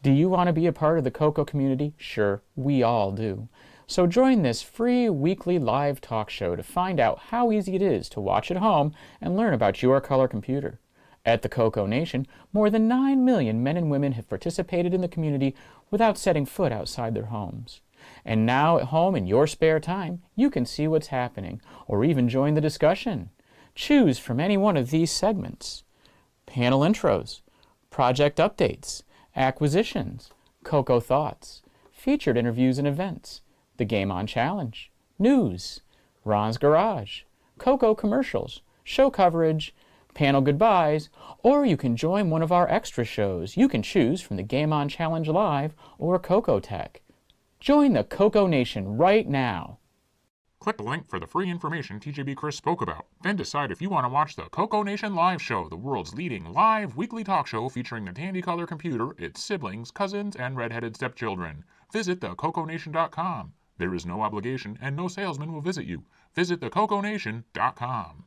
Do you want to be a part of the CoCo community? Sure, we all do. So join this free weekly live talk show to find out how easy it is to watch at home and learn about your color computer. At the CoCoNation, more than 9 million men and women have participated in the community without setting foot outside their homes. And now at home in your spare time, you can see what's happening, or even join the discussion. Choose from any one of these segments: panel intros, project updates, acquisitions, CoCo thoughts, featured interviews and events, the Game On Challenge, news, Ron's Garage, CoCo commercials, show coverage, panel goodbyes, or you can join one of our extra shows. You can choose from the Game On Challenge Live or CoCo Tech. Join the CoCoNation right now. Click the link for the free information TJB Chris spoke about. Then decide if you want to watch the CoCoNation Live Show, the world's leading live weekly talk show featuring the Tandy Color computer, its siblings, cousins, and red-headed stepchildren. Visit thecoconation.com. There is no obligation and no salesman will visit you. Visit thecoconation.com.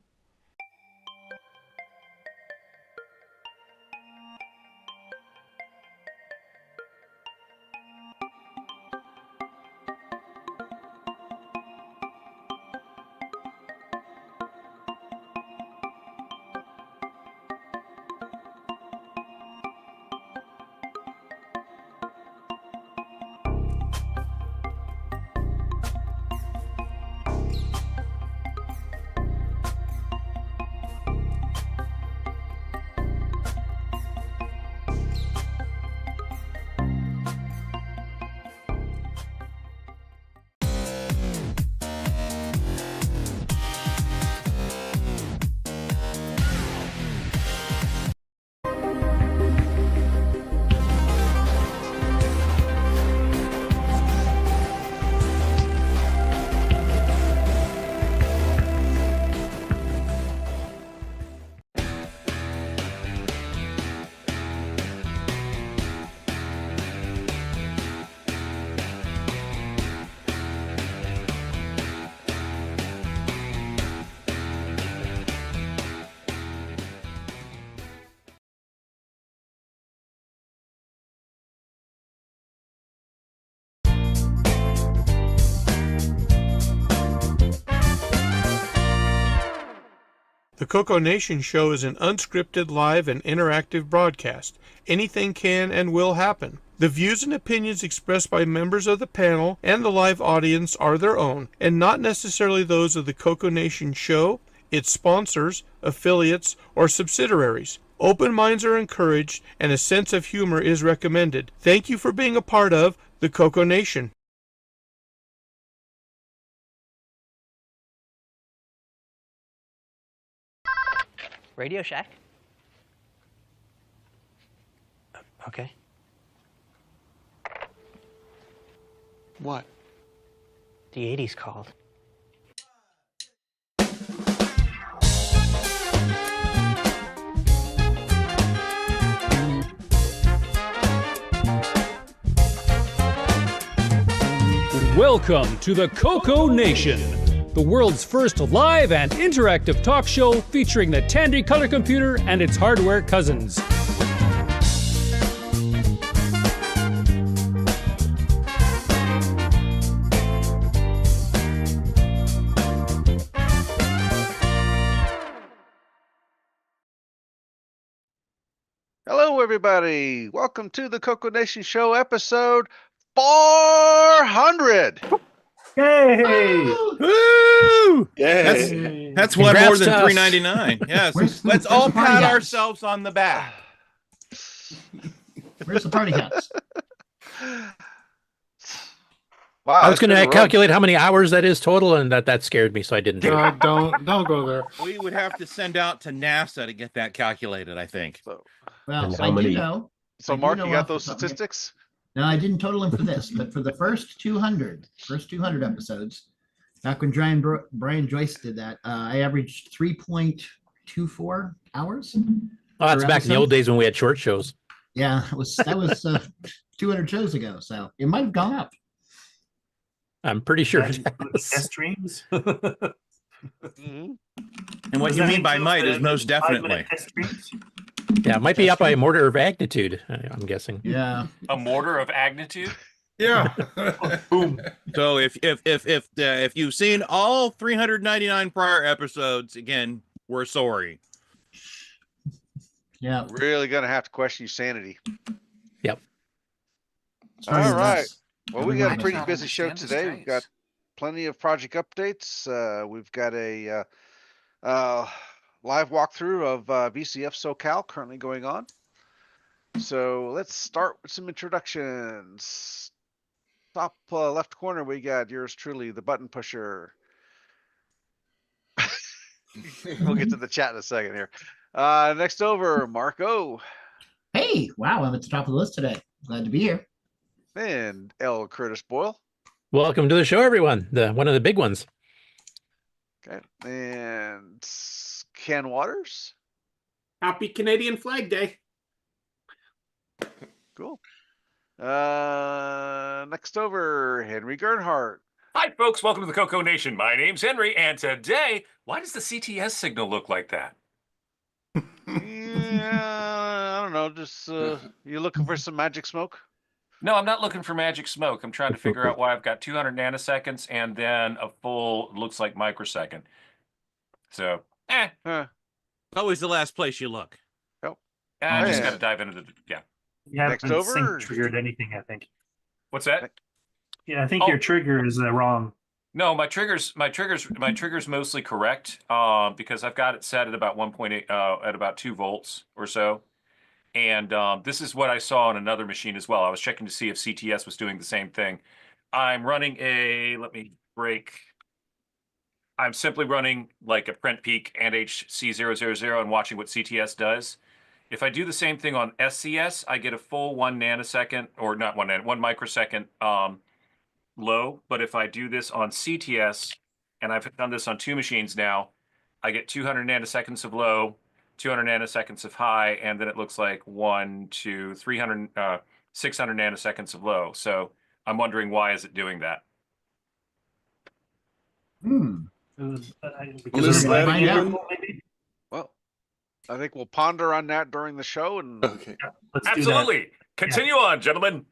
The CoCoNation show is an unscripted, live, and interactive broadcast. Anything can and will happen. The views and opinions expressed by members of the panel and the live audience are their own, and not necessarily those of the CoCoNation show, its sponsors, affiliates, or subsidiaries. Open minds are encouraged, and a sense of humor is recommended. Thank you for being a part of the CoCoNation. Radio Shack? Okay. What? The 80s called. Welcome to the CoCoNation, the world's first live and interactive talk show featuring the Tandy Color computer and its hardware cousins. Hello, everybody. Welcome to the CoCoNation Show, episode 400. Yay! Woo! Yay. That's one more than to us. $3.99. Yes. Where's the- Let's where's all the party pat hats? ourselves on the back. Where's the party hats? Wow, I was that's going been a to road. calculate how many hours that is total, and that scared me, so I didn't do it. Don't go there. We would have to send out to NASA to get that calculated, I think. So, Well, And how I many- do know. so I do Mark, know you got off the those top of my- statistics? No, I didn't total them for this, but for the first 200 episodes, back when Brian Joyce did that, I averaged 3.24 hours. Oh, that's per back in the episode. old days when we had short shows. Yeah, that was 200 shows ago, so it might have gone up. I'm pretty sure. That it includes has. test streams. Mhm. And what Does you that mean by include might the is most 5-minute definitely. test streams? Yeah, it might be up by a order of magnitude, I'm guessing. Yeah. A mortar of magnitude? Yeah. Boom. So if you've seen all 399 prior episodes, again, we're sorry. Yeah. Really gonna have to question your sanity. Yep. Sorry, All right. Russ. Well, we got a Everyone pretty cannot busy show understand this today. We've got trace. plenty of project updates. We've got a live walkthrough of VCF SoCal currently going on. So let's start with some introductions. Top left corner, we got yours truly, the button pusher. We'll get to the chat in a second here. Next over, Marco Hey, wow, I'm at the top of the list today. Glad to be here. and L. Curtis Boyle. Welcome to the show, everyone. One of the big ones. Okay, and Ken Waters. Happy Canadian Flag Day. Cool. Next over, Henry Gernhardt. Hi, folks. Welcome to the CoCoNation. My name's Henry, and today, why does the CTS signal look like that? Yeah, I don't know. Just you looking for some magic smoke? No, I'm not looking for magic smoke. I'm trying to figure out why I've got 200 nanoseconds and then a full, looks like microsecond. So, Always the last place you look. I just yeah. got to dive into the, yeah. You haven't Next over. triggered anything, I think. What's that? Yeah, I think your trigger is wrong. No, my trigger's mostly correct, because I've got it set at about 1.8, at about 2 volts or so. And this is what I saw on another machine as well. I was checking to see if CTS was doing the same thing. I'm running I'm simply running like a print peak and HC000 and watching what CTS does. If I do the same thing on SCS, I get a full 1 nanosecond, or not 1 microsecond low. But if I do this on CTS, and I've done this on 2 machines now, I get 200 nanoseconds of low, 200 nanoseconds of high, and then it looks like 600 nanoseconds of low. So I'm wondering, why is it doing that? Because of Well, I think we'll ponder on that during the show. And let's Absolutely. Continue on, gentlemen.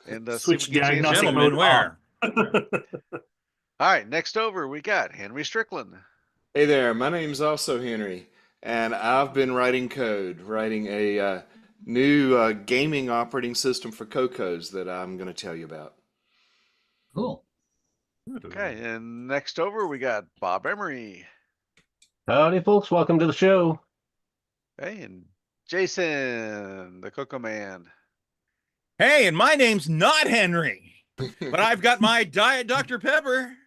And switch see if we can change diagnostic it. mode where? All right, next over we got Henry Strickland. Hey there, my name's also Henry, and I've been writing code, writing a new gaming operating system for CoCos that I'm going to tell you about. Cool. Okay, and next over we got Bob Emery. Howdy, folks. Welcome to the show. Hey, and Jason, the Coco Man. Hey, and my name's not Henry, but I've got my Diet Dr. Pepper,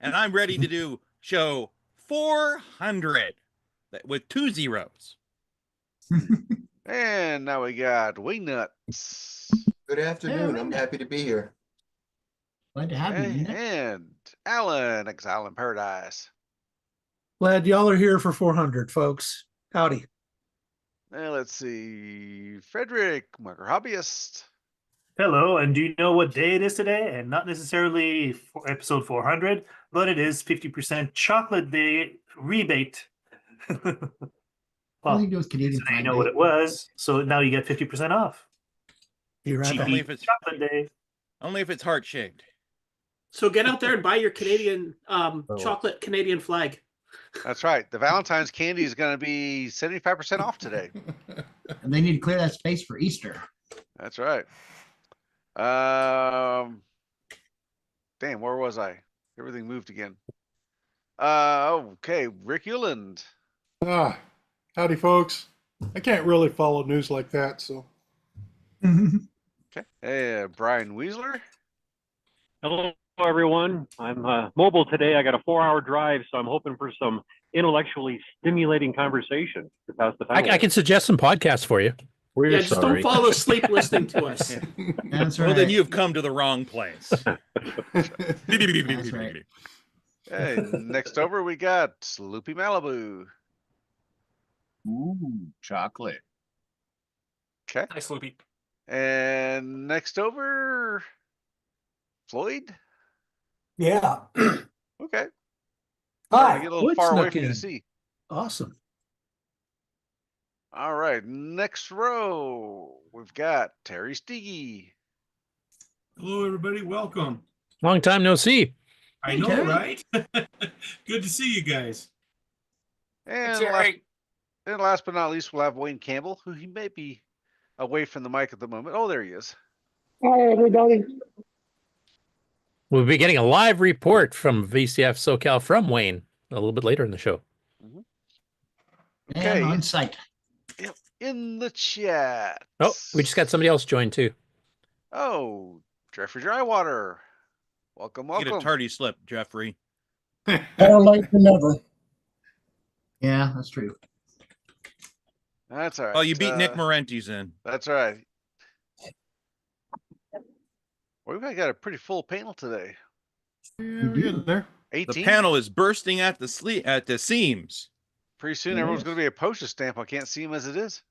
and I'm ready to do show 400 with 2 zeros. And now we got Wingnuts. Good afternoon. I'm happy to be here. Glad to have you. And Alan, Exile in Paradise. Glad y'all are here for 400, folks. Howdy. Now let's see. Frederick, Micro Hobbyist. Hello, and do you know what day it is today? And not necessarily for episode 400, but it is 50% chocolate day rebate. All you do is Canadian. I know what it was, so now you get 50% off. You're right. Only if it's chocolate day. Only if it's heart shaped. So get out there and buy your Canadian chocolate Canadian flag. That's right. The Valentine's candy is going to be 75% off today. And they need to clear that space for Easter. That's right. Damn, where was I? Everything moved again. Okay, Rick Euland. Howdy, folks. I can't really follow news like that, so. Okay. Hey, Brian Weasler. Hello, everyone. I'm mobile today. I got a 4-hour drive, so I'm hoping for some intellectually stimulating conversation to pass the time. I can suggest some podcasts for you. We're just don't fall asleep listening to us. That's Well, right. then you've come to the wrong place. That's right. Hey, next over we got Loopy Malibu. Ooh, chocolate. Okay. Nice, Loopy. And next over, Floyd. Yeah. Okay. Hi. Get a little far away from you to see. Awesome. All right, next row, we've got Terry Steege. Hello, everybody. Welcome. Long time no see. I Hey, know, Terry. right? Good to see you guys. And last but not least, we'll have Wayne Campbell, who he may be away from the mic at the moment. Oh, there he is. Hi, everybody. We'll be getting a live report from VCF SoCal from Wayne a little bit later in the show. Okay. And on site. In the chat. Oh, we just got somebody else joined too. Oh, Jeffrey Drywater. Welcome, Get welcome. a tardy slip, Jeffrey. Better late than never. Yeah, that's true. That's all right. Oh, you beat Nick Morenti's in. That's right. We've got a pretty full panel today. There. 18. The panel is bursting at the seams. Pretty soon, everyone's going to be a postage stamp. I can't see them as it is.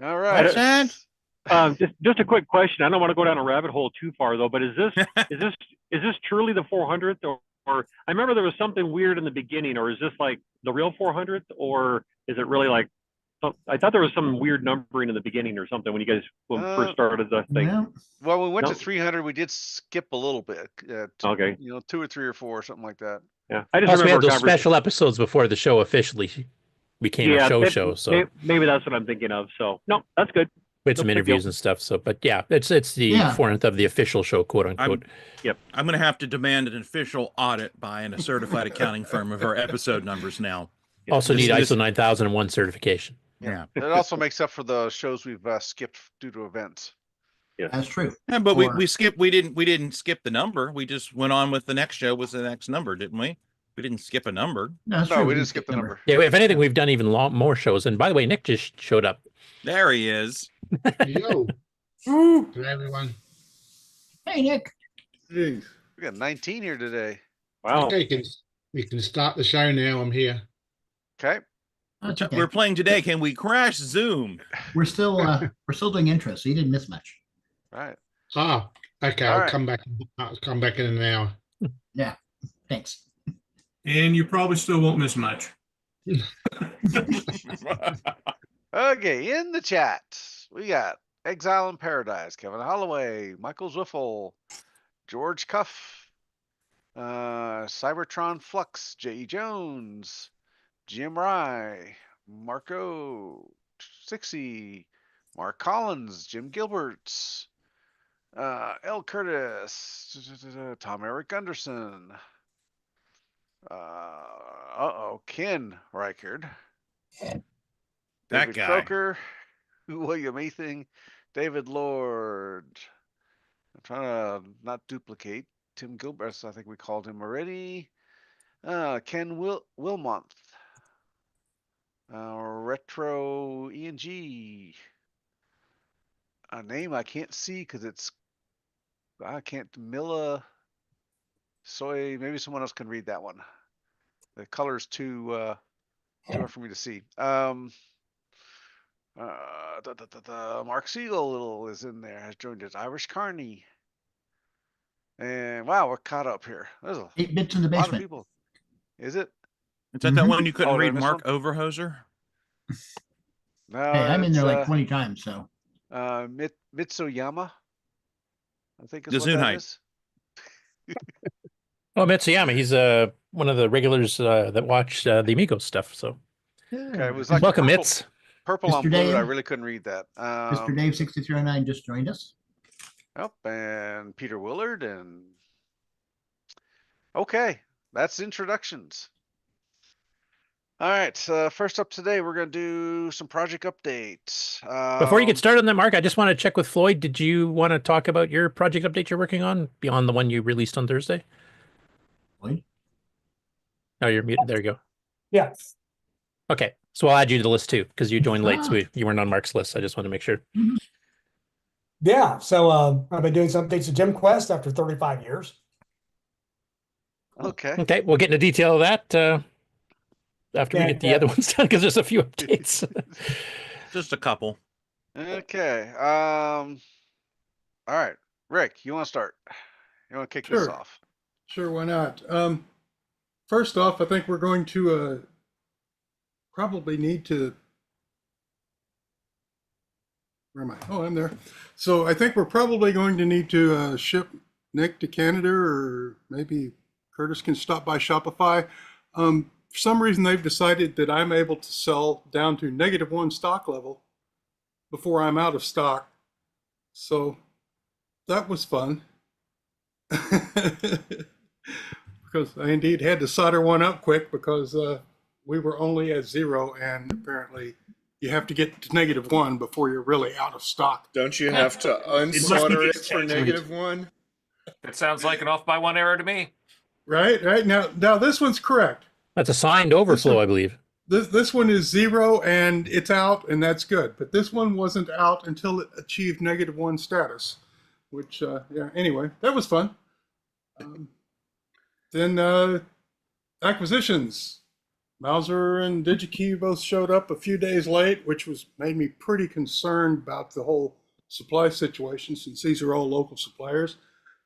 All right. What's that? Just a quick question. I don't want to go down a rabbit hole too far though, but is this truly the 400th or I remember there was something weird in the beginning, or is this like the real 400th, or is it really like? I thought there was some weird numbering in the beginning or something when you guys first started the thing. Yeah. Well, we went to 300. We did skip a little bit. Okay. 2 or 3 or 4 or something like that. Yeah, I just Plus, we had remember those special episodes before the show officially became a show. So maybe that's what I'm thinking of. So no, that's good. with some interviews and stuff. So, but yeah, it's the 400th of the official show, quote unquote. I'm going to have to demand an official audit by a certified accounting firm of our episode numbers now. Also need ISO 9001 certification. Yeah. It also makes up for the shows we've skipped due to events. Yeah, that's true. Yeah, but we skipped. We didn't skip the number. We just went on with the next show was the next number, didn't we? We didn't skip a number. No, we didn't skip the number. Yeah, if anything, we've done even more shows. And by the way, Nick just showed up. There he is. Yo. Hello, everyone. Hey, Nick. Jeez. We got 19 here today. Wow. Okay, we can start the show now. I'm here. Okay. Okay. We're playing today. Can we crash Zoom? We're still doing intro, so you didn't miss much. Right. Ah, okay. All I'll right. come back. I'll come back in an hour. Yeah. Thanks. And you probably still won't miss much. Okay, in the chat, we got Exile in Paradise, Kevin Holloway, Michael Zwiffel, George Cuff, Cybertron Flux, J.E. Jones, Jim Rye, Marco 60, Mark Collins, Jim Gilberts, L. Curtis, Tom Eric Gunderson, Ken Reichard, That David guy. Croker, William Eathing, David Lord. I'm trying to not duplicate Tim Gilbert. I think we called him already. Ken Wilmont. Retro ENG. A name I can't see because I can't. Milla Soy. Maybe someone else can read that one. The color's too hard for me to see. Mark Siegel is in there, has joined us. Irish Carney. And wow, we're caught up here. There's a 8 bits in the lot of basement. people. Is it? Is that that one you couldn't Oh, did I read, miss Mark Overhoser? No, Hey, I'm in there like it's, 20 times, so. Mitsuya, I think is what that Gesundheit. is. Oh, Mitsuyama, he's one of the regulars that watch the Amigos stuff. So Okay, it was like welcome, purple, Mitz. purple on Mr. blue. I Dave. really couldn't read that. Mr. Dave 6309 just joined us. Yep, and Peter Willard and okay, that's introductions. All right, first up today, we're gonna do some project updates. Before you get started on that, Mark, I just want to check with Floyd. Did you want to talk about your project update you're working on beyond the one you released on Thursday? Floyd? Oh, you're muted. There you go. Yeah. Okay, so I'll add you to the list too because you joined late, so Ah. you weren't on Mark's list. I just want to make sure. Yeah. So I've been doing some updates to Gem Quest after 35 years. Okay. Okay, we'll get into detail of that after we get the other ones done because there's a few updates. Just a couple. Okay. All right, Rick, you want to start? You want to kick this Sure. off? Sure, why not? First off, I think we're going to probably need to Where am I? Oh, I'm there. So I think we're probably going to need to ship Nick to Canada, or maybe Curtis can stop by Shopify. For some reason, they've decided that I'm able to sell down to -1 stock level before I'm out of stock. So that was fun. Because I indeed had to solder one up quick because we were only at 0, and apparently you have to get to -1 before you're really out of stock. Don't you have to unsolder it for -1? That sounds like an off by 1 error to me. Right. Now this one's correct. That's a signed overflow, I believe. This one is 0 and it's out, and that's good. But this one wasn't out until it achieved -1 status, which, yeah, anyway, that was fun. Then acquisitions. Mauser and DigiKey both showed up a few days late, which made me pretty concerned about the whole supply situation, since these are all local suppliers.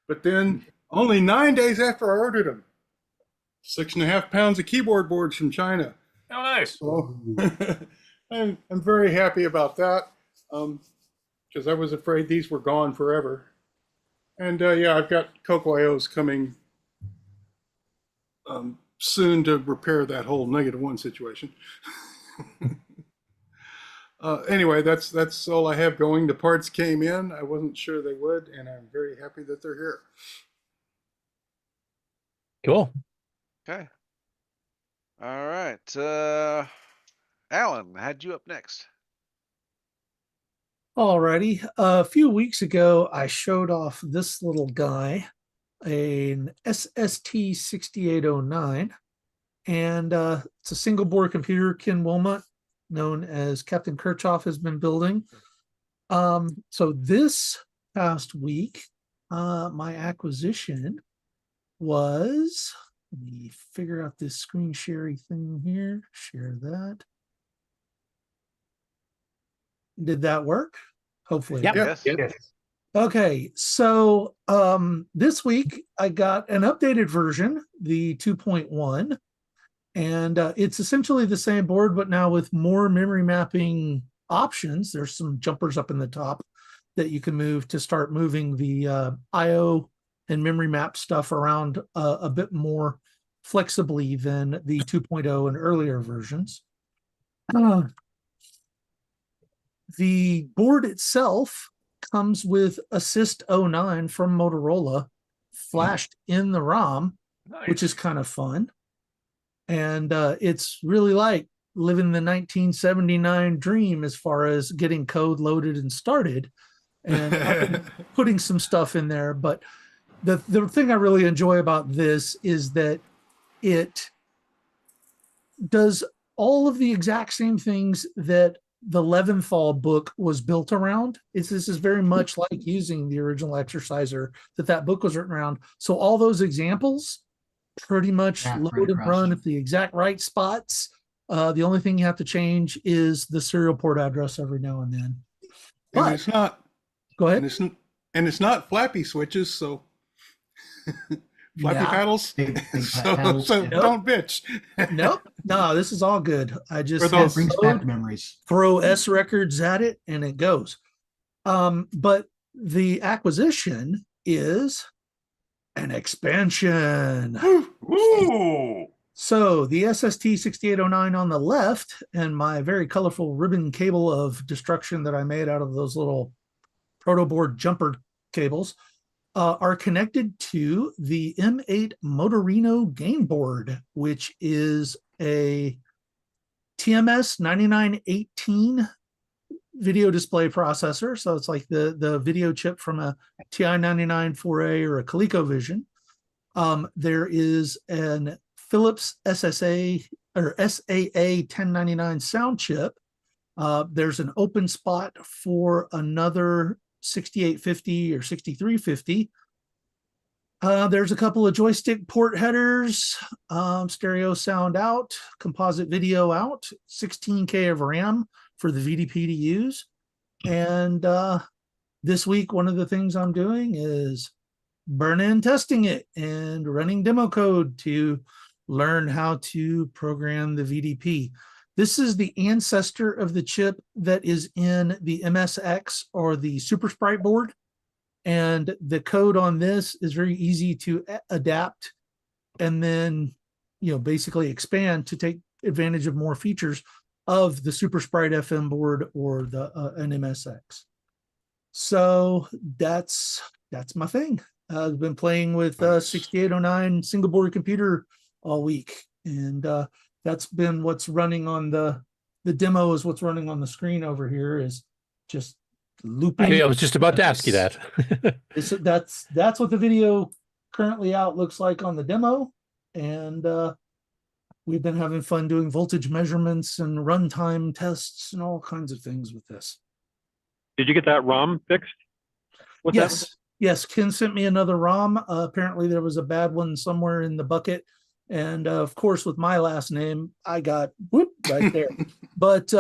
But then only 9 days after I ordered them, 6.5 pounds of keyboard boards from China. Oh, nice. So I'm very happy about that, because I was afraid these were gone forever. And yeah, I've got CoCoIOs coming soon to repair that whole -1 situation. Anyway, that's all I have going. The parts came in. I wasn't sure they would, and I'm very happy that they're here. Cool. Okay. All right. Alan, I had you up next. Alrighty. A few weeks ago, I showed off this little guy, an SST-6809, and it's a single board computer Ken Wilmot, known as Captain Kirchhoff, has been building. So this past week, my acquisition was, let me figure out this screen sharing thing here, share that. Did that work? Hopefully. Yep. Yes. Okay, so this week I got an updated version, the 2.1, and it's essentially the same board, but now with more memory mapping options. There's some jumpers up in the top that you can move to start moving the I/O and memory map stuff around a bit more flexibly than the 2.0 and earlier versions. The board itself comes with Assist-09 from Motorola flashed in the ROM, which is kind of fun. And it's really like living the 1979 dream as far as getting code loaded and started. And I've been putting some stuff in there. But the thing I really enjoy about this is that it does all of the exact same things that the Leventhal book was built around. This is very much like using the original Exerciser that book was written around. So all those examples pretty much load and run at the exact right spots. The only thing you have to change is the serial port address every now and then. But, and it's not. Go ahead. And it's not flappy switches, so flappy paddles. So Nope. don't bitch. Nope. No, this is all good. I just Those brings back memories. throw S records at it and it goes. But the acquisition is an expansion. Ooh. So the SST-6809 on the left and my very colorful ribbon cable of destruction that I made out of those little proto board jumper cables are connected to the M8 motorino game board, which is a TMS 9918 video display processor. So it's like the video chip from a TI-99 4A or a ColecoVision. There is an Philips SSA or SAA 1099 sound chip. There's an open spot for another 6850 or 6350. There's a couple of joystick port headers, stereo sound out, composite video out, 16K of RAM for the VDP to use. And this week, one of the things I'm doing is burn-in testing it and running demo code to learn how to program the VDP. This is the ancestor of the chip that is in the MSX or the Super Sprite board. And the code on this is very easy to adapt and then, basically expand to take advantage of more features of the Super Sprite FM board or the an MSX. So that's my thing. I've been playing with 6809 single board computer all week, and that's been what's running on the demo is what's running on the screen over here is just looping. I was just about to ask you that. That's what the video currently out looks like on the demo, and we've been having fun doing voltage measurements and runtime tests and all kinds of things with this. Did you get that ROM fixed? Yes, Ken sent me another ROM. Apparently there was a bad one somewhere in the bucket. And of course, with my last name, I got whoop right there. But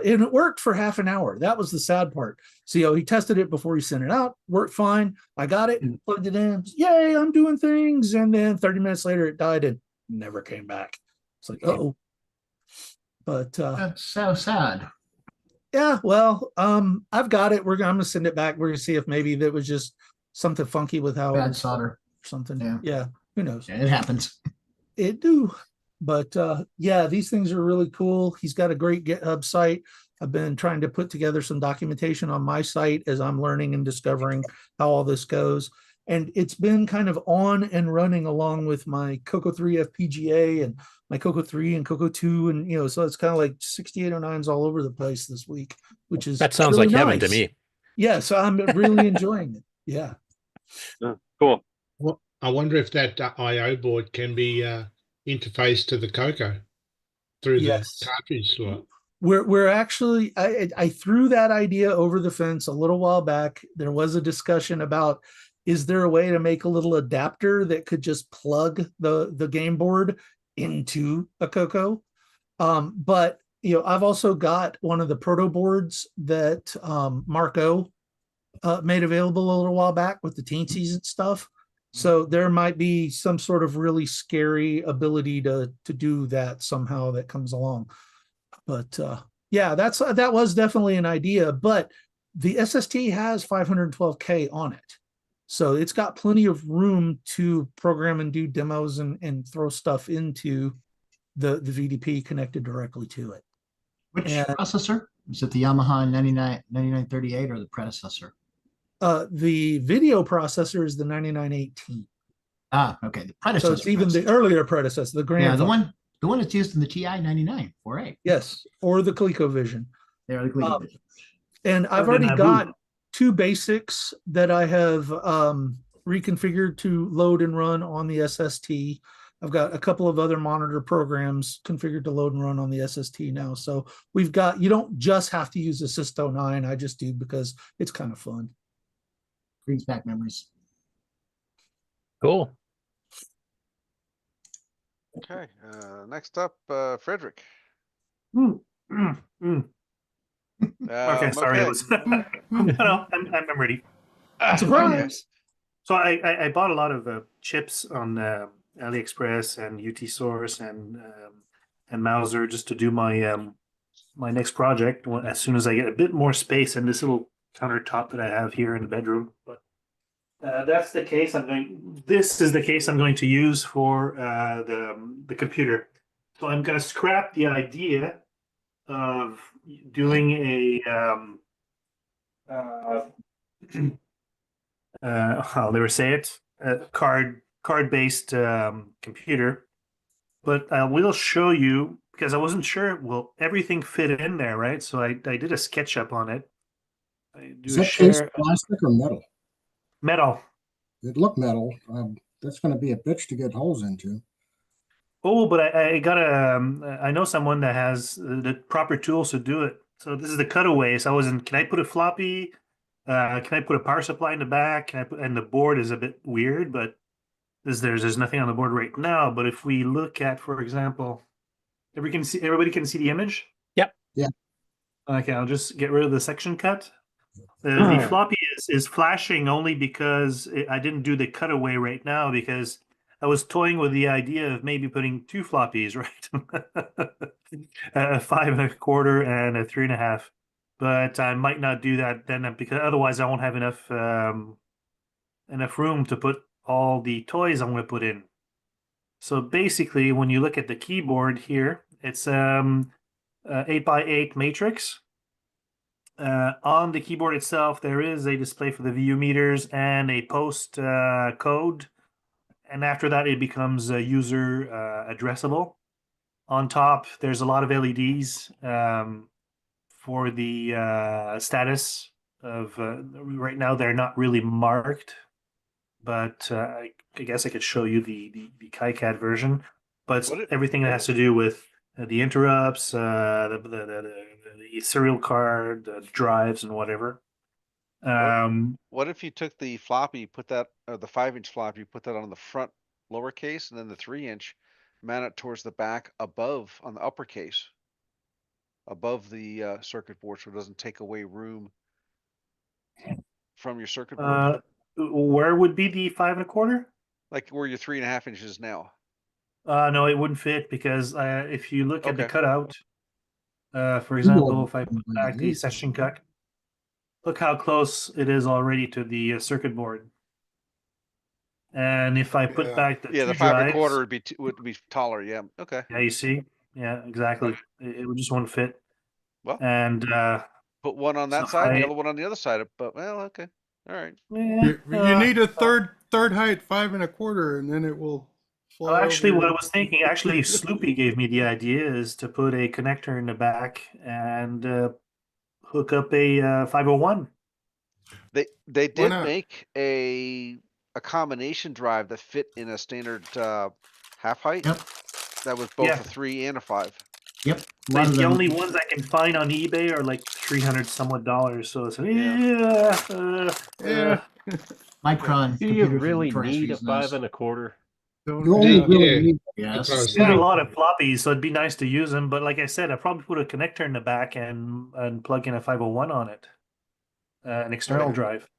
it worked for half an hour. That was the sad part. So, he tested it before he sent it out. Worked fine. I got it, plugged it in. Yay, I'm doing things. And then 30 minutes later, it died and never came back. It's like, uh-oh. But that's so sad. Yeah, well, I've got it. I'm gonna send it back. We're gonna see if maybe there was just something funky with how bad solder or something. Yeah, who knows? Yeah, it happens. It do. But yeah, these things are really cool. He's got a great GitHub site. I've been trying to put together some documentation on my site as I'm learning and discovering how all this goes. And it's been kind of on and running along with my CoCo 3 FPGA and my CoCo 3 and CoCo 2. And, so it's kind of like 6809s all over the place this week, which is that sounds really like heaven nice. to me. Yeah. So I'm really enjoying it. Yeah. Cool. Well, I wonder if that I/O board can be interfaced to the CoCo through the cartridge slot. We're actually, I threw that idea over the fence a little while back. There was a discussion about, is there a way to make a little adapter that could just plug the game board into a CoCo? But I've also got one of the proto boards that Marco made available a little while back with the teensies and stuff. So there might be some sort of really scary ability to do that somehow that comes along. But yeah, that was definitely an idea. But the SST has 512K on it. So it's got plenty of room to program and do demos and throw stuff into the VDP connected directly to it. Which processor? Is it the Yamaha 9938 or the predecessor? The video processor is the 9918. Ah, okay. The predecessor. So it's even the earlier predecessor, the grand. Yeah, the one that's used in the TI 9948. Yes, or the ColecoVision. Yeah, the ColecoVision. And I've already got two basics that I have reconfigured to load and run on the SST. I've got a couple of other monitor programs configured to load and run on the SST now. So we've got, you don't just have to use the SST-09. I just do because it's kind of fun. Brings back memories. Cool. Okay. Next up, Frederick. Okay, sorry. okay. I was, no, I'm ready. Surprise! So I bought a lot of chips on AliExpress and UT Source and Mauser just to do my my next project as soon as I get a bit more space in this little countertop that I have here in the bedroom. But that's the case this is the case I'm going to use for the computer. So I'm going to scrap the idea of doing a I'll never say it, a card-based computer, but I will show you because I wasn't sure will everything fit in there, right? So I did a SketchUp on it. Is that case plastic or metal? Metal. It looked metal. That's going to be a bitch to get holes into. Oh, but I got I know someone that has the proper tools to do it. So this is the cutaway. So can I put a floppy? Can I put a power supply in the back? And the board is a bit weird, but there's nothing on the board right now. But if we look at, for example, everybody can see the image? Yep. Yeah. Okay, I'll just get rid of the section cut. The floppy is flashing only because I didn't do the cutaway right now because I was toying with the idea of maybe putting two floppies, right? a 5 1/4 and a 3.5. But I might not do that then because otherwise I won't have enough enough room to put all the toys I'm going to put in. So basically, when you look at the keyboard here, it's 8x8 matrix. On the keyboard itself, there is a display for the VU meters and a post code. And after that, it becomes user addressable. On top, there's a lot of LEDs for the status of. Right now, they're not really marked, but I guess I could show you the KiCAD version. But everything that has to do with the interrupts, the serial card, the drives, and whatever. What if you took the floppy, put that, or the 5-inch floppy, put that on the front lowercase, and then the 3-inch, mount it towards the back above on the uppercase, above the circuit board, so it doesn't take away room from your circuit board? Where would be the 5 1/4? Like where your 3.5 inches now. No, it wouldn't fit because if you look at the cutout, for example, if I put back the session cut, look how close it is already to the circuit board. And if I put back the the 5 1/4 would be taller. Yeah. Okay. Yeah, you see. Yeah, exactly. It would just won't fit. Well, and put one on that side, and the other one on the other side. But well, okay, all right. You need a third height 5 1/4, and then it will. Well, actually, what I was thinking, actually, Sloopy gave me the idea is to put a connector in the back and hook up a 501. They did make a combination drive that fit in a standard half height. Yep. That was both a 3 and a 5. Yep. But the only ones I can find on eBay are like $300 somewhat. So it's Micron. Do you really need a 5 1/4? Yes. It's got a lot of floppies, so it'd be nice to use them. But like I said, I'd probably put a connector in the back and plug in a 501 on it, an external drive.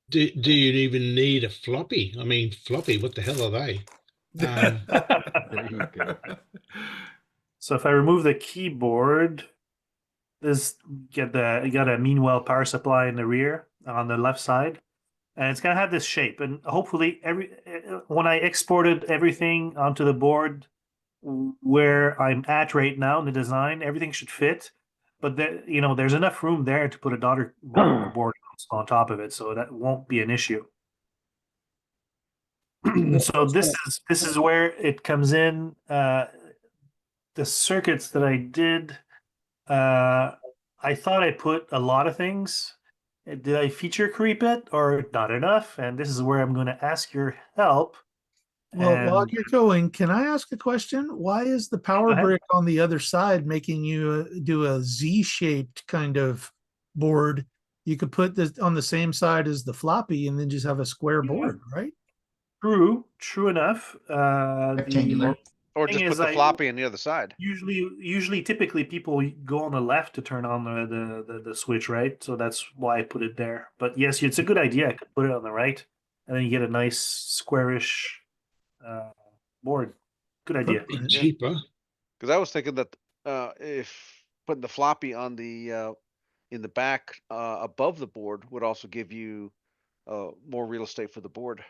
Do you even need a floppy? I mean, floppy, what the hell are they? There you go. So if I remove the keyboard, you got a Meanwell power supply in the rear on the left side. And it's gonna have this shape, and hopefully when I exported everything onto the board where I'm at right now in the design, everything should fit. But there's enough room there to put a daughter board on top of it, so that won't be an issue. So this is where it comes in. The circuits that I did, I thought I put a lot of things. Did I feature creep it or not enough? And this is where I'm going to ask your help. Well, while you're going, can I ask a question? Why is the power brick on the other side making you do a Z-shaped kind of board? You could put this on the same side as the floppy and then just have a square board, right? True enough. Or just put the floppy on the other side. Usually, typically, people go on the left to turn on the switch, right? So that's why I put it there. But yes, it's a good idea. I could put it on the right, and then you get a nice squarish board. Good idea. Cheaper. Because I was thinking that if putting the floppy on the in the back above the board would also give you more real estate for the board.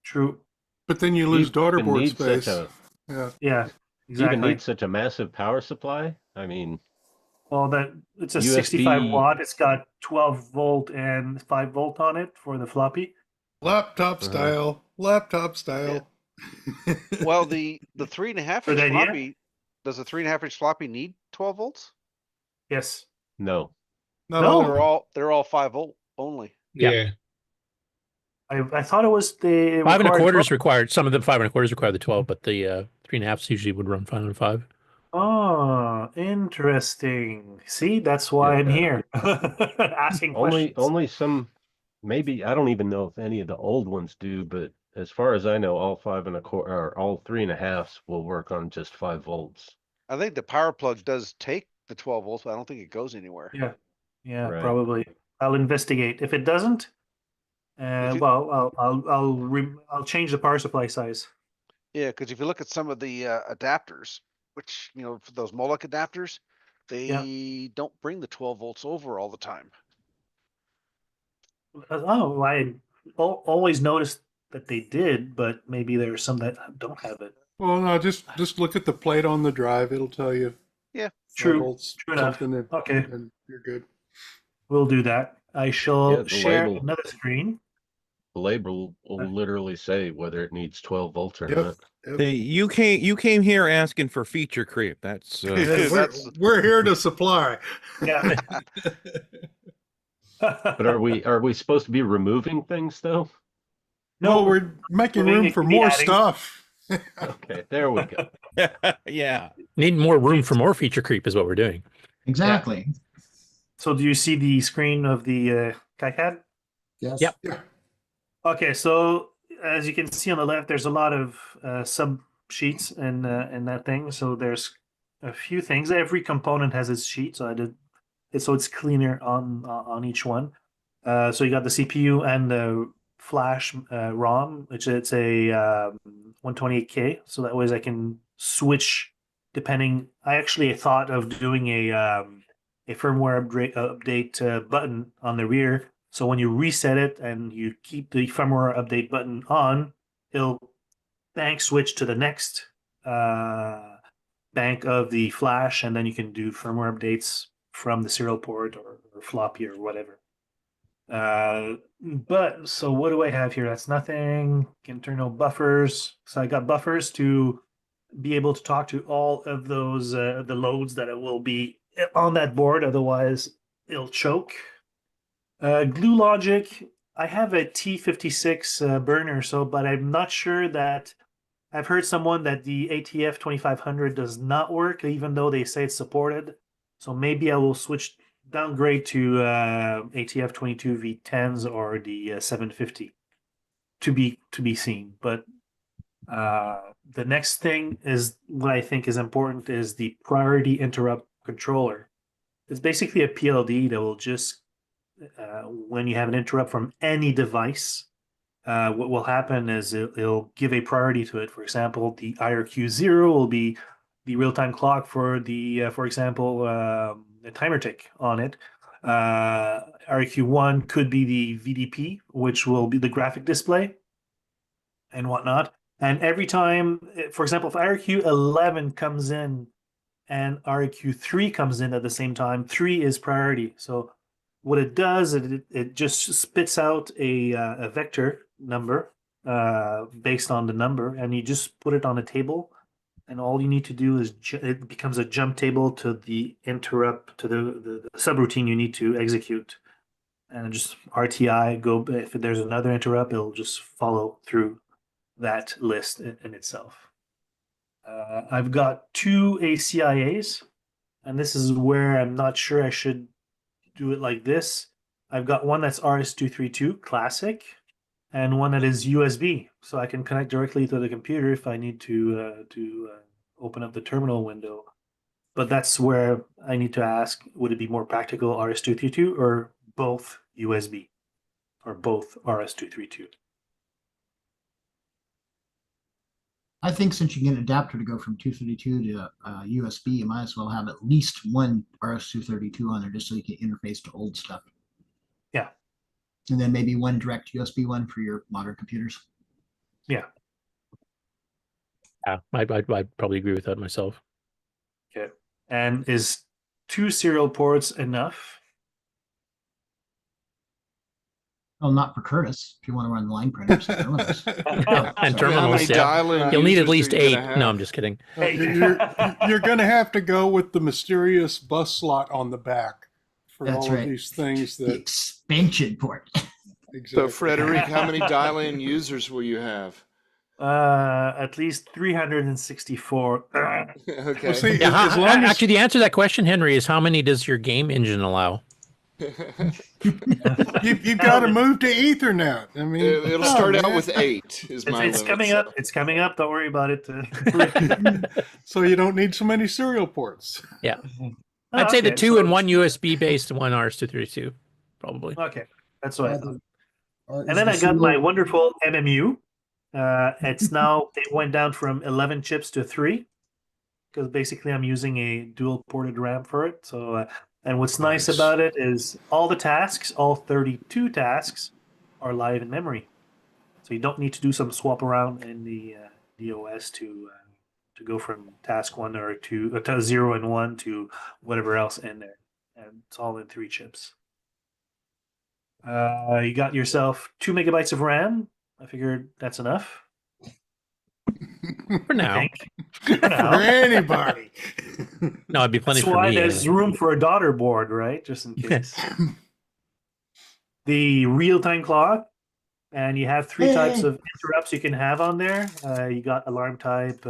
True. But then you lose daughter board space. Yeah, exactly. You need such a massive power supply? I mean, well, it's a USB... 65 watt. It's got 12 volt and 5 volt on it for the floppy. Laptop style. Laptop style. Yeah. Well, the 3.5 inch floppy, does the 3.5 inch floppy need 12 volts? Yes. No. They're all 5 volt only. Yeah. I thought it was the 5 1/4 is required. Some of the 5 1/4 require the 12, but the 3.5 usually would run 5 and 5. Oh, interesting. See, that's why I'm here asking questions. Only some, maybe I don't even know if any of the old ones do, but as far as I know, all 5 1/4 or all 3.5s will work on just 5 volts. I think the power plug does take the 12 volts, but I don't think it goes anywhere. Yeah, Right. Probably. I'll investigate. If it doesn't, I'll change the power supply size. Yeah, because if you look at some of the adapters, which, for those Moloch adapters, they don't bring the 12 volts over all the time. Oh, I always noticed that they did, but maybe there are some that don't have it. Well, no, just look at the plate on the drive. It'll tell you. Yeah. True enough. Okay. And you're good. We'll do that. I shall the share label. another screen. The label will literally say whether it needs 12 volts or not. Hey, you came here asking for feature creep. That's we're here to supply. Yeah. But are we supposed to be removing things though? No, we're making room for more stuff. Okay, there we go. Yeah. Need more room for more feature creep is what we're doing. Exactly. So do you see the screen of the KiCAD? Yes. Yep. Yeah. Okay, so as you can see on the left, there's a lot of sub sheets in that thing. So there's a few things. Every component has its sheet, so I did it so it's cleaner on each one. So you got the CPU and the flash ROM, which it's a 128K. So that way I can switch depending. I actually thought of doing a firmware update button on the rear. So when you reset it and you keep the firmware update button on, it'll bank switch to the next bank of the flash, and then you can do firmware updates from the serial port or floppy or whatever. But so what do I have here? That's nothing. Internal buffers. So I got buffers to be able to talk to all of those the loads that it will be on that board. Otherwise, it'll choke. Glue logic. I have a T56 burner, but I'm not sure that. I've heard someone that the ATF 2500 does not work, even though they say it's supported. So maybe I will downgrade to ATF 22 V10s or the 750 to be seen. But the next thing is what I think is important is the priority interrupt controller. It's basically a PLD that will just when you have an interrupt from any device, what will happen is it'll give a priority to it. For example, the IRQ0 will be the real-time clock for the, for example, the timer tick on it. IRQ1 could be the VDP, which will be the graphic display and whatnot. And every time, for example, if IRQ11 comes in and IRQ3 comes in at the same time, 3 is priority. So what it does, it just spits out a vector number based on the number, and you just put it on a table, and all you need to do is it becomes a jump table to the interrupt, to the subroutine you need to execute. And just RTI, go, if there's another interrupt, it'll just follow through that list in itself. I've got 2 ACIAs, and this is where I'm not sure I should do it like this. I've got one that's RS-232 classic and one that is USB, so I can connect directly to the computer if I need to open up the terminal window. But that's where I need to ask, would it be more practical RS-232 or both USB or both RS-232? I think since you get an adapter to go from 232 to USB, you might as well have at least one RS-232 on there just so you can interface to old stuff. Yeah. And then maybe one direct USB one for your modern computers. Yeah. Yeah, I'd probably agree with that myself. Okay. And is 2 serial ports enough? Well, not for Curtis. If you want to run line printers and terminals. And terminals, yeah. You'll need at least 8. No, I'm just kidding. You're going to have to go with the mysterious bus slot on the back for That's all right. of these things. The That expansion port. exactly. So, Frederick, how many dial-in users will you have? At least 364. Okay. Well, see, Yeah, as long as actually, the answer to that question, Henry, is how many does your game engine allow? you've got to move to Ethernet. I mean, It'll start out with 8. Is my It's limit, coming so. up. It's coming up. Don't worry about it. so you don't need so many serial ports. Yeah. Oh, I'd say the okay, 2 so- and 1 USB based and 1 RS-232, probably. Okay, that's what I thought. And then I got my wonderful MMU. It's now, it went down from 11 chips to 3. because basically I'm using a dual ported RAM for it. So, and what's nice about it is all the tasks, all 32 tasks, are live in memory. So you don't need to do some swap around in the OS to go from task 1 or to 0 and 1 to whatever else in there, and it's all in 3 chips. You got yourself 2 megabytes of RAM. I figured that's enough. For now. For now. For anybody. No, it'd be plenty That's for why me. there's room for a daughter board, right? Just in case. The real-time clock, and you have 3 types of interrupts you can have on there. You got alarm type,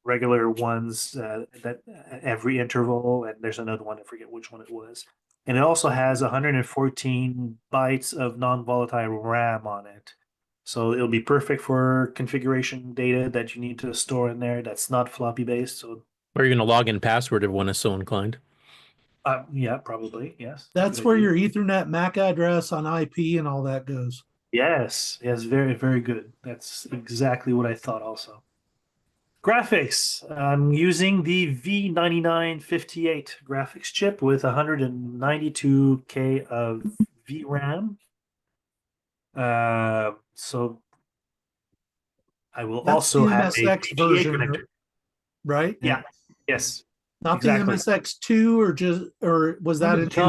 regular ones that every interval, and there's another one, I forget which one it was. And it also has 114 bytes of non-volatile RAM on it. So it'll be perfect for configuration data that you need to store in there that's not floppy based. So Or you're going to log in password if one is so inclined. yeah, probably, yes. That's Good where idea. your Ethernet MAC address on IP and all that goes. Yes, very, very good. That's exactly what I thought also. Graphics. I'm using the V9958 graphics chip with 192K of VRAM. So I will That's also the have a MSX VGA version, connector. right? Yeah. Yes. Not exactly. the MSX2 or was that in No, 2?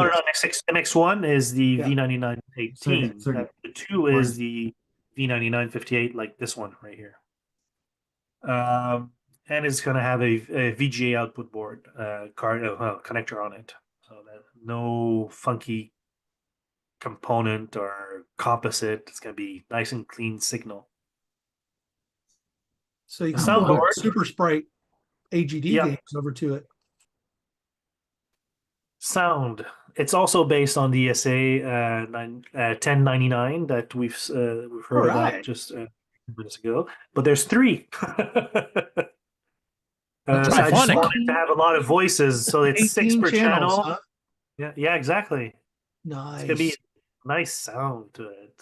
MX1 is the Yeah. V9918. Sorry. The 2 is the V9958, like this one right here. And it's going to have a VGA output board connector on it, so that no funky component or composite. It's going to be nice and clean signal. So you The can put soundboard. Super Sprite AGD Yeah. games over to it. Sound. It's also based on the SA 1099 that we've heard about just minutes ago. But there's 3. So I just Triphonic. wanted to have a lot of voices, so it's 6 18 per channels, channel. huh? Yeah, exactly. Nice. It's gonna be a nice sound to it.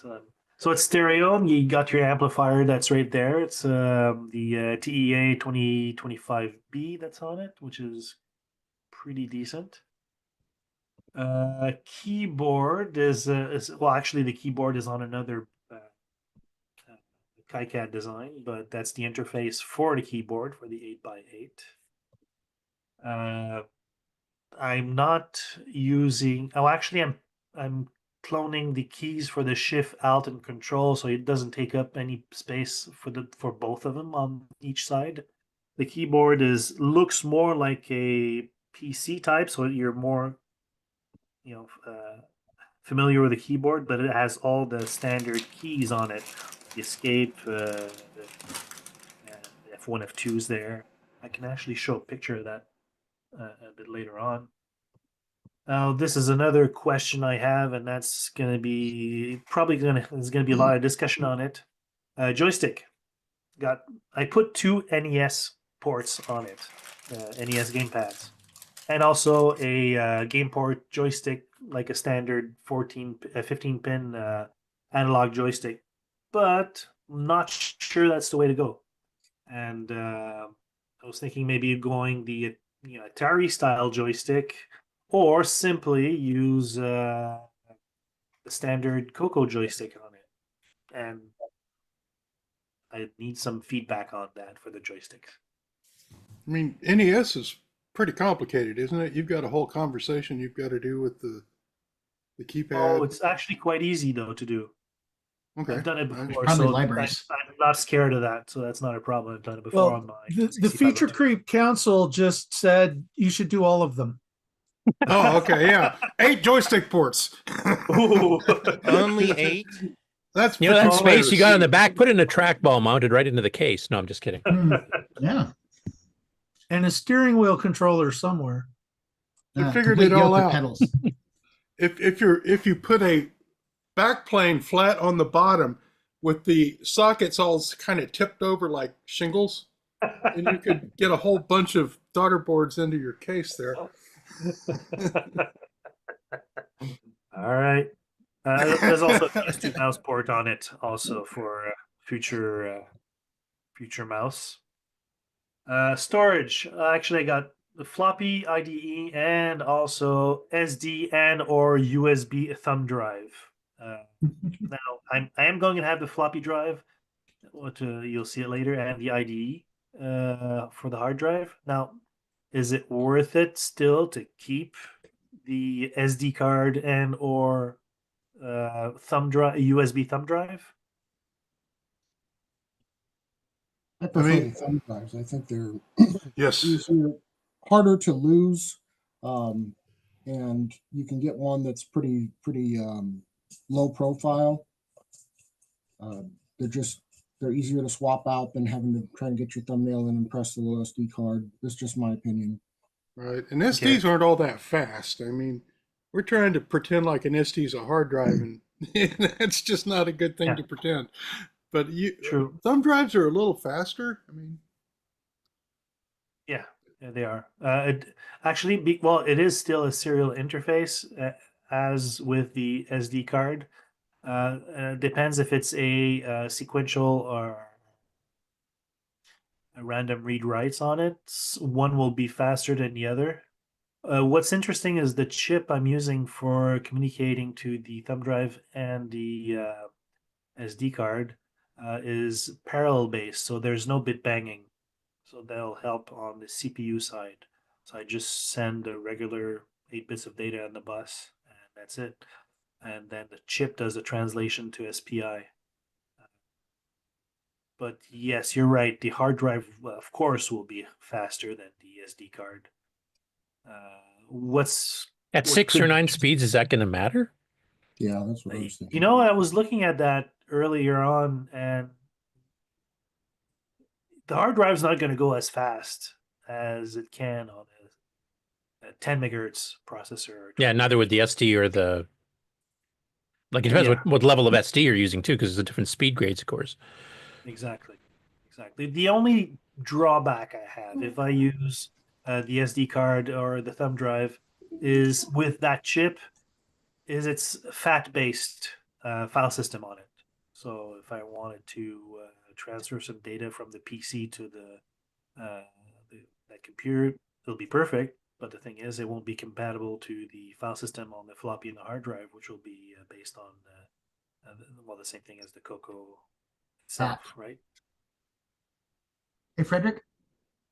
So it's stereo. And you got your amplifier that's right there. It's the TEA 2025B that's on it, which is pretty decent. Keyboard is well, actually the keyboard is on another KiCAD design, but that's the interface for the keyboard for the 8x8. I'm not using. Oh, actually, I'm cloning the keys for the Shift, Alt, and Control, so it doesn't take up any space for both of them on each side. The keyboard looks more like a PC type, so you're more, familiar with the keyboard, but it has all the standard keys on it. The escape, the F1, F2's there. I can actually show a picture of that a bit later on. Now, this is another question I have, and that's going to be there's going to be a lot of discussion on it. Joystick. I put 2 NES ports on it, NES gamepads, and also a game port joystick, like a standard 15-pin analog joystick. But I'm not sure that's the way to go. And I was thinking maybe going the Atari style joystick, or simply use the standard CoCo joystick on it. And I need some feedback on that for the joysticks. I mean, NES is pretty complicated, isn't it? You've got a whole conversation you've got to do with the keypad. Oh, it's actually quite easy though to do. Okay. I've done it before, Probably so libraries. I'm not scared of that. So that's not a problem. I've done it before on Well, my. the Feature Creep Council just said you should do all of them. Oh, okay, yeah. 8 joystick ports. Only 8? That's that space you got on the back, put in a trackball mounted right into the case. No, I'm just kidding. Yeah. And a steering wheel controller somewhere. I figured it all out. If you put a backplane flat on the bottom with the sockets all kind of tipped over like shingles, and you could get a whole bunch of daughter boards into your case there. All right. There's also a PS2 mouse port on it, also for future future mouse. Storage. Actually, I got the floppy IDE and also SD and or USB thumb drive. Now, I am going to have the floppy drive. You'll see it later, and the IDE for the hard drive. Now, is it worth it still to keep the SD card and or thumb drive, USB thumb drive? I prefer the thumb drives. I think they're yes, easier, harder to lose, and you can get one that's pretty low profile. They're easier to swap out than having to try and get your thumbnail in and press the little SD card. That's just my opinion. Right, and SDs aren't all that fast. I mean, we're trying to pretend like an SD is a hard drive, and that's just not a good thing to pretend. But thumb drives are a little faster. I mean, yeah, they are. It is still a serial interface as with the SD card. Depends if it's a sequential or a random read writes on it. One will be faster than the other. What's interesting is the chip I'm using for communicating to the thumb drive and the SD card is parallel based, so there's no bit banging. So that'll help on the CPU side. So I just send a regular 8 bits of data on the bus, and that's it. And then the chip does the translation to SPI. But yes, you're right. The hard drive, of course, will be faster than the SD card. At 6 or 9 speeds? Is that going to matter? Yeah, that's what I was thinking. You know, I was looking at that earlier on, and the hard drive's not going to go as fast as it can on a 10 megahertz processor. Yeah, neither would the SD or the. Like, it depends what level of SD you're using, too, because there's different speed grades, of course. Exactly. The only drawback I have if I use the SD card or the thumb drive is with that chip is it's FAT-based file system on it. So if I wanted to transfer some data from the PC to that computer, it'll be perfect. But the thing is, it won't be compatible to the file system on the floppy and the hard drive, which will be based on the same thing as the CoCo itself, right? Hey, Frederick?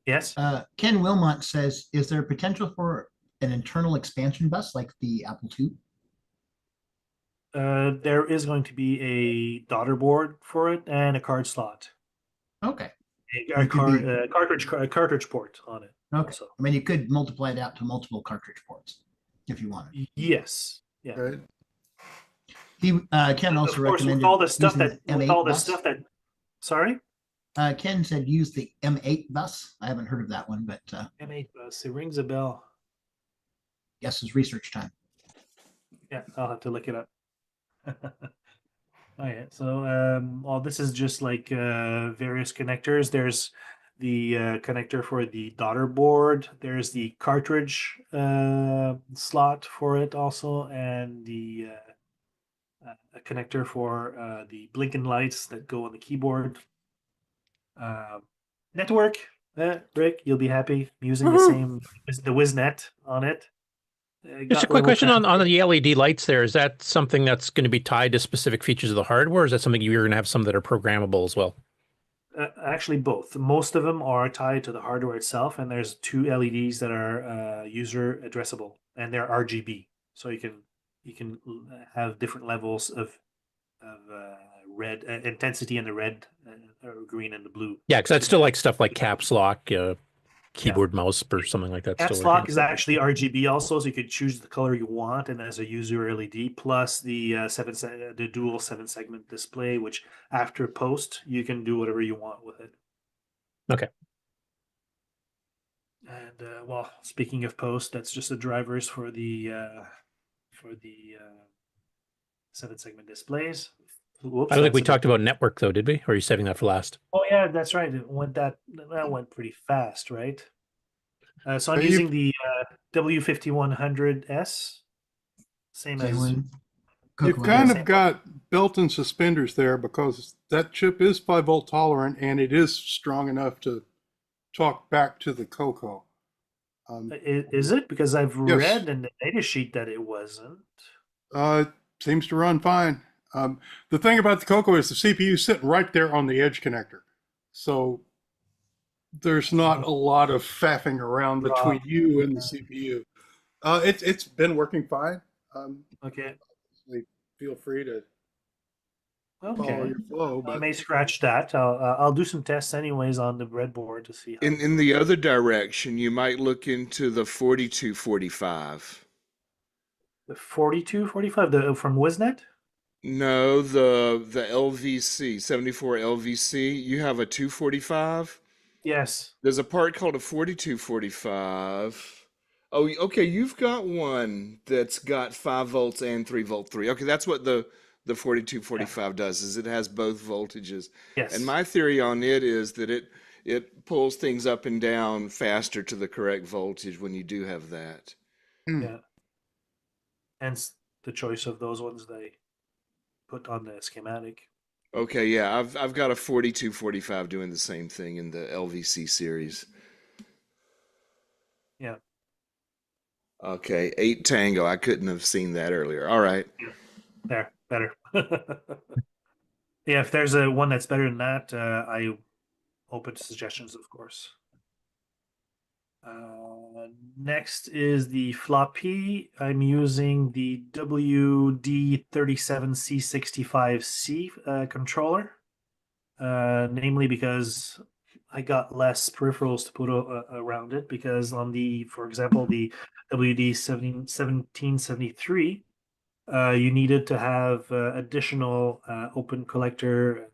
Yes? Ken Wilmot says, is there potential for an internal expansion bus like the Apple II? There is going to be a daughter board for it and a card slot. Okay. A cartridge port on it. Okay. Also. I mean, you could multiply it out to multiple cartridge ports if you wanted. Yes. Yeah. Right. He Ken also recommended with all the stuff that sorry. Ken said use the M8 bus. I haven't heard of that one, but M8 bus. It rings a bell. Yes, it's research time. Yeah, I'll have to look it up. Oh yeah. So this is just like various connectors. There's the connector for the daughter board. There's the cartridge slot for it also, and the a connector for the blinken lights that go on the keyboard. Network, Rick, you'll be happy. I'm using the same the WizNet on it. Just a quick question on the LED lights there. Is that something that's going to be tied to specific features of the hardware, or is that something you're going to have some that are programmable as well? Actually, both. Most of them are tied to the hardware itself, and there's 2 LEDs that are user addressable, and they're RGB, so you can have different levels of red intensity in the red, green, and the blue. Yeah, because that's still like stuff like caps lock, keyboard, mouse, or something like that. Caps lock is actually RGB also, so you could choose the color you want, and as a user LED, plus the dual 7-segment display, which after post you can do whatever you want with it. Okay. And well, speaking of post, that's just the drivers for the 7-segment displays. Whoops, I don't think we talked about network though, did we? Or are you saving that for last? Oh yeah, that's right. That went pretty fast, right? So I'm using the W5100S, same as You've kind of got belt and suspenders there because that chip is 5-volt tolerant and it is strong enough to talk back to the CoCo. Is it? Because I've Yes. read in the data sheet that it wasn't. It seems to run fine. The thing about the CoCo is the CPU is sitting right there on the edge connector. So there's not a lot of faffing around between you and the CPU. It's been working fine. Okay. Feel free to follow Okay. your flow. I But may scratch that. I'll do some tests anyways on the breadboard to see how. In the other direction, you might look into the 4245. The 4245 from Wisnet? No, the LVC 74 LVC. You have a 245. Yes. There's a part called a 4245. Oh, okay. You've got one that's got 5 volts and 3-volt 3. Okay, that's what the 4245 does. Is it has both voltages. Yes. And my theory on it is that it pulls things up and down faster to the correct voltage when you do have that. Yeah. Hence the choice of those ones they put on the schematic. Okay, yeah, I've got a 4245 doing the same thing in the LVC series. Yeah. Okay, 8 Tango. I couldn't have seen that earlier. All right. There, better. Yeah, if there's a one that's better than that, I open to suggestions, of course. Next is the floppy. I'm using the WD37C65C controller, namely because I got less peripherals to put around it. Because on the, for example, the WD1773, you needed to have additional open collector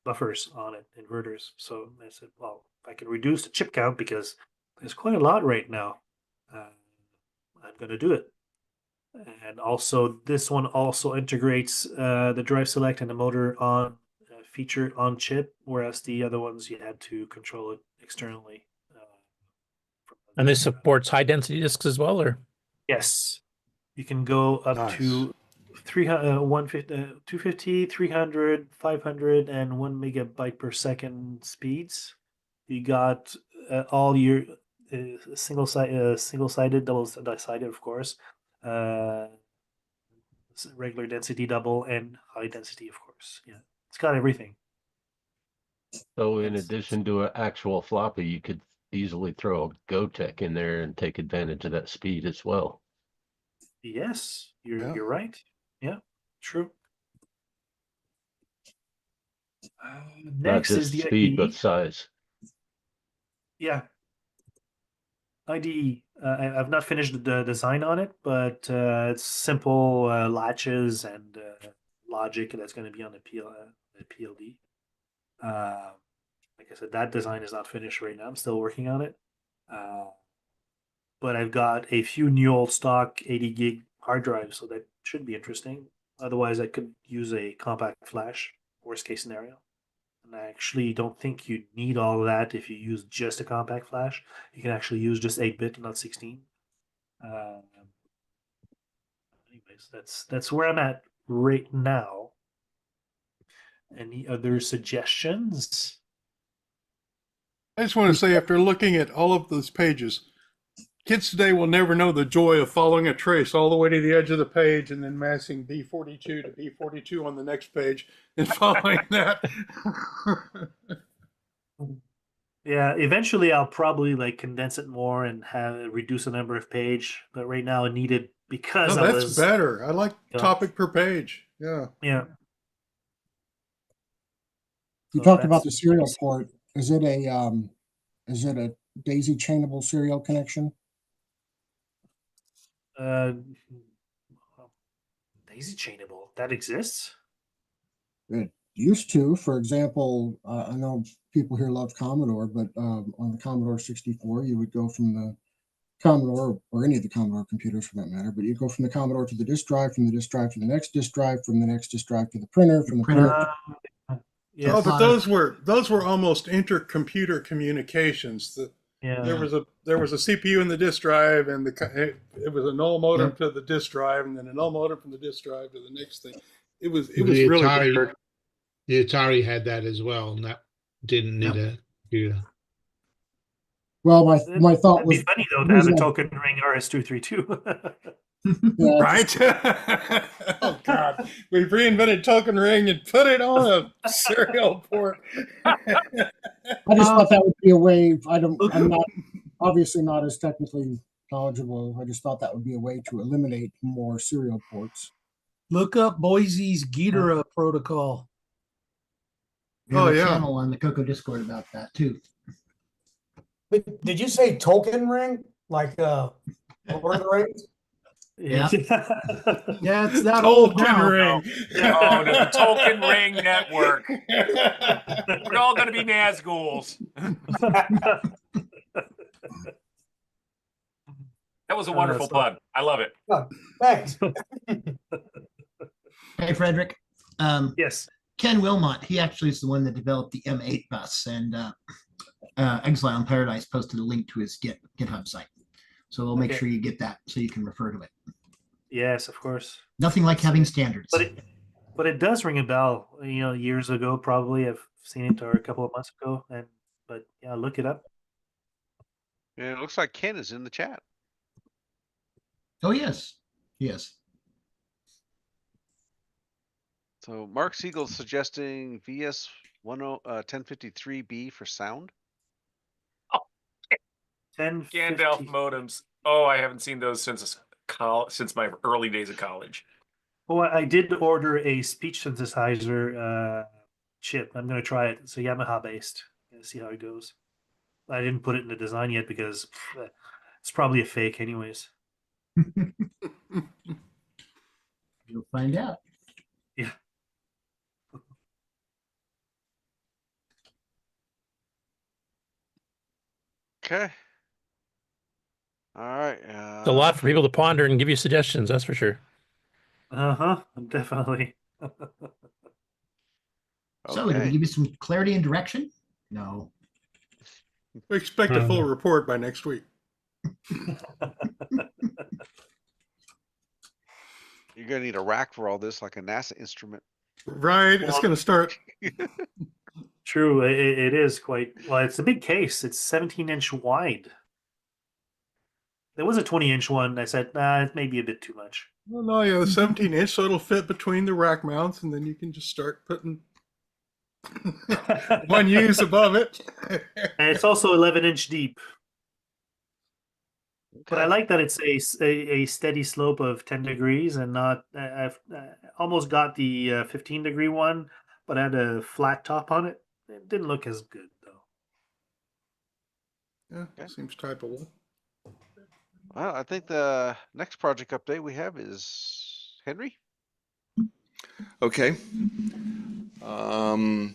buffers on it, inverters. So I said, well, if I can reduce the chip count, because there's quite a lot right now, I'm going to do it. And also, this one also integrates the drive select and the motor on feature on chip, whereas the other ones you had to control it externally. And this supports high density disks as well, or? Yes, you can go up to 250, 300, 500, and 1 megabyte per second speeds. You got all your single-sided, double-sided, of course, regular density, double, and high density, of course. Yeah, it's got everything. So in addition to an actual floppy, you could easily throw a GoTech in there and take advantage of that speed as well. Yes, you're right. Yeah, true. Not Next just is the speed, IDE. but size. Yeah, IDE. I've not finished the design on it, but it's simple latches and logic that's going to be on the PLD. Like I said, that design is not finished right now. I'm still working on it. But I've got a few new old stock 80 gig hard drives, so that should be interesting. Otherwise, I could use a compact flash, worst case scenario. And I actually don't think you need all of that if you use just a compact flash. You can actually use just 8-bit, not 16. Anyways, that's where I'm at right now. Any other suggestions? I just want to say, after looking at all of those pages, kids today will never know the joy of following a trace all the way to the edge of the page and then massing B42 to B42 on the next page and following that. Yeah, eventually I'll probably like condense it more and reduce the number of page. But right now I need it because that's better. I like topic per page. Yeah. Yeah. You talked about the serial port. Is it a daisy chainable serial connection? Daisy chainable, that exists? It used to. For example, I know people here love Commodore, but on the Commodore 64, you would go from the Commodore, or any of the Commodore computers for that matter, but you go from the Commodore to the disk drive, from the disk drive to the next disk drive, from the next disk drive to the printer, from the printer. Yes. Oh, but those were almost intercomputer communications. Yeah. There was a CPU in the disk drive, and it was a null modem to the disk drive, and then a null modem from the disk drive to the next thing. It was really weird. The Atari had that as well, and that didn't need a computer. Well, my thought It'd was be funny though to have a Tolken ring RS-232. yeah, Right? Oh God, we reinvented Tolken ring and put it on a serial port. I just thought that would be a way. I'm not obviously not as technically knowledgeable. I just thought that would be a way to eliminate more serial ports. Look up Boise's Ghidorah protocol. We have a channel on the CoCo Discord about that too. But did you say Tolkien ring? Like Lord of the Rings? Yeah. Yeah, it's that old now. Oh, no, the Tolkien Ring Network. We're all going to be Nazguls. That was a wonderful pun. I love it. Oh, thanks. Hey, Frederick. Yes. Ken Wilmot, he actually is the one that developed the M8 bus, and Exile in Paradise posted a link to his GitHub site. So we'll make sure you get that so you can refer to it. Yes, of course. Nothing like having standards. But it does ring a bell. You know, years ago, probably I've seen it, or a couple of months ago. But yeah, look it up. Yeah, it looks like Ken is in the chat. Oh yes, yes. So Mark Siegel's suggesting VS 1053B for sound. Gandalf modems. Oh, I haven't seen those since my early days of college. Oh, I did order a speech synthesizer chip. I'm going to try it. It's a Yamaha based. See how it goes. I didn't put it in the design yet because it's probably a fake anyways. You'll find out. Yeah. Okay. All right. It's a lot for people to ponder and give you suggestions. That's for sure. Definitely. So, did we give you some clarity and direction? No. We expect a full report by next week. You're gonna need a rack for all this, like a NASA instrument. Right. It's gonna start. True. It is quite well. It's a big case. It's 17-inch wide. There was a 20-inch one. I said, nah, it may be a bit too much. Well, no, yeah, the 17-inch, so it'll fit between the rack mounts, and then you can just start putting one use above it. And it's also 11-inch deep. But I like that it's a steady slope of 10 degrees and not. I've almost got the 15-degree one, but I had a flat top on it. It didn't look as good though. Yeah, seems typeable. Well, I think the next project update we have is Henry. Okay. I'm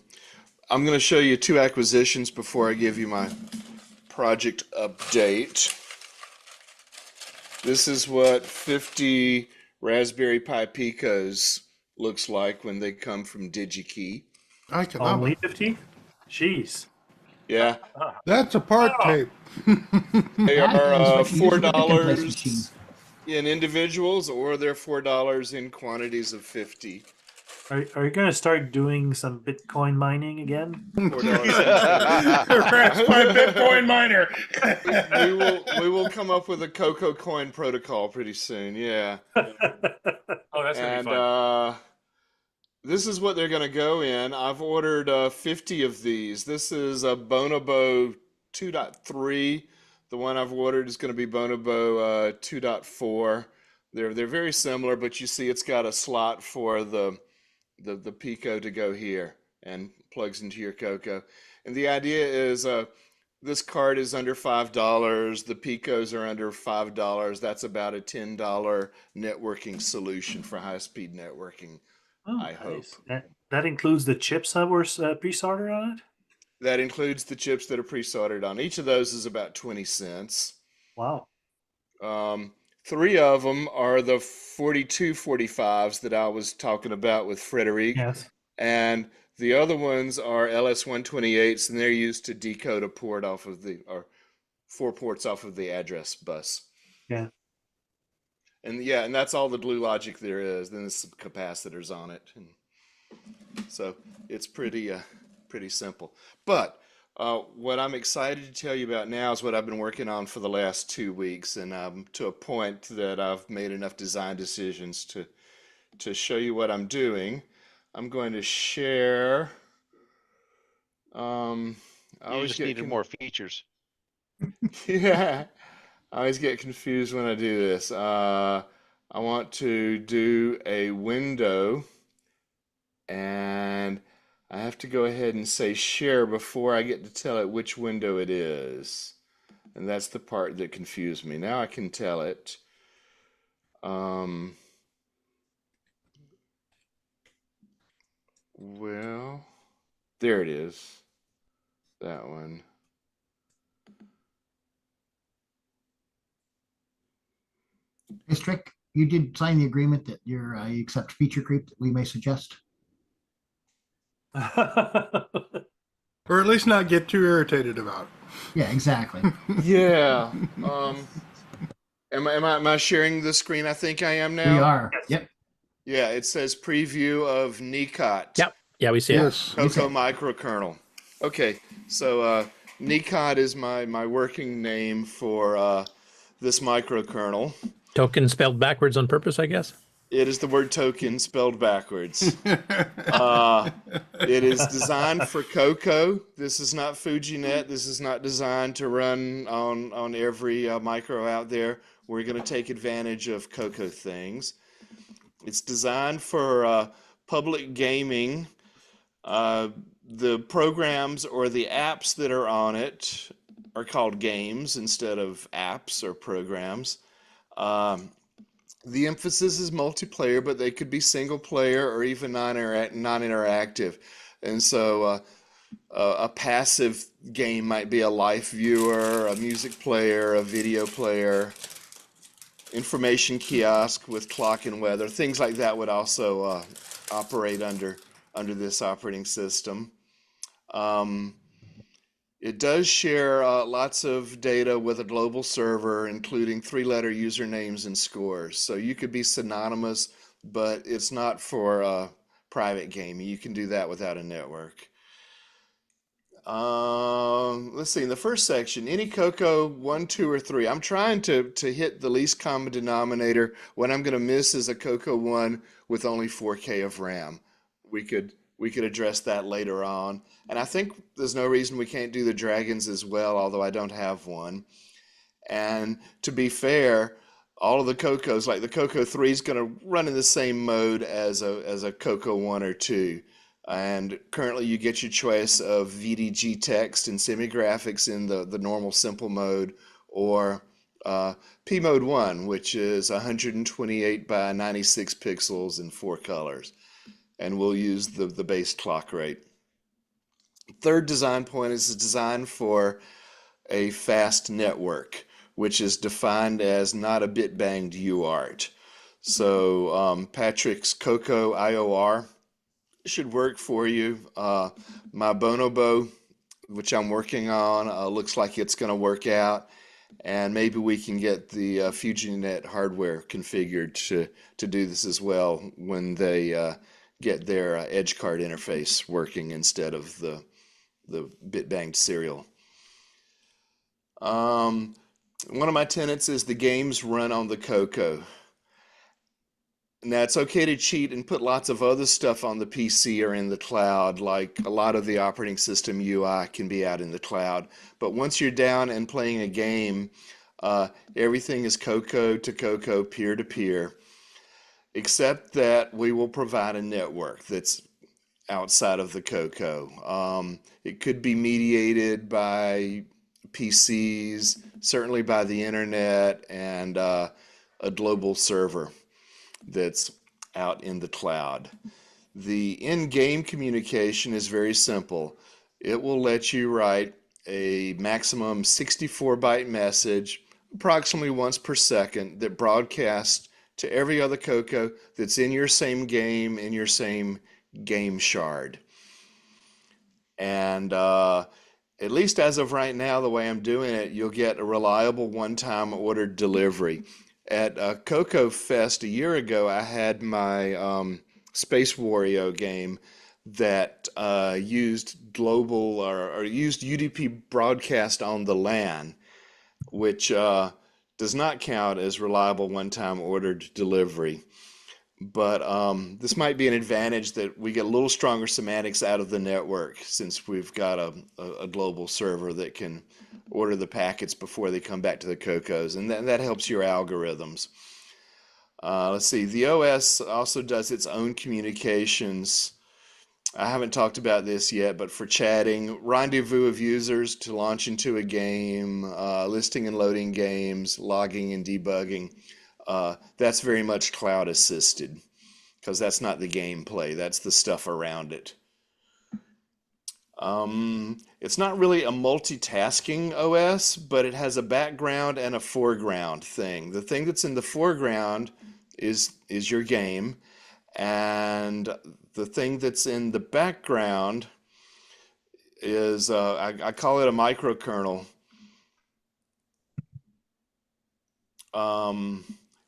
going to show you two acquisitions before I give you my project update. This is what 50 Raspberry Pi Picos looks like when they come from DigiKey. Only 50? Jeez. Yeah. That's a part tape. They are $4 in individuals, or they're $4 in quantities of 50. Are you going to start doing some Bitcoin mining again? Bitcoin miner. we will come up with a CoCo coin protocol pretty soon. Yeah. Oh, that's gonna be fun. This is what they're going to go in. I've ordered 50 of these. This is a BonoBo 2.3. The one I've ordered is going to be BonoBo 2.4. They're very similar, but you see it's got a slot for the Pico to go here and plugs into your CoCo. And the idea is this card is under $5. The Picos are under $5. That's about a $10 networking solution for high-speed networking. I hope. That includes the chips that were pre-soldered on it? That includes the chips that are pre-soldered on. Each of those is about 20 cents. Wow. 3 of them are the 4245s that I was talking about with Frederick. Yes. And the other ones are LS128s, and they're used to decode a port off of the, or 4 ports off of the address bus. Yeah. And yeah, and that's all the glue logic there is. Then there's some capacitors on it, and so it's pretty simple. But what I'm excited to tell you about now is what I've been working on for the last 2 weeks, and I'm to a point that I've made enough design decisions to show you what I'm doing. I'm going to share. You just needed more features. Yeah, I always get confused when I do this. I want to do a window, and I have to go ahead and say share before I get to tell it which window it is. And that's the part that confused me. Now I can tell it. Well, there it is. That one. Hey, Strick, you did sign the agreement that you accept feature creep that we may suggest? Or at least not get too irritated about. Yeah, exactly. Yeah. Am I sharing the screen? I think I am now. We are. Yep. Yeah, it says preview of Nekot. Yep. Yeah, we see it. CoCo Micro Kernel. Okay, so Nekot is my working name for this microkernel. Token spelled backwards on purpose, I guess. It is the word token spelled backwards. It is designed for CoCo. This is not FujiNet. This is not designed to run on every micro out there. We're going to take advantage of CoCo things. It's designed for public gaming. The programs or the apps that are on it are called games instead of apps or programs. The emphasis is multiplayer, but they could be single player or even non-interactive. And so a passive game might be a life viewer, a music player, a video player, information kiosk with clock and weather. Things like that would also operate under this operating system. It does share lots of data with a global server, including 3-letter usernames and scores. So you could be synonymous, but it's not for private gaming. You can do that without a network. Let's see, in the first section, any CoCo 1, 2, or 3. I'm trying to hit the least common denominator. What I'm going to miss is a CoCo 1 with only 4K of RAM. We could address that later on. And I think there's no reason we can't do the dragons as well, although I don't have one. And to be fair, all of the CoCos, like the CoCo 3 is going to run in the same mode as a CoCo 1 or 2. And currently you get your choice of VDG text and semi-graphics in the normal simple mode, or P mode 1, which is 128 by 96 pixels in 4 colors. And we'll use the base clock rate. Third design point is designed for a fast network, which is defined as not a bit-banged UART. So Patrick's CoCo IOR should work for you. My BonoBo, which I'm working on, looks like it's going to work out. And maybe we can get the FujiNet hardware configured to do this as well when they get their edge card interface working instead of the bit-banged serial. One of my tenets is the games run on the CoCo. Now, it's okay to cheat and put lots of other stuff on the PC or in the cloud, like a lot of the operating system UI can be out in the cloud. But once you're down and playing a game, everything is CoCo to CoCo, peer-to-peer, except that we will provide a network that's outside of the CoCo. It could be mediated by PCs, certainly by the internet, and a global server that's out in the cloud. The in-game communication is very simple. It will let you write a maximum 64-byte message approximately once per second that broadcasts to every other CoCo that's in your same game, in your same game shard. And at least as of right now, the way I'm doing it, you'll get a reliable one-time ordered delivery. At Coco Fest a year ago, I had my Space Wario game that used global or used UDP broadcast on the LAN, which does not count as reliable one-time ordered delivery. But this might be an advantage that we get a little stronger semantics out of the network since we've got a global server that can order the packets before they come back to the CoCos, and that helps your algorithms. Let's see, the OS also does its own communications. I haven't talked about this yet, but for chatting, rendezvous of users to launch into a game, listing and loading games, logging and debugging. That's very much cloud assisted because that's not the gameplay, that's the stuff around it. It's not really a multitasking OS, but it has a background and a foreground thing. The thing that's in the foreground is your game, and the thing that's in the background is, I call it a micro kernel.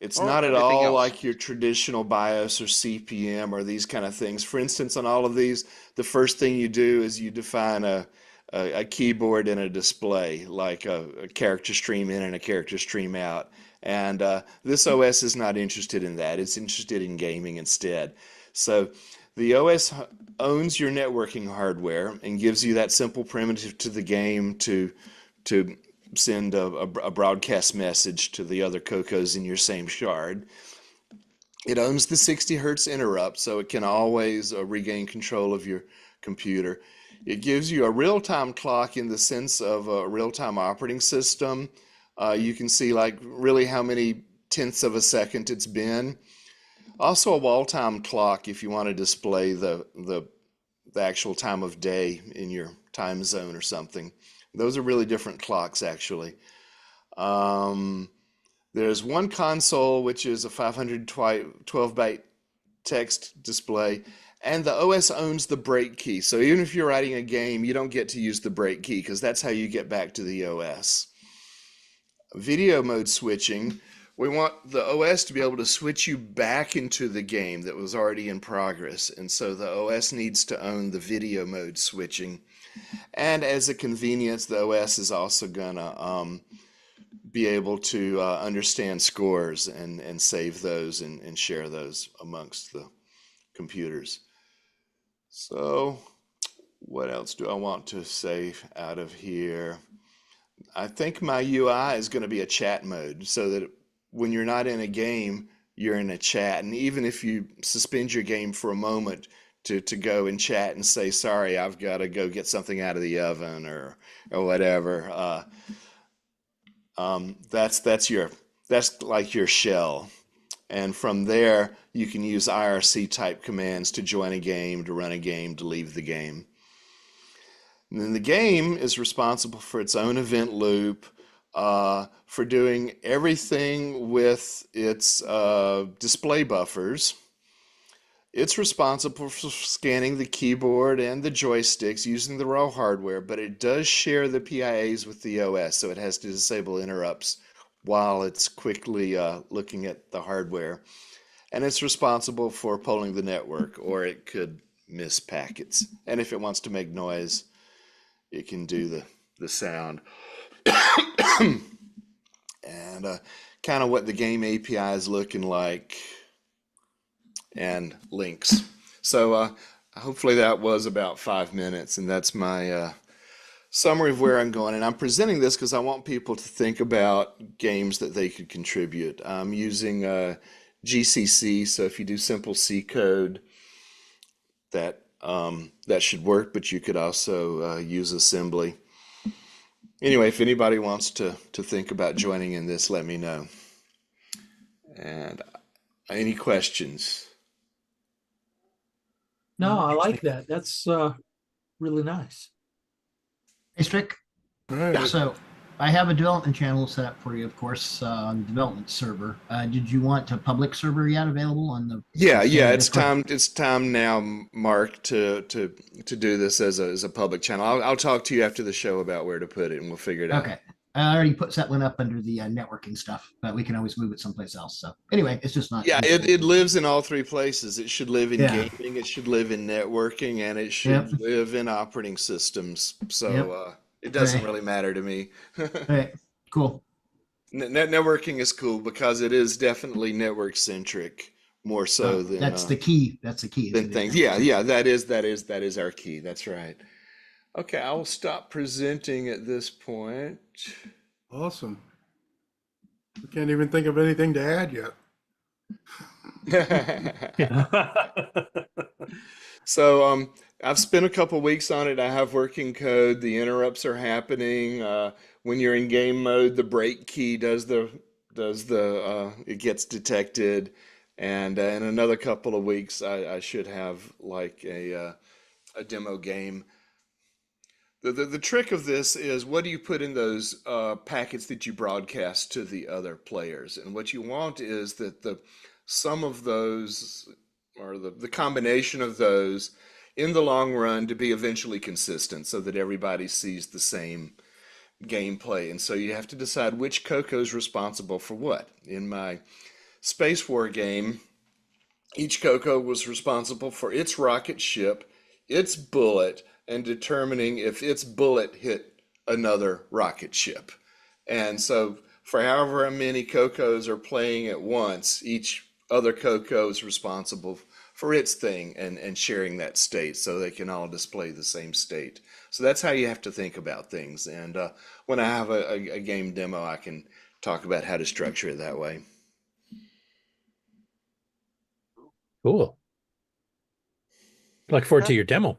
It's not at all like your traditional BIOS or CPM or these kind of things. For instance, on all of these, the first thing you do is you define a keyboard and a display, like a character stream in and a character stream out. And this OS is not interested in that. It's interested in gaming instead. So the OS owns your networking hardware and gives you that simple primitive to the game to send a broadcast message to the other CoCos in your same shard. It owns the 60 hertz interrupt, so it can always regain control of your computer. It gives you a real-time clock in the sense of a real-time operating system. You can see like really how many tenths of a second it's been. Also a wall-time clock if you want to display the actual time of day in your time zone or something. Those are really different clocks, actually. There's one console, which is a 512-byte text display, and the OS owns the break key. So even if you're writing a game, you don't get to use the break key because that's how you get back to the OS. Video mode switching. We want the OS to be able to switch you back into the game that was already in progress. And so the OS needs to own the video mode switching. And as a convenience, the OS is also going to be able to understand scores and save those and share those amongst the computers. So what else do I want to say out of here? I think my UI is going to be a chat mode so that when you're not in a game, you're in a chat. And even if you suspend your game for a moment to go and chat and say, sorry, I've got to go get something out of the oven or whatever, that's like your shell. And from there, you can use IRC type commands to join a game, to run a game, to leave the game. And then the game is responsible for its own event loop, for doing everything with its display buffers. It's responsible for scanning the keyboard and the joysticks using the raw hardware, but it does share the PIAs with the OS, so it has to disable interrupts while it's quickly looking at the hardware. And it's responsible for polling the network, or it could miss packets. And if it wants to make noise, it can do the sound. And kind of what the game API is looking like, and links. So hopefully that was about 5 minutes, and that's my summary of where I'm going. And I'm presenting this because I want people to think about games that they could contribute. I'm using GCC, so if you do simple C code, that should work, but you could also use assembly. Anyway, if anybody wants to think about joining in this, let me know. And any questions? No, I like that. That's really nice. Hey, Strick. Right. So I have a development channel set up for you, of course, on the development server. Did you want a public server yet available on the? Yeah, standard it's Discord? time. It's time now, Mark, to do this as a public channel. I'll talk to you after the show about where to put it, and we'll figure it out. Okay. I already put set one up under the networking stuff, but we can always move it someplace else. So anyway, it's just not. Yeah, it lives in all three places. It should live in Yeah. gaming, it should live in networking, and it should live in operating systems. So it doesn't Right. really matter to me. Right. Cool. Networking is cool because it is definitely network centric more so than That's the key. That's the key. than things. Yeah, that is our key. That's right. Okay, I will stop presenting at this point. Awesome. We can't even think of anything to add yet. So I've spent a couple weeks on it. I have working code. The interrupts are happening. When you're in game mode, the break key it gets detected. And in another couple of weeks, I should have like a demo game. The trick of this is, what do you put in those packets that you broadcast to the other players? And what you want is that the sum of those, or the combination of those, in the long run, to be eventually consistent, so that everybody sees the same gameplay. And so you have to decide which CoCo is responsible for what. In my Space War game, each CoCo was responsible for its rocket ship, its bullet, and determining if its bullet hit another rocket ship. And so for however many CoCos are playing at once, each other CoCo is responsible for its thing and sharing that state, so they can all display the same state. So that's how you have to think about things. And when I have a game demo, I can talk about how to structure it that way. Cool. Look forward to your demo.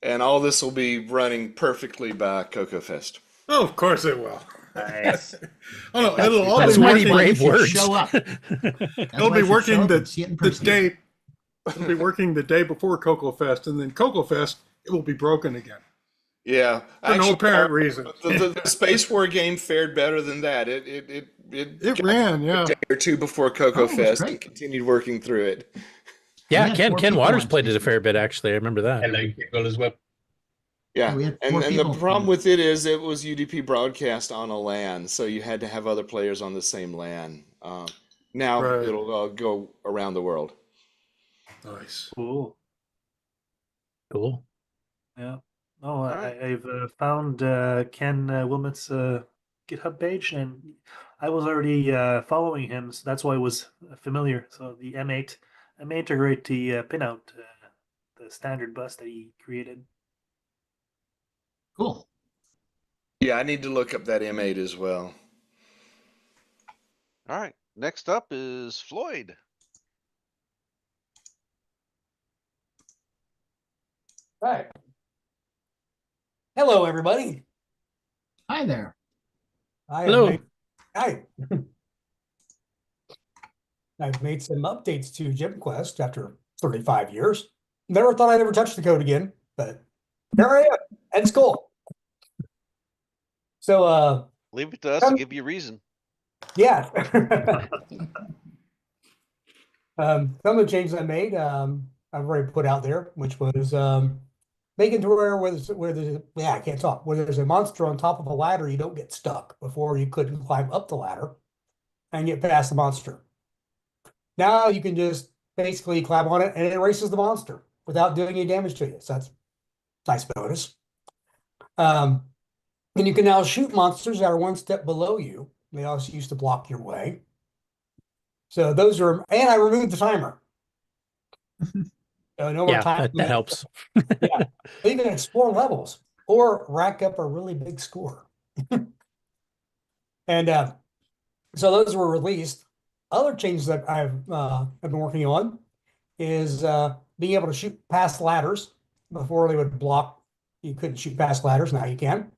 And all this will be running perfectly by CoCoFest. Oh, of course it will. Nice. Oh no, it'll all That's be mighty working. brave words. Show up. It'll be working the day. It'll be working the day before CoCoFest, and then CoCoFest it will be broken again. Yeah, For no apparent reason. The Space War game fared better than that. It ran, yeah, a day or two before CoCoFest and continued working through it. Yeah, Ken Waters played it a fair bit, actually. I remember that. Hello, people as well. Yeah, we had and four the people. problem with it is it was UDP broadcast on a LAN, so you had to have other players on the same LAN. Now Right. it'll go around the world. Nice. Cool. Cool. Yeah. Oh, I've found Ken Wilmot's GitHub page, and I was already following him, so that's why I was familiar. So the M8, I may integrate the pinout, the standard bus that he created. Cool. Yeah, I need to look up that M8 as well. All right. Next up is Floyd. Right. Hello, everybody. Hi there. Hello. Hi. I've made some updates to GemQuest after 35 years. Never thought I'd ever touch the code again, but here I am. And it's cool. So, Leave it to us to give you a reason. yeah. Some of the changes I made, I've already put out there, which was making to where there's I can't talk. Where there's a monster on top of a ladder, you don't get stuck. Before you couldn't climb up the ladder and get past the monster. Now you can just basically climb on it and it erases the monster without doing any damage to you. So that's a nice bonus. And you can now shoot monsters that are one step below you. They also used to block your way. So those are, and I removed the timer. No more Yeah, time. that helps. Yeah. So you can explore levels or rack up a really big score. And so those were released. Other changes that I've been working on is being able to shoot past ladders. Before they would block, you couldn't shoot past ladders. Now you can.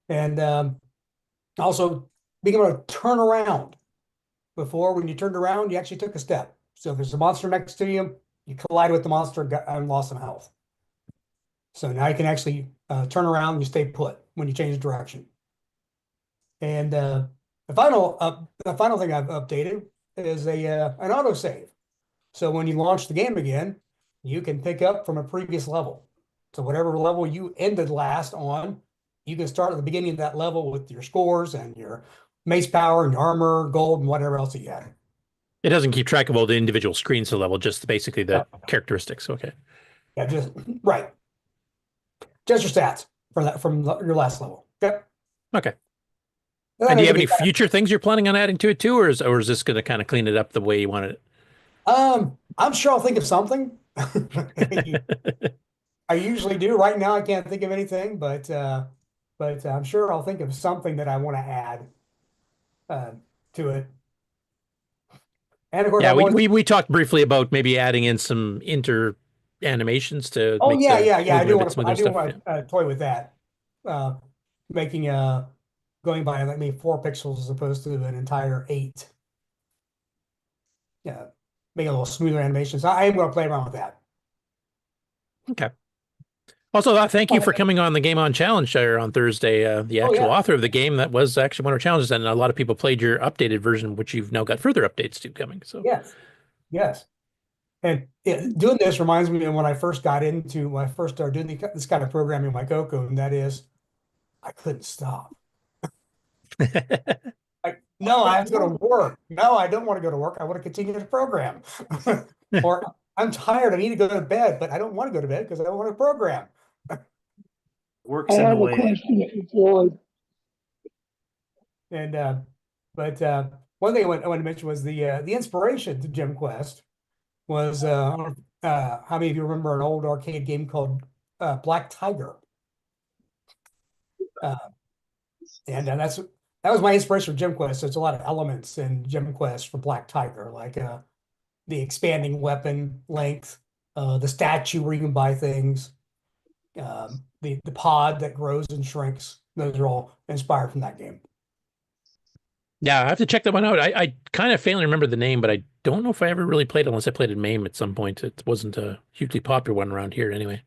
And also being able to turn around. Before, when you turned around, you actually took a step. So if there's a monster next to you, you collide with the monster and lost some health. So now you can actually turn around and you stay put. when you change direction. And the final thing I've updated is an autosave. So when you launch the game again, you can pick up from a previous level. So whatever level you ended last on, you can start at the beginning of that level with your scores and your mace power and your armor, gold, and whatever else you had. It doesn't keep track of all the individual screens of the level, just basically the characteristics. Okay. Yeah, just right. Just your stats from your last level. Yep. Okay. And do you have any future things you're planning on adding to it too, or is this going to kind of clean it up the way you wanted it? I'm sure I'll think of something. I usually do. Right now, I can't think of anything, but I'm sure I'll think of something that I want to add to it. And of course, yeah, we talked briefly about maybe adding in some animations to. Oh make yeah. I do want to toy with that, making going by like maybe 4 pixels as opposed to an entire 8. Yeah, make a little smoother animation. So I am going to play around with that. Okay. Also, thank you for coming on the Game On Challenge on Thursday. The actual author of the game that was actually one of our challenges, and a lot of people played your updated version, which you've now got further updates to coming. So yes. And doing this reminds me of when I first got into when I first started doing this kind of programming in my Coco, and that is, I couldn't stop. No, I have to go to work. No, I don't want to go to work. I want to continue to program. Or I'm tired. I need to go to bed, but I don't want to go to bed because I don't want to program. Works in the way. Question for Floyd. And but one thing I wanted to mention was the inspiration to Gem Quest was I don't know, how many of you remember an old arcade game called Black Tiger? And that was my inspiration for Gem Quest. There's a lot of elements in Gem Quest for Black Tiger, like the expanding weapon length, the statue where you can buy things, the pod that grows and shrinks. Those are all inspired from that game. Yeah, I have to check that one out. I kind of faintly remember the name, but I don't know if I ever really played it unless I played it in MAME at some point. It wasn't a hugely popular one around here anyway.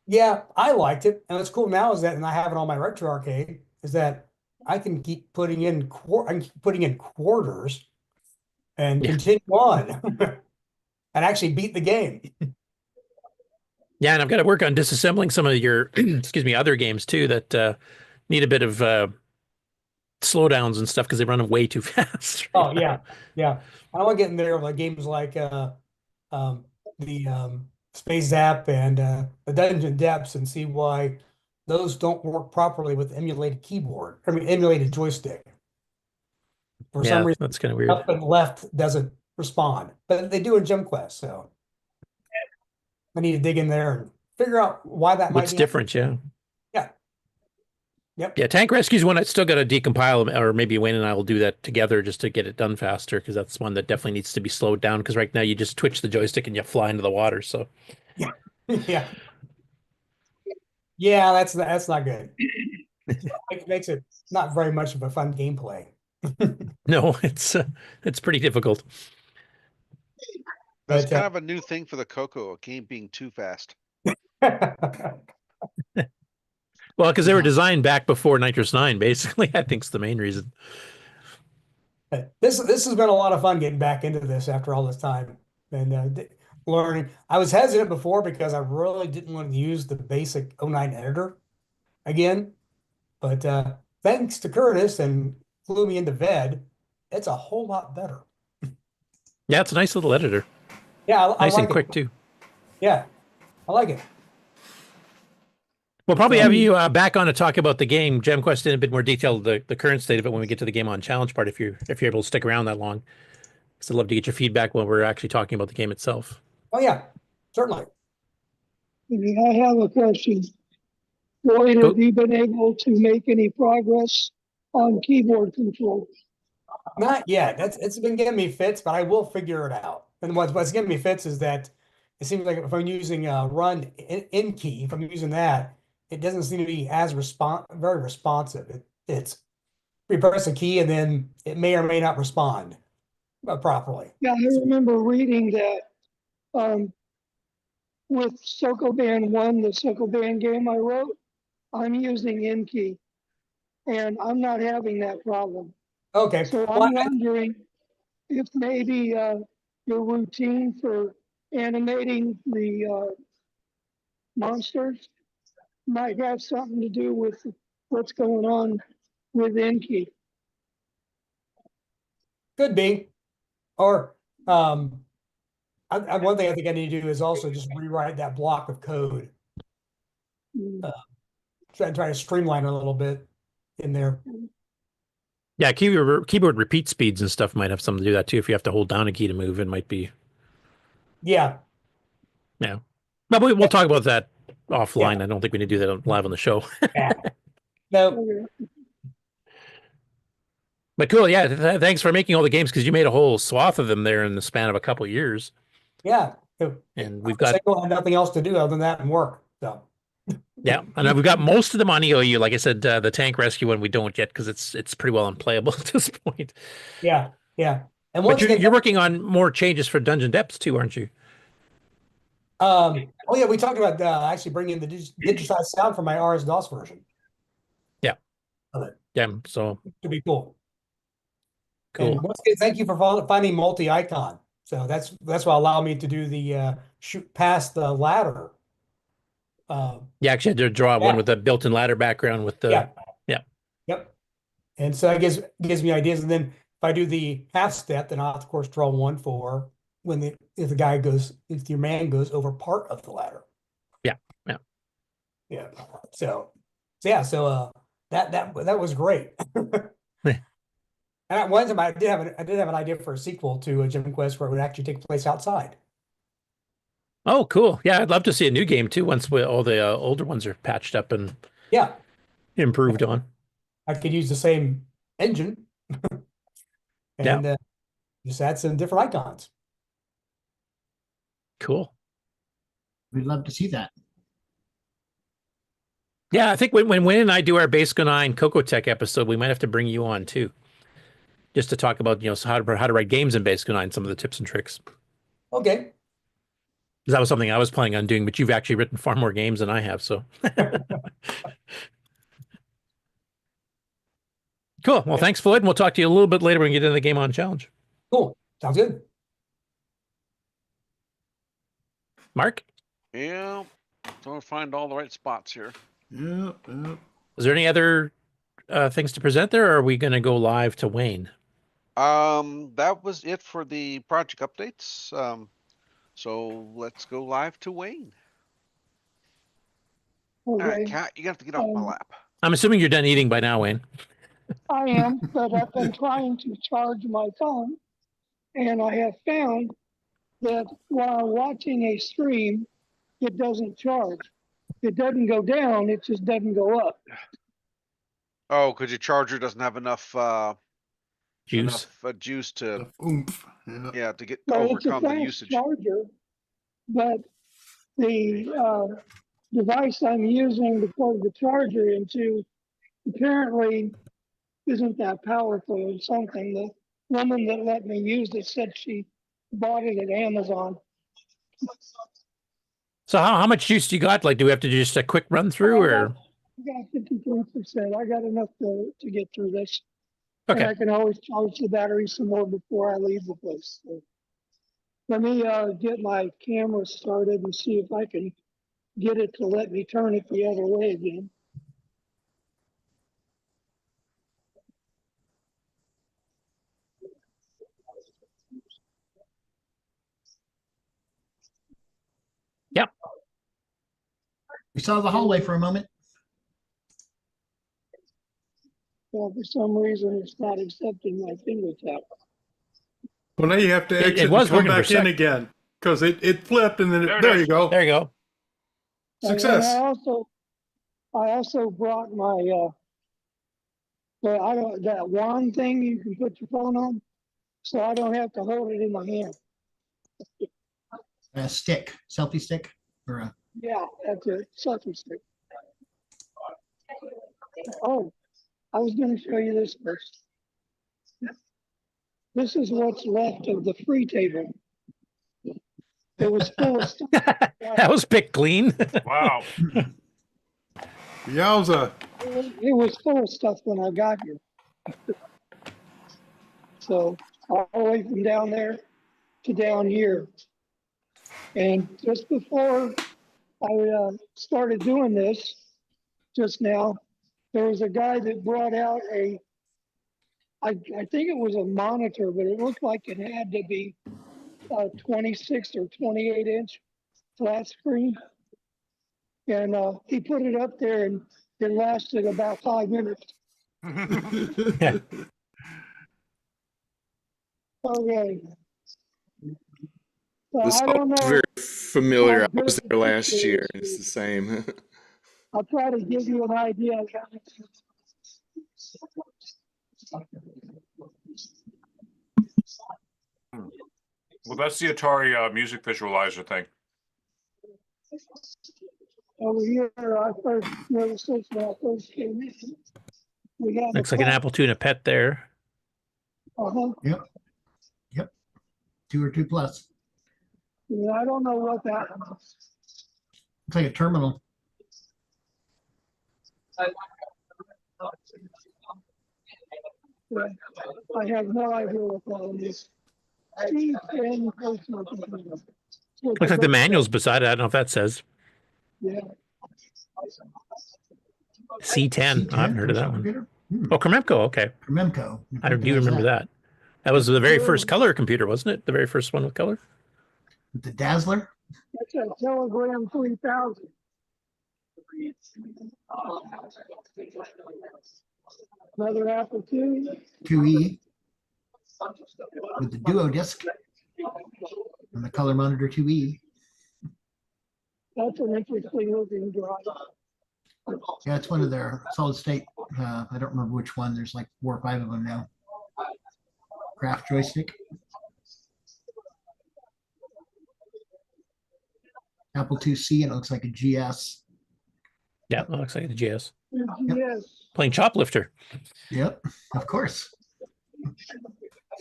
Yeah, I liked it. And what's cool now is that, and I have it on my retro arcade, is that I can keep putting in quarters and continue on and actually beat the game. Yeah, and I've got to work on disassembling some of your other games too that need a bit of slowdowns and stuff because they run way too fast. Oh yeah. I want to get in there with like games like the Space Zap and the Dungeon Depths and see why those don't work properly with emulated emulated joystick. For some reason, that's kind of weird. Up and left doesn't respond, but they do in Gem Quest. So I need to dig in there and figure out why that might be. What's different? Yeah. Yep. Yeah, Tank Rescue's one I still got to decompile, or maybe Wayne and I will do that together just to get it done faster, because that's one that definitely needs to be slowed down, because right now you just twitch the joystick and you fly into the water. So yeah, that's not good. It makes it not very much of a fun gameplay. No, it's pretty difficult. That's kind of a new thing for the Coco, a game being too fast. Well, because they were designed back before Nitrous 9, basically, I think is the main reason. This has been a lot of fun getting back into this after all this time and learning. I was hesitant before because I really didn't want to use the basic 09 editor again, but thanks to Curtis and flew me into VED, it's a whole lot better. Yeah, it's a nice little editor. Yeah, I nice like and quick too. Yeah, I like it. We'll probably have you back on to talk about the game, Gem Quest, in a bit more detail, the current state of it when we get to the Game On Challenge part, if you're able to stick around that long. Because I'd love to get your feedback when we're actually talking about the game itself. Oh yeah, certainly. I have a question. Floyd, have you been able to make any progress on keyboard controls? Not yet. It's been giving me fits, but I will figure it out. And what's giving me fits is that it seems like if I'm using run in key, if I'm using that, it doesn't seem to be as very responsive. It's you press a key and then it may or may not respond properly. Yeah, I remember reading that with SoCal Band 1, the SoCal Band game I wrote, I'm using N-key, and I'm not having that problem. Okay. So Well, I'm wondering if maybe your routine for animating the monsters might have something to do with what's going on with N-key. could be. Or one thing I think I need to do is also just rewrite that block of code. Try to streamline it a little bit in there. Yeah, keyboard repeat speeds and stuff might have something to do with that too. If you have to hold down a key to move, it might be. Yeah. Yeah. But we'll talk about that offline. Yeah. I don't think we need to do that live on the show. Yeah. No. But cool, yeah. Thanks for making all the games, because you made a whole swath of them there in the span of a couple of years. Yeah. And we've got nothing else to do other than that and work. So. Yeah, and we've got most of them on EOU. Like I said, the tank rescue one we don't yet because it's pretty well unplayable at this point. Yeah, yeah. And but you're working on more changes for Dungeon Depths too, aren't you? Oh yeah, we talked about actually bringing the digitized sound for my RS-DOS version. Yeah. Yeah. So to be cool. Cool. And once again, thank you for finding multi-icon. So that's what allowed me to do the shoot past the ladder. You actually had to draw one with a built-in ladder background with the Yep. And so it gives me ideas. And then if I do the half step, then I'll of course draw one for when if your man goes over part of the ladder. Yeah. So that was great. And at one time I did have an idea for a sequel to a Gem Quest where it would actually take place outside. Oh, cool. Yeah, I'd love to see a new game too once all the older ones are patched up and improved on. I could use the same engine and just add some different icons. Cool. We'd love to see that. Yeah, I think when Wayne and I do our BonoBo Coco Tech episode, we might have to bring you on too, just to talk about how to write games in BonoBo and some of the tips and tricks. Okay. That was something I was planning on doing, but you've actually written far more games than I have, so. Cool. Well, thanks, Floyd, and we'll talk to you a little bit later when we get into the Game On Challenge. Cool. Sounds good. Mark? Yeah. Trying to find all the right spots here. Yeah. Is there any other things to present there, or are we going to go live to Wayne? That was it for the project updates. So let's go live to Wayne. Okay. All right, Kat, you have to get off my lap. I'm assuming you're done eating by now, Wayne. I am, but I've been trying to charge my phone, and I have found that while watching a stream, it doesn't charge. It doesn't go down, it just doesn't go up. Oh, because your charger doesn't have enough juice to oomph. To It's overcome a the fast usage. charger, but the device I'm using to plug the charger into apparently isn't that powerful or something. The woman that let me use it said she bought it at Amazon. So how much juice do you got? Like, do we have to do just a quick run through, or? I got 53%. I got enough to get through this. Okay. And I can always charge the battery some more before I leave the place. So let me get my camera started and see if I can get it to let me turn it the other way again. Yep. We saw the hallway for a moment. Well, for some reason, it's not accepting my finger tap. Well, now you have to exit it was and come working for back in again because it flipped and then there you go. There you go. Success. And I also brought my that wand thing you can put your phone on, so I don't have to hold it in my hand. A stick, selfie stick, or a. Yeah, that's a selfie stick. Oh, I was going to show you this first. This is what's left of the free table. It was full of stuff. That was picked clean. Wow. Yowza. It was full of stuff when I got here. So all the way from down there to down here. And just before I started doing this just now, there was a guy that brought out I think it was a monitor, but it looked like it had to be 26 or 28 inch flat screen. And he put it up there and it lasted about 5 minutes. Okay. So This I don't know. very familiar. how I was good there the last picture year. is. It's the same. I'll try to give you an idea. Well, that's the Atari music visualizer thing. Over here, I first noticed this when I first came in. We had Looks like an Apple II and a pet there. Yep. Yep. 2 or 2 plus. Yeah, I don't know what that is. Looks like a terminal. I have no idea what that is. Looks like the manual's beside it. I don't know if that says Yeah. C10. I haven't heard of that one. Oh, Cromemco. Okay. Cromemco. I do remember that. That was the very first color computer, wasn't it? The very first one with color. The Dazzler. That's a Telegram 3000. Another Apple II. 2E with the Duo disc and the color monitor 2E. That's an interesting looking drive. Yeah, it's one of their solid state. I don't remember which one. There's like 4 or 5 of them now. Craft joystick. Apple IIc, and it looks like a GS. Yeah, it looks like a GS. Yes. Playing Choplifter. Yep, of course.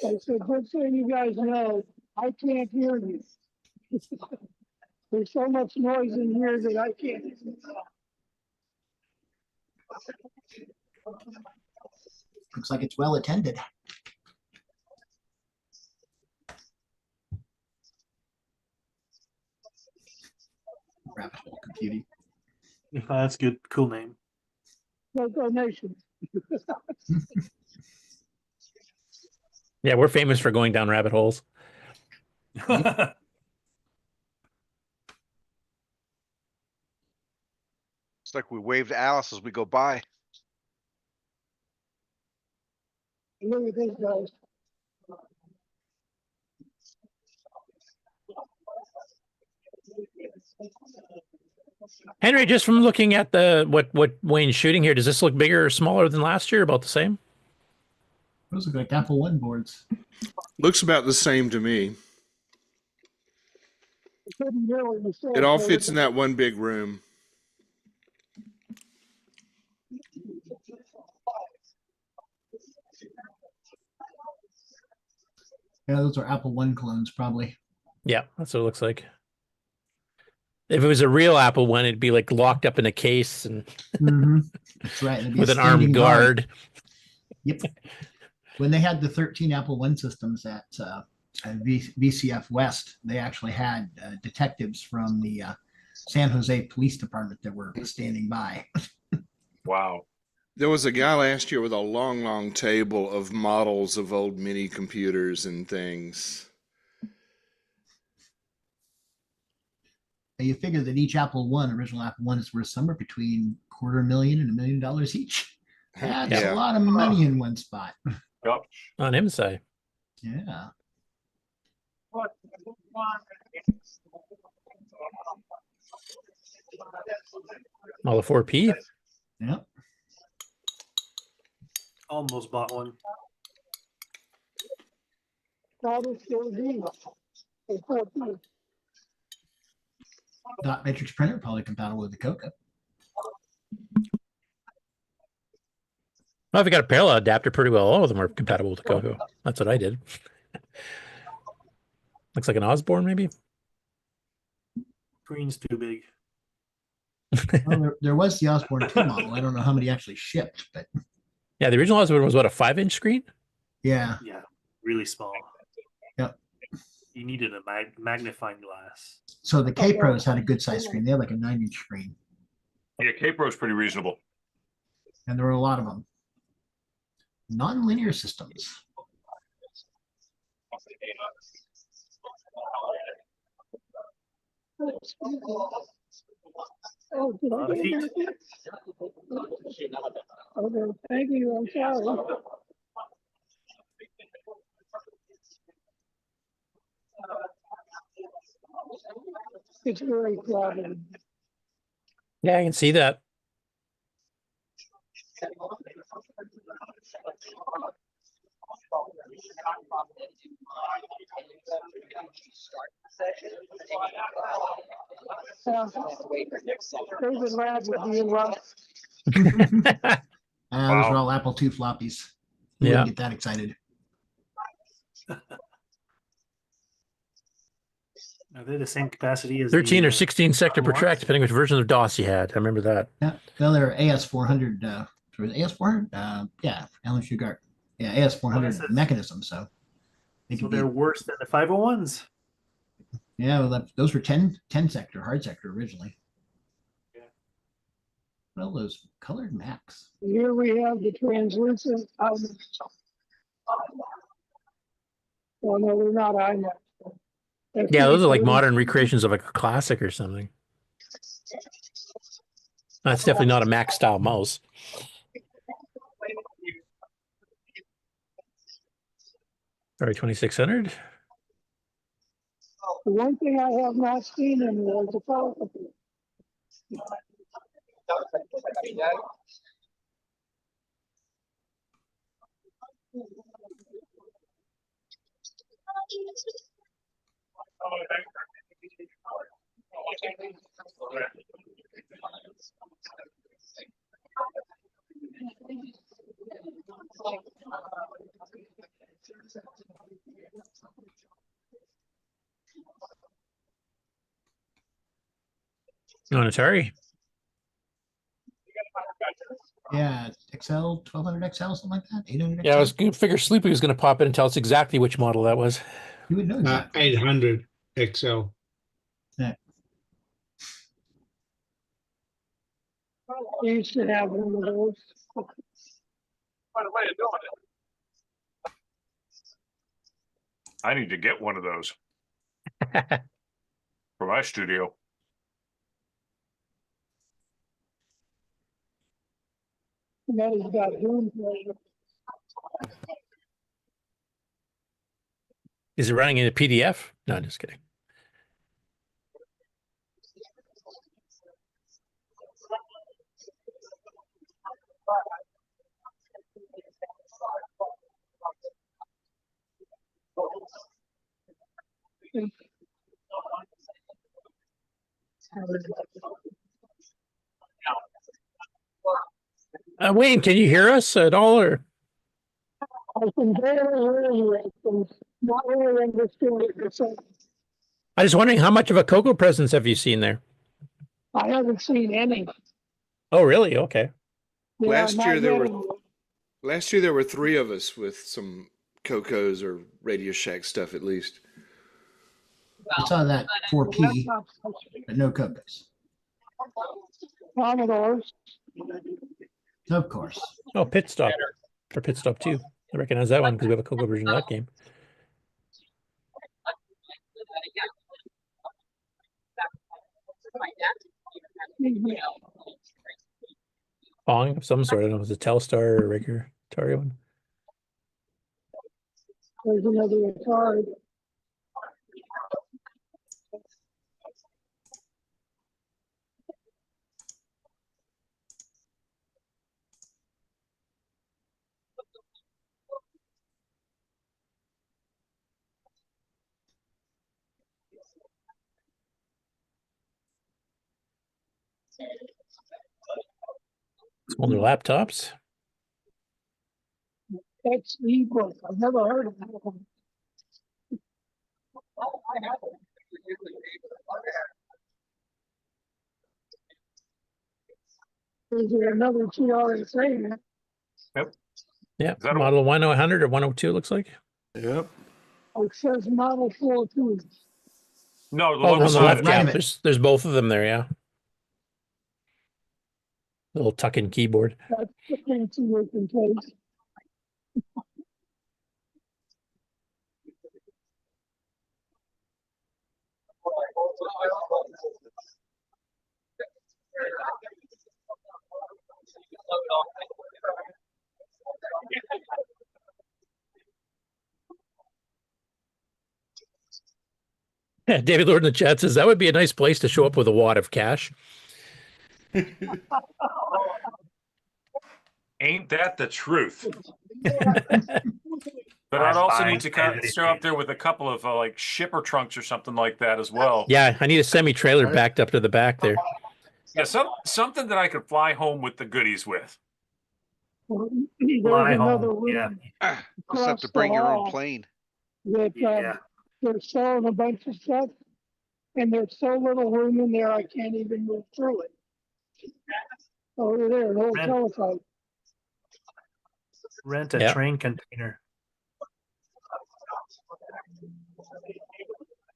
It's a good thing you guys know I can't hear you. There's so much noise in here that I can't hear you. Looks like it's well attended. Rabbit hole computing. That's good. Cool name. CoCoNation. Yeah, we're famous for going down rabbit holes. It's like we wave to Alice as we go by. Look at this, guys. Henry, just from looking at the what Wayne's shooting here, does this look bigger or smaller than last year? About the same? Those look like Apple I boards. Looks about the same to me. Couldn't hear what you said, It all so fits in that one big room. Yeah, those are Apple I clones, probably. Yeah, that's what it looks like. If it was a real Apple one, it'd be like locked up in a case and That's right. It'd be with a an armed standing guard. Yep. When they had the 13 Apple I systems at VCF West, they actually had detectives from the San Jose Police Department that were standing by. Wow. There was a guy last year with a long, long table of models of old mini computers and things. You figure that each Apple I, original Apple I, is worth somewhere between $250,000 and $1 million each. That's Yeah. a lot of money in one spot. Yep. On IMSAI. Yeah. All the 4P. Yep. Almost bought one. Dot matrix printer, probably compatible with the CoCo. Well, if you got a parallel adapter, pretty well all of them are compatible with the CoCo. That's what I did. Looks like an Osborne, maybe. Green's too big. Well, there was the Osborne 2 model. I don't know how many actually shipped, but Yeah, the original Osborne was what, a 5-inch screen? yeah. Yeah, really small. Yep. You needed a magnifying glass. So the K Pros had a good size screen. They had like a 9-inch screen, Yeah, K-Pro is pretty reasonable. and there were a lot of them. Non-linear systems. Oh, did I get it? Okay, thank you. I'm sorry. It's very crowded. Yeah, I can see that. David Ladd would be rough. Those are all Apple II floppies. You Yeah. wouldn't get that excited. Are they the same capacity as 13 the, or 16 sector per track, depending which version of DOS you had. I remember that. Yeah, well, they're AS400. Was it AS400? Yeah, Alan Shugart. Yeah, AS400 mechanism. So they're worse than the 501s. Yeah, well, those were 10 sector, hard sector originally. Well, those colored Macs. Here we have the translucent IMAX. Well, no, they're not IMAX. Yeah, those are like modern recreations of a classic or something. That's definitely not a Mac style mouse. Sorry, 2600. The one thing I have not seen in there is a color computer. You want Atari? Yeah, XL, 1200 XL, something like that. 800 Yeah, I XL. was going to figure Sleepy was going to pop in and tell us exactly which model that was. You would know exactly. 800 XL. Yeah. We used to have one of those. I need to get one of those for my studio. That has got Doom player. Is it running in a PDF? No, just kidding. Wayne, can you hear us at all? Or I can barely hear you. I can not really understand what you're saying. I was wondering how much of a CoCo presence have you seen there? I haven't seen any. Oh, really? Okay. Yeah, Last not year there were 3 of us with some CoCos or Radio Shack stuff at least. I saw that 4P, but no CoCos. Commodores. Of course. Oh, Pit Stop. Or Pit Stop 2. I recognize that one because we have a CoCo version of that game. Pong of some sort. I don't know if it's a Telstar or a regular Atari one. There's another Atari. Smaller laptops. That's ebook. I've never heard of that one. Is there another TRSA? Yep. Yeah, Is that a- model 100 or 102 looks like. Yep. It says model 42. No, the Oh, one on the beside left, it. yeah. There's both of them there, yeah. Little tuck-in keyboard. That's the fancy looking place. Yeah, David Lord in the chat says that would be a nice place to show up with a wad of cash. Ain't that the truth? But I'd also need to show up there with a couple of like shipper trunks or something like that as well. Yeah, I need a semi-trailer backed up to the back there. Yeah, something that I could fly home with the goodies with. There's Fly another home, room Just have across to the bring your own hall plane. that they're selling a bunch of stuff, and there's so little room in there I can't even move through it. Over there, an old teletype. Rent a Yeah. train container.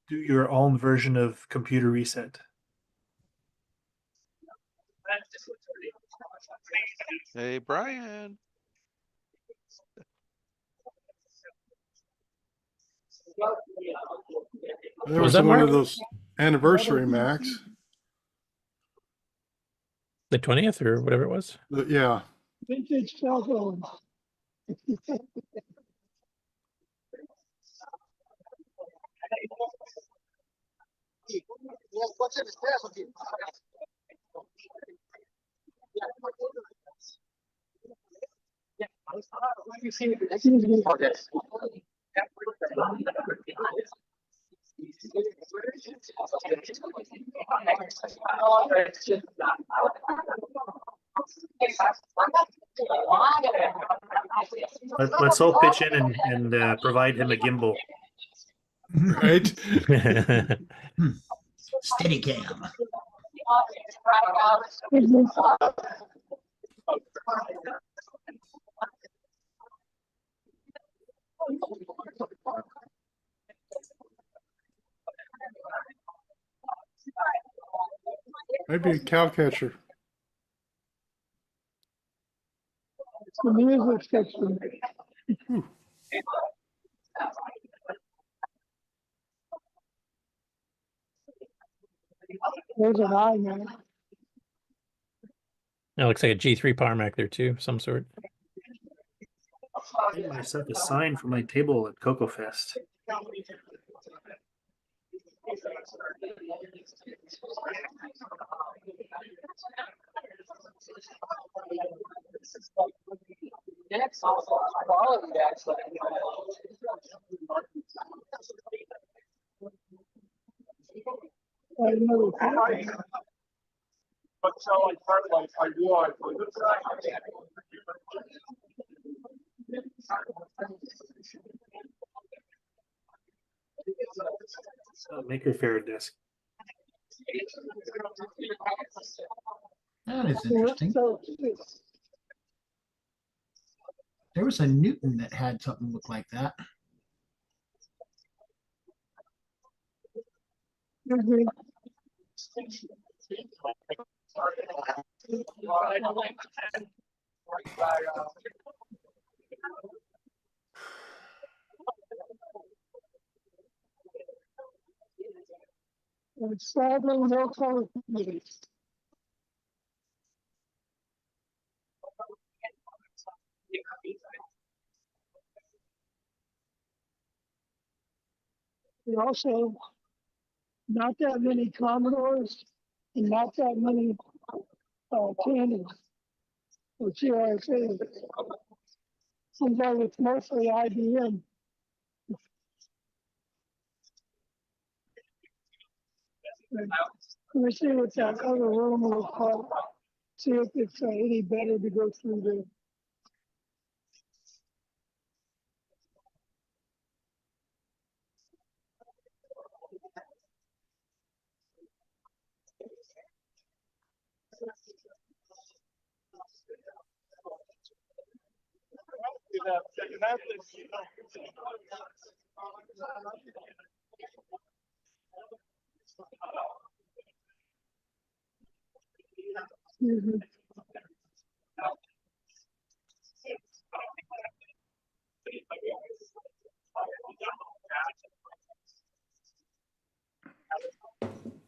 Do your own version of computer reset. Hey, Brian. There Was was that one Mark? of those anniversary Macs. The 20th or whatever it was. Yeah. Vintage cell phone. Let's all pitch in and provide him a gimbal. Right. Steady cam. Maybe a cow catcher. It's the music section. There's an eye man. It looks like a G3 Power Mac there too, some sort. I made myself a sign for my table at Coco Fest. Maker Faire desk. That is interesting. There was a Newton that had something look like that. And sadly, no color committees. There are also not that many Commodores and not that many Candles or TRSA. Seems like it's mostly IBM. Let me see what that other room looks like. See if it's any better to go through there. Mhm.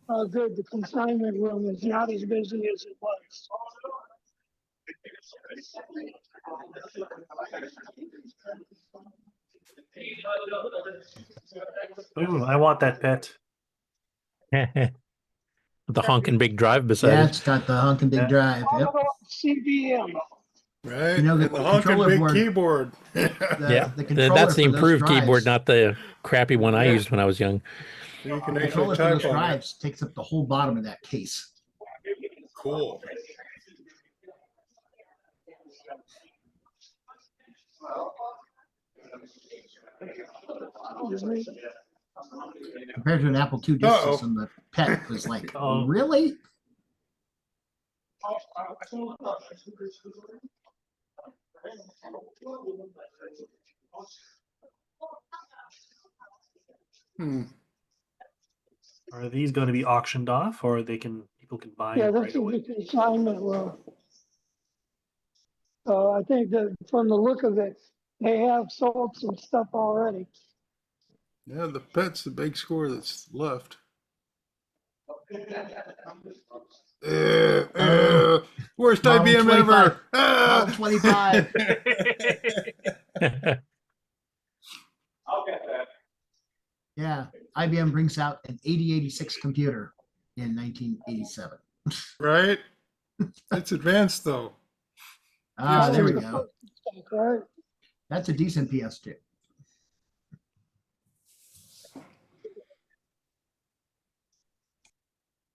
Oh, good. The consignment room is not as busy as it was. Ooh, I want that pet. The honking big drive beside Yeah, it. it's got the honking big drive. Yep. CBM. Right. You know, and the honking controller big board- keyboard. Yeah, the controller that's the for those improved keyboard, drives- not the crappy one I Yeah. used when I was young. So you can The actually controller for type those on it. drives takes up the whole bottom of that case. Cool. Compared to an Apple II disk Uh-oh. system, the pet was like, Oh. really? Hmm. Are these going to be auctioned off, or people can buy Yeah, them this right is away? the consignment room. So I think that from the look of it, they have sold some stuff already. Yeah, the pet's the big score that's left. Worst Model IBM 25. ever. Ah! Model 25. Yeah, IBM brings out an 8086 computer in 1987. Right? It's advanced though. Ah, there we That go. was right? That's a decent PS2.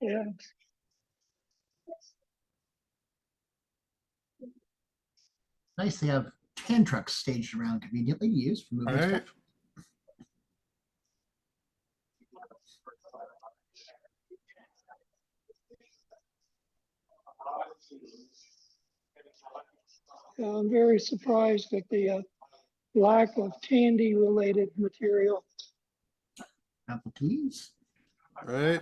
Yeah. Nice to have 10 trucks staged around conveniently to use for moving Right. stuff. I'm very surprised at the lack of Tandy-related material. Apple IIs. Right.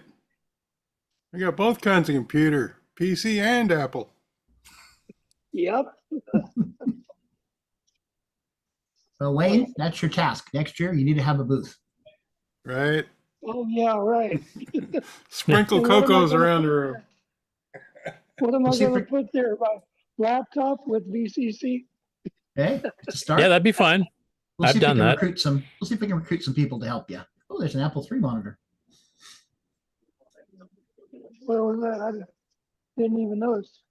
We got both kinds of computer, PC and Apple. Yep. Well, Wayne, that's your task. Next year, you need to have a booth. Right. Oh, yeah, right. Sprinkle And what am I cocos gonna around put the room. What am I We'll see if going to put there? My laptop with VCC? Okay, to start. Yeah, that'd be fine. We'll I've see if we done can that. recruit some. We'll see if we can recruit some people to help you. Oh, there's an Apple III monitor. Where was that? I didn't even notice.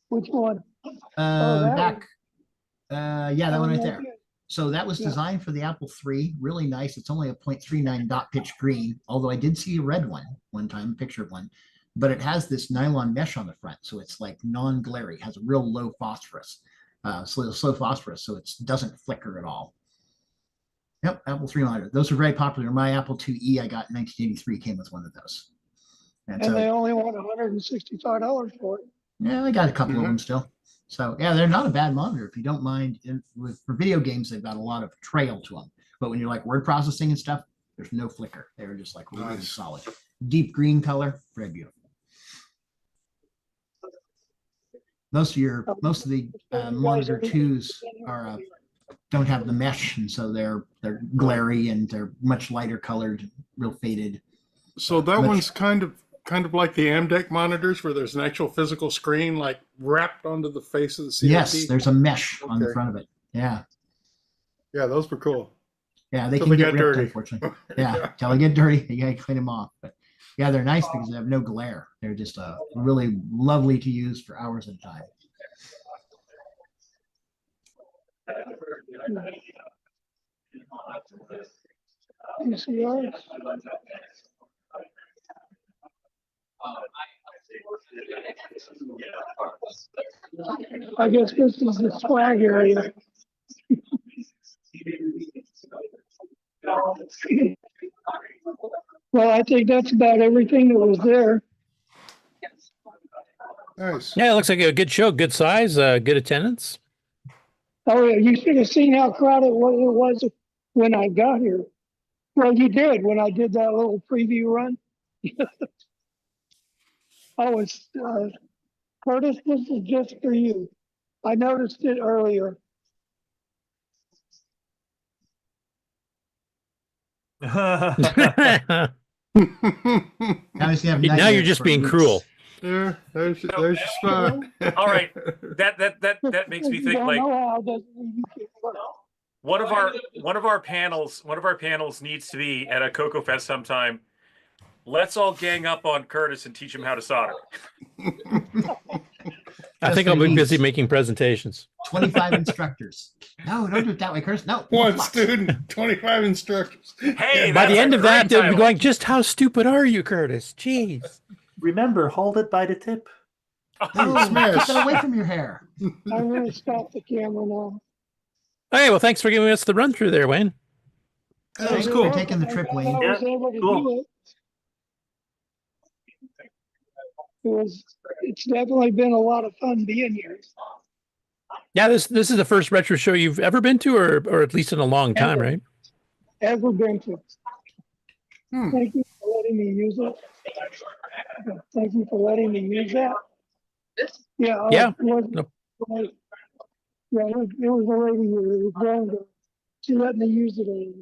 Which one? Oh, that Back. Yeah, that one right one. there. So that was Yeah. designed for the Apple III. Really nice. It's only a 0.39 dot pitch green, although I did see a red one time, a picture of one. But it has this nylon mesh on the front, so it's like non-glary, has a real low phosphorus, slow phosphorus, so it doesn't flicker at all. Yep, Apple III monitor. Those are very popular. My Apple IIe I got in 1983 came with one of those. And And so, they only want $165 for it. yeah, I got a couple of them still. So yeah, they're not a bad monitor if you don't mind. For video games, they've got a lot of trail to them. But when you're like word processing and stuff, there's no flicker. They're just like really Nice. solid. Deep green color, very beautiful. Most of the monitor twos are don't have the mesh, and so they're glary and they're much lighter colored, real faded. So that one's kind of like the AMDEC monitors where there's an actual physical screen like wrapped onto the face of the CRT. Yes, there's a mesh on the Okay. front of it. Yeah. Yeah, those were cool. Yeah, they Till can they get got ripped, dirty. unfortunately. Yeah, till they get dirty, you gotta clean them off. But yeah, they're nice because they have no glare. They're just really lovely to use for hours at a time. VCRs. I guess this is the swag area. Well, I think that's about everything that was there. Nice. Yeah, it looks like a good show, good size, good attendance. Oh, yeah, you should have seen how crowded it was when I got here. Well, you did when I did that little preview run. Oh, it's Curtis, this is just for you. I noticed it earlier. Now he's gonna have Now you're nightmares just for being weeks. cruel. There's your spot. All right, that makes me think like one of our panels needs to be at a Coco Fest sometime. Let's all gang up on Curtis and teach him how to solder. I think I'll be busy making presentations. 25 instructors. No, don't do it that way, Curtis. No. One student, 25 instructors. Hey, by the end of that, they'll be title. going, just how stupid are you, Curtis? Jeez. Remember, hold it by the tip. No, keep that away from your hair. I'm going to stop the camera now. Hey, well, thanks for giving us the run through there, Wayne. That was cool. Taking the trip, Wayne. I was able to do it. It's definitely been a lot of fun being here. Yeah, this is the first retro show you've ever been to, or at least in a long time, right? Ever been to. Thank you for letting me use it. Thank you for letting me use that. Yeah. Yeah. It was a lady here who was going to. She let me use it.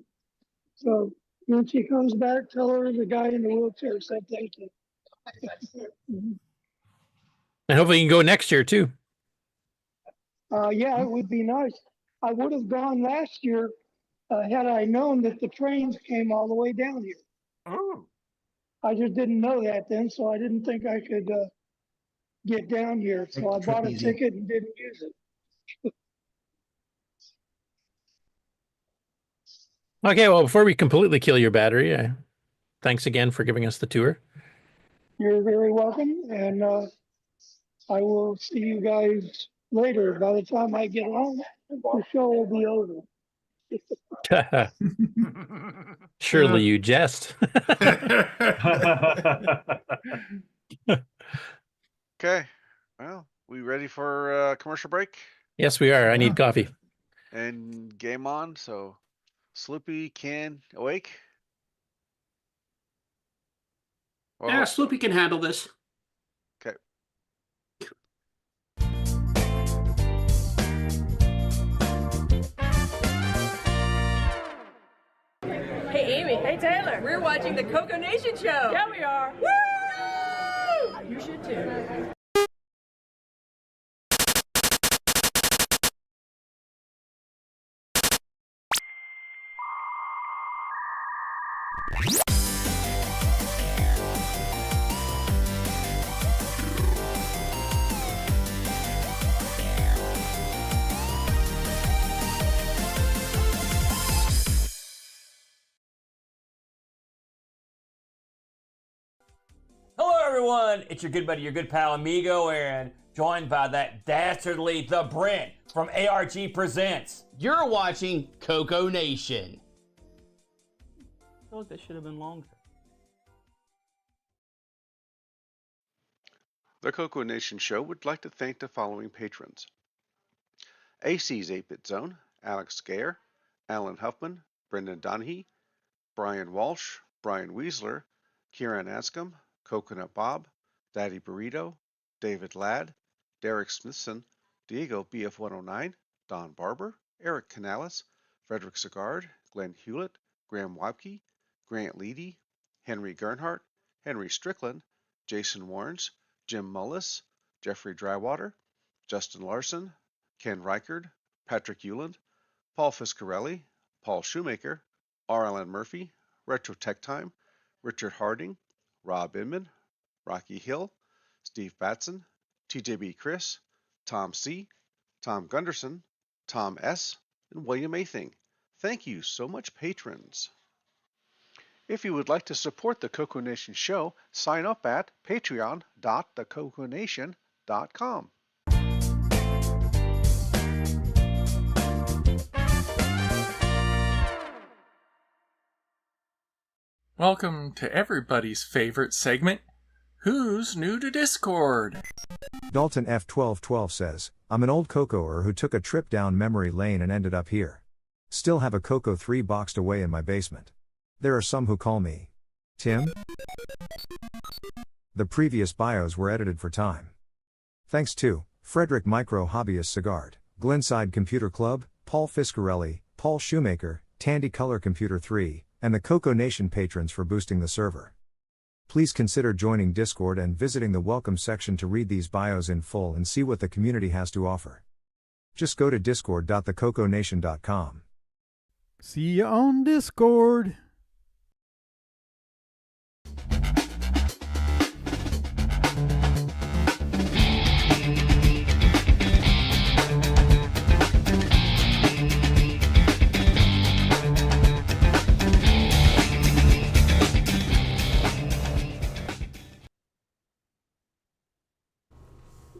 So when she comes back, tell her the guy in the wheelchair said thank you. And hopefully you can go next year too. Yeah, it would be nice. I would have gone last year had I known that the trains came all the way down here. Oh. I just didn't know that then, so I didn't think I could get down here. So I bought a ticket and didn't use it. Okay, well, before we completely kill your battery, thanks again for giving us the tour. You're very welcome, and I will see you guys later. By the time I get home, the show will be over. Surely you jest. Okay. Well, we ready for a commercial break? Yes, we are. I need coffee. And game on. So Sloopy can awake. Yeah, Sloopy can handle this. Okay. Hey, Amy. Hey, Taylor. We're watching the CoCoNation show. Yeah, we are. Woo! You should too. Hello everyone, it's your good buddy, your good pal Amigo, and joined by that dastardly The Brent from ARG Presents. You're watching CoCoNation. I feel like that should have been longer. The CoCoNation show would like to thank the following patrons. AC's 8-Bit Zone, Alex Gayer, Alan Huffman, Brendan Donahue, Brian Walsh, Brian Weisler, Kieran Anscombe, Coconut Bob, Daddy Burrito, David Ladd, Derek Smithson, Diego BF109, Don Barber, Eric Canales, Frederick Sigard, Glenn Hewlett, Graham Wabke, Grant Leedy, Henry Gernhardt, Henry Strickland, Jason Warrens, Jim Mullis, Jeffrey Drywater, Justin Larson, Ken Reichard, Patrick Euland, Paul Fiscarelli, Paul Shoemaker, R. Allen Murphy, Retro Tech Time, Richard Harding, Rob Inman, Rocky Hill, Steve Batson, TJB Chris, Tom C., Tom Gunderson, Tom S., and William Athing. Thank you so much, patrons. If you would like to support the CoCoNation show, sign up at patreon.thecoconation.com. Welcome to everybody's favorite segment, Who's New to Discord? Dalton F1212 says, I'm an old CoCoer who took a trip down memory lane and ended up here. Still have a CoCo 3 boxed away in my basement. There are some who call me Tim. The previous bios were edited for time. Thanks to Frederick Micro Hobbyist Sigard, Glenside Computer Club, Paul Fiscarelli, Paul Shoemaker, Tandy Color Computer 3, and the CoCoNation patrons for boosting the server. Please consider joining Discord and visiting the welcome section to read these bios in full and see what the community has to offer. Just go to discord.thecoconation.com. See you on Discord.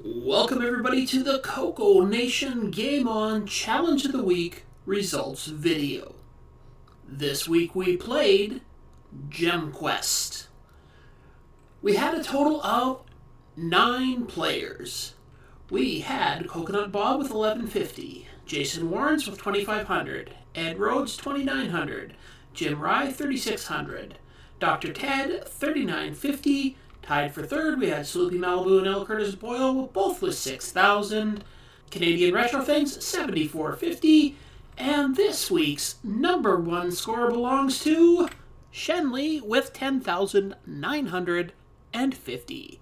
Welcome everybody to the CoCoNation Game On Challenge of the Week results video. This week we played Gem Quest. We had a total of 9 players. We had Coconut Bob with 1150, Jason Warrens with 2500, Ed Rhodes 2900, Jim Rye 3600, Dr. Ted 3950. Tied for third, we had Sloopy Malibu and L. Curtis Boyle, both with 6,000. Canadian Retro Things, 7,450. And this week's number 1 score belongs to Shenley with 10,950.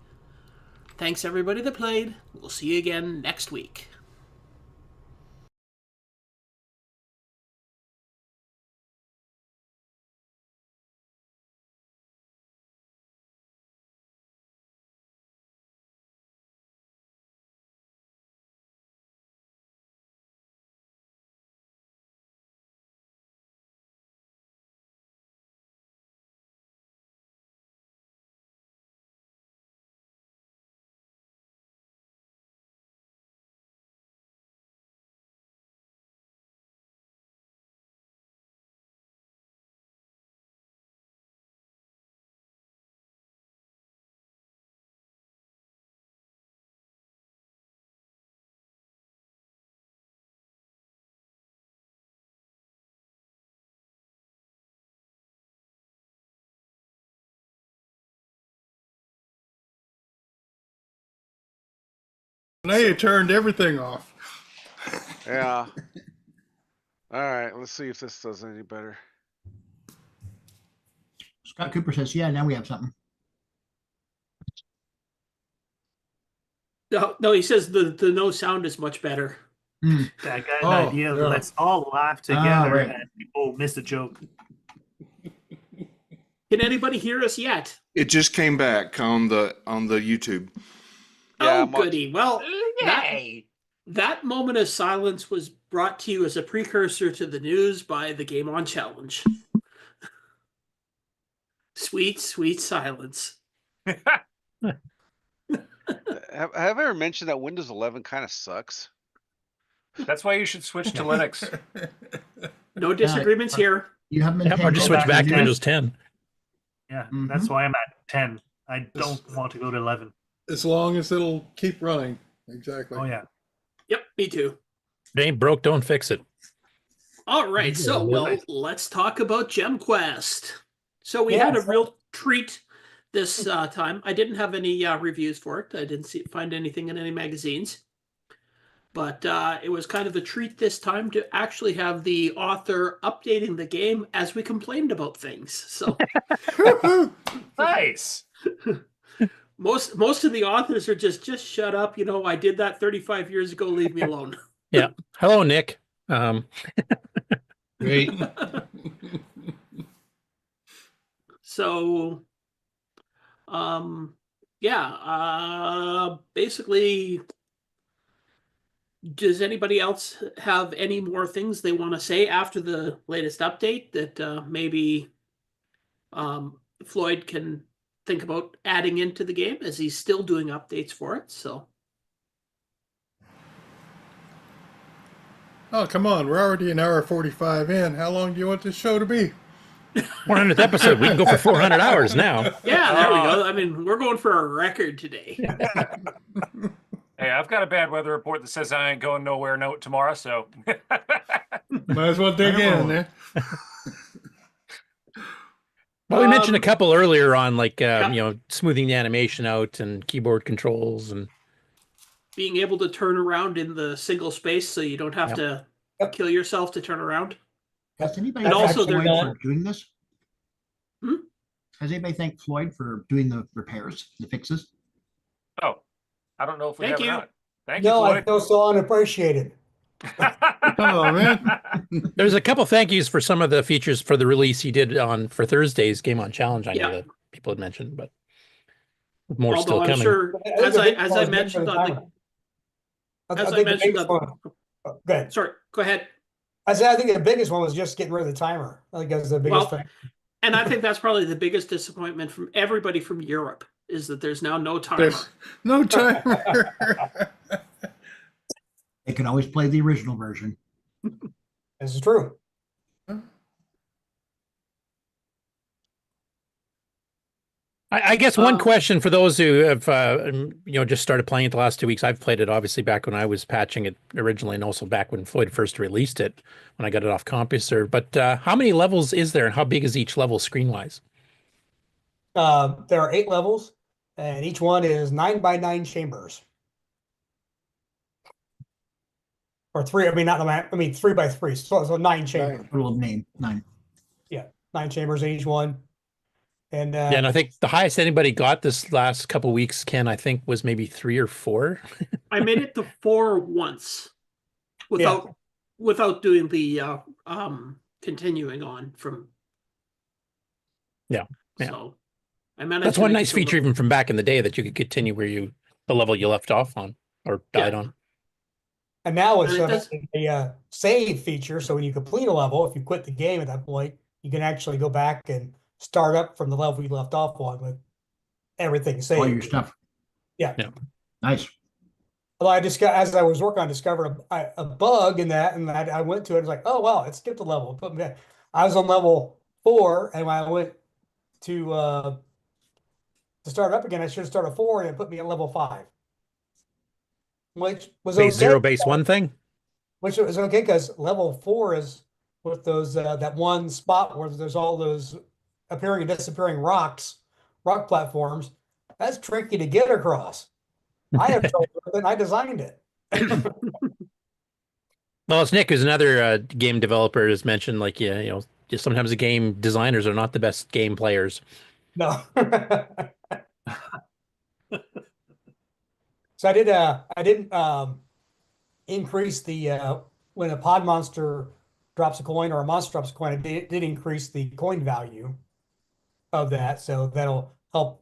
Thanks everybody that played. We'll see you again next week. Now you turned everything off. Yeah. All right, let's see if this does any better. Scott Cooper says, yeah, now we have something. No, he says the no sound is much better. I got an idea. yeah. Let's all laugh together right. and people miss a joke. Can anybody hear us yet? It just came back on the YouTube. Yeah, Oh, goody. Well, that moment of silence was brought to you as a precursor to the news by the Game On Challenge. Sweet, sweet silence. Have I ever mentioned that Windows 11 kind of sucks? That's why you should switch to Linux. No disagreements here. You haven't been Yep, or paying just switch back to attention. Windows 10. Yeah, that's why I'm at 10. I don't want to go to 11. As long as it'll keep running. Exactly. Oh, yeah. Yep, me too. If it ain't broke, don't fix it. All right, so let's talk about Gem Quest. So we had a real treat this time. I didn't have any reviews for it. I didn't find anything in any magazines. But it was kind of a treat this time to actually have the author updating the game as we complained about things. So Nice. most of the authors are just shut up. You know, I did that 35 years ago. Leave me alone. Yeah. Hello, Nick. Great. So, basically, does anybody else have any more things they want to say after the latest update that maybe Floyd can think about adding into the game, as he's still doing updates for it? So, Oh, come on. We're already an hour 45 in. How long do you want this show to be? 100th episode. We can go for 400 hours now. yeah, there we go. I mean, we're going for a record today. Hey, I've got a bad weather report that says I ain't going nowhere tomorrow, so. Might as well dig in there. Well, we mentioned a couple earlier on, like, smoothing the animation out and keyboard controls and being able to turn around in the single space so you don't have to kill yourself to turn around. Has anybody And thanked also they're Floyd for doing this? Hmm? Has anybody thanked Floyd for doing the repairs, the fixes? Oh, I don't know if we Thank have you. or not. Thank you, No, I Floyd. feel so unappreciated. Oh man. there's a couple thank yous for some of the features for the release he did for Thursday's Game on Challenge. I know that people had mentioned, but more Although still I'm coming. sure, as I mentioned on Go ahead. Sorry, go ahead. I said I think the biggest one was just getting rid of the timer. I think that's the biggest thing. And I think that's probably the biggest disappointment from everybody from Europe is that there's now no timer. There's no timer. They can always play the original version. This is true. I guess one question for those who have, just started playing it the last 2 weeks. I've played it obviously back when I was patching it originally, and also back when Floyd first released it, when I got it off CompuServe. But how many levels is there, and how big is each level screen-wise? There are 8 levels, and each one is 9 by 9 chambers. Or 3, I mean 3 by 3, so 9 chambers. Total of 9. Yeah, 9 chambers in each one. And yeah, and I think the highest anybody got this last couple of weeks, Ken, I think was maybe 3 or 4. I made it to 4 once without doing the continuing on from. Yeah. So I managed. That's one nice feature even from back in the day, that you could continue the level you left off on or died on. And now it's a save feature, so when you complete a level, if you quit the game at that point, you can actually go back and start up from the level you left off on with everything saved. All your stuff. Yeah. Nice. Although as I was working on, discovered a bug in that, and I went to it. It's like, oh wow, it skipped a level. Put me back. I was on level 4, and when I went to start up again, I should have started 4, and it put me at level 5, which was base okay. 0, base 1 thing. Which was okay because level 4 is with those that one spot where there's all those appearing and disappearing rock platforms. That's tricky to get across. I have trouble with it, and I designed it. Well, it's Nick, who's another game developer, has mentioned, like, just sometimes the game designers are not the best game players. No. So I didn't increase the when a pod monster drops a coin or a monster drops a coin, it did increase the coin value of that, so that'll help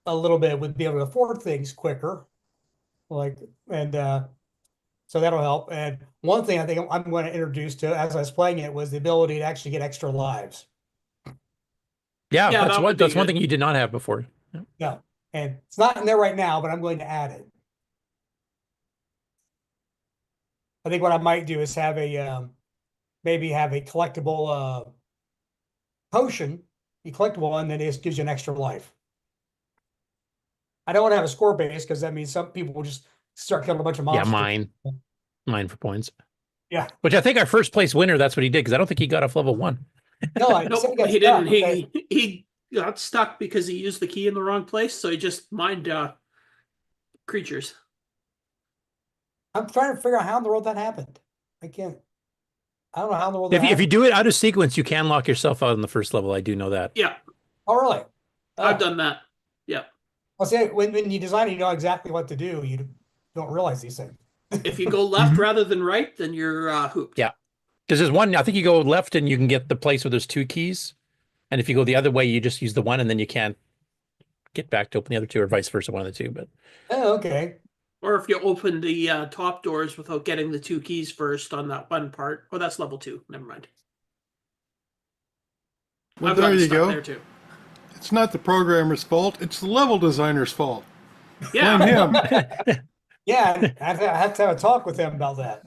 a little bit with being able to afford things quicker, so that'll help. And one thing I think I'm going to introduce to as I was playing it was the ability to actually get extra lives. Yeah, that's one thing you did not have before. No, and it's not in there right now, but I'm going to add it. I think what I might do is have maybe have a collectible potion. You collect one, then it gives you an extra life. I don't want to have a score base because that means some people will just start killing a bunch of monsters. Yeah, mine for points. Yeah, which I think our first place winner, that's what he did, because I don't think he got off level 1. No, he didn't. He got stuck because he used the key in the wrong place, so he just mined creatures. I'm trying to figure out how in the world that happened. I don't know how in the world. If you do it out of sequence, you can lock yourself out on the first level. I do know that. Yeah. Oh, really? I've done that. Yeah. Well, see, when you design it, you know exactly what to do. You don't realize these things. If you go left rather than right, then you're hooped. Yeah. Because there's one, I think you go left and you can get the place where there's 2 keys. And if you go the other way, you just use the one and then you can't get back to open the other 2, or vice versa, one of the 2. But oh, okay. Or if you open the top doors without getting the 2 keys first on that one part. Oh, that's level 2. Never mind. Well, there you go. There too. It's not the programmer's fault. It's the level designer's fault. Yeah. Blame him. Yeah, I have to have a talk with him about that.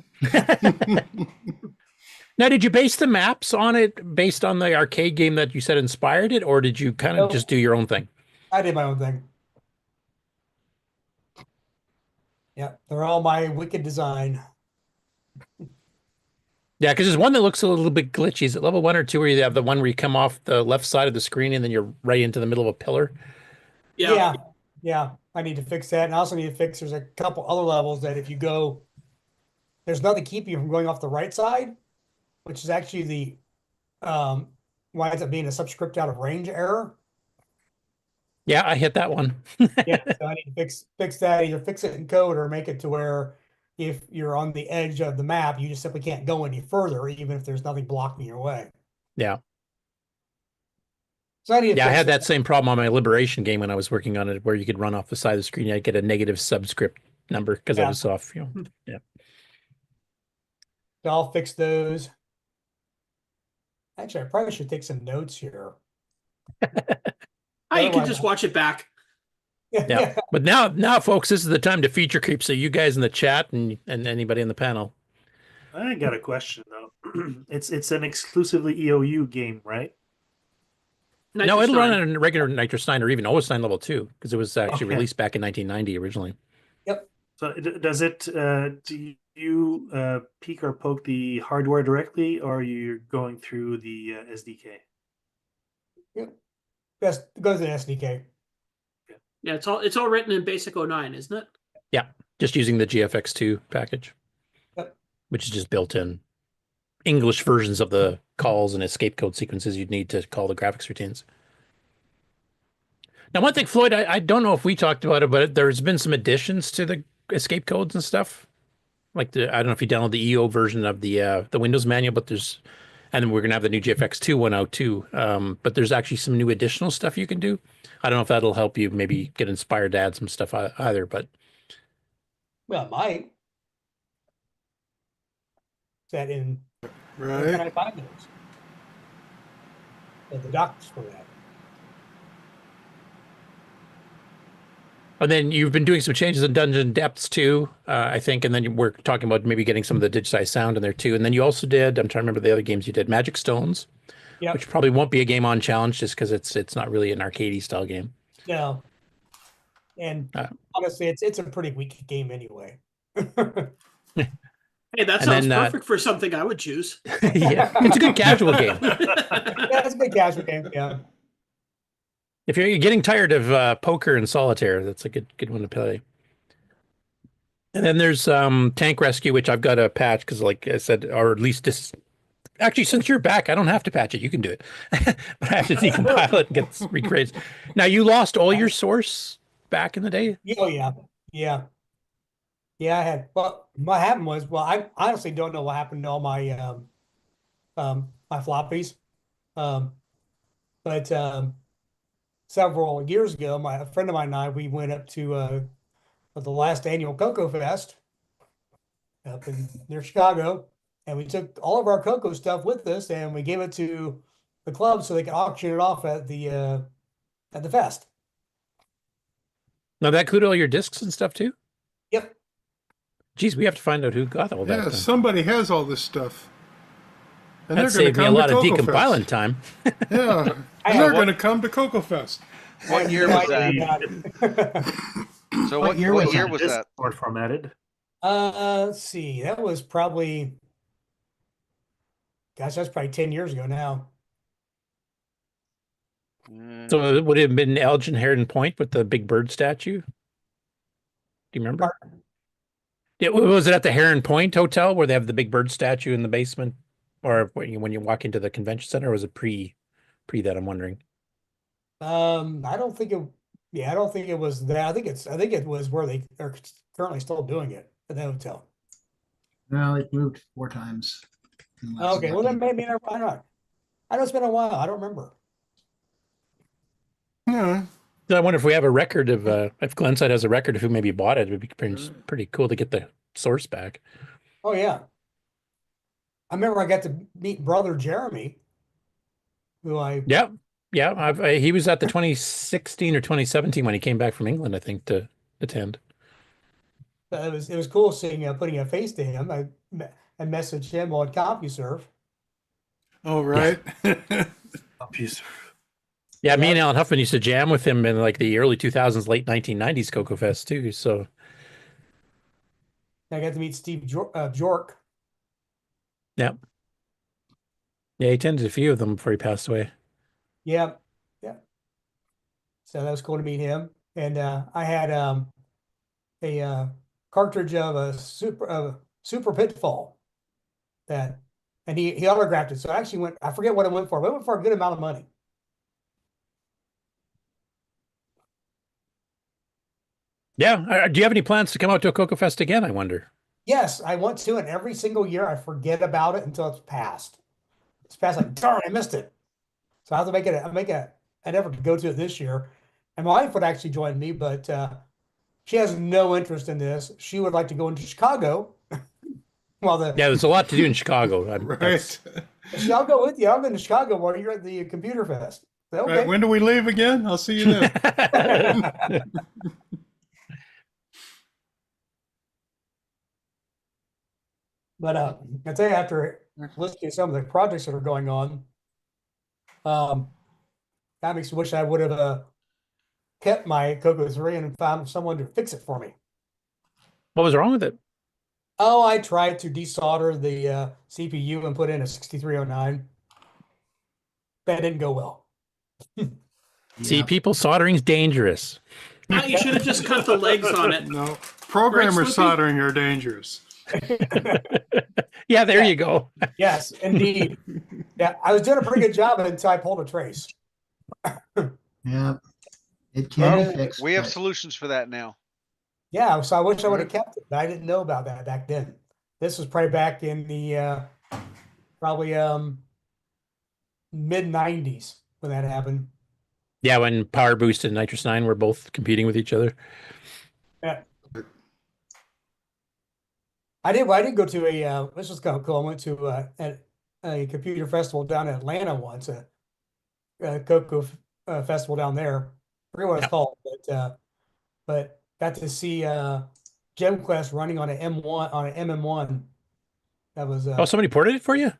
Now, did you base the maps on it based on the arcade game that you said inspired it, or did you kind of just do your own thing? I did my own thing. Yeah, they're all my wicked design. Yeah, because there's one that looks a little bit glitchy. Is it level 1 or 2 where you have the one where you come off the left side of the screen and then you're right into the middle of a pillar? Yeah. I need to fix that. And I also need to fix, there's a couple other levels that if you go, there's nothing keeping you from going off the right side, which is actually the, winds up being a subscript out of range error. Yeah, I hit that one. Yeah, so I need to fix that, either fix it in code or make it to where if you're on the edge of the map, you just simply can't go any further, even if there's nothing blocking your way. Yeah. So I need to I fix had it. that same problem on my Liberation game when I was working on it, where you could run off the side of the screen. I'd get a negative subscript number because I was off. Yeah. So I'll fix those. Actually, I probably should take some notes here. You can just watch it back. Yeah. But now, folks, this is the time to feature creep. So you guys in the chat and anybody in the panel. I got a question though. It's an exclusively EOU game, right? No, it'll run on a regular Nitrous 9 or even OS 9 level 2 because it was actually released back in 1990 originally. Yep. So does it? Do you peek or poke the hardware directly, or are you going through the SDK? Yep. Best goes to the SDK. Yeah, it's all written in Basic 09, isn't it? Yeah, just using the GFX2 package, Yep. which is just built in English versions of the calls and escape code sequences you'd need to call the graphics routines. Now, one thing, Floyd, I don't know if we talked about it, but there's been some additions to the escape codes and stuff. Like I don't know if you download the EO version of the Windows manual, but and then we're gonna have the new GFX 2.102. But there's actually some new additional stuff you can do. I don't know if that'll help you maybe get inspired to add some stuff either, but Well, it might. Is that in? Right. Where can I find those? The docs for that. And then you've been doing some changes in Dungeon Depths too, I think. And then we're talking about maybe getting some of the digitized sound in there too. And then you also did, I'm trying to remember the other games you did, Magic Stones, which probably won't be a game on challenge just because it's not really an arcadey style game. No. And honestly, it's a pretty weak game anyway. Hey, that sounds perfect for something I would choose. Yeah, it's a good casual game. Yeah, it's a good casual game. Yeah. If you're getting tired of poker and solitaire, that's a good one to play. And then there's Tank Rescue, which I've got to patch because, like I said, or at least this. Actually, since you're back, I don't have to patch it. You can do it, but I have to decompile it and get recreated. Now, you lost all your source back in the day. Oh yeah. I had. Well, what happened was, I honestly don't know what happened to all my my floppies, but several years ago, a friend of mine and I, we went up to the last annual CoCo Fest up near Chicago, and we took all of our CoCo stuff with us, and we gave it to the club so they could auction it off at the fest. Now that included all your discs and stuff too? Yep. Geez, we have to find out who got all that. Yeah, then. somebody has all this stuff. And That they're going to saved me a come to lot of CoCo decompiling Fest. time. Yeah, and they're going to come to CoCo Fest. What year was that? So what year was that? Or formatted? Let's see. That was probably, gosh, that's probably 10 years ago now. So it would have been Elgin Heron Point with the big bird statue. Do you remember? Was it at the Heron Point Hotel where they have the big bird statue in the basement, or when you walk into the convention center? Or was it pre that? I'm wondering. I don't think it. Yeah, I don't think it was that. I think it was where they are currently still doing it at the hotel. No, it moved 4 times. in the last Okay, well then decade. maybe I don't know. I know it's been a while. I don't remember. Yeah. So I wonder if we have a record of if Glenside has a record of who maybe bought it. It would be pretty cool to get the source back. Oh yeah. I remember I got to meet brother Jeremy, who I Yeah, he was at the 2016 or 2017 when he came back from England, I think, to attend. it was cool seeing putting a face to him. I messaged him on CompuServe. Oh right. CompuServe. Yeah, me and Alan Huffman used to jam with him in like the early 2000s, late 1990s CoCo Fest too. So I got to meet Steve Bjork. Yep. Yeah, he attended a few of them before he passed away. Yeah, yeah. So that was cool to meet him. And I had a cartridge of a super Pitfall that, and he autographed it. So I actually went. I forget what it went for, but it went for a good amount of money. Yeah. Do you have any plans to come out to a CoCo Fest again, I wonder? Yes, I want to, and every single year I forget about it until it's passed. It's passed, like, darn, I missed it. So I have to make an effort to go to it this year. And my wife would actually join me, but she has no interest in this. She would like to go into Chicago. Yeah, there's a lot to do in Chicago. Right. I'll go with you. I'll go to Chicago while you're at the Computer Fest. Okay. Right. When do we leave again? I'll see you then. But I tell you, after listening to some of the projects that are going on, that makes me wish I would have kept my CoCo 3 and found someone to fix it for me. What was wrong with it? Oh, I tried to desolder the CPU and put in a 6309. That didn't go well. See, people, soldering's dangerous. You should have just cut the legs on it. No, programmer soldering are dangerous. Yeah, there you go. Yes, indeed. Yeah, I was doing a pretty good job until I pulled a trace. Yeah, it can be fixed. We have but- solutions for that now. Yeah, so I wish I would have kept it, but I didn't know about that back then. This was probably back in the mid 90s when that happened. Yeah, when Power Boost and Nitrous 9 were both competing with each other. Yeah. I did go to a this was kind of cool. I went to a computer festival down in Atlanta once, a CoCo festival down there. I forget what it's called, but got to see GemQuest running on an M1 on an MM1. That was Oh, somebody ported it for you?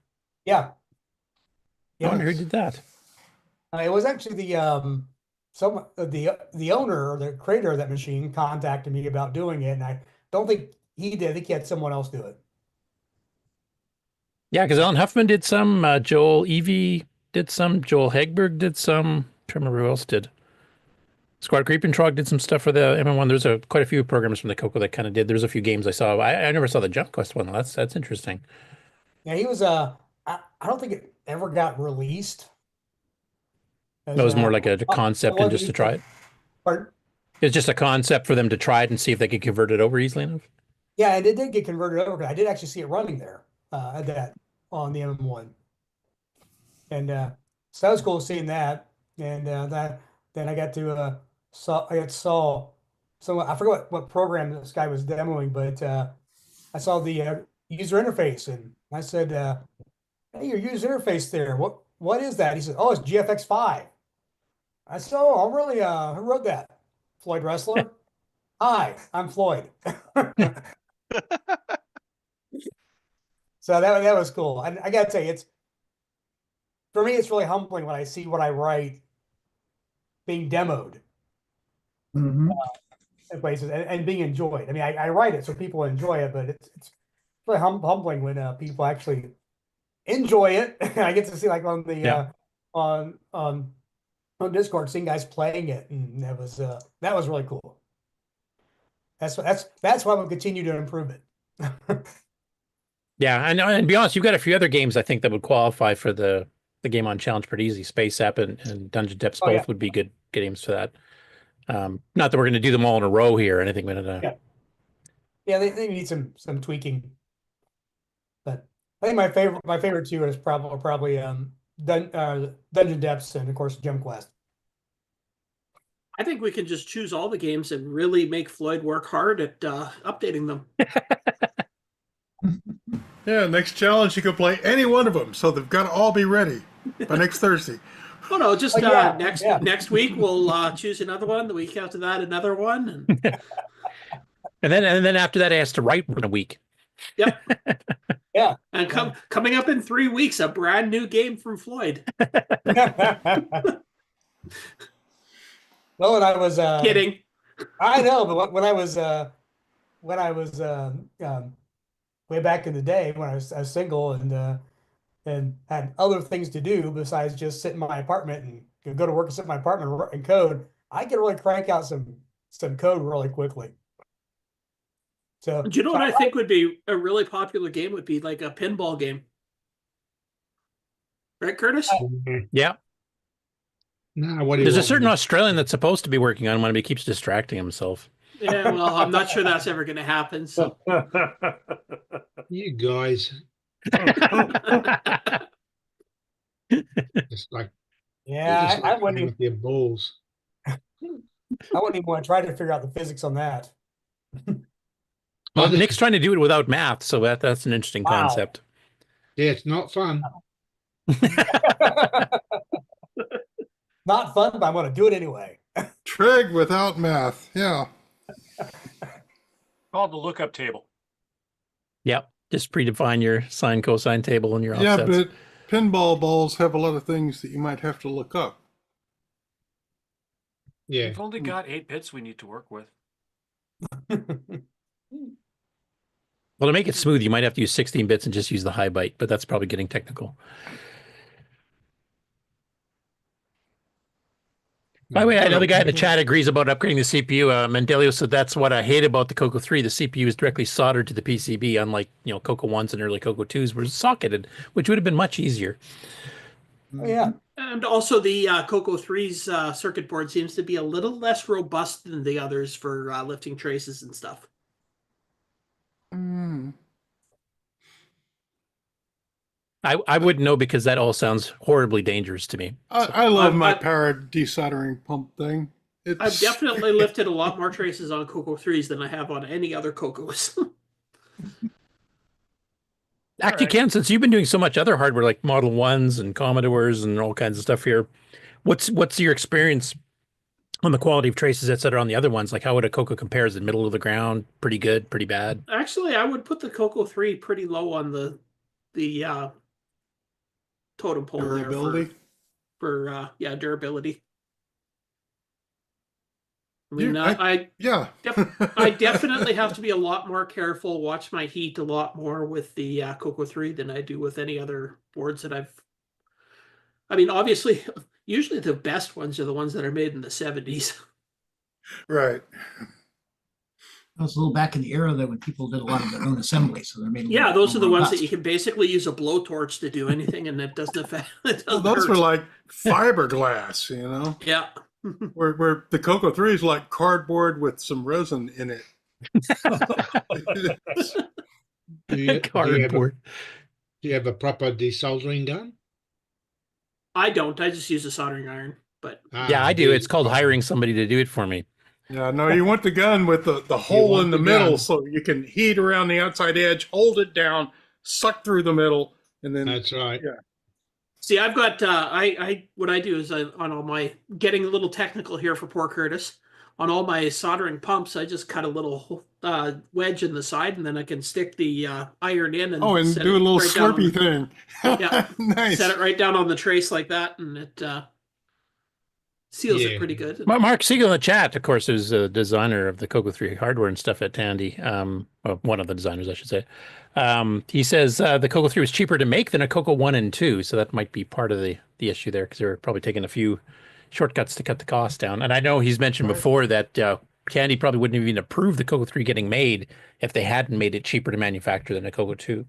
yeah. I wonder who did that. It was actually the owner or the creator of that machine contacted me about doing it, and I don't think he did. I think he had someone else do it. Yeah, because Alan Huffman did some, Joel Evie did some, Joel Hegberg did some. I'm trying to remember who else did. Squad Creeping Trog did some stuff for the MM1. There's quite a few programs from the CoCo that kind of did. There's a few games I saw. I never saw the Jump Quest one. That's interesting. Yeah, he was I don't think it ever got released. That was more like a concept and just to try it. Pardon? It's just a concept for them to try it and see if they could convert it over easily enough. Yeah, and it did get converted over. I did actually see it running there at that on the MM1, and so that was cool seeing that. And then I got to saw so I forgot what program this guy was demoing, but I saw the user interface, and I said, "Hey, your user interface there. What is that?" He said, "Oh, it's GFX5." I said, "Oh, I'm really who wrote that? Floyd Wrestler." Hi, I'm Floyd. So that was cool. I gotta tell you, for me, it's really humbling when I see what I write being demoed in places and being enjoyed. I mean, I write it so people enjoy it, but it's really humbling when people actually enjoy it. I get to see, like, on the on Discord, seeing guys playing it, and that was really cool. That's why we'll continue to improve it. Yeah, and to be honest, you've got a few other games I think that would qualify for the Game On Challenge pretty easy. Space App and Dungeon Depths both would be good games for that. Not that we're going to do them all in a row here or anything, but yeah, they need some tweaking. But I think my favorite two is probably Dungeon Depths and of course GemQuest. I think we can just choose all the games and really make Floyd work hard at updating them. Yeah, next challenge you can play any one of them, so they've got to all be ready by next Thursday. Oh no, just next week we'll choose another one. The week after that, another one, and then after that, I has to write in a week. Yep. Yeah, and coming up in 3 weeks, a brand new game from Floyd. Well, when I was kidding, I know, but when I was when I was way back in the day when I was single and had other things to do besides just sit in my apartment and go to work and sit in my apartment and code, I could really crank out some code really quickly. So Do you know what I think would be a really popular game would be like a pinball game. Right, Curtis? Yeah. No, what do you There's a want certain me Australian that's supposed to be working on one, but he keeps distracting himself. Yeah, well, I'm not sure that's ever going to happen. So You guys. It's like yeah, I wouldn't even with your balls. I wouldn't even want to try to figure out the physics on that. Well, Nick's trying to do it without math, so that's an interesting concept. Yeah, it's not fun. Not fun, but I'm going to do it anyway. Trig without math. Yeah. Called the lookup table. Yep. Just predefine your sine cosine table and your Yeah, offsets. but pinball balls have a lot of things that you might have to look up. Yeah. We've only got 8 bits we need to work with. Well, to make it smooth, you might have to use 16 bits and just use the high byte, but that's probably getting technical. By the way, I know the guy in the chat agrees about upgrading the CPU. Mendelio said that's what I hate about the CoCo 3. The CPU is directly soldered to the PCB, unlike CoCo 1s and early CoCo 2s were socketed, which would have been much easier. Yeah. And also the CoCo 3's circuit board seems to be a little less robust than the others for lifting traces and stuff. I wouldn't know because that all sounds horribly dangerous to me. I love my power desoldering pump thing. I've definitely lifted a lot more traces on CoCo 3s than I have on any other CoCos. Actually, Ken, since you've been doing so much other hardware like Model 1s and Commodores and all kinds of stuff here, what's your experience on the quality of traces, et cetera, on the other ones? Like how would a CoCo compare? Is it middle of the ground, pretty good, pretty bad? Actually, I would put the CoCo 3 pretty low on the totem pole durability. For durability. I mean, yeah. I definitely have to be a lot more careful, watch my heat a lot more with the CoCo 3 than I do with any other boards that I mean, obviously, usually the best ones are the ones that are made in the 70s. Right. That was a little back in the era that when people did a lot of their own assembly, so they're made. Yeah, those are the ones that you can basically use a blowtorch to do anything, and it doesn't affect. Well, those were like fiberglass, Yeah. where the CoCo 3 is like cardboard with some resin in it. Cardboard. Do you have a proper desoldering gun? I don't. I just use a soldering iron. But yeah, I do. It's called hiring somebody to do it for me. Yeah, no, you want the gun with the hole in the middle so you can heat around the outside edge, hold it down, suck through the middle, and then that's right. Yeah. See, I've got what I do is on all my getting a little technical here for poor Curtis. On all my soldering pumps, I just cut a little wedge in the side, and then I can stick the iron in and do a little slurpy thing. Yeah, nice. Set it right down on the trace like that, and it seals it pretty good. Mark Siegel in the chat, of course, is a designer of the CoCo 3 hardware and stuff at Tandy. Well, one of the designers, I should say. He says the CoCo 3 was cheaper to make than a CoCo 1 and 2, so that might be part of the issue there because they're probably taking a few shortcuts to cut the cost down. And I know he's mentioned before that Candy probably wouldn't even approve the CoCo 3 getting made if they hadn't made it cheaper to manufacture than a CoCo 2.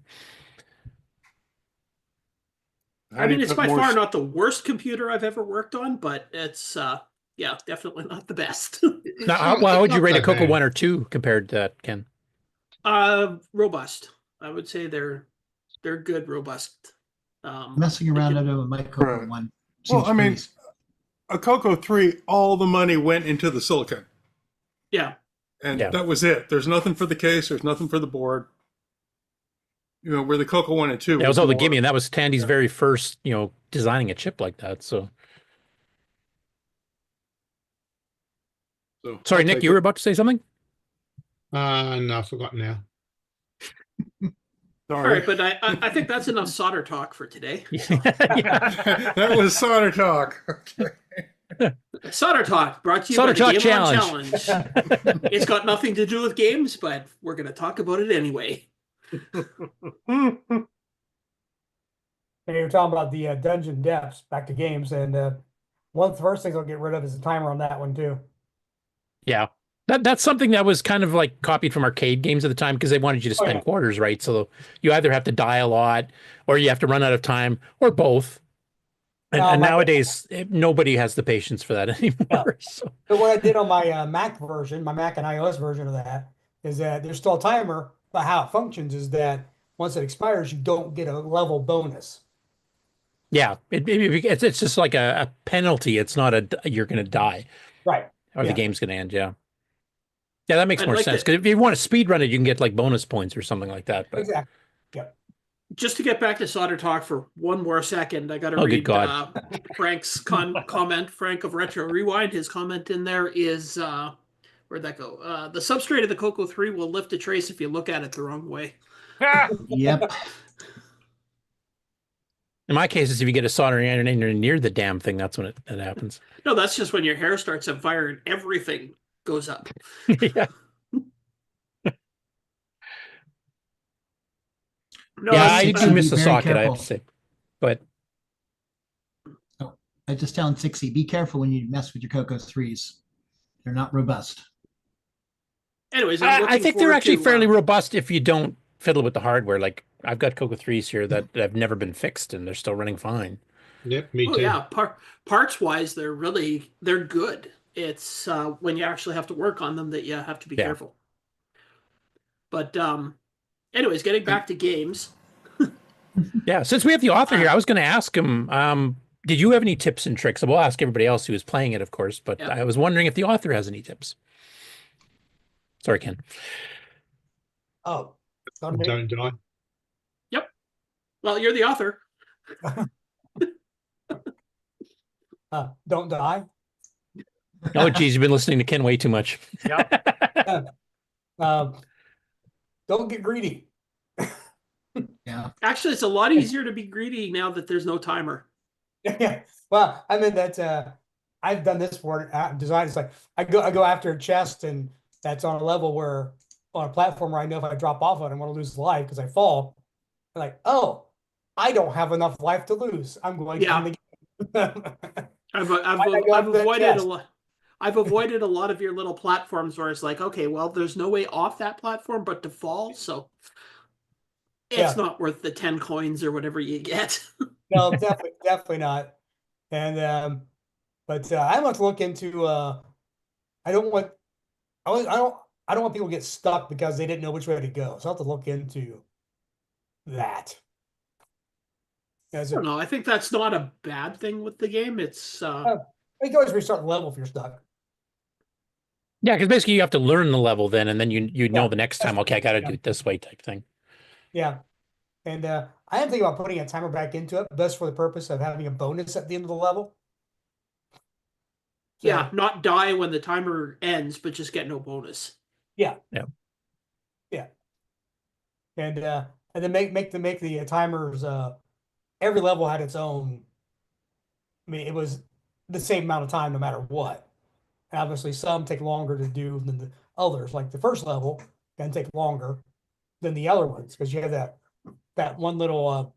I mean, it's by far not the worst computer I've ever worked on, but it's definitely not the best. Now, how would you rate a CoCo 1 or 2 compared to that, Ken? Robust. I would say they're good, robust. Messing around with my CoCo 1. Well, I mean, a CoCo 3, all the money went into the silicon. Yeah. And that was it. There's nothing for the case. There's nothing for the board. Where the CoCo 1 and 2. That was all the gimme, and that was Tandy's very first, designing a chip like that. So sorry, Nick, you were about to say something? No, I forgot now. All right, but I think that's enough solder talk for today. That was solder talk. Okay. Solder Talk brought to you Solder by the Talk Game On Challenge. Challenge. It's got nothing to do with games, but we're going to talk about it anyway. And you were talking about the dungeon depths, back to games, and one of the first things I'll get rid of is the timer on that one too. Yeah. That's something that was kind of like copied from arcade games at the time because they wanted you to spend quarters, right? So you either have to die a lot or you have to run out of time or both. And nowadays, nobody has the patience for that anymore. Yeah. So. So what I did on my Mac version, my Mac and iOS version of that, is that there's still a timer, but how it functions is that once it expires, you don't get a level bonus. Yeah, it's just like a penalty. It's not you're going to die. Right. Or the game's going to end, yeah. Yeah, that makes more sense. Because if you want to speed run it, you can get like bonus points or something like that. But. Exactly. Yeah. Just to get back to Solder Talk for one more second, I got to read Frank's comment. Frank of Retro Rewind, his comment in there is, where'd that go? The substrate of the Coco 3 will lift a trace if you look at it the wrong way. Yep. In my case, if you get a soldering iron near the damn thing, that's when it happens. No, that's just when your hair starts on fire and everything goes up. Yeah. No, yeah, I do miss the socket, I have to say. But I just telling 60, be careful when you mess with your Coco 3s. They're not robust. Anyways, I think they're actually fairly robust if you don't fiddle with the hardware. Like I've got Coco 3s here that have never been fixed and they're still running fine. Yep, me too. Yeah, parts wise, they're good. It's when you actually have to work on them that you have to be careful. But anyways, getting back to games. Yeah, since we have the author here, I was going to ask him, did you have any tips and tricks? We'll ask everybody else who is playing it, of course, but I was wondering if the author has any tips. Sorry, Ken. Oh, don't die. Yep. Well, you're the author. Don't die. Oh, geez, you've been listening to Ken way too much. Don't get greedy. Yeah. Actually, it's a lot easier to be greedy now that there's no timer. Yeah. Well, I mean that I've done this for design. It's like I go after a chest and that's on a level where on a platform where I know if I drop off it, I'm going to lose life because I fall. I'm like, oh, I don't have enough life to lose. I'm going to end the game. I've avoided a lot. I've avoided a lot of your little platforms where it's like, okay, well, there's no way off that platform but to fall, so it's not worth the 10 coins or whatever you get. No, definitely not. And but I want to look into. I don't want people to get stuck because they didn't know which way to go. So I have to look into that. I don't know. I think that's not a bad thing with the game. It's you can always restart the level if you're stuck. Yeah, because basically you have to learn the level then, and then you know the next time, okay, I got to do it this way type thing. Yeah. And I am thinking about putting a timer back into it, just for the purpose of having a bonus at the end of the level. So, yeah, not die when the timer ends, but just get no bonus. Yeah. Yeah. Yeah. And then make the timers every level had its own. I mean, it was the same amount of time no matter what. Obviously, some take longer to do than the others. Like the first level can take longer than the other ones because you have that one little.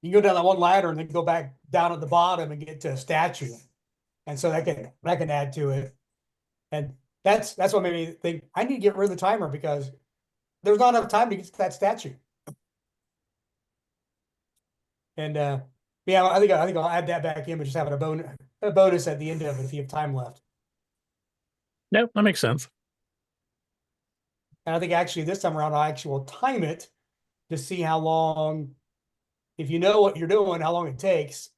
You can go down that one ladder and then go back down at the bottom and get to a statue, and so that can add to it. And that's what made me think I need to get rid of the timer because there's not enough time to get to that statue. And yeah, I think I'll add that back in, but just having a bonus at the end of it if you have time left. No, that makes sense. And I think actually this time around I actually will time it to see how long, if you know what you're doing, how long it takes,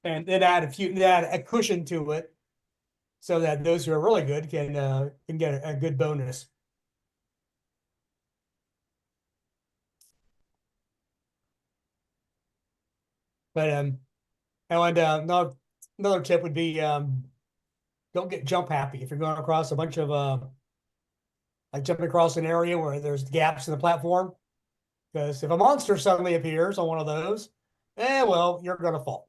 and then add a cushion to it, so that those who are really good can get a good bonus. But another tip would be don't get jump happy if you're going across a bunch of like jumping across an area where there's gaps in the platform. Because if a monster suddenly appears on one of those, well, you're gonna fall.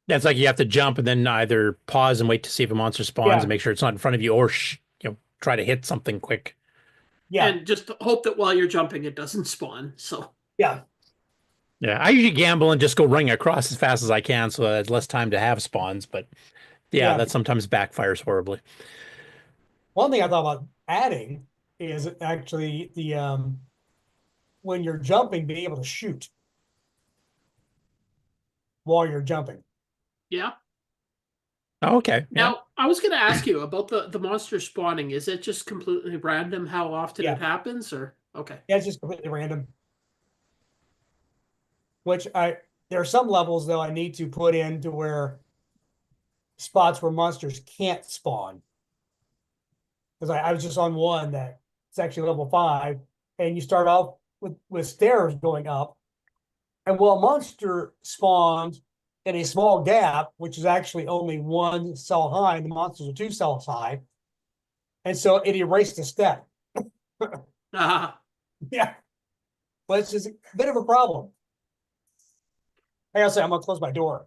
That's like you have to jump and then either pause and wait to see if a monster spawns and make sure it's not in front of you, or try to hit something quick. Yeah. And just hope that while you're jumping, it doesn't spawn. So yeah. Yeah, I usually gamble and just go running across as fast as I can so that there's less time to have spawns. But yeah, that sometimes backfires horribly. One thing I thought about adding is actually the when you're jumping, being able to shoot while you're jumping. Yeah. Oh, okay. Now, I was going to ask you about the monster spawning. Is it just completely random how often it happens, or okay? Yeah, it's just completely random. Which there are some levels though I need to put in to where spots where monsters can't spawn. Because I was just on one that it's actually level 5, and you start off with stairs going up, and well, a monster spawns in a small gap, which is actually only 1 cell high, and the monsters are 2 cells high, and so it erased a step. Yeah, but it's just a bit of a problem. I gotta say, I'm gonna close my door.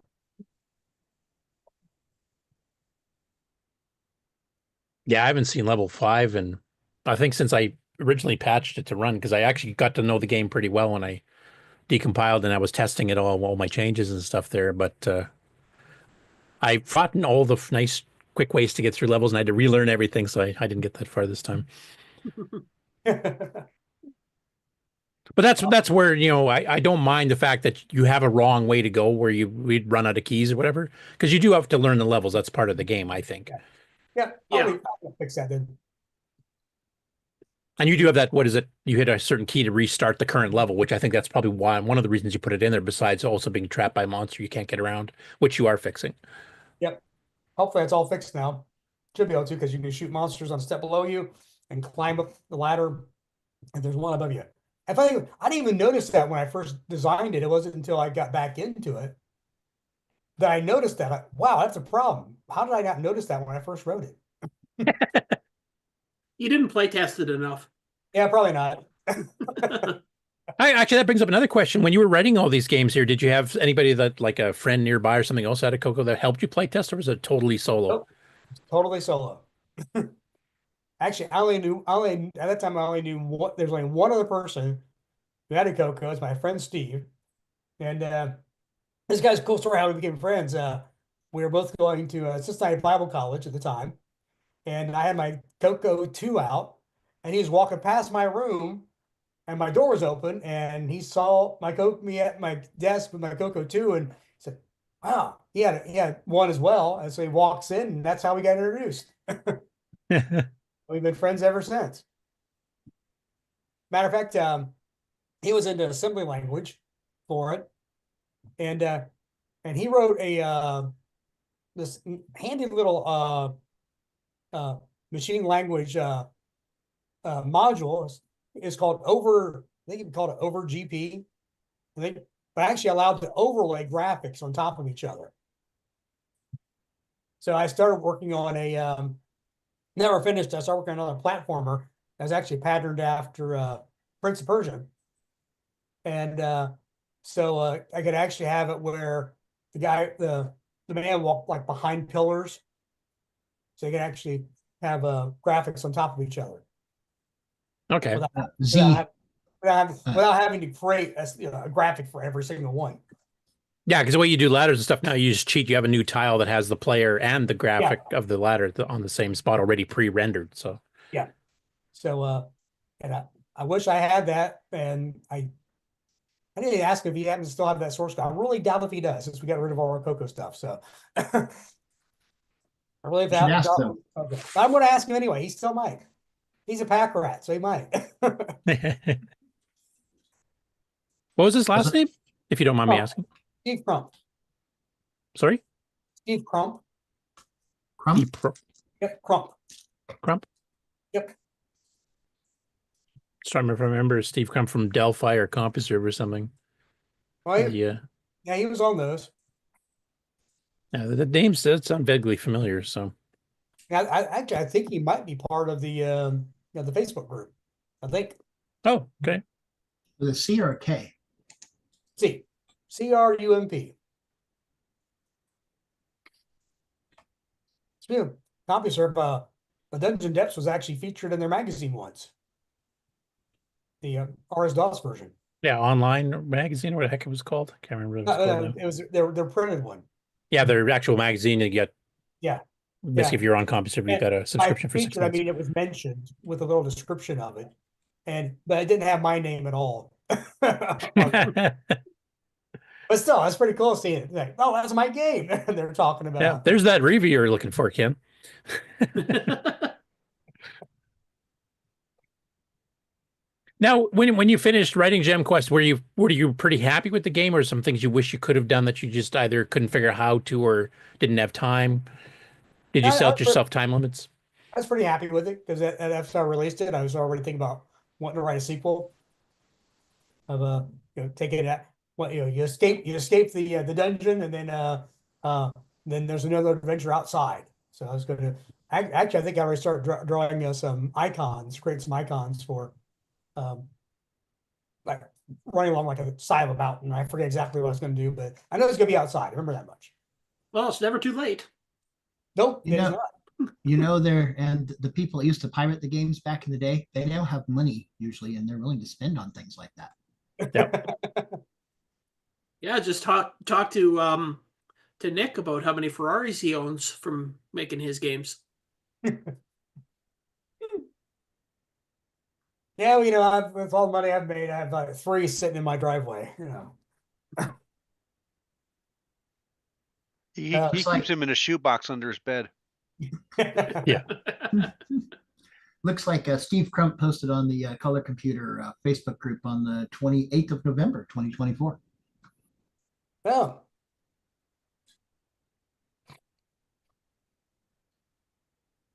Yeah, I haven't seen level 5, and I think since I originally patched it to run, because I actually got to know the game pretty well when I decompiled and I was testing it all my changes and stuff there. But I fought in all the nice quick ways to get through levels, and I had to relearn everything, so I didn't get that far this time. But that's where, I don't mind the fact that you have a wrong way to go where we'd run out of keys or whatever, because you do have to learn the levels. That's part of the game, I think. Yeah. I'll fix that then. And you do have that, what is it? You hit a certain key to restart the current level, which I think that's probably one of the reasons you put it in there, besides also being trapped by a monster you can't get around, which you are fixing. Yep. Hopefully that's all fixed now. Should be able to, because you can shoot monsters on a step below you and climb up the ladder, and there's one above you. I didn't even notice that when I first designed it. It wasn't until I got back into it that I noticed that. Wow, that's a problem. How did I not notice that when I first wrote it? You didn't play test it enough. Yeah, probably not. Actually, that brings up another question. When you were writing all these games here, did you have anybody that, like a friend nearby or something else out of Coco, that helped you play test, or was it totally solo? Nope. Totally solo. Actually, at that time, I only knew there's only one other person who had a Coco. It's my friend Steve. And this guy's cool story how we became friends. We were both going to Cincinnati Bible College at the time. And I had my Coco 2 out, and he was walking past my room, and my door was open, and he saw me at my desk with my Coco 2, and said, wow, he had one as well. And so he walks in, and that's how we got introduced. We've been friends ever since. Matter of fact, he was into assembly language for it, and he wrote this handy little machine language module. Is called I think you call it over GP. But actually allowed to overlay graphics on top of each other. So I started working on never finished. I started working on another platformer that was actually patterned after Prince of Persia. And so I could actually have it where the man walked like behind pillars. So you can actually have graphics on top of each other. Okay. Without having to create a graphic for every single one. Yeah, because the way you do ladders and stuff now, you just cheat. You have a new tile that has the player and the graphic of the ladder on the same spot already pre-rendered. So yeah. So and I wish I had that, and I need to ask him if he happens to still have that source code. I really doubt if he does, since we got rid of all our Coco stuff. So I really doubt. I'm going to ask him anyway. He still might. He's a pack rat, so he might. what was his last name, if you don't mind me asking? Steve Crump. Sorry? Steve Crump. Crump? Yep, Crump. Crump? Yep. Just trying to remember Steve Crump from Delphi or CompuServe or something. Well, yeah, he was on those. Yeah, the names did sound vaguely familiar, so. Yeah, I think he might be part of the Facebook group. I think. Oh, okay. With a C or a K? C. CRUMP. Speaking of CompuServe, the Dungeon Depths was actually featured in their magazine once. The RS-DOS version. Yeah, online magazine, or what the heck it was called. I can't remember what it was called now. It was their printed one. Yeah, their actual magazine. You get Yeah. basically if you're on CompuServe, you got a subscription for 6 featured, months. I mean, it was mentioned with a little description of it, but it didn't have my name at all. But still, that's pretty cool seeing it. Like, oh, that's my game. And they're talking about. Yeah, there's that review you're looking for, Ken. Now, when you finished writing Gem Quest, were you pretty happy with the game, or some things you wish you could have done that you just either couldn't figure out how to or didn't have time? Did you set yourself time limits? I was pretty happy with it because after I released it, I was already thinking about wanting to write a sequel. Of taking that, you escape the dungeon, and then there's another adventure outside. So I was going to actually, I think I already started drawing some icons, creating some icons for. Like running along like a side of a mountain. I forget exactly what I was going to do, but I know it's going to be outside. I remember that much. Well, it's never too late. Nope, it's not. And the people that used to pirate the games back in the day, they now have money usually, and they're willing to spend on things like that. Yep. Yeah, just talk to Nick about how many Ferraris he owns from making his games. Yeah, well, with all the money I've made, I have like 3 sitting in my driveway. He keeps him in a shoebox under his bed. Yeah. Looks like Steve Crump posted on the Color Computer Facebook group on the 28th of November, 2024. Oh.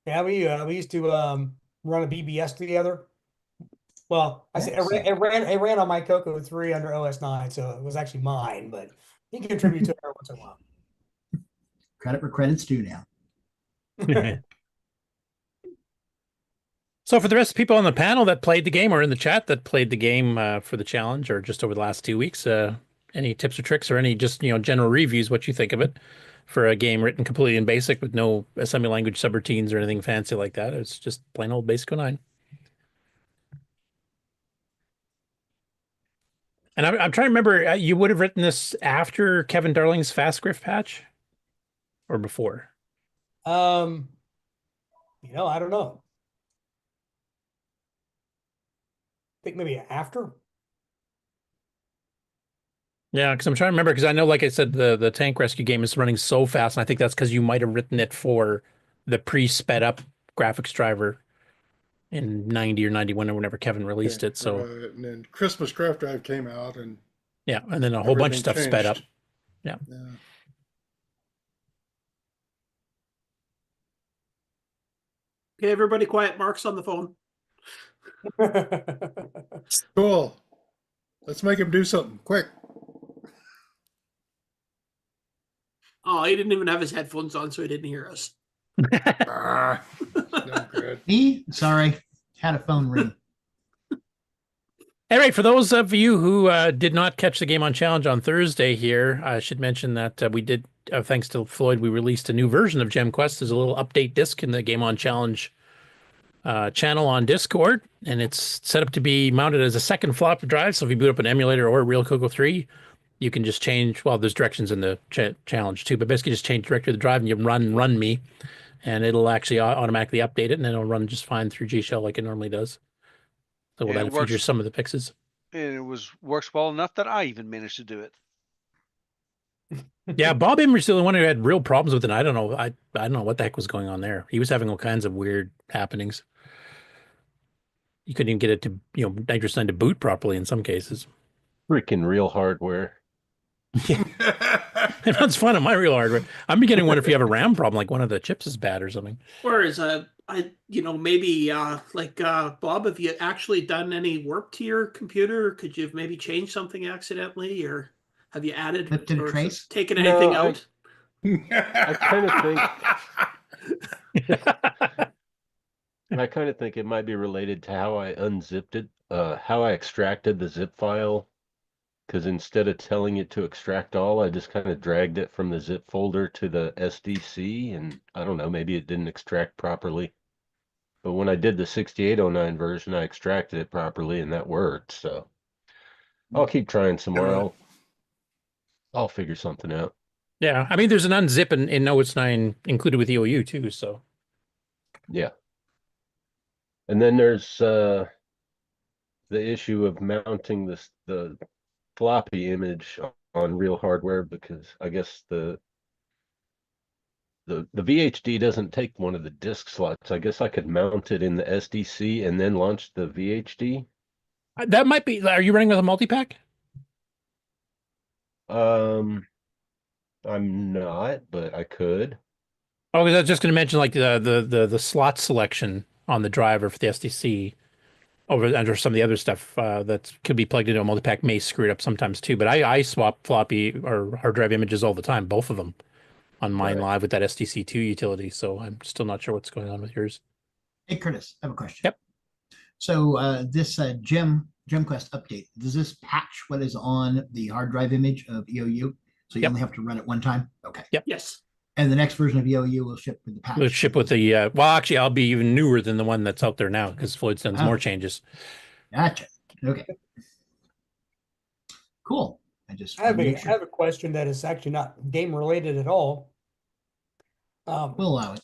Yeah, we used to run a BBS together. Well, I say it ran on my CoCo 3 under OS 9, so it was actually mine, but he contributed to it every once in a while. Credit where credit's due now. So for the rest of the people on the panel that played the game, or in the chat that played the game for the challenge, or just over the last 2 weeks, any tips or tricks, or any just general reviews, what you think of it for a game written completely in BASIC with no assembly language subroutines or anything fancy like that? It's just plain old BASIC 09. And I'm trying to remember, you would have written this after Kevin Darling's FastGriff patch, or before? I don't know. I think maybe after. Yeah, because I'm trying to remember, because I know, like I said, the tank rescue game is running so fast, and I think that's because you might have written it for the pre-sped up graphics driver in 90 or 91 or whenever Kevin released it. So and then Christmas Craft Drive came out, and yeah, and then a whole bunch of stuff sped up. Yeah. Okay, everybody quiet. Mark's on the phone. Cool. Let's make him do something quick. Oh, he didn't even have his headphones on, so he didn't hear us. Me? Sorry. Had a phone ring. All right, for those of you who did not catch the Game On Challenge on Thursday here, I should mention that we did, thanks to Floyd, we released a new version of Gem Quest. There's a little update disc in the Game On Challenge channel on Discord, and it's set up to be mounted as a second floppy drive. So if you boot up an emulator or a real CoCo 3, you can just change, well, there's directions in the challenge too, but basically just change directory of the drive and you run me, and it'll actually automatically update it, and then it'll run just fine through G Shell like it normally does. So we'll feature some of the fixes. And it works well enough that I even managed to do it. Yeah, Bob Emery's the only one who had real problems with it. I don't know. I don't know what the heck was going on there. He was having all kinds of weird happenings. You couldn't even get it to, nitrogen to boot properly in some cases. Freaking real hardware. Yeah. It runs fine on my real hardware. I'm beginning to wonder if you have a RAM problem, like one of the chips is bad or something. Or is maybe Bob, have you actually done any work to your computer? Could you have maybe changed something accidentally, or have you added or trace? taken anything out? I kind of think it might be related to how I unzipped it, how I extracted the zip file. because instead of telling it to extract all, I just kind of dragged it from the zip folder to the SDC, and I don't know, maybe it didn't extract properly. But when I did the 6809 version, I extracted it properly, and that worked. So I'll keep trying some more. I'll figure something out. Yeah, I mean, there's an unzip in OS9 included with EOU too. So yeah. And then there's the issue of mounting the floppy image on real hardware, because I guess the VHD doesn't take one of the disk slots. I guess I could mount it in the SDC and then launch the VHD. That might be. Are you running with a multi-pack? I'm not, but I could. Oh, I was just going to mention like the slot selection on the driver for the SDC under some of the other stuff that could be plugged into a multi-pack may screw it up sometimes too. But I swap floppy or hard drive images all the time, both of them, on mine live with that SDC2 utility. So I'm still not sure what's going on with yours. Hey, Curtis, I have a question. Yep. So this GemQuest update, does this patch what is on the hard drive image of EOU? So you only have to run it one time? Okay. Yep. Yes. And the next version of EOU will ship with the patch. We'll ship with the, well, actually, I'll be even newer than the one that's out there now because Floyd's done more changes. Gotcha. Okay. Cool. I have a question that is actually not game related at all. We'll allow it.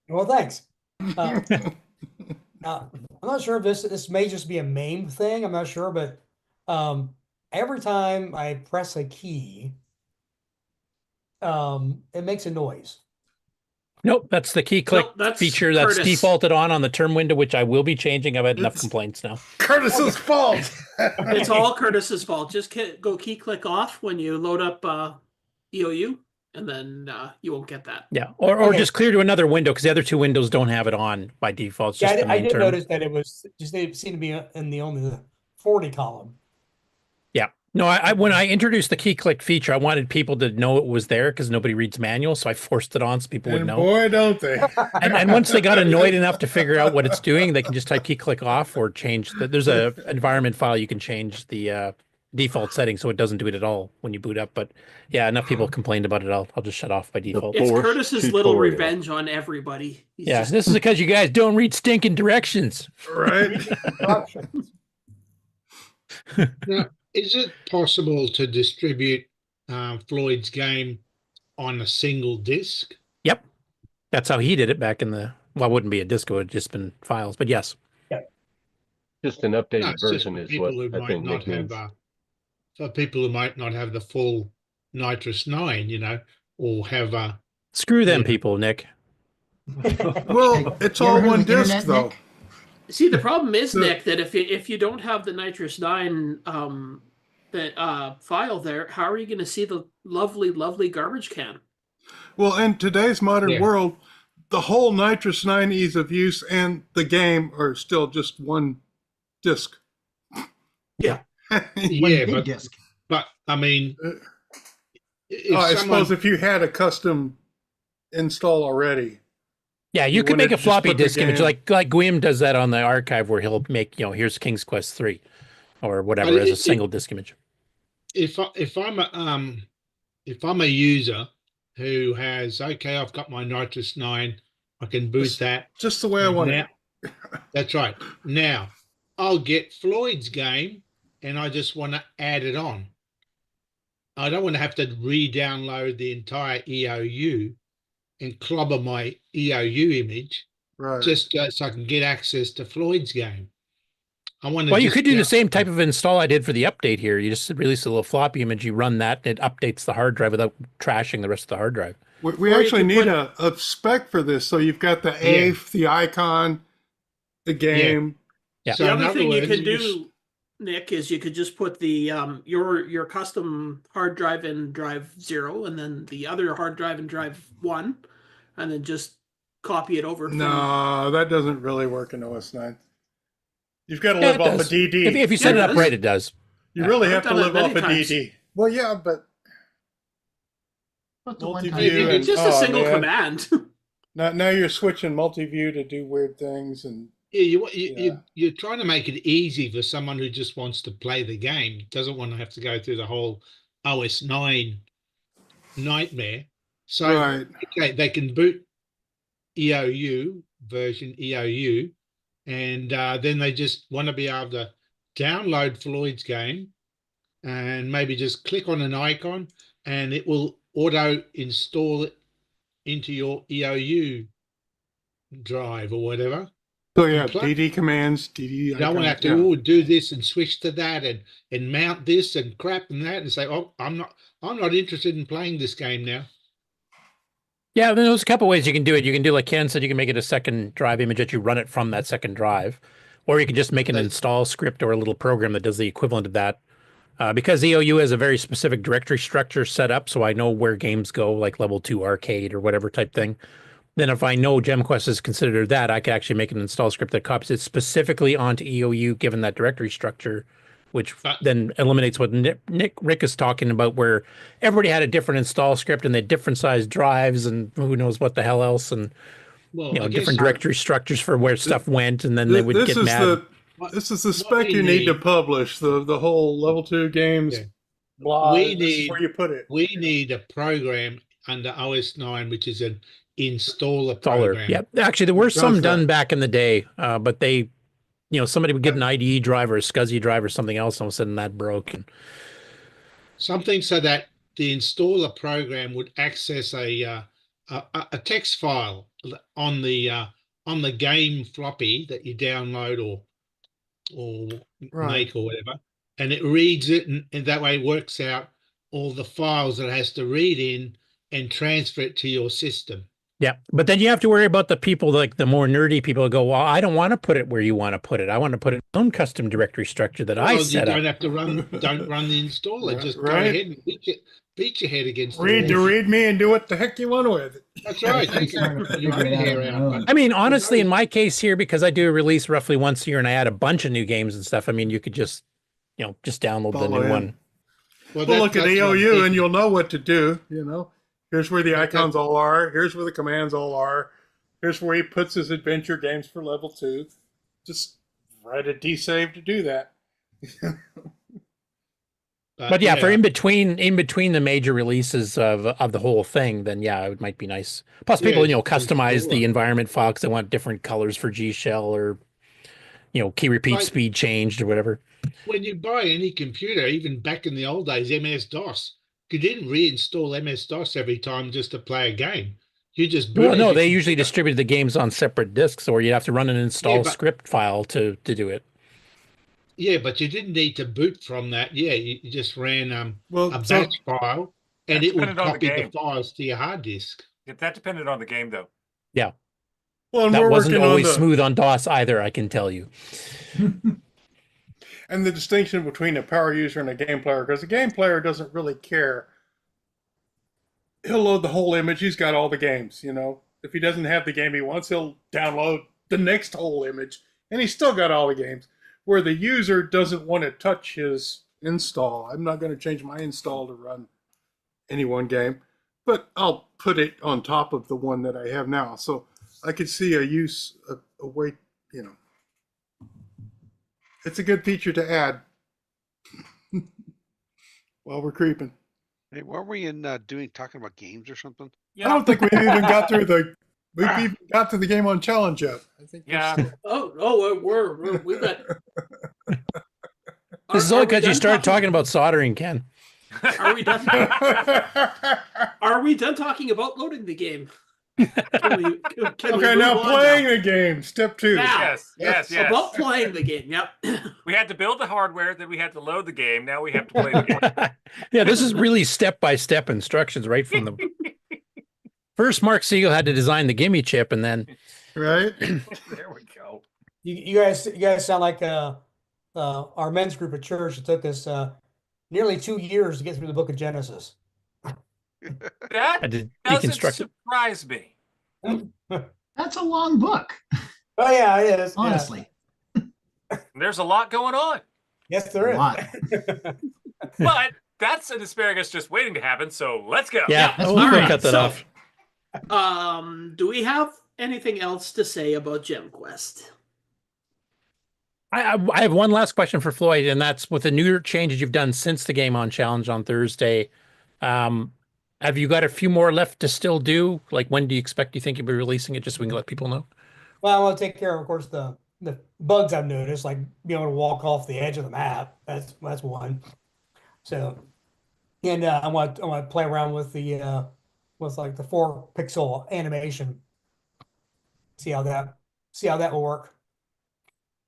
Well, thanks. Now, I'm not sure if this may just be a MAME thing. I'm not sure, but every time I press a key, it makes a noise. Nope, that's the key click feature that's Curtis. defaulted on the term window, which I will be changing. I've had enough complaints now. Curtis's fault. It's all Curtis's fault. Just go key click off when you load up EOU, and then you won't get that. Yeah, or just clear to another window because the other two windows don't have it on by default. It's just the I main did term. notice that it seemed to be in only the 40 column. Yeah. No, when I introduced the key click feature, I wanted people to know it was there because nobody reads manuals, so I forced it on so people would know. Boy, don't they? And once they got annoyed enough to figure out what it's doing, they can just type key click off or change. There's a environment file you can change the default setting so it doesn't do it at all when you boot up. But yeah, enough people complained about it. I'll just shut off by default. It's Curtis's little revenge on everybody. This is because you guys don't read stinking directions. Right. Now, is it possible to distribute Floyd's game on a single disc? Yep. That's how he did it back in the, well, it wouldn't be a disc, it would have just been files, but yes. Just an updated No, it's just version for is people what who I might think not Nick means. have, for people who might not have the full Nitrous 9, or have Screw them people, Nick. Well, it's all one disc, though. See, the problem is, Nick, that if you don't have the Nitrous 9 file there, how are you going to see the lovely, lovely garbage can? Well, in today's modern world, the whole Nitrous 9 ease of use and the game are still just one disc. Yeah. yeah, but I mean, I suppose if you had a custom install already. Yeah, you could make a floppy disk image game. like Guim does that on the archive where he'll make, here's King's Quest 3 or whatever as a single disk image. If I'm a user who has, okay, I've got my Nitrous 9, I can boot that. Just the way I want it. That's right. Now, I'll get Floyd's game and I just want to add it on. I don't want to have to re-download the entire EOU and clobber my EOU image just so I can get access to Floyd's game. Well, you could do the same type of install I did for the update here. You just release a little floppy image, you run that, and it updates the hard drive without trashing the rest of the hard drive. We actually need a spec for this. So you've got the AIF, the icon, the game. Yeah. The other thing you could do, Nick, is you could just put the your custom hard drive in drive 0 and then the other hard drive in drive 1 and then just copy it over. No, that doesn't really work in OS 9. You've got to live off a DD. If you set it up right, it does. You really have to live off a DD. Well, yeah, but multi-view. It's just a single command. Now you're switching multi-view to do weird things, and You're trying to make it easy for someone who just wants to play the game, doesn't want to have to go through the whole OS 9 nightmare. So Right. okay, they can boot EOU version EOU, and then they just want to be able to download Floyd's game and maybe just click on an icon and it will auto install it into your EOU drive or whatever. So yeah, DD commands, DD. You don't want to have to do this and switch to that and mount this and crap and that and say, oh, I'm not interested in playing this game now. Yeah, there's a couple ways you can do it. You can do like Ken said, you can make it a second drive image that you run it from that second drive, or you can just make an install script or a little program that does the equivalent of that. Because EOU has a very specific directory structure set up, so I know where games go, like level 2 arcade or whatever type thing. Then if I know GemQuest is considered that, I could actually make an install script that copies it specifically onto EOU given that directory structure, which then eliminates what Rick is talking about, where everybody had a different install script and they had different sized drives and who knows what the hell else, and different directory structures for where stuff went, and then they would get mad. This is the spec you need to publish, the whole level 2 games. Yeah. Blah, We this is need where you put it. We need a program under OS 9, which is an installer Installer. program. Yeah, actually, there were Does some that. done back in the day, but they, somebody would get an IDE drive or a SCSI drive or something else, and all of a sudden that broke. And Something so that the installer program would access a text file on the game floppy that you download or Right. make or whatever, and it reads it, and that way it works out all the files that it has to read in and transfer it to your system. yeah, but then you have to worry about the people, like the more nerdy people who go, well, I don't want to put it where you want to put it. I want to put it in my own custom directory structure that I Well, set you up. don't have to don't run the installer. Just go Right. ahead and beat your head against the Read the wall. README and do what the heck you want with it. That's right. You can you can hear out. I mean, honestly, in my case here, because I do a release roughly once a year and I add a bunch of new games and stuff, I mean, you could just, just download the Follow new in. one. Well, look at EOU and you'll know what to do. Here's where the icons all are. Here's where the commands all are. Here's where he puts his adventure games for level 2. Just write a D-save to do that. But yeah, for in between the major releases of the whole thing, then yeah, it might be nice. Plus, people customize the environment file because they want different colors for G shell or key repeat speed changed or whatever. When you buy any computer, even back in the old days, MS-DOS, you didn't reinstall MS-DOS every time just to play a game. You just Well, no, they usually distributed the games on separate disks, or you'd have to run an install but- script file to do it. Yeah, but you didn't need to boot from that. Yeah, you just ran a so- batch file, and That it would depended on the copy the game. files to your hard disk. That depended on the game, though. Yeah. Well, and That we're wasn't working on always the- smooth on DOS either, I can tell you. And the distinction between a power user and a game player, because a game player doesn't really care. He'll load the whole image. He's got all the games, If he doesn't have the game he wants, he'll download the next whole image, and he's still got all the games. Where the user doesn't want to touch his install. I'm not going to change my install to run any one game, but I'll put it on top of the one that I have now. So I could see a way, It's a good feature to add while we're creeping. Hey, weren't we talking about games or something? I don't think we've even got through the game on challenge yet. I think We've got. This is only because you started talking about soldering, Ken. Are we done? Are we done talking about loading the game? Can we Okay, now move on playing the game. Step 2. Now, Yes. About playing the game. Yep. We had to build the hardware, then we had to load the game. Now we have to play the game. Yeah, this is really step-by-step instructions right from the... First, Mark Siegel had to design the gimme chip, and then... Right? There we go. You guys sound like our men's group at church. It took us nearly 2 years to get through the book of Genesis. That did doesn't deconstruct it. surprise me. That's a long book. Oh yeah, it is. Honestly. There's a lot going on. Yes, there A is. lot. But that's an asparagus just waiting to happen, so let's go. Yeah, That's we'll fine. cut that So- off. Do we have anything else to say about GemQuest? I have one last question for Floyd, and that's with the new changes you've done since the Game On Challenge on Thursday. Have you got a few more left to still do? Like, when do you think you'll be releasing it, just so we can let people know? Well, I want to take care of course, the bugs I've noticed, like being able to walk off the edge of the map. That's one. So, and I want to play around with the with like the 4-pixel animation. See how that will work.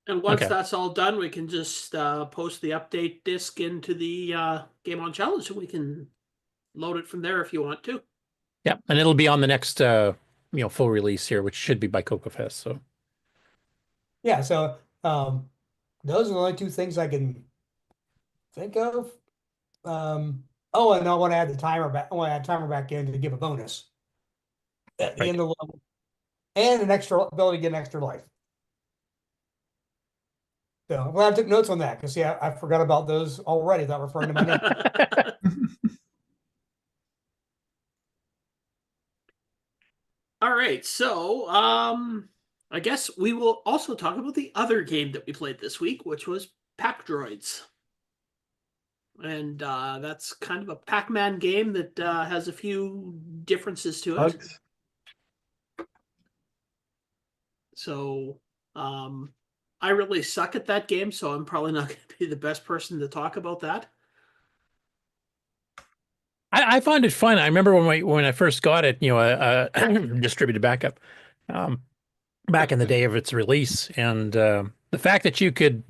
And once Okay. that's all done, we can just post the update disk into the Game On Challenge, and we can load it from there if you want to. Yeah, and it'll be on the next full release here, which should be by CoCoFest. So Yeah, so those are the only two things I can think of. Oh, and I want to add the timer back. I want to add timer back in to give a bonus at the end of the level, and an extra ability to get an extra life. So I'm glad I took notes on that, because I forgot about those already without referring to my name. All right, so I guess we will also talk about the other game that we played this week, which was Pack Droids. And that's kind of a Pac-Man game that has a few differences to it. So I really suck at that game, so I'm probably not going to be the best person to talk about that. I find it fun. I remember when I first got it, distributed backup, back in the day of its release, and the fact that you could,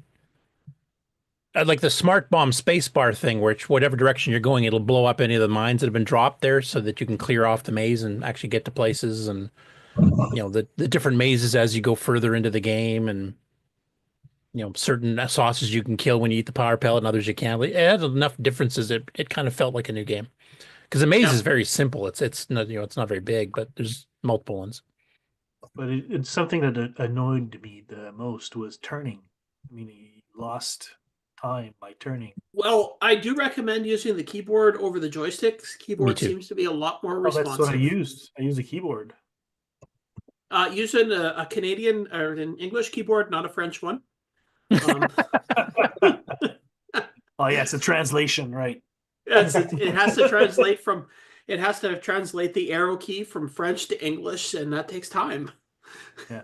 like the smart bomb spacebar thing, which whatever direction you're going, it'll blow up any of the mines that have been dropped there, so that you can clear off the maze and actually get to places, and the different mazes as you go further into the game, and certain sauces you can kill when you eat the power pellet, and others you can't. It had enough differences. It kind of felt like a new game. Because the maze is very simple. It's not it's not very big, but there's multiple ones. But it's something that annoyed me the most was turning. I mean, he lost time by turning. Well, I do recommend using the keyboard over the joysticks. Keyboard seems to be a lot more responsive. That's what I used. I used a keyboard. Using a Canadian or an English keyboard, not a French one. Oh yeah, it's a translation, right? Yes, it has to translate the arrow key from French to English, and that takes time. Yeah.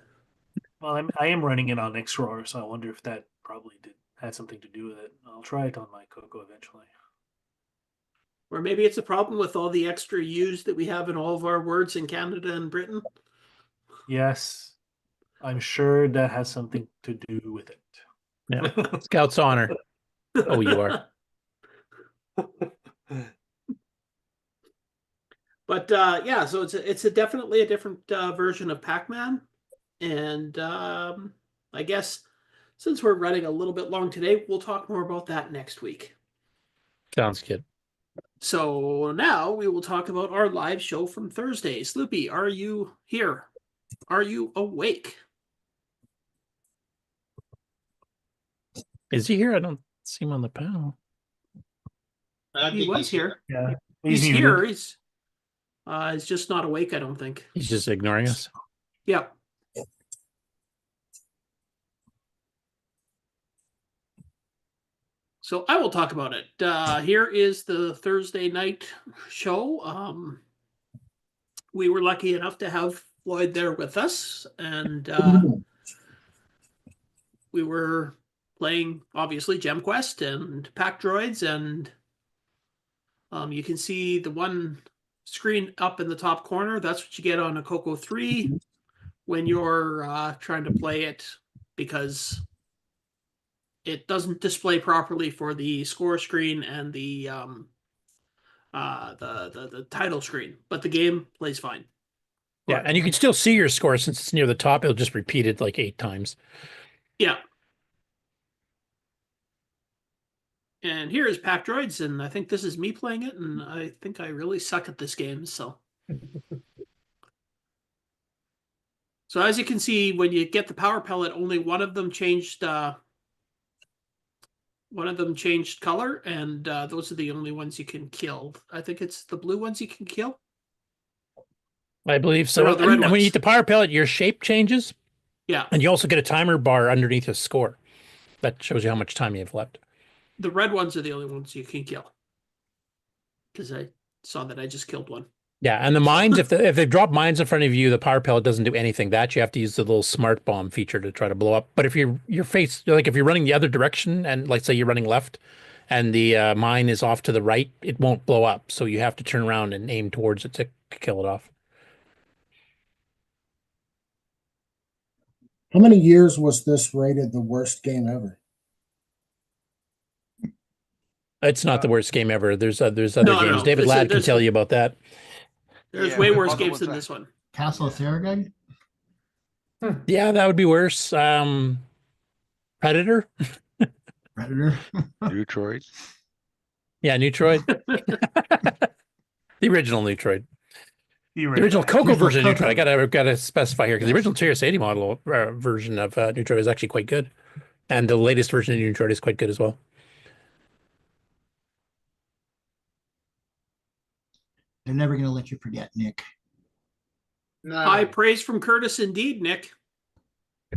Well, I am running it on XROAR, so I wonder if that probably had something to do with it. I'll try it on my CoCo eventually. Or maybe it's a problem with all the extra U's that we have in all of our words in Canada and Britain. Yes, I'm sure that has something to do with it. Yeah, Scout's honor. Oh, you are. But yeah, so it's definitely a different version of Pac-Man, and I guess since we're running a little bit long today, we'll talk more about that next week. Sounds good. So now we will talk about our live show from Thursday. Sloopy, are you here? Are you awake? Is he here? I don't see him on the panel. He was here. Yeah, he's here. He's just not awake, I don't think. He's just ignoring us. Yeah. So I will talk about it. Here is the Thursday night show. We were lucky enough to have Floyd there with us, and we were playing, obviously, GemQuest and Pack Droids, and you can see the one screen up in the top corner. That's what you get on a CoCo 3 when you're trying to play it, because it doesn't display properly for the score screen and the title screen, but the game plays fine. Yeah, and you can still see your score since it's near the top. It'll just repeat it like 8 times. Yeah. And here is Pack Droids, and I think this is me playing it, and I think I really suck at this game, so. So as you can see, when you get the power pellet, only one of them changed color, and those are the only ones you can kill. I think it's the blue ones you can kill. I believe so. No, the red and when you ones. eat the power pellet, your shape changes. Yeah. And you also get a timer bar underneath a score. That shows you how much time you have left. The red ones are the only ones you can kill. Because I saw that I just killed one. Yeah, and the mines, if they drop mines in front of you, the power pellet doesn't do anything. That you have to use the little smart bomb feature to try to blow up. But if you're like if you're running the other direction, and like say you're running left, and the mine is off to the right, it won't blow up. So you have to turn around and aim towards it to kill it off. How many years was this rated the worst game ever? It's not the worst game ever. There's other games. No. David Ladd can tell you about that. There's way worse games than this one. Castle of Theragun? Yeah, that would be worse. Predator. Predator. Neutroid. Yeah, Neutroid. The original Neutroid. The original CoCo version of Neutroid. I gotta specify here because the original TRS-80 model version of Neutroid is actually quite good, and the latest version of Neutroid is quite good as well. They're never going to let you forget, Nick. No. High praise from Curtis, indeed, Nick.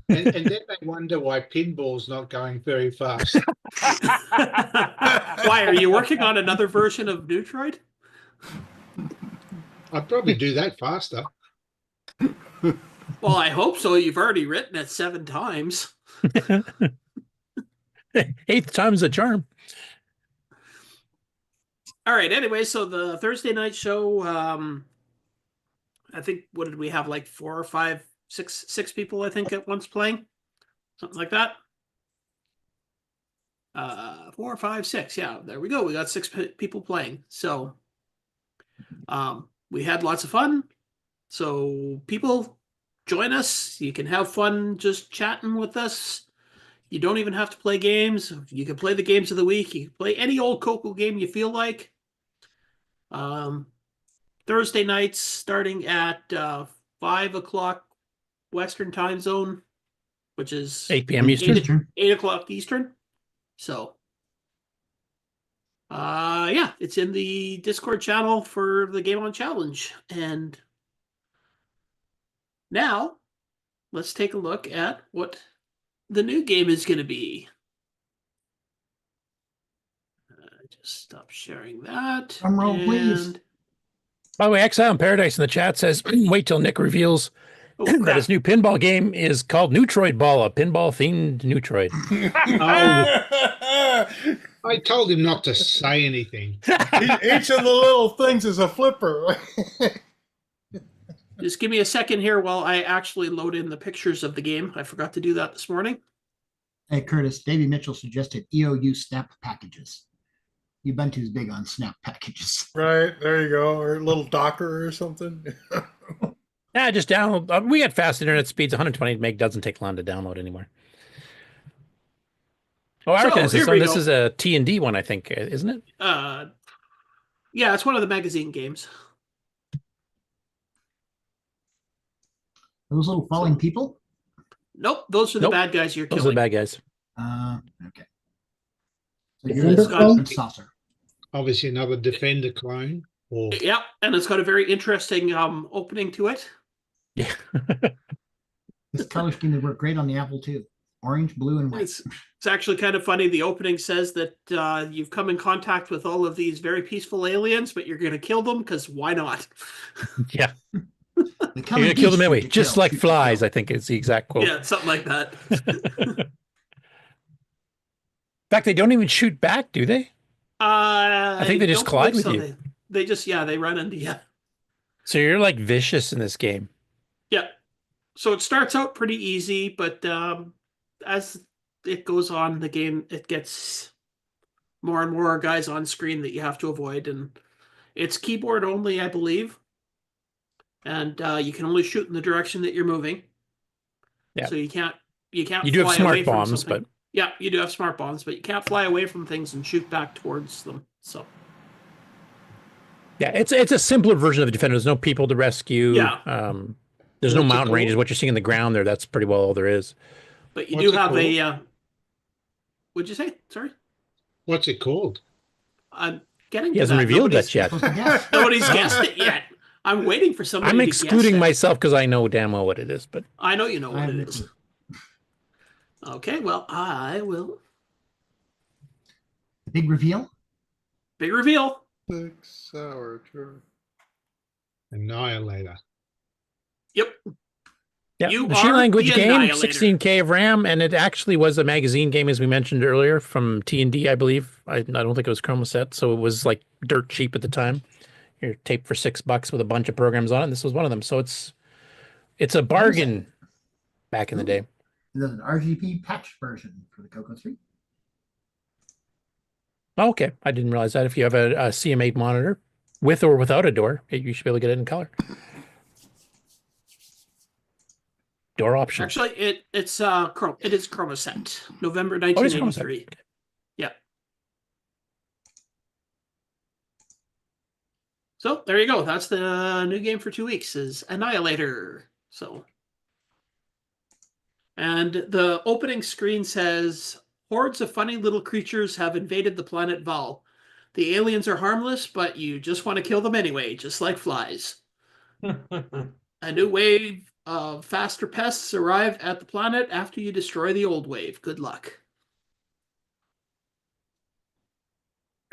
And then they wonder why pinball's not going very fast. Why, are you working on another version of Neutroid? I'd probably do that faster. Well, I hope so. You've already written it 7 times. 8th time's a charm. All right. Anyway, so the Thursday night show, I think, what did we have? Like 4 or 5, 6 people, I think, at once playing. Something like that. 4 or 5, 6. Yeah, there we go. We got 6 people playing. So we had lots of fun. So people, join us. You can have fun just chatting with us. You don't even have to play games. You can play the games of the week. You can play any old CoCo game you feel like. Thursday nights starting at 5 o'clock Western time zone, which is 8 p.m. Eastern. 8 o'clock Eastern. So, yeah, it's in the Discord channel for the Game On Challenge. And now, let's take a look at what the new game is going to be. Just stop sharing that. Drum roll, please. By the way, Exile in Paradise in the chat says, wait till Nick reveals that his new pinball game is called Neutroid Ball, a pinball-themed Neutroid. I told him not to say anything. Each of the little things is a flipper. Just give me a second here while I actually load in the pictures of the game. I forgot to do that this morning. Hey, Curtis, Davey Mitchell suggested EOU snap packages. Ubuntu's big on snap packages. Right, there you go. Or a little Docker or something. Yeah, just download. We got fast internet speeds. 128 meg doesn't take long to download anymore. Oh, I recognize this one. This is a T&D one, I think, isn't it? Yeah, it's one of the magazine games. Those little falling people? Nope, those are the bad guys you're killing. Those are the bad guys. Okay. So Defender clone? Saucer. Obviously, another Defender clone. Or... Yeah, and it's got a very interesting opening to it. Yeah. This color scheme would work great on the Apple II. Orange, blue, and white. It's actually kind of funny. The opening says that you've come in contact with all of these very peaceful aliens, but you're going to kill them because why not? Yeah. You're going to kill them anyway, just like flies, I think is the exact quote. Yeah, something like that. In fact, they don't even shoot back, do they? I think they just collide with you. They just, they run into you. So you're like vicious in this game. Yeah. So it starts out pretty easy, but as it goes on, the game, it gets more and more guys on screen that you have to avoid. And it's keyboard only, I believe. And you can only shoot in the direction that you're moving. Yeah. So you can't. You do have smart bombs, but yeah, you do have smart bombs, but you can't fly away from things and shoot back towards them. So yeah, it's a simpler version of the Defender. There's no people to rescue. Yeah. There's no mountain ranges. What you're seeing in the ground there, that's pretty well all there is. But you do have a. What'd you say? Sorry. What's it called? I'm getting. He hasn't revealed that yet. Nobody's guessed it yet. I'm waiting for somebody. I'm excluding myself because I know damn well what it is, but I know you know what it is. Okay, well, I will. The big reveal? Big reveal. 6 hour turn. Annihilator. Yep. Yeah, You the She are language the game, Annihilator. 16K of RAM, and it actually was a magazine game, as we mentioned earlier, from T&D, I believe. I don't think it was Chromoset, so it was like dirt cheap at the time. You're taped for $6 with a bunch of programs on it, and this was one of them. So it's a bargain back in the day. There's an RGB patch version for the CoCo 3. Oh, okay, I didn't realize that. If you have a CM8 monitor, with or without a door, you should be able to get it in color. Door option. Actually, it is Chromoset, November Oh, it is 1983. Yeah. So there you go. That's the new game for 2 weeks is Annihilator. So, and the opening screen says, hordes of funny little creatures have invaded the planet Val. The aliens are harmless, but you just want to kill them anyway, just like flies. A new wave of faster pests arrive at the planet after you destroy the old wave. Good luck.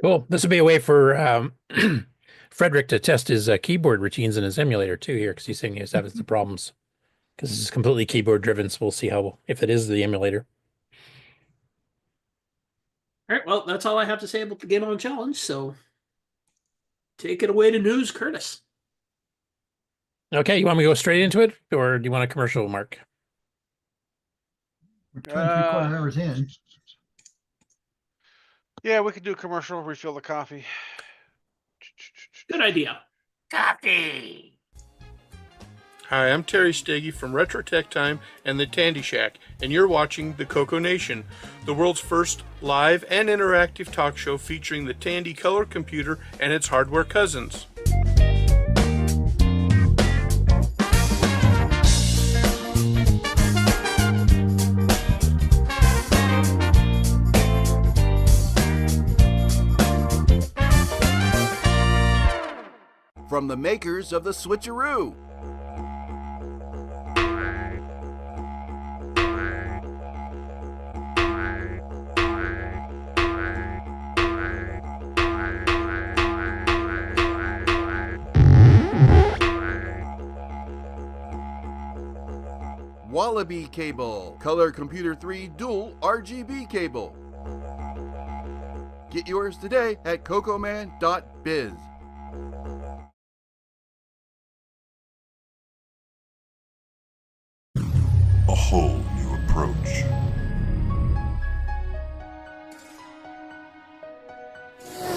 Cool. This would be a way for Frederick to test his keyboard routines in his emulator too here, because he's saying he's having some problems. Because it's completely keyboard driven, so we'll see if it is the emulator. All right, well, that's all I have to say about the Game On Challenge, so take it away to news, Curtis. Okay, you want me to go straight into it, or do you want a commercial, Mark? We're 2.75 hours in. Yeah, we could do a commercial, refill the coffee. Good idea. Coffee. Hi, I'm Terry Steggy from Retro Tech Time and the Tandy Shack, and you're watching the CoCoNation, the world's first live and interactive talk show featuring the Tandy color computer and its hardware cousins. From the makers of the Switcheroo. Wallaby Cable, Color Computer 3 Dual RGB Cable. Get yours today at cocoman.biz. A whole new approach.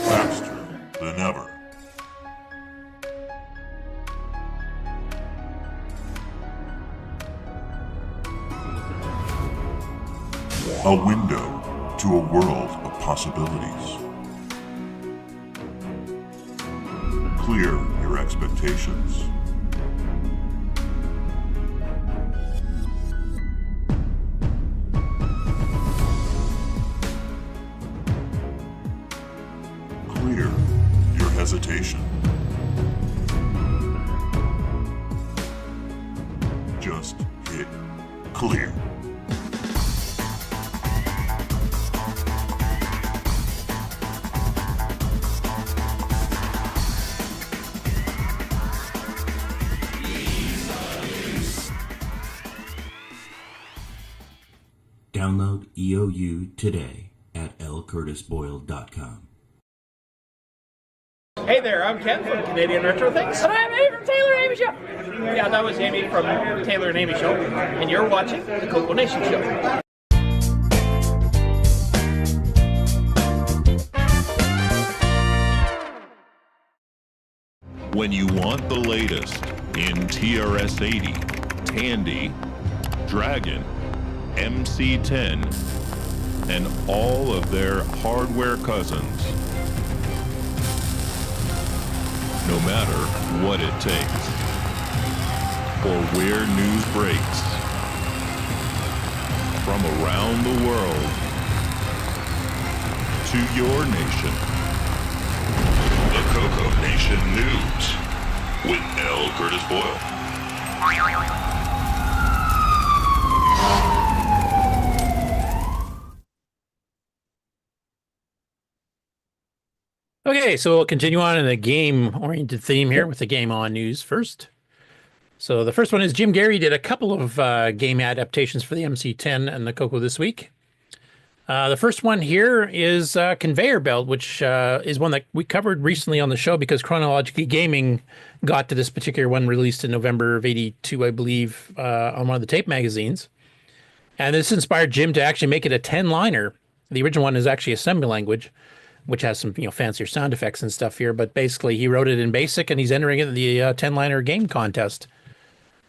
Faster than ever. A window to a world of possibilities. Clear your expectations. Clear your hesitation. Just hit clear. Download EOU today at lcurtisboyle.com. Hey there, I'm Ken from Canadian Retro Things. And I'm Amy from Taylor and Amy Show. Yeah, that was Amy from Taylor and Amy Show. And you're watching the CoCoNation Show. When you want the latest in TRS-80, Tandy, Dragon, MC-10, and all of their hardware cousins. No matter what it takes, or where news breaks, from around the world to your nation. The CoCoNation News with L. Curtis Boyle. Okay, so we'll continue on in the game-oriented theme here with the Game On news first. So the first one is Jim Gary did a couple of game adaptations for the MC10 and the CoCo this week. The first one here is Conveyor Belt, which is one that we covered recently on the show because Chronologically Gaming got to this particular one released in November of '82, I believe, on one of the tape magazines. And this inspired Jim to actually make it a 10-liner. The original one is actually assembly language, which has some fancier sound effects and stuff here. But basically, he wrote it in BASIC, and he's entering it in the 10-liner game contest.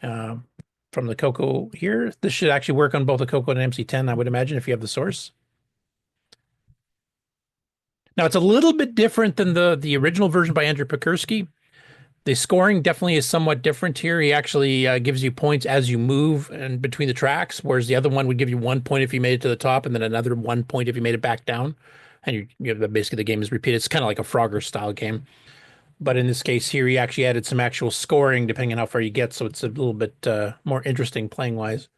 From the CoCo here, this should actually work on both the CoCo and MC10, I would imagine, if you have the source. Now, it's a little bit different than the original version by Andrew Pekursky. The scoring definitely is somewhat different here. He actually gives you points as you move and between the tracks, whereas the other one would give you 1 point if you made it to the top and then another 1 point if you made it back down. And basically the game is repeated. It's kind of like a Frogger style game. But in this case here, he actually added some actual scoring depending on how far you get, so it's a little bit more interesting playing-wise.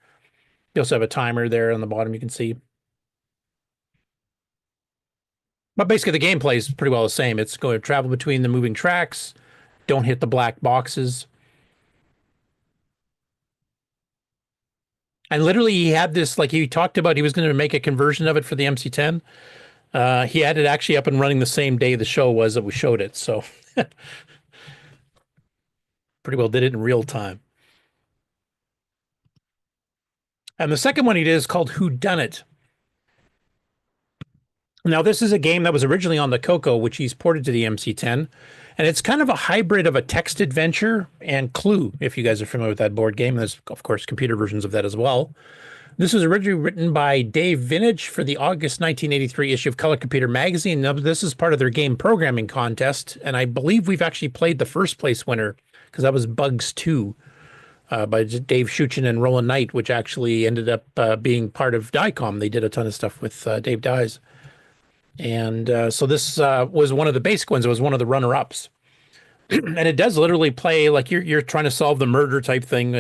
You also have a timer there on the bottom, you can see. But basically, the gameplay is pretty well the same. It's going to travel between the moving tracks. Don't hit the black boxes. And literally, he had this, like he talked about, he was going to make a conversion of it for the MC10. He had it actually up and running the same day the show was that we showed it. So pretty well did it in real time. And the second one he did is called Who Done It. Now, this is a game that was originally on the CoCo, which he's ported to the MC10. And it's kind of a hybrid of a text adventure and Clue, if you guys are familiar with that board game. There's, of course, computer versions of that as well. This was originally written by Dave Vintage for the August 1983 issue of Color Computer Magazine. Now, this is part of their game programming contest. And I believe we've actually played the first place winner, because that was Bugs 2 by Dave Schuchen and Roland Knight, which actually ended up being part of DICOM. They did a ton of stuff with Dave Dyes. And so this was one of the basic ones. It was one of the runner-ups. And it does literally play like you're trying to solve the murder type thing,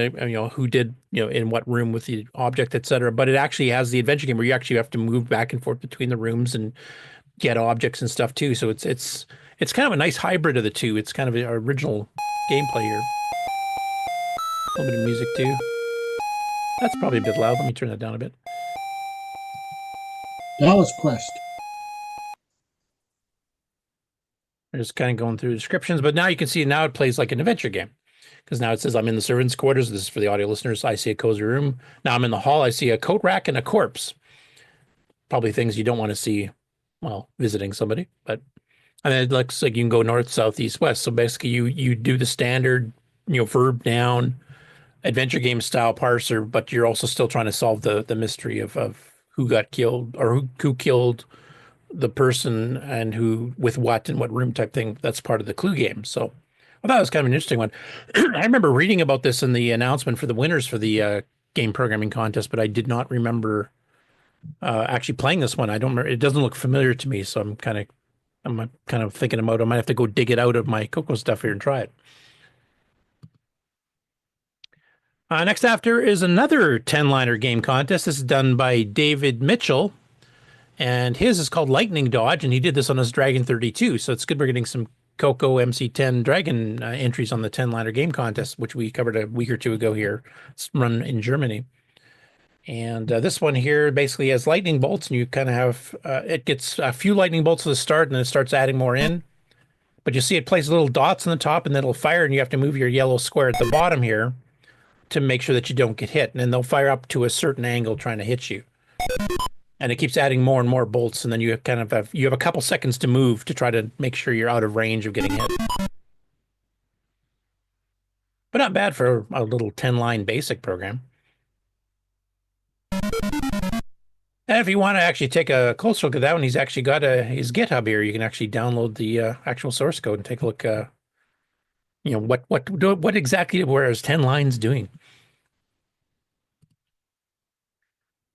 who did, in what room with the object, etc. But it actually has the adventure game where you actually have to move back and forth between the rooms and get objects and stuff too. So it's kind of a nice hybrid of the two. It's kind of an original gameplay here. A little bit of music too. That's probably a bit loud. Let me turn that down a bit. Dallas Quest. I'm just kind of going through descriptions, but now you can see now it plays like an adventure game because now it says I'm in the servants' quarters. This is for the audio listeners. I see a cozy room. Now I'm in the hall. I see a coat rack and a corpse. Probably things you don't want to see while visiting somebody. But and then it looks like you can go north, south, east, west. So basically, you do the standard, verb noun, adventure game style parser, but you're also still trying to solve the mystery of who got killed or who killed the person and who with what and what room type thing. That's part of the Clue game. So I thought it was kind of an interesting one. I remember reading about this in the announcement for the winners for the game programming contest, but I did not remember actually playing this one. I don't remember. It doesn't look familiar to me, so I'm kind of thinking about I might have to go dig it out of my CoCo stuff here and try it. Next after is another 10-liner game contest. This is done by David Mitchell. And his is called Lightning Dodge, and he did this on his Dragon 32. So it's good we're getting some CoCo MC10 Dragon entries on the 10-liner game contest, which we covered a week or two ago here. It's run in Germany. And this one here basically has lightning bolts, and you kind of have, it gets a few lightning bolts at the start, and then it starts adding more in. But you see it places little dots on the top, and then it'll fire, and you have to move your yellow square at the bottom here to make sure that you don't get hit. And then they'll fire up to a certain angle trying to hit you. And it keeps adding more and more bolts, and then you have a couple seconds to move to try to make sure you're out of range of getting hit. But not bad for a little 10-line basic program. And if you want to actually take a closer look at that one, he's actually got his GitHub here. You can actually download the actual source code and take a look. What exactly were his 10 lines doing?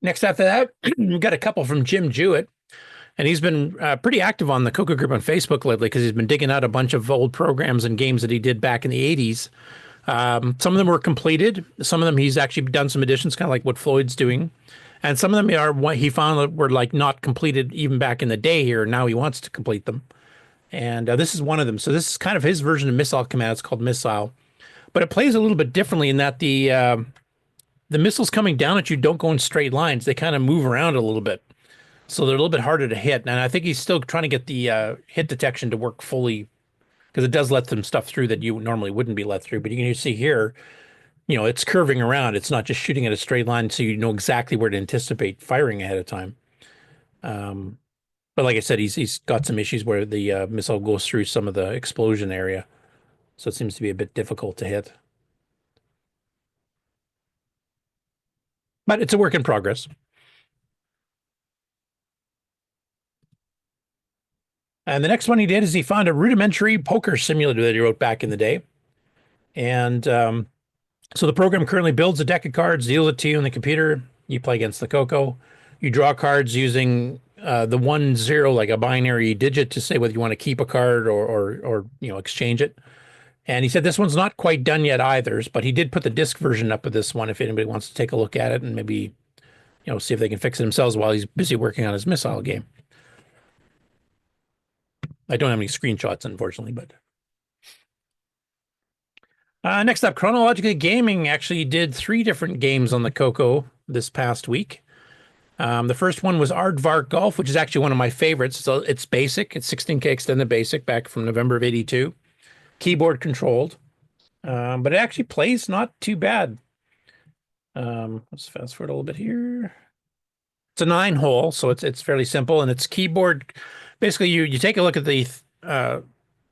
Next after that, we've got a couple from Jim Jewett, and he's been pretty active on the CoCo group on Facebook lately because he's been digging out a bunch of old programs and games that he did back in the 80s. Some of them were completed. Some of them he's actually done some additions, kind of like what Floyd's doing. And some of them are what he found that were like not completed even back in the day here. And now he wants to complete them. And this is one of them. So this is kind of his version of missile command. It's called Missile. But it plays a little bit differently in that the missiles coming down at you don't go in straight lines. They kind of move around a little bit. So they're a little bit harder to hit. And I think he's still trying to get the hit detection to work fully, because it does let some stuff through that you normally wouldn't be let through. But you can see here, it's curving around. It's not just shooting at a straight line, so you know exactly where to anticipate firing ahead of time. But like I said, he's got some issues where the missile goes through some of the explosion area. So it seems to be a bit difficult to hit. But it's a work in progress. And the next one he did is he found a rudimentary poker simulator that he wrote back in the day. And so the program currently builds a deck of cards, deals it to you on the computer. You play against the CoCo. You draw cards using the 1, 0, like a binary digit, to say whether you want to keep a card or exchange it. And he said this one's not quite done yet either, but he did put the disc version up of this one if anybody wants to take a look at it and maybe, see if they can fix it themselves while he's busy working on his missile game. I don't have any screenshots, unfortunately, but. Next up, Chronologically Gaming actually did 3 different games on the CoCo this past week. The first one was Aardvark Golf, which is actually one of my favorites. So it's basic. It's 16K extended basic back from November of '82. Keyboard controlled, but it actually plays not too bad. Let's fast forward a little bit here. It's a 9-hole, so it's fairly simple, and it's keyboard. Basically, you take a look at the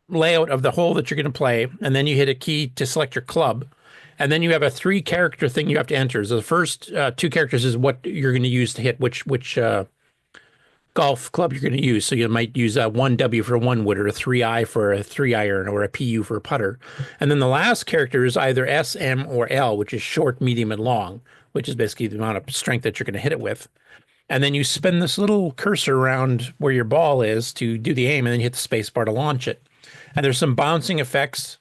layout of the hole that you're going to play, and then you hit a key to select your club, and then you have a 3-character thing you have to enter. So the first 2 characters is what you're going to use to hit which golf club you're going to use. So you might use a 1W for a 1-wood, or a 3I for a 3-iron, or a PU for a putter. And then the last character is either S, M, or L, which is short, medium, and long, which is basically the amount of strength that you're going to hit it with. And then you spin this little cursor around where your ball is to do the aim, and then you hit the space bar to launch it. And there's some bouncing effects.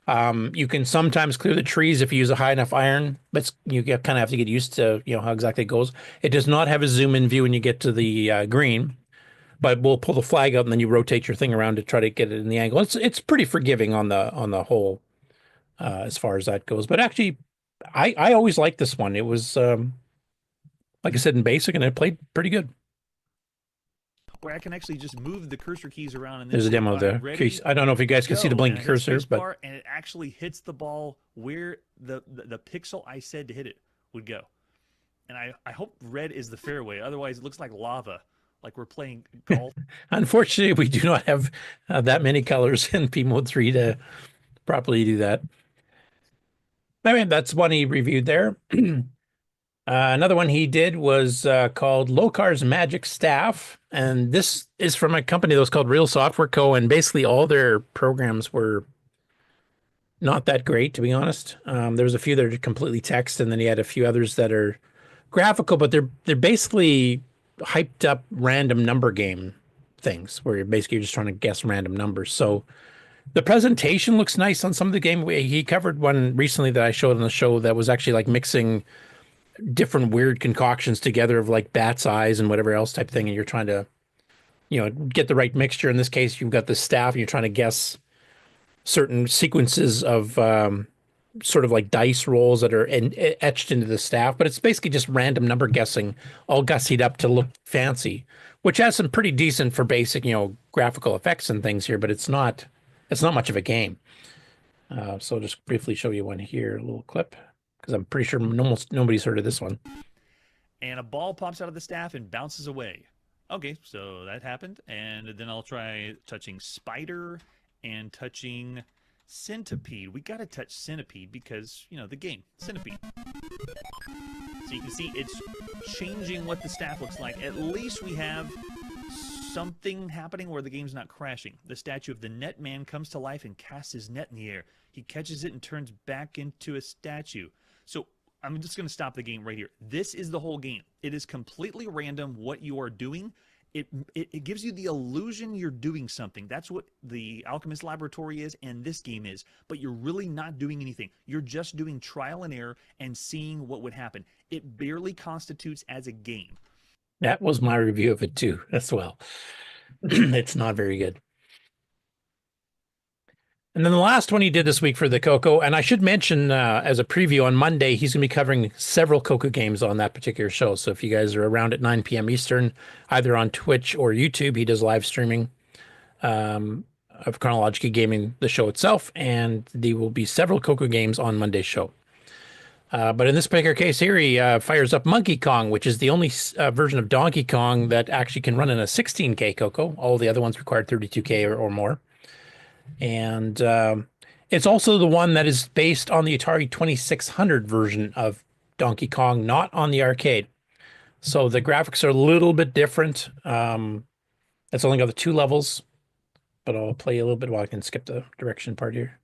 You can sometimes clear the trees if you use a high enough iron, but you kind of have to get used to how exactly it goes. It does not have a zoom in view when you get to the green, but we'll pull the flag out and then you rotate your thing around to try to get it in the angle. It's pretty forgiving on the whole as far as that goes. But actually, I always liked this one. It was like I said, in basic, and it played pretty good. Where I can actually just move the cursor keys around. And then there's a demo of the keys. I don't know if you guys can see the blinking cursor, but and it actually hits the ball where the pixel I said to hit it would go. And I hope red is the fairway. Otherwise, it looks like lava, like we're playing golf. Unfortunately, we do not have that many colors in P Mode 3 to properly do that. I mean, that's one he reviewed there. Another one he did was called Lokar's Magic Staff, and this is from a company that was called Real Software Co., and basically all their programs were not that great, to be honest. There was a few that are completely text, and then he had a few others that are graphical, but they're basically hyped up random number game things, where you're just trying to guess random numbers. So the presentation looks nice on some of the game. He covered one recently that I showed on the show that was actually like mixing different weird concoctions together of like bat's eyes and whatever else type thing, and you're trying to get the right mixture. In this case, you've got the staff and you're trying to guess certain sequences of sort of like dice rolls that are etched into the staff, but it's basically just random number guessing, all gussied up to look fancy, which has some pretty decent for basic graphical effects and things here, but it's not much of a game. So I'll just briefly show you one here, a little clip, because I'm pretty sure almost nobody's heard of this one. And a ball pops out of the staff and bounces away. Okay, so that happened. And then I'll try touching spider and touching centipede. We got to touch centipede because, the game, centipede. So you can see it's changing what the staff looks like. At least we have something happening where the game's not crashing. The statue of the net man comes to life and casts his net in the air. He catches it and turns back into a statue. So I'm just going to stop the game right here. This is the whole game. It is completely random what you are doing. It gives you the illusion you're doing something. That's what the Alchemist Laboratory is and this game is. But you're really not doing anything. You're just doing trial and error and seeing what would happen. It barely constitutes as a game. That was my review of it too, as well. It's not very good. And then the last one he did this week for the Coco, and I should mention as a preview on Monday, he's going to be covering several Coco games on that particular show. So if you guys are around at 9 p.m. Eastern, either on Twitch or YouTube, he does live streaming of Chronological Gaming, the show itself, and there will be several Coco games on Monday's show. But in this particular case here, he fires up Monkey Kong, which is the only version of Donkey Kong that actually can run in a 16K Coco. All the other ones require 32K or more. And it's also the one that is based on the Atari 2600 version of Donkey Kong, not on the arcade. So the graphics are a little bit different. It's only got the 2 levels, but I'll play a little bit while I can skip the direction part here.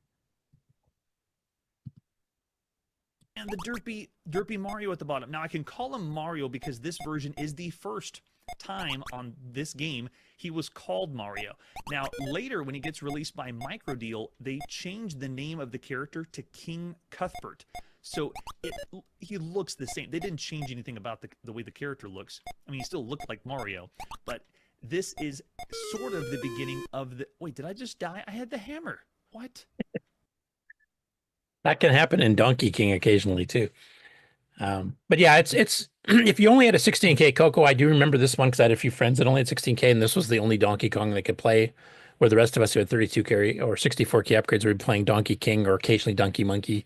And the derpy Mario at the bottom. Now I can call him Mario because this version is the first time on this game he was called Mario. Now later when he gets released by Microdeal, they changed the name of the character to King Cuthbert. So he looks the same. They didn't change anything about the way the character looks. I mean, he still looked like Mario, but this is sort of the beginning of the... Wait, did I just die? I had the hammer. What? That can happen in Donkey King occasionally too. But yeah, it's if you only had a 16K Coco, I do remember this one because I had a few friends that only had 16K, and this was the only Donkey Kong they could play, where the rest of us who had 32K or 64K upgrades were playing Donkey King or occasionally Donkey Monkey.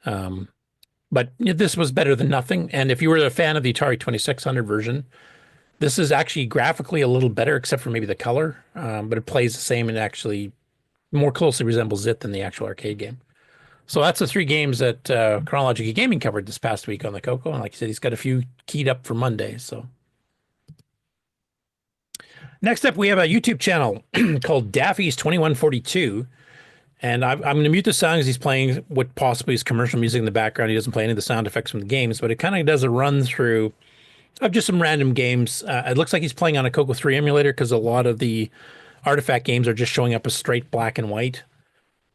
But this was better than nothing. And if you were a fan of the Atari 2600 version, this is actually graphically a little better, except for maybe the color, but it plays the same and actually more closely resembles it than the actual arcade game. So that's the 3 games that Chronological Gaming covered this past week on the Coco. And like I said, he's got a few keyed up for Monday. So next up, we have a YouTube channel called Daffy's 2142. And I'm going to mute the sound as he's playing what possibly is commercial music in the background. He doesn't play any of the sound effects from the games, but it kind of does a run through of just some random games. It looks like he's playing on a Coco 3 emulator because a lot of the artifact games are just showing up as straight black and white.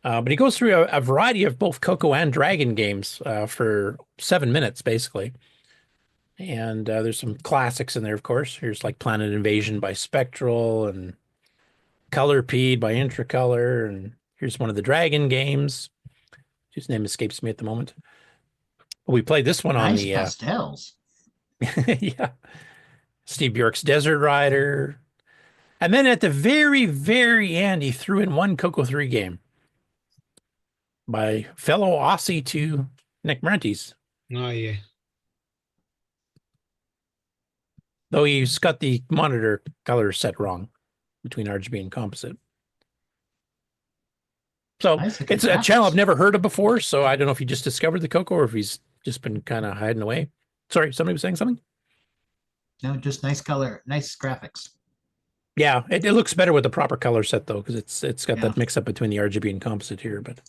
But he goes through a variety of both Coco and Dragon games for 7 minutes, basically. And there's some classics in there, of course. Here's like Planet Invasion by Spectral and Colorpede by Intracolor. And here's one of the Dragon games, whose name escapes me at the moment. We played this one on the... pastels. Yeah. Steve Bjork's Desert Rider. And then at the very, very end, he threw in one Coco 3 game by fellow Aussie to Nick Marentes. Oh, yeah. Though he's got the monitor color set wrong between RGB and composite. So it's a channel I've never heard of before, so I don't know if he just discovered the Coco or if he's just been kind of hiding away. Sorry, somebody was saying something? No, just nice color, nice graphics. Yeah, it looks better with the proper color set, though, because it's got that mix-up between the RGB and composite here, but...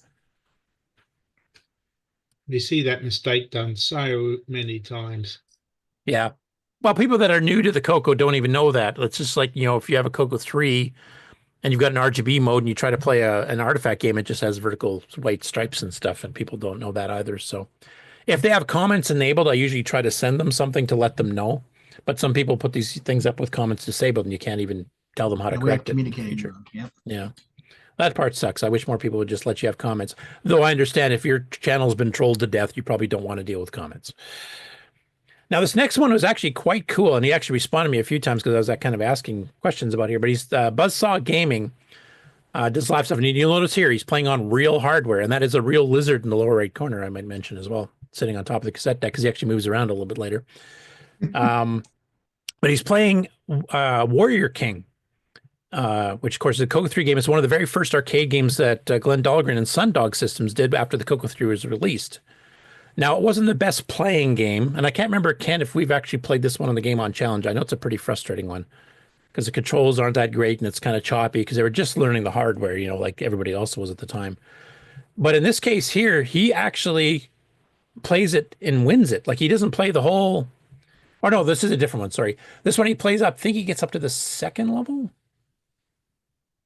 You see that mistake done so many times. Yeah. Well, people that are new to the Coco don't even know that. It's just like, if you have a Coco 3 and you've got an RGB mode and you try to play an artifact game, it just has vertical white stripes and stuff, and people don't know that either. So if they have comments enabled, I usually try to send them something to let them know. But some people put these things up with comments disabled, and you can't even tell them how to correct it. Communicating. Yeah. That part sucks. I wish more people would just let you have comments. Though I understand if your channel's been trolled to death, you probably don't want to deal with comments. Now, this next one was actually quite cool, and he actually responded to me a few times because I was kind of asking questions about here. But he's Buzzsaw Gaming, does live stuff. And you'll notice here, he's playing on real hardware, and that is a real lizard in the lower right corner, I might mention as well, sitting on top of the cassette deck because he actually moves around a little bit later. But he's playing Warrior King. Which, of course, the Coco 3 game is one of the very first arcade games that Glenn Dahlgren and Sundog Systems did after the Coco 3 was released. Now, it wasn't the best playing game, and I can't remember, Ken, if we've actually played this one on the Game On Challenge. I know it's a pretty frustrating one because the controls aren't that great and it's kind of choppy because they were just learning the hardware, like everybody else was at the time. But in this case here, he actually plays it and wins it. Like, he doesn't play the whole... Oh, no, this is a different one, sorry. This one he plays up, I think he gets up to the 2nd level?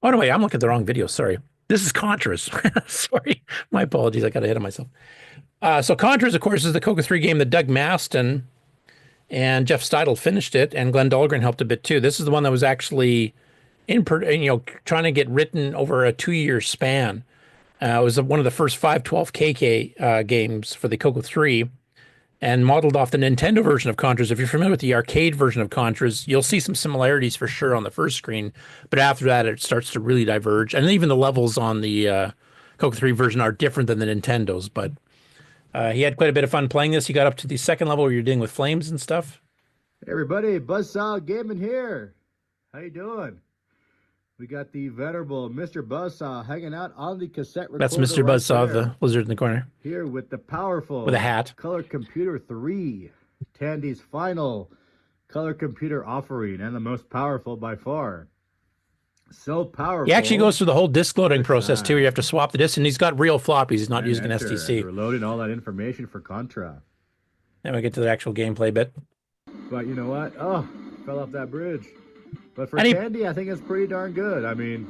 Oh, no, wait, I'm looking at the wrong video. Sorry. This is Contras. Sorry. My apologies. I got ahead of myself. So Contras, of course, is the Coco 3 game that Doug Maston and Jeff Steidel finished it, and Glenn Dahlgren helped a bit too. This is the one that was actually trying to get written over a 2-year span. It was one of the first 512KK games for the Coco 3 and modeled off the Nintendo version of Contras. If you're familiar with the arcade version of Contras, you'll see some similarities for sure on the first screen, but after that it starts to really diverge. And even the levels on the Coco 3 version are different than the Nintendo's, but he had quite a bit of fun playing this. He got up to the second level where you're dealing with flames and stuff. Hey everybody, Buzzsaw Gaming here. How you doing? We got the venerable Mr. Buzzsaw hanging out on the cassette recorder. That's Mr. right Buzzsaw, there. the lizard in the corner. Here with the powerful With a hat. Color Computer 3, Tandy's final color computer offering, and the most powerful by far. So powerful. He actually goes through the whole disk loading process too. You have to swap the disk, and he's got real floppies. He's not And using an enter, SDC. We're loading all that information for Contra. Then we get to the actual gameplay bit. But you know what? Oh, fell off that bridge. But for And he- Tandy, I think it's pretty darn good. I mean,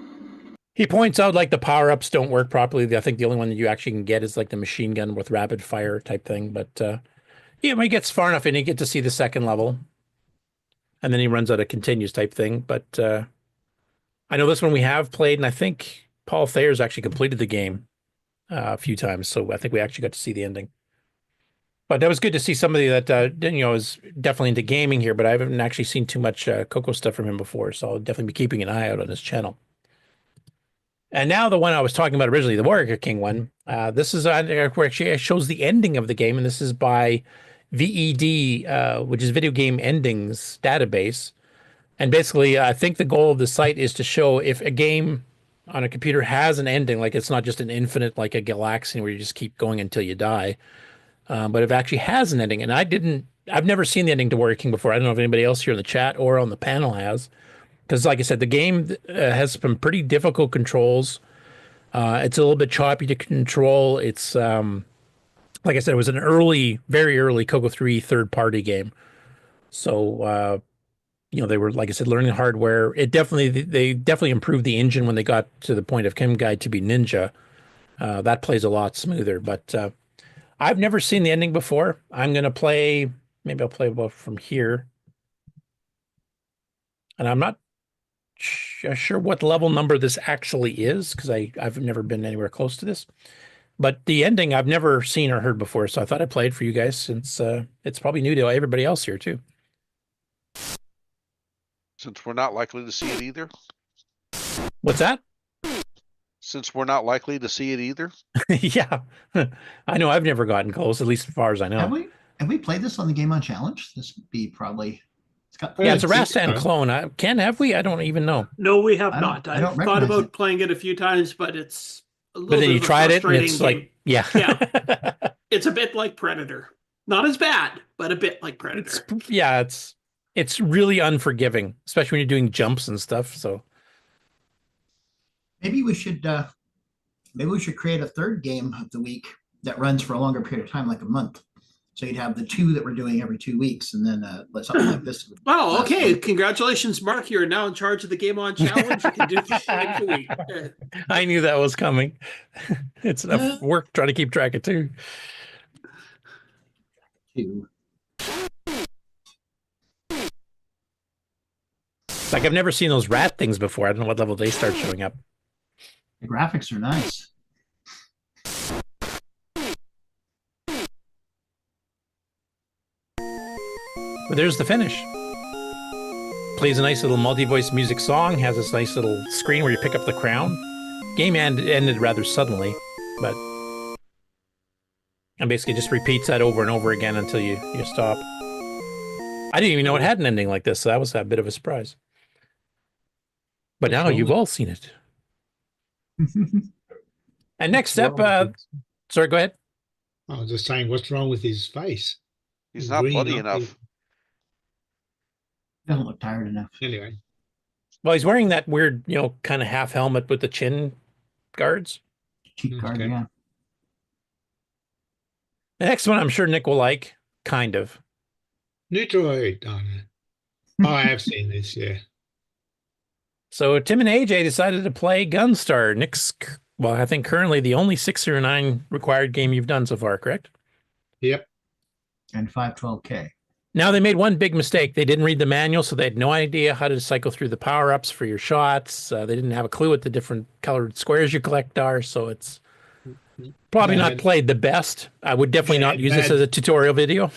He points out like the power-ups don't work properly. I think the only one that you actually can get is like the machine gun with rapid fire type thing. But yeah, when he gets far enough in, you get to see the second level. And then he runs out of continues type thing. But I know this one we have played, and I think Paul Thayer's actually completed the game a few times. So I think we actually got to see the ending. But that was good to see somebody that is definitely into gaming here, but I haven't actually seen too much Coco stuff from him before, so I'll definitely be keeping an eye out on his channel. And now the one I was talking about originally, the Warrior King one, this is where actually it shows the ending of the game, and this is by VED, which is Video Game Endings Database. And basically, I think the goal of the site is to show if a game on a computer has an ending, like it's not just an infinite, like a Galaxian where you just keep going until you die. But it actually has an ending, and I've never seen the ending to Warrior King before. I don't know if anybody else here in the chat or on the panel has, because like I said, the game has some pretty difficult controls. It's a little bit choppy to control. It's, like I said, it was an very early Coco 3 third-party game. So, they were, like I said, learning hardware. They definitely improved the engine when they got to the point of KiCAD to be Ninja. That plays a lot smoother, but I've never seen the ending before. I'm going to play, maybe I'll play about from here. And I'm not sure what level number this actually is, because I've never been anywhere close to this. But the ending I've never seen or heard before, so I thought I'd play it for you guys, since it's probably new to everybody else here too. Since we're not likely to see it either. What's that? Since we're not likely to see it either. Yeah, I know I've never gotten close, at least as far as I know. Have we played this on the Game On Challenge? This would be probably. It's a Rastan clone. Ken, have we? I don't even know. No, we have I don't- not. I don't I've thought recognize about it. playing it a few times, but it's a little But then bit you of a tried it, and frustrating it's game. like, yeah. It's a bit like Predator. Not as bad, but a bit like Predator. Yeah, it's really unforgiving, especially when you're doing jumps and stuff. So Maybe we should create a third game of the week that runs for a longer period of time, like a month. So you'd have the two that we're doing every 2 weeks, and then something like this. Oh, okay. Congratulations, Mark. You're now in charge of the Game On Challenge. You can do this every week. I knew that was coming. It's enough work trying to keep track of two. Like I've never seen those rat things before. I don't know what level they start showing up. The graphics are nice. But there's the finish. Plays a nice little multi-voice music song, has this nice little screen where you pick up the crown. Game ended rather suddenly, but and basically just repeats that over and over again until you stop. I didn't even know it had an ending like this, so that was a bit of a surprise. But now you've all seen it. And next up, sorry, go ahead. I was just saying, what's wrong with his face? He's not bloody enough. Doesn't look tired enough. Anyway. Well, he's wearing that weird, kind of half helmet with the chin guards. Cheek guard, yeah. The next one I'm sure Nick will like, kind of. Neutroid. Oh, no. I have seen this, yeah. So Tim and AJ decided to play Gunstar. Nick's, well, I think currently the only 609 required game you've done so far, correct? Yep. And 512K. Now they made one big mistake. They didn't read the manual, so they had no idea how to cycle through the power-ups for your shots. They didn't have a clue what the different colored squares you collect are, so it's Probably They not had- played the best. I would definitely They not had use this bad- as a tutorial video.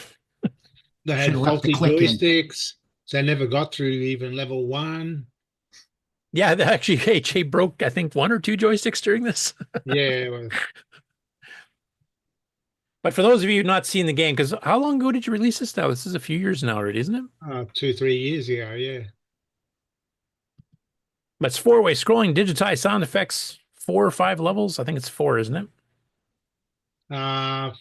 They had Should've left the faulty click in. joysticks. So they never got through even level 1. Yeah, actually, HA broke, I think, 1 or 2 joysticks during this. Yeah. Well, But for those of you not seeing the game, because how long ago did you release this now? This is a few years now already, isn't it? 2-3 years ago, yeah. But it's 4-way scrolling, digitized sound effects, 4 or 5 levels. I think it's 4, isn't it? Well,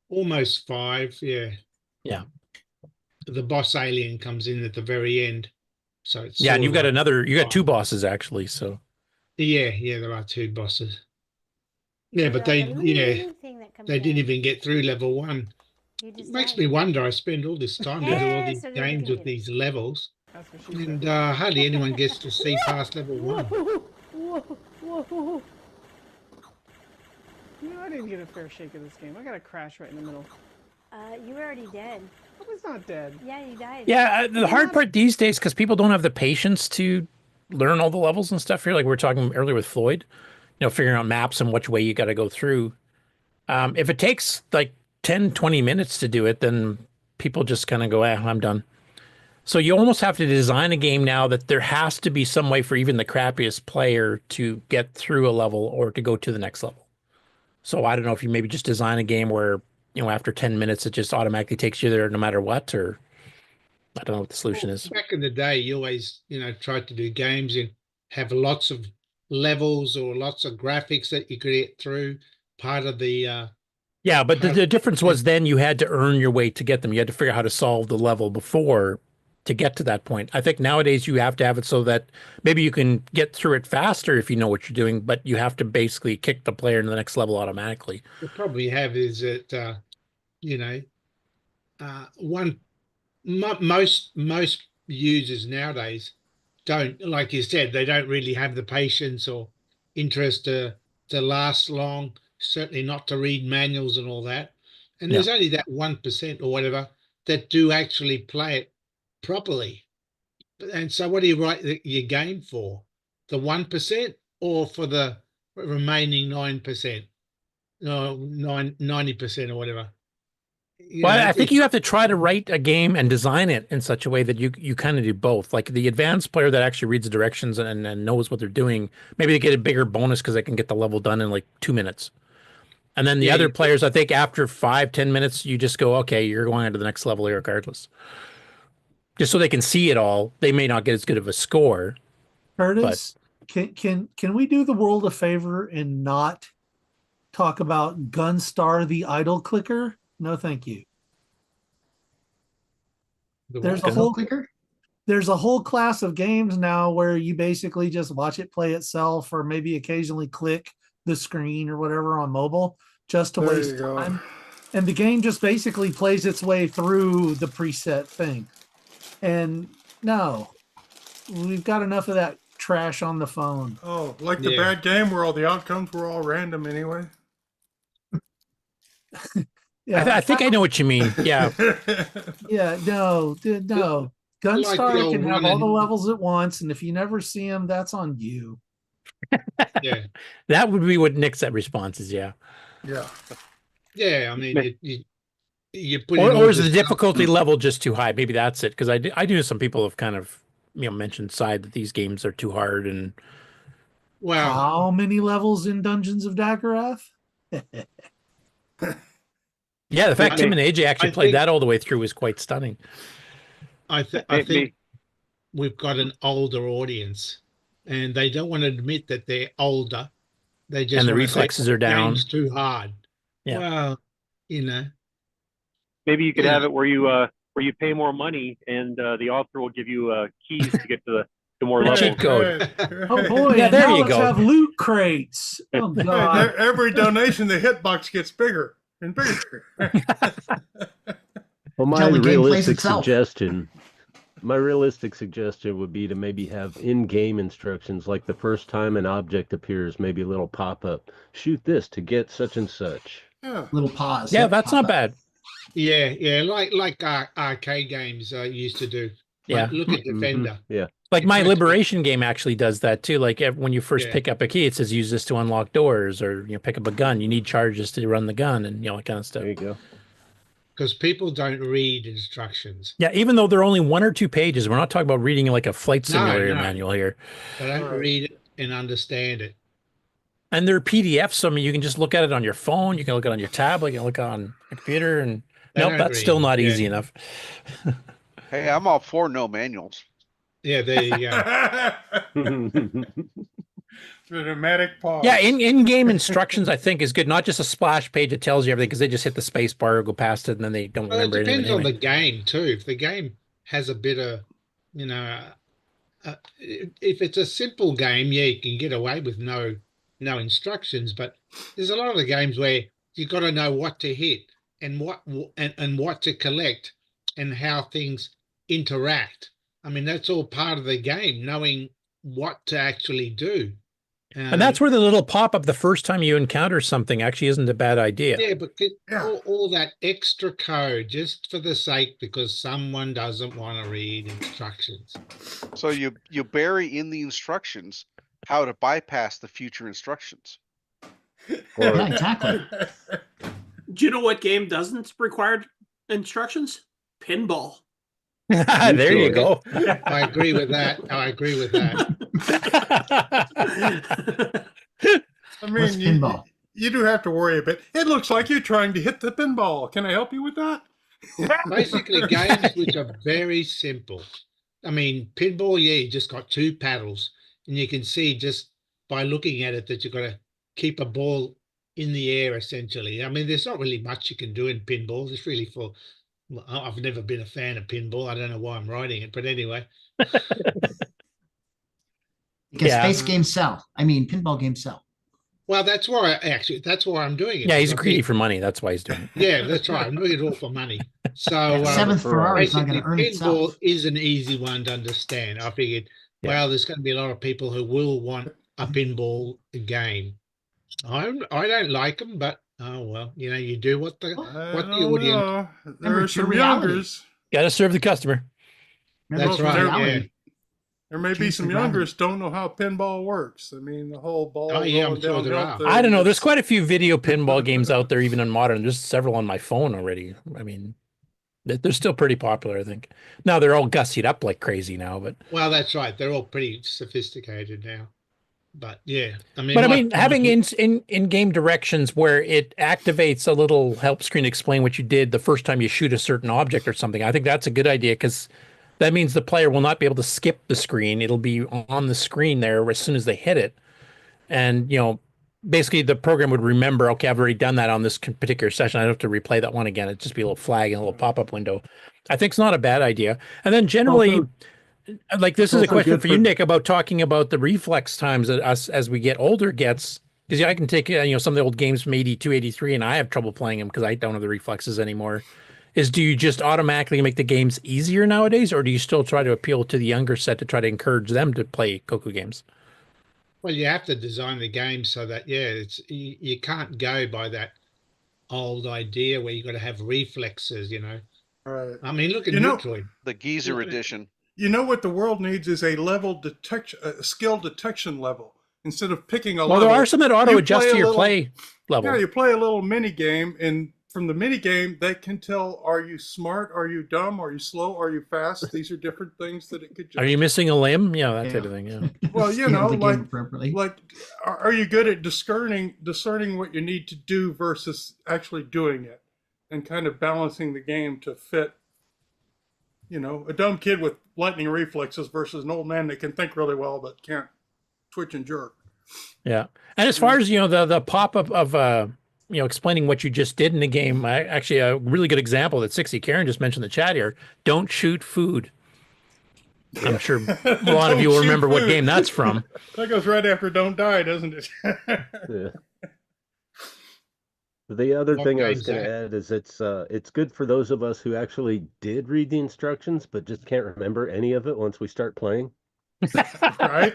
almost 5, yeah. Yeah. The boss alien comes in at the very end. So it's Yeah, and you've got sort of you got 2 bosses actually, so. yeah, there are 2 bosses. Yeah, but they didn't even get through level 1. It makes me wonder. I spend all this time to do all these games with these levels, and hardly anyone gets to see past level 1. Whoa. You know, I didn't get a fair shake of this game. I got a crash right in the middle. You were already dead. I was not dead. Yeah, you died. Yeah, the hard part these days, because people don't have the patience to learn all the levels and stuff here, like we were talking earlier with Floyd, figuring out maps and which way you got to go through. If it takes like 10, 20 minutes to do it, then people just kind of go, I'm done. So you almost have to design a game now that there has to be some way for even the crappiest player to get through a level or to go to the next level. So I don't know if you maybe just design a game where, after 10 minutes, it just automatically takes you there no matter what, or I don't know what the solution is. Back in the day, you always, tried to do games and have lots of levels or lots of graphics that you could get through. Part of the yeah, but the difference was then you had to earn your way to get them. You had to figure out how to solve the level before to get to that point. I think nowadays you have to have it so that maybe you can get through it faster if you know what you're doing, but you have to basically kick the player into the next level automatically. The problem you have is that most users nowadays don't, like you said, they don't really have the patience or interest to last long. Certainly not to read manuals and all that. And there's only that 1% or whatever that do actually play it properly. And so what do you write your game for? The 1% or for the remaining 9%? No, 90% or whatever. Well, I think you have to try to write a game and design it in such a way that you kind of do both. Like the advanced player that actually reads the directions and knows what they're doing, maybe they get a bigger bonus because they can get the level done in like 2 minutes. And then the other players, I think after 5-10 minutes, you just go, okay, you're going on to the next level regardless. Just so they can see it all. They may not get as good of a score. Curtis, can we do the world a favor and not talk about Gunstar the idle clicker? No, thank you. There's a whole class of games now where you basically just watch it play itself or maybe occasionally click the screen or whatever on mobile just to waste time. And the game just basically plays its way through the preset thing. And no, we've got enough of that trash on the phone. Oh, like the bad game where all the outcomes were all random anyway. Yeah, I think I know what you mean. Yeah. Yeah, no. Gunstar can have all the levels at once, and if you never see them, that's on you. Yeah. That would be what Nick's response is, yeah. Yeah. Yeah, I mean, you put or is the difficulty level just too high? Maybe that's it, because I do know some people have kind of mentioned side that these games are too hard. And wow, how many levels in Dungeons of Dagerath? Yeah, the fact Tim and AJ actually played that all the way through is quite stunning. I think we've got an older audience, and they don't want to admit that they're older. They just and the reflexes are down. Game's too hard. Yeah. Well, maybe you could have it where you pay more money, and the author will give you keys to get to more levels. Cheat code. Oh boy! Yeah, there now you let's go. have loot crates. Oh god! Every donation, the hitbox gets bigger and bigger. Well, my realistic suggestion would be to maybe have in-game instructions, like the first time an object appears, maybe a little pop-up. Shoot this to get such and such. Yeah. Little pause. Yeah, that's not bad. Yeah, like arcade games used to do. Yeah. Like, look at Defender. Yeah. Like my Liberation game actually does that too. Like when you first Yeah. pick up a key, it says use this to unlock doors, or pick up a gun. You need charges to run the gun, and that kind of stuff. There you go. Because people don't read instructions. Yeah, even though they're only 1 or 2 pages, we're not talking about reading like a flight simulator no. manual here. They don't read it and understand it. And they're PDFs, so I mean, you can just look at it on your phone. You can look at it on your tablet. You can look on a computer, and They nope, don't that's read, still not yeah. easy enough. Hey, I'm all for no manuals. Yeah, there you go. Dramatic pause. Yeah, in-game instructions, I think, is good. Not just a splash page that tells you everything, because they just hit the space bar or go past it, and then they don't Well, it remember depends anything. on the game too. If the game has a bit of, if it's a simple game, yeah, you can get away with no instructions. But there's a lot of the games where you got to know what to hit and what to collect and how things interact. I mean, that's all part of the game, knowing what to actually do. And that's where the little pop-up the first time you encounter something actually isn't a bad idea. Yeah, but all that extra code just for the sake because someone doesn't want to read instructions. So you bury in the instructions how to bypass the future instructions. Yeah, exactly. Do you know what game doesn't require instructions? Pinball. There you go. I agree with that. I agree with that. I mean, you do have to worry a bit. It looks like you're trying to hit the pinball. Can I help you with that? Basically, games which are very simple. I mean, pinball, yeah, you just got 2 paddles, and you can see just by looking at it that you've got to keep a ball in the air, essentially. I mean, there's not really much you can do in pinball. It's really for... I've never been a fan of pinball. I don't know why I'm writing it, but anyway. Because space games sell. I mean, pinball games sell. Well, that's why I'm doing it. Yeah, he's greedy for money. That's why he's doing it. Yeah, that's right. I'm doing it all for money. So Seventh Ferrari is not going to earn pinball itself. is an easy one to understand. I figured, well, there's going to be a lot of people who will want a pinball game. I don't like them, but oh well, you do what the audience. There are some youngers. Got to serve the customer. That's right. There may be some youngers don't know how pinball works. I mean, the whole ball. Oh, yeah, I'm sure there are. I don't know. There's quite a few video pinball games out there, even on modern. There's several on my phone already. I mean, they're still pretty popular, I think. Now they're all gussied up like crazy now, but well, that's right. They're all pretty sophisticated now. But yeah, having in-game directions where it activates a little help screen to explain what you did the first time you shoot a certain object or something, I think that's a good idea, because that means the player will not be able to skip the screen. It'll be on the screen there as soon as they hit it. And, basically the program would remember, okay, I've already done that on this particular session. I don't have to replay that one again. It'd just be a little flag and a little pop-up window. I think it's not a bad idea. And then generally... like this is a question for you, Nick, about talking about the reflex times that us as we get older gets, because I can take some of the old games from 82, 83, and I have trouble playing them because I don't have the reflexes anymore. Do you just automatically make the games easier nowadays, or do you still try to appeal to the younger set to try to encourage them to play CoCo games? Well, you have to design the game so that you can't go by that old idea where you got to have reflexes. Right. I mean, look at Metroid. The Geezer edition. You know what the world needs is a level detection, a skill detection level. Instead of picking a level. Well, there are some that auto adjust to your play level. Yeah, you play a little mini game, and from the mini game, they can tell: are you smart? Are you dumb? Are you slow? Are you fast? These are different things that it could. Are you missing a limb? Yeah, that type of thing. Yeah. Well, like, are you good at discerning what you need to do versus actually doing it, and kind of balancing the game to fit. A dumb kid with lightning reflexes versus an old man that can think really well but can't twitch and jerk. Yeah. And as far as, the pop-up of, explaining what you just did in the game, actually a really good example that 60 Karen just mentioned in the chat here, don't shoot food. I'm sure a lot of you will remember what game that's from. That goes right after Don't Die, doesn't it? Yeah. The other thing I was going to add is it's good for those of us who actually did read the instructions but just can't remember any of it once we start playing. Right?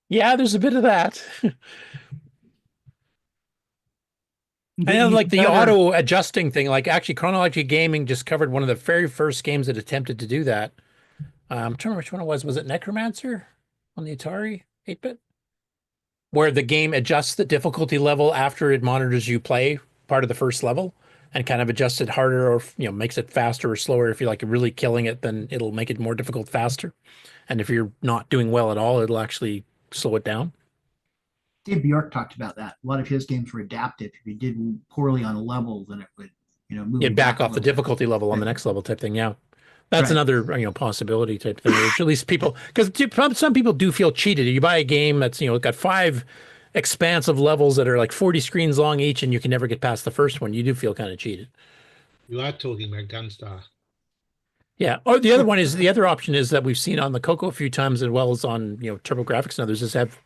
Yeah, there's a bit of that. I know, like the auto adjusting thing, like actually Chronology Gaming just covered one of the very first games that attempted to do that. I'm trying to remember which one it was. Was it Necromancer on the Atari 8-bit? Where the game adjusts the difficulty level after it monitors you play part of the first level and kind of adjusts it harder or, you know, makes it faster or slower. If you're like really killing it, then it'll make it more difficult faster. And if you're not doing well at all, it'll actually slow it down. Dave Bjork talked about that. A lot of his games were adaptive. If you did poorly on a level, then it would, you know, move You'd you back a off the little bit. difficulty level on the next level type thing. Yeah. That's Right. another, you know, possibility type thing. Which at least people, because some people do feel cheated. You buy a game that's, you know, got 5 expansive levels that are like 40 screens long each, and you can never get past the first one. You do feel kind of cheated. You are talking about Gunstar. Yeah. Or the other one is, the other option is that we've seen on the CoCo a few times, as well as on, you know, TurboGrafx and others, is have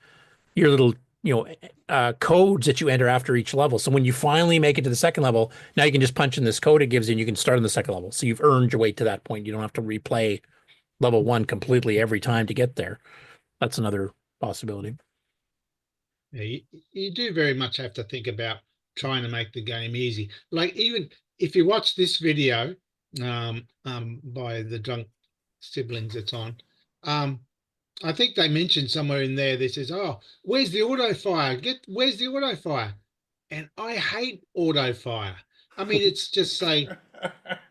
your little, you know, codes that you enter after each level. So when you finally make it to the second level, now you can just punch in this code it gives you and you can start on the second level. So you've earned your way to that point. You don't have to replay level 1 completely every time to get there. That's another possibility. Yeah, you do very much have to think about trying to make the game easy. Like, even if you watch this video by the drunk siblings that's on, I think they mentioned somewhere in there, they says, oh, where's the auto fire? Where's the auto fire? And I hate auto fire. I mean, it's just say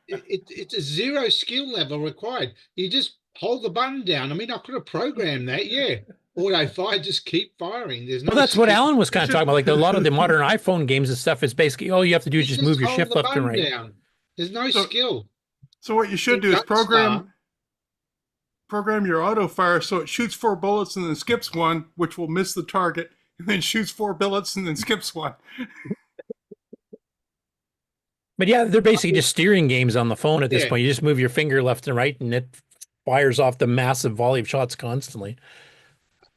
it's a 0 skill level required. You just hold the button down. I mean, I could have programmed that, yeah. Auto fire, just keep firing. There's no Well, that's what skill. Alan was kind of talking about. Like a lot of the modern iPhone games and stuff is basically, all you have to do is just move your hold shift the left and button right. down. There's no skill. So what you should do is program your auto fire so it shoots 4 bullets and then skips 1, which will miss the target, and then shoots 4 bullets and then skips 1. But yeah, they're basically just steering games on the phone at this Yeah. point. You just move your finger left and right, and it fires off the massive volley of shots constantly.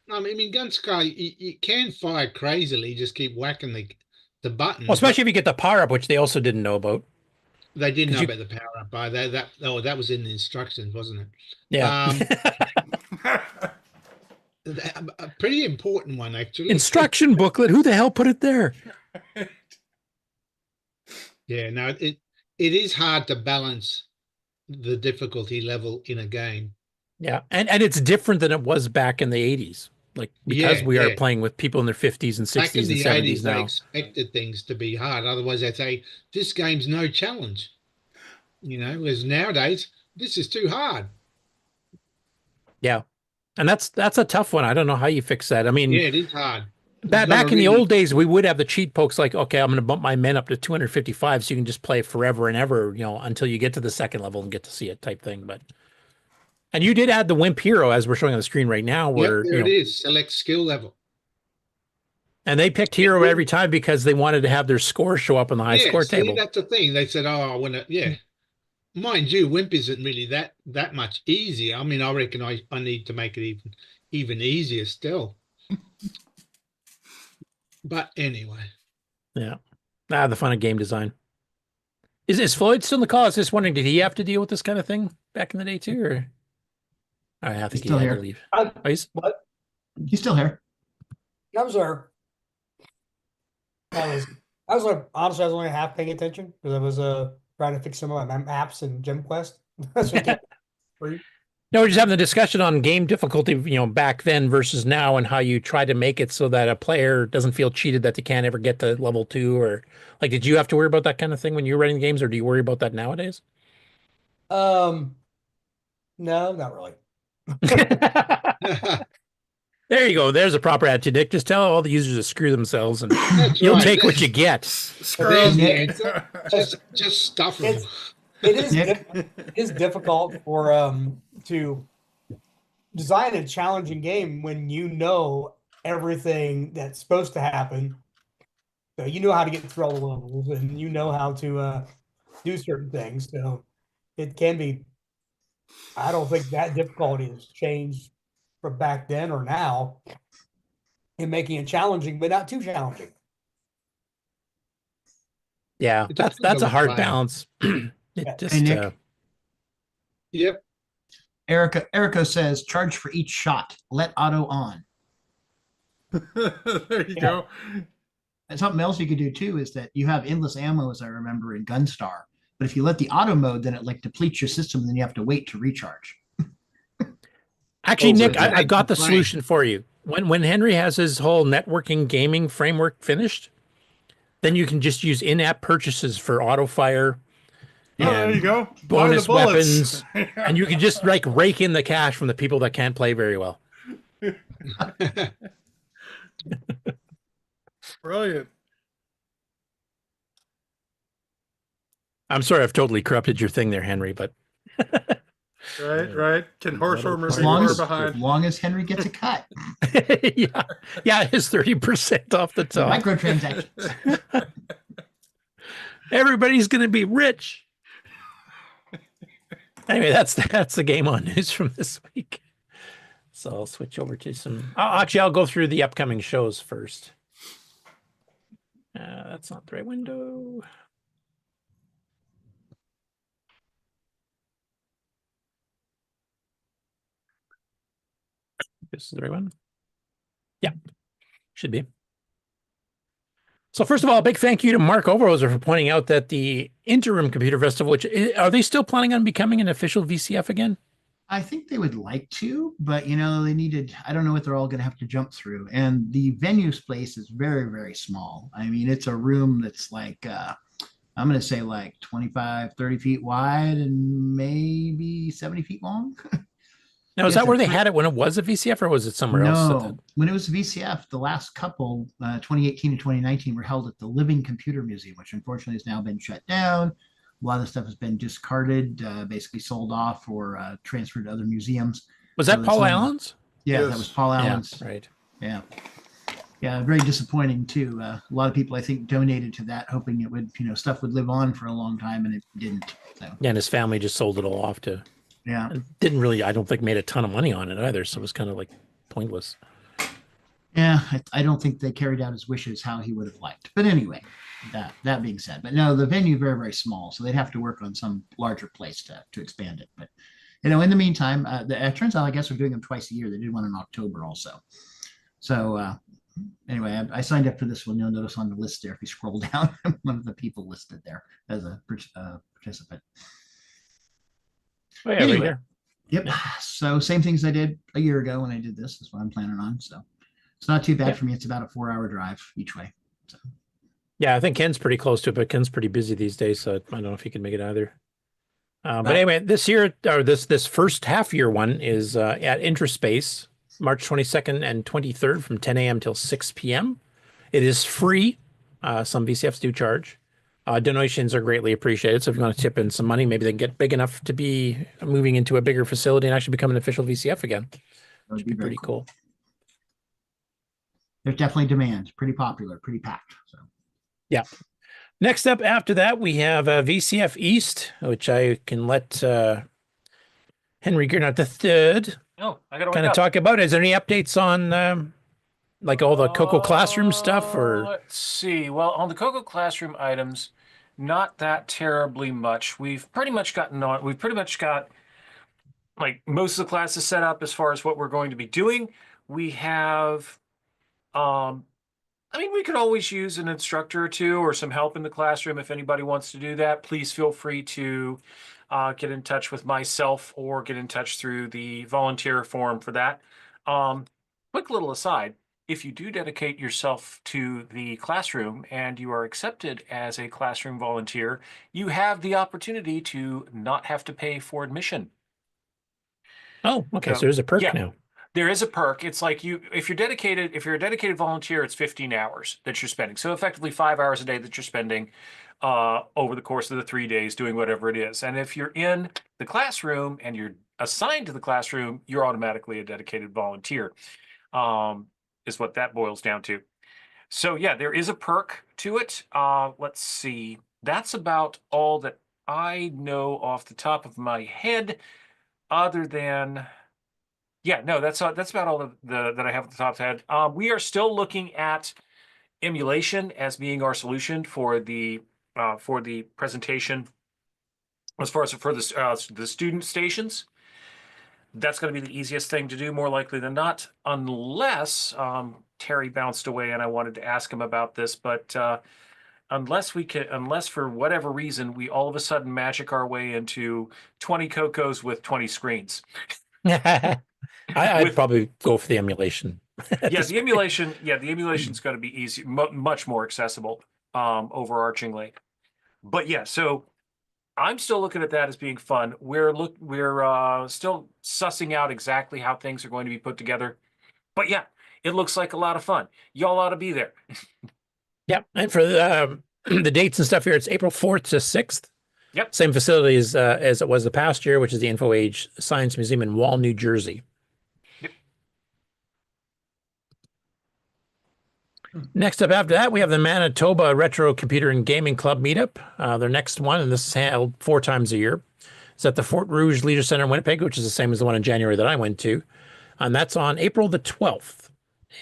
I mean, Gunstar, you can fire crazily. Just keep whacking the button. Well, especially if you get the power up, which they also didn't know about. They didn't know 'Cause you- about the power up. By that was in the instructions, wasn't it? Yeah. A pretty important one, actually. Instruction booklet. Who the hell put it there? Yeah, no, it is hard to balance the difficulty level in a game. Yeah, and it's different than it was back in the 80s. Like, because we are playing with people in their 50s and 60s Back in and the 70s 80s, they now. expected things to be hard. Otherwise, they'd say, this game's no challenge. You know, whereas nowadays, this is too hard. Yeah. And that's a tough one. I don't know how you fix that. I mean, Yeah, it is hard. back in the old days, we would have the cheat pokes like, okay, I'm going to bump my men up to 255 so you can just play forever and ever, you know, until you get to the second level and get to see it type thing. And you did add the Wimp Hero, as we're showing on the screen right now, where Yep, there it is. Select skill level. And they picked Hero every time because they wanted to have their score show up on the high score see, table. that's the thing. They said, oh, I want to, yeah. Mind you, Wimp isn't really that much easier. I mean, I reckon I need to make it even easier still. But anyway. Yeah. The fun of game design. Is Floyd still in the call? I was just wondering, did he have to deal with this kind of thing back in the day too? Or I think He's he still had here. to leave. What? He's still here. I'm sorry. I was honestly, I was only half paying attention because I was trying to fix some of my apps in GemQuest. No, we're just having the discussion on game difficulty, you know, back then versus now, and how you try to make it so that a player doesn't feel cheated that they can't ever get to level 2, or like, did you have to worry about that kind of thing when you were running games, or do you worry about that nowadays? No, not really. There you go. There's a proper attitude, Nick. Just tell all the users to screw themselves, and you'll take what you get. Just stuff them. It is difficult for to design a challenging game when you know everything that's supposed to happen. So you know how to get through all the levels, and you know how to do certain things. So it can be. I don't think that difficulty has changed from back then or now in making it challenging, but not too challenging. Yeah, that's a hard balance. Hey, Nick. Yep. Erica says, charge for each shot. Let auto on. There you go. And something else you could do too is that you have endless ammo, as I remember, in Gunstar. But if you let the auto mode, then it like depletes your system, and then you have to wait to recharge. Actually, Nick, I got the solution for you. When Henry has his whole networking gaming framework finished, then you can just use in-app purchases for auto fire. Oh, there you go. Bonus Buy the bullets. weapons, and you can just like rake in the cash from the people that can't play very well. Brilliant. I'm sorry, I've totally corrupted your thing there, Henry, but Right. Can horse armor As be long far as, behind? as long as Henry gets a cut. yeah, it's 30% off the top. Microtransactions. Everybody's going to be rich. Anyway, that's the game on news from this week. So I'll switch over to some. I'll go through the upcoming shows first. That's not the right window. This is the right one. Yeah, should be. So first of all, a big thank you to Mark Overhoser for pointing out that the Interim Computer Festival, which are they still planning on becoming an official VCF again? I think they would like to, but they needed, I don't know what they're all going to have to jump through. And the venue space is very, very small. I mean, it's a room that's like, I'm going to say like 25, 30 feet wide and maybe 70 feet long. Now, is that where they had it when it was a VCF, or was it somewhere else? No, when it was VCF, the last couple, 2018 and 2019, were held at the Living Computer Museum, which unfortunately has now been shut down. A lot of the stuff has been discarded, basically sold off or transferred to other museums. Was that Paul Allen's? Yeah, Yes. that was Paul Allen's. Yeah, right. Yeah, very disappointing too. A lot of people, I think, donated to that, hoping it would, stuff would live on for a long time, and it didn't. So. Yeah, and his family just sold it all off to. Yeah. Didn't really, I don't think, made a ton of money on it either, so it was kind of like pointless. Yeah, I don't think they carried out his wishes how he would have liked. But anyway, that being said, but no, the venue very, very small, so they'd have to work on some larger place to expand it. But in the meantime, it turns out I guess they're doing them twice a year. They did one in October also. So anyway, I signed up for this one. You'll notice on the list there if you scroll down, I'm one of the people listed there as a participant. Oh, yeah, anyway, right here. Yep. So same things I did a year ago when I did this. That's what I'm planning on. So it's not too bad for me. It's about a 4-hour drive each way. So. Yeah, I think Ken's pretty close to it, but Ken's pretty busy these days, so I don't know if he can make it either. But anyway, this year, or this first half year one is at Intraspace, March 22nd and 23rd from 10 a.m. till 6 p.m. It is free. Some VCFs do charge. Donations are greatly appreciated. So if you want to tip in some money, maybe they can get big enough to be moving into a bigger facility and actually become an official VCF again. Which would be pretty cool. There's definitely demand. Pretty popular, pretty packed. So. Yeah. Next up after that, we have VCF East, which I can let Henry Gernot III kind of talk about. Is there any updates on like all the CoCo Classroom stuff? Or let's see. Well, on the CoCo Classroom items, not that terribly much. We've pretty much got like most of the classes set up as far as what we're going to be doing. We have, we could always use an instructor or two or some help in the classroom. If anybody wants to do that, please feel free to get in touch with myself or get in touch through the volunteer form for that. Quick little aside. If you do dedicate yourself to the classroom and you are accepted as a classroom volunteer, you have the opportunity to not have to pay for admission. Oh, okay. So there's a perk now. There is a perk. It's like if you're a dedicated volunteer, it's 15 hours that you're spending. So effectively 5 hours a day that you're spending over the course of the 3 days doing whatever it is. And if you're in the classroom and you're assigned to the classroom, you're automatically a dedicated volunteer. Is what that boils down to. So yeah, there is a perk to it. Let's see. That's about all that I know off the top of my head, other than, that's about all that I have at the top of the head. We are still looking at emulation as being our solution for the presentation as far as for the student stations. That's going to be the easiest thing to do, more likely than not, unless Terry bounced away, and I wanted to ask him about this, but unless for whatever reason we all of a sudden magic our way into 20 CoCos with 20 screens. I'd probably go for the emulation. Yeah, the emulation's going to be easy, much more accessible, overarchingly. But yeah, so I'm still looking at that as being fun. We're still sussing out exactly how things are going to be put together. But yeah, it looks like a lot of fun. Y'all ought to be there. Yep. And for the dates and stuff here, it's April 4th to 6th. Yep. Same facility as it was the past year, which is the Info Age Science Museum in Wall, New Jersey. Yep. Next up after that, we have the Manitoba Retro Computer and Gaming Club meetup. Their next one, and this is held 4 times a year, is at the Fort Rouge Leisure Center in Winnipeg, which is the same as the one in January that I went to. And that's on April the 12th.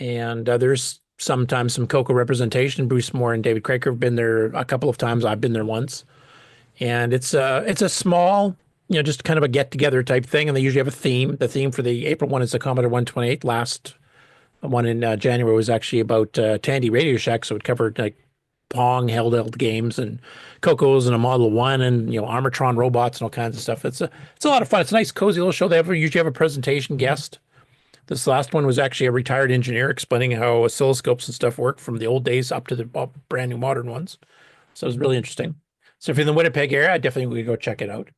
And there's sometimes some CoCo representation. Bruce Moore and David Craker have been there a couple of times. I've been there once. And it's a small, just kind of a get-together type thing. And they usually have a theme. The theme for the April one is the Commodore 128. Last one in January was actually about Tandy Radio Shack. So it covered like Pong, held games, and CoCos and a Model 1 and, Armatron robots and all kinds of stuff. It's a lot of fun. It's a nice, cozy little show. They usually have a presentation guest. This last one was actually a retired engineer explaining how oscilloscopes and stuff work from the old days up to the brand new modern ones. So it was really interesting. So if you're in the Winnipeg area, I definitely would go check it out.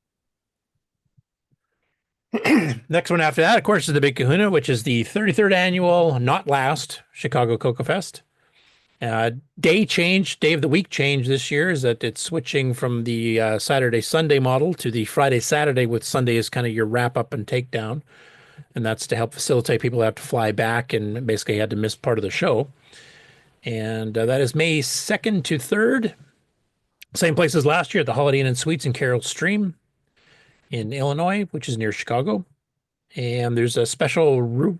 Next one after that, of course, is the Big Kahuna, which is the 33rd annual, not last, Chicago CoCo Fest. Day of the week change this year is that it's switching from the Saturday-Sunday model to the Friday-Saturday, with Sunday as kind of your wrap-up and takedown. And that's to help facilitate people who have to fly back and basically had to miss part of the show. And that is May 2nd to 3rd. Same place as last year at the Holiday Inn and Suites in Carroll Stream in Illinois, which is near Chicago. And there's a special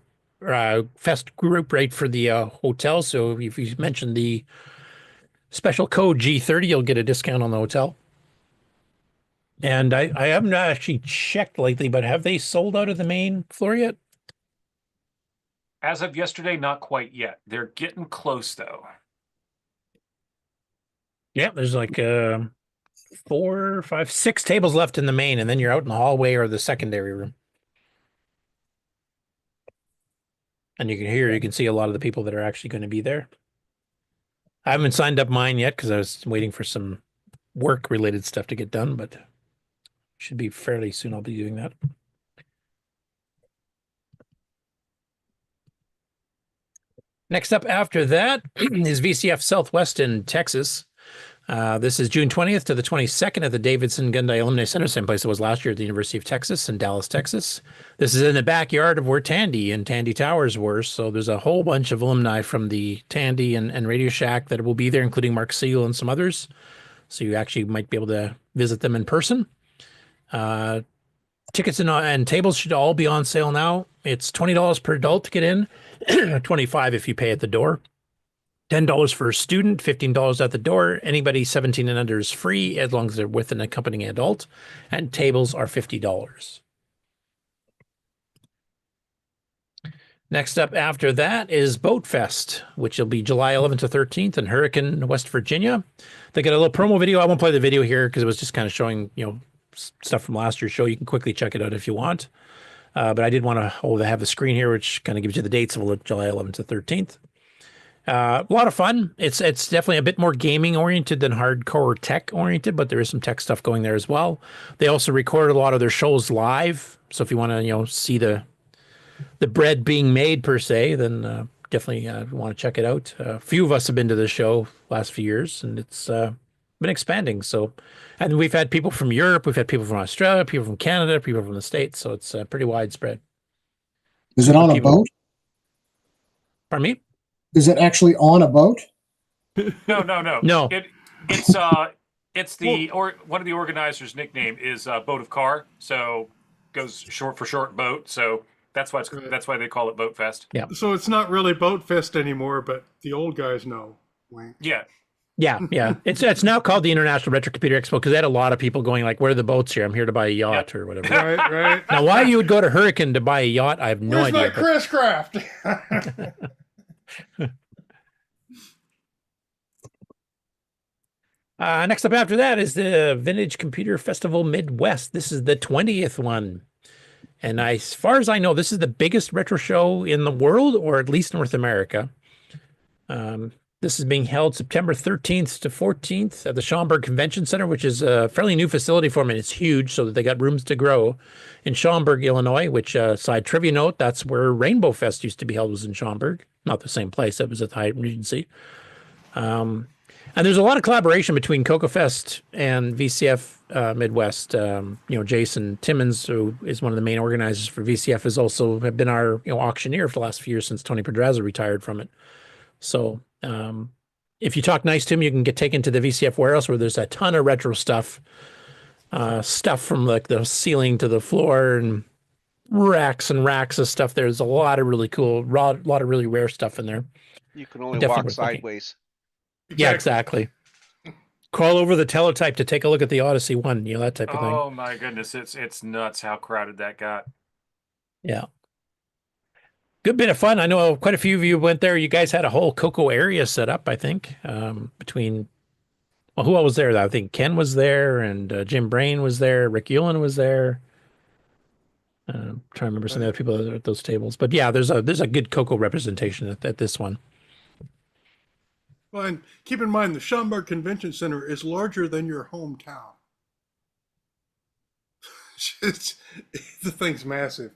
fest group rate for the hotel. So if you mention the special code G30, you'll get a discount on the hotel. And I haven't actually checked lately, but have they sold out of the main floor yet? As of yesterday, not quite yet. They're getting close, though. Yeah, there's like 4, 5, 6 tables left in the main, and then you're out in the hallway or the secondary room. And you can see a lot of the people that are actually going to be there. I haven't signed up mine yet because I was waiting for some work-related stuff to get done, but should be fairly soon. I'll be doing that. Next up after that is VCF Southwest in Texas. This is June 20th to the 22nd at the Davidson Gundy Alumni Center, same place it was last year at the University of Texas in Dallas, Texas. This is in the backyard of where Tandy and Tandy Towers were. So there's a whole bunch of alumni from the Tandy and Radio Shack that will be there, including Mark Seal and some others. So you actually might be able to visit them in person. Tickets and tables should all be on sale now. It's $20 per adult to get in, $25 if you pay at the door. $10 for a student, $15 at the door. Anybody 17 and under is free as long as they're with an accompanying adult. And tables are $50. Next up after that is Boat Fest, which will be July 11th to 13th in Hurricane, West Virginia. They got a little promo video. I won't play the video here because it was just kind of showing, stuff from last year's show. You can quickly check it out if you want. But I did want to have the screen here, which kind of gives you the dates of July 11th to 13th. A lot of fun. It's definitely a bit more gaming oriented than hardcore tech oriented, but there is some tech stuff going there as well. They also record a lot of their shows live. So if you want to, see the bread being made per se, then definitely want to check it out. A few of us have been to the show last few years, and it's been expanding. So, and we've had people from Europe, we've had people from Australia, people from Canada, people from the States. So it's pretty widespread. Is it on a boat? Pardon me? Is it actually on a boat? No. No. It's one of the organizers' nickname is Boat of Car, so goes short for short boat. So that's why they call it Boat Fest. Yeah. So it's not really Boat Fest anymore, but the old guys know. Yeah. Yeah. It's now called the International Retro Computer Expo because they had a lot of people going like, "Where are the boats here? I'm here to buy a yacht or whatever." Right. Now, why you would go to Hurricane to buy a yacht, I have no idea. Where's my Chris Craft? Next up after that is the Vintage Computer Festival Midwest. This is the 20th one. And as far as I know, this is the biggest retro show in the world, or at least North America. This is being held September 13th to 14th at the Schaumburg Convention Center, which is a fairly new facility for them, and it's huge, so that they got rooms to grow in Schaumburg, Illinois, which, side trivia note, that's where Rainbow Fest used to be held, was in Schaumburg. Not the same place, it was at the Hyatt Regency. And there's a lot of collaboration between CoCoFest and VCF Midwest. Jason Timmons, who is one of the main organizers for VCF, has also been our auctioneer for the last few years since Tony Pedraza retired from it. So if you talk nice to him, you can get taken to the VCF warehouse where there's a ton of retro stuff, stuff from like the ceiling to the floor and racks of stuff. There's a lot of really cool, lot of really rare stuff in there. You can only Definitely walk worth looking. sideways. Yeah, exactly. Crawl over the teletype to take a look at the Odyssey 1, that type of thing. Oh my goodness, it's nuts how crowded that got. Yeah. Good bit of fun. I know quite a few of you went there. You guys had a whole CoCo area set up, I think, between, well, who all was there? I think Ken was there, and Jim Brain was there. Rick Ulan was there. Trying to remember some of the other people at those tables. But yeah, there's a good CoCo representation at this one. Well, and keep in mind, the Schaumburg Convention Center is larger than your hometown. The thing's massive.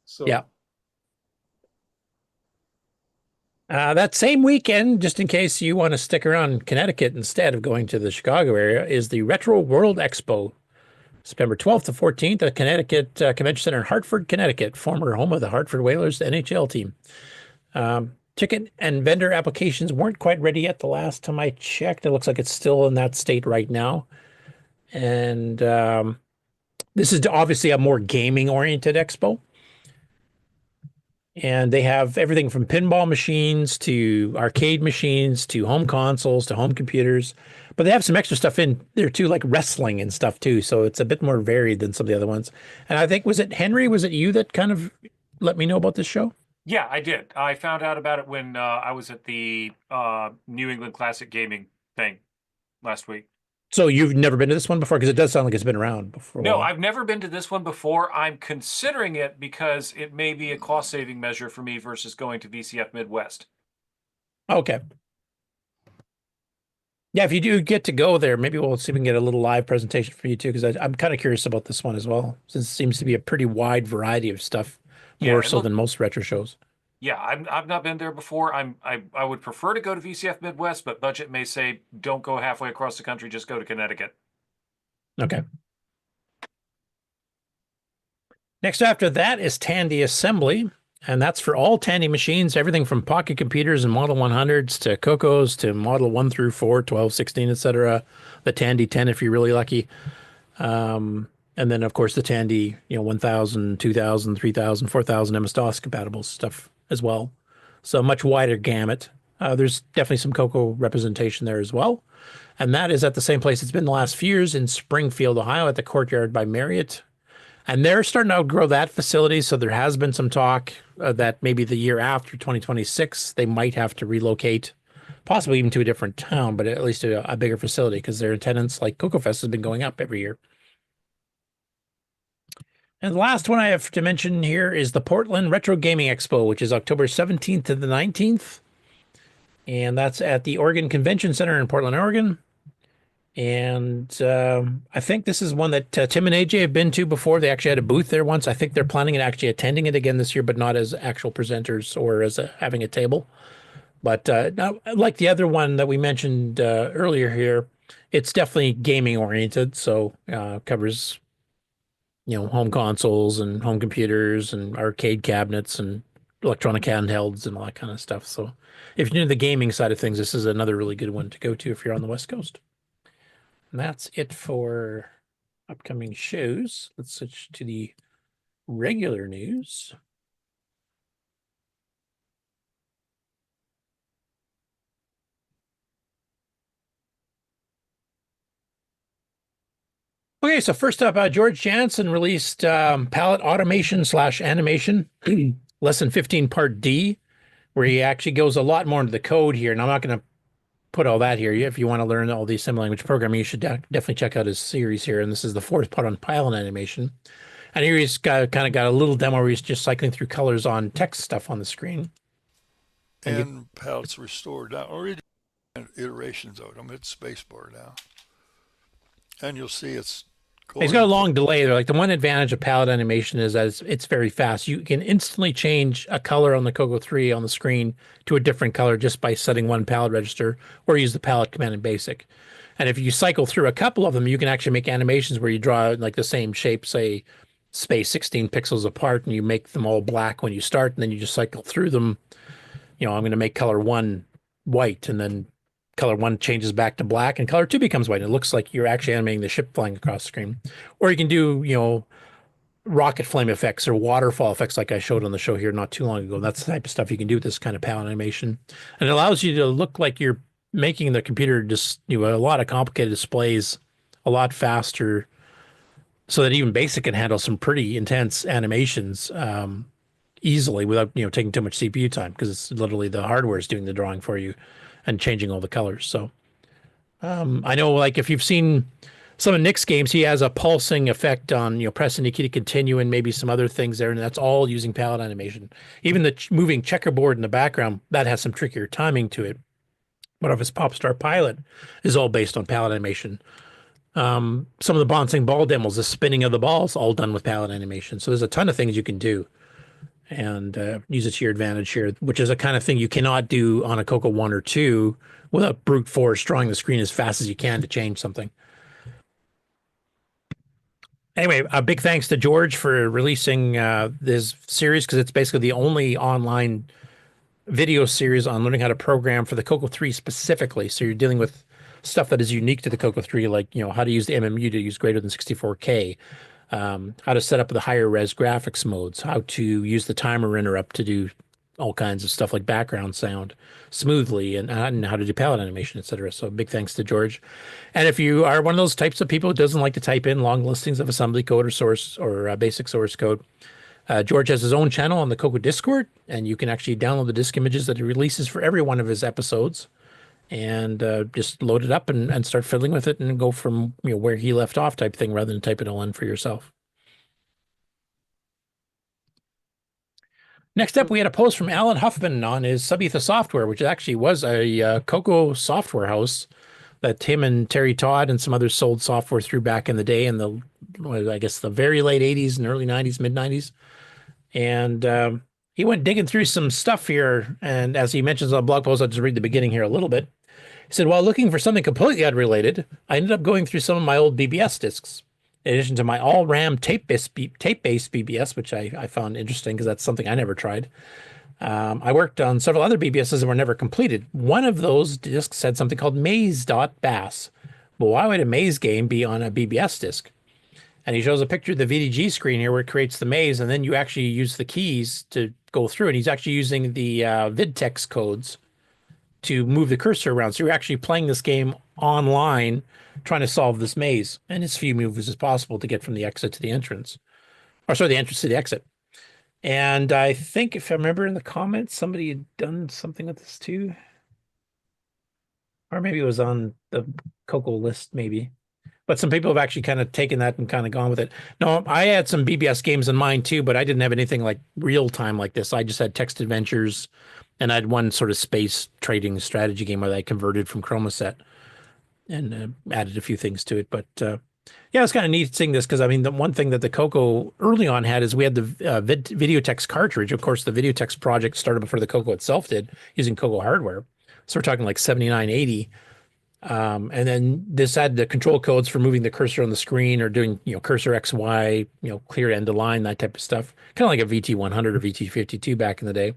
So yeah. That same weekend, just in case you want to stick around in Connecticut instead of going to the Chicago area, is the Retro World Expo, September 12th to 14th at Connecticut Convention Center in Hartford, Connecticut, former home of the Hartford Whalers NHL team. Ticket and vendor applications weren't quite ready yet the last time I checked. It looks like it's still in that state right now. And this is obviously a more gaming-oriented expo. And they have everything from pinball machines to arcade machines to home consoles to home computers. But they have some extra stuff in there too, like wrestling and stuff too. So it's a bit more varied than some of the other ones. And I think, was it Henry? Was it you that kind of let me know about this show? Yeah, I did. I found out about it when I was at the New England Classic Gaming thing last week. So you've never been to this one before? Because it does sound like it's been around before. No, I've never been to this one before. I'm considering it because it may be a cost-saving measure for me versus going to VCF Midwest. Okay. Yeah, if you do get to go there, maybe we'll see if we can get a little live presentation for you too, because I'm kind of curious about this one as well, since it seems to be a pretty wide variety of stuff, more so than most retro shows. Yeah, I've not been there before. I would prefer to go to VCF Midwest, but budget may say don't go halfway across the country, just go to Connecticut. Okay. Next after that is Tandy Assembly, and that's for all Tandy machines, everything from pocket computers and Model 100s to CoCos to Model 1 through 4, 12, 16, etc. The Tandy 10 if you're really lucky. And then, of course, the Tandy, 1000, 2000, 3000, 4000 MS-DOS compatible stuff as well. So much wider gamut. There's definitely some CoCo representation there as well. And that is at the same place it's been the last few years in Springfield, Ohio at the Courtyard by Marriott. And they're starting to outgrow that facility. So there has been some talk that maybe the year after 2026, they might have to relocate, possibly even to a different town, but at least to a bigger facility because their attendance, like CoCoFest, has been going up every year. And the last one I have to mention here is the Portland Retro Gaming Expo, which is October 17th to the 19th. And that's at the Oregon Convention Center in Portland, Oregon. And I think this is one that Tim and AJ have been to before. They actually had a booth there once. I think they're planning on actually attending it again this year, but not as actual presenters or as having a table. But now, like the other one that we mentioned earlier here, it's definitely gaming oriented. So covers home consoles and home computers and arcade cabinets and electronic handhelds and all that kind of stuff. So if you're into the gaming side of things, this is another really good one to go to if you're on the West Coast. And that's it for upcoming shows. Let's switch to the regular news. Okay, so first up, George Jansen released palette automation / animation, lesson 15 part D, where he actually goes a lot more into the code here. And I'm not going to put all that here. If you want to learn all the assembly language programming, you should definitely check out his series here. And this is the fourth part on pilot animation. And here he's kind of got a little demo where he's just cycling through colors on text stuff on the screen. And palettes restored now. Already iterations of them. It's spacebar now. And you'll see it's going. He's got a long delay there. Like the one advantage of palette animation is that it's very fast. You can instantly change a color on the CoCo 3 on the screen to a different color just by setting one palette register or use the palette command in BASIC. And if you cycle through a couple of them, you can actually make animations where you draw like the same shape, say space 16 pixels apart, and you make them all black when you start, and then you just cycle through them. You know, I'm going to make color 1 white, and then color 1 changes back to black, and color 2 becomes white. And it looks like you're actually animating the ship flying across the screen. Or you can do, you know, rocket flame effects or waterfall effects like I showed on the show here not too long ago. That's the type of stuff you can do with this kind of palette animation. And it allows you to look like you're making the computer just, you know, a lot of complicated displays a lot faster, so that even BASIC can handle some pretty intense animations easily without, you know, taking too much CPU time, because it's literally the hardware is doing the drawing for you and changing all the colors. So I know, like, if you've seen some of Nick's games, he has a pulsing effect on, you know, pressing the key to continue and maybe some other things there, and that's all using palette animation. Even the moving checkerboard in the background, that has some trickier timing to it. But if his Popstar Pilot is all based on palette animation. Some of the bouncing ball demos, the spinning of the balls, all done with palette animation. So there's a ton of things you can do and use it to your advantage here, which is a kind of thing you cannot do on a CoCo 1 or 2 without brute force drawing the screen as fast as you can to change something. Anyway, a big thanks to George for releasing this series, because it's basically the only online video series on learning how to program for the CoCo 3 specifically. So you're dealing with stuff that is unique to the CoCo 3, like, you know, how to use the MMU to use greater than 64K, how to set up the higher res graphics modes, how to use the timer interrupt to do all kinds of stuff like background sound smoothly, and how to do palette animation, etc. So big thanks to George. And if you are one of those types of people who doesn't like to type in long listings of assembly code or source or basic source code, George has his own channel on the CoCo Discord, and you can actually download the disk images that he releases for every one of his episodes, and just load it up and start fiddling with it and go from, you know, where he left off type thing, rather than type it all in for yourself. Next up, we had a post from Alan Huffman on his Subetha software, which actually was a CoCo software house that him and Terry Todd and some others sold software through back in the day, in the, I guess, the very late 80s and early 90s, mid 90s. And he went digging through some stuff here. And as he mentions on a blog post, I'll just read the beginning here a little bit. He said, while looking for something completely unrelated, I ended up going through some of my old BBS discs. In addition to my all-RAM tape-based BBS, which I found interesting because that's something I never tried. I worked on several other BBSs that were never completed. One of those discs had something called maze.bas. But why would a maze game be on a BBS disc? And he shows a picture of the VDG screen here where it creates the maze, and then you actually use the keys to go through. And he's actually using the vidtex codes to move the cursor around. So you're actually playing this game online, trying to solve this maze in as few moves as possible to get from the exit to the entrance. Or sorry, the entrance to the exit. And I think, if I remember in the comments, somebody had done something with this too. Or maybe it was on the CoCo list, maybe. But some people have actually kind of taken that and kind of gone with it. No, I had some BBS games in mind too, but I didn't have anything like real time like this. I just had text adventures, and I had one sort of space trading strategy game where I converted from Chromaset and added a few things to it. But yeah, it's kind of neat seeing this, because I mean, the one thing that the CoCo early on had is we had the Videotex cartridge. Of course, the Videotex project started before the CoCo itself did, using CoCo hardware. So we're talking like 7980. And then this had the control codes for moving the cursor on the screen, or doing, you know, cursor XY, you know, clear end of line, that type of stuff. Kind of like a VT100 or VT52 back in the day.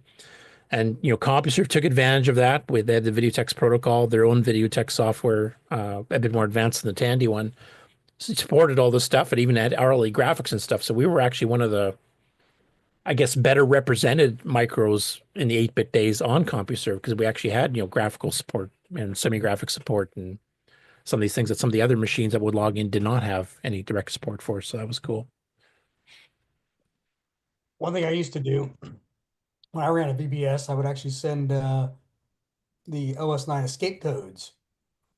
And, you know, CompuServe took advantage of that. They had the Videotex protocol, their own Videotex software, a bit more advanced than the Tandy one. So it supported all this stuff, and even had hourly graphics and stuff. So we were actually one of the, I guess, better represented micros in the 8-bit days on CompuServe, because we actually had, you know, graphical support and semi-graphic support and some of these things that some of the other machines that would log in did not have any direct support for. So that was cool. One thing I used to do when I ran a VBS, I would actually send the OS9 escape codes.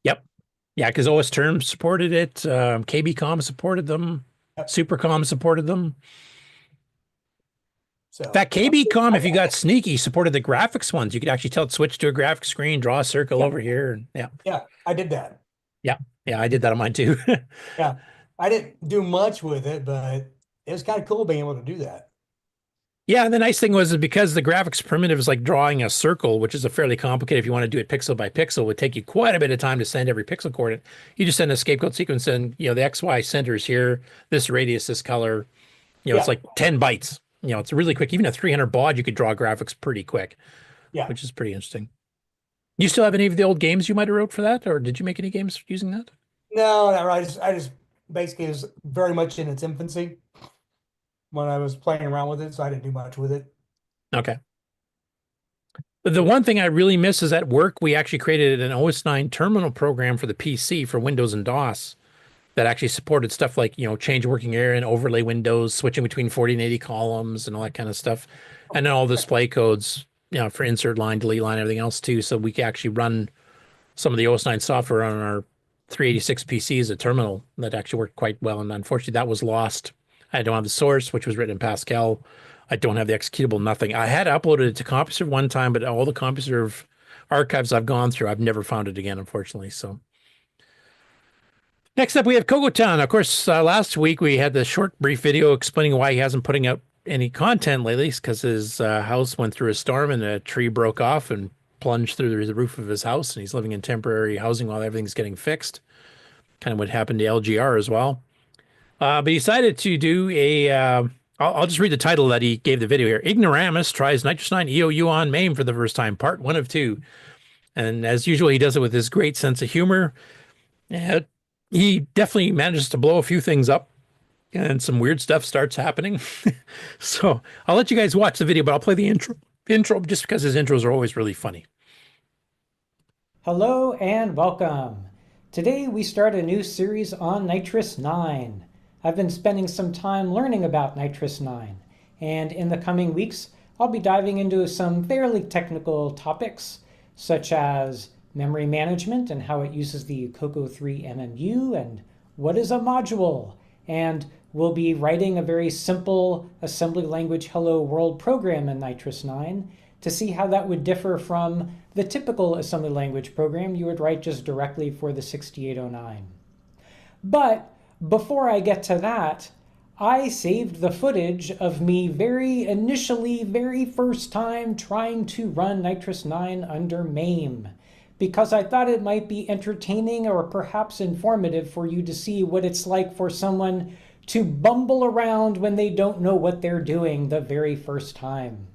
Yep. Yeah, because OS Terms supported it. KBCom supported them. Supercom supported them. So In fact, KBCom, if you got sneaky, supported the graphics ones. You could actually tell it switch to a graphic screen, draw a circle over here. Yeah. Yeah, I did that. Yeah. Yeah, I did that on mine too. Yeah, I didn't do much with it, but it was kind of cool being able to do that. Yeah, and the nice thing was because the graphics primitive is like drawing a circle, which is a fairly complicated, if you want to do it pixel by pixel, would take you quite a bit of time to send every pixel coordinate. You just send a escape code sequence and, the XY centers here, this radius, this color, it's like 10 bytes. It's really quick. Even a 300 baud, you could draw graphics pretty quick, which is pretty interesting. You still have any of the old games you might have wrote for that, or did you make any games using that? No, I just basically, it was very much in its infancy when I was playing around with it, so I didn't do much with it. Okay. The one thing I really miss is at work, we actually created an OS9 terminal program for the PC for Windows and DOS that actually supported stuff like, change working area and overlay windows, switching between 40 and 80 columns and all that kind of stuff. And then all the display codes, for insert line, delete line, everything else too. So we can actually run some of the OS9 software on our 386 PC as a terminal that actually worked quite well. And unfortunately that was lost. I don't have the source, which was written in Pascal. I don't have the executable, nothing. I had uploaded it to CompuServe one time, but all the CompuServe archives I've gone through, I've never found it again, unfortunately. So next up, we have CoCoTown. Of course, last week we had the short, brief video explaining why he hasn't putting out any content lately, because his house went through a storm and a tree broke off and plunged through the roof of his house, and he's living in temporary housing while everything's getting fixed. Kind of what happened to LGR as well. But he decided to do I'll just read the title that he gave the video here. Ignoramus tries Nitrous 9 EOU on MAME for the first time, part 1 of 2. And as usual, he does it with his great sense of humor. He definitely manages to blow a few things up, and some weird stuff starts happening. So I'll let you guys watch the video, but I'll play the intro just because his intros are always really funny. Hello and welcome. Today we start a new series on Nitrous 9. I've been spending some time learning about Nitrous 9, and in the coming weeks I'll be diving into some fairly technical topics such as memory management and how it uses the CoCo 3 MMU and what is a module, and we'll be writing a very simple assembly language hello world program in Nitrous 9 to see how that would differ from the typical assembly language program you would write just directly for the 6809. But before I get to that, I saved the footage of me very first time trying to run Nitrous 9 under MAME, because I thought it might be entertaining or perhaps informative for you to see what it's like for someone to bumble around when they don't know what they're doing the very first time.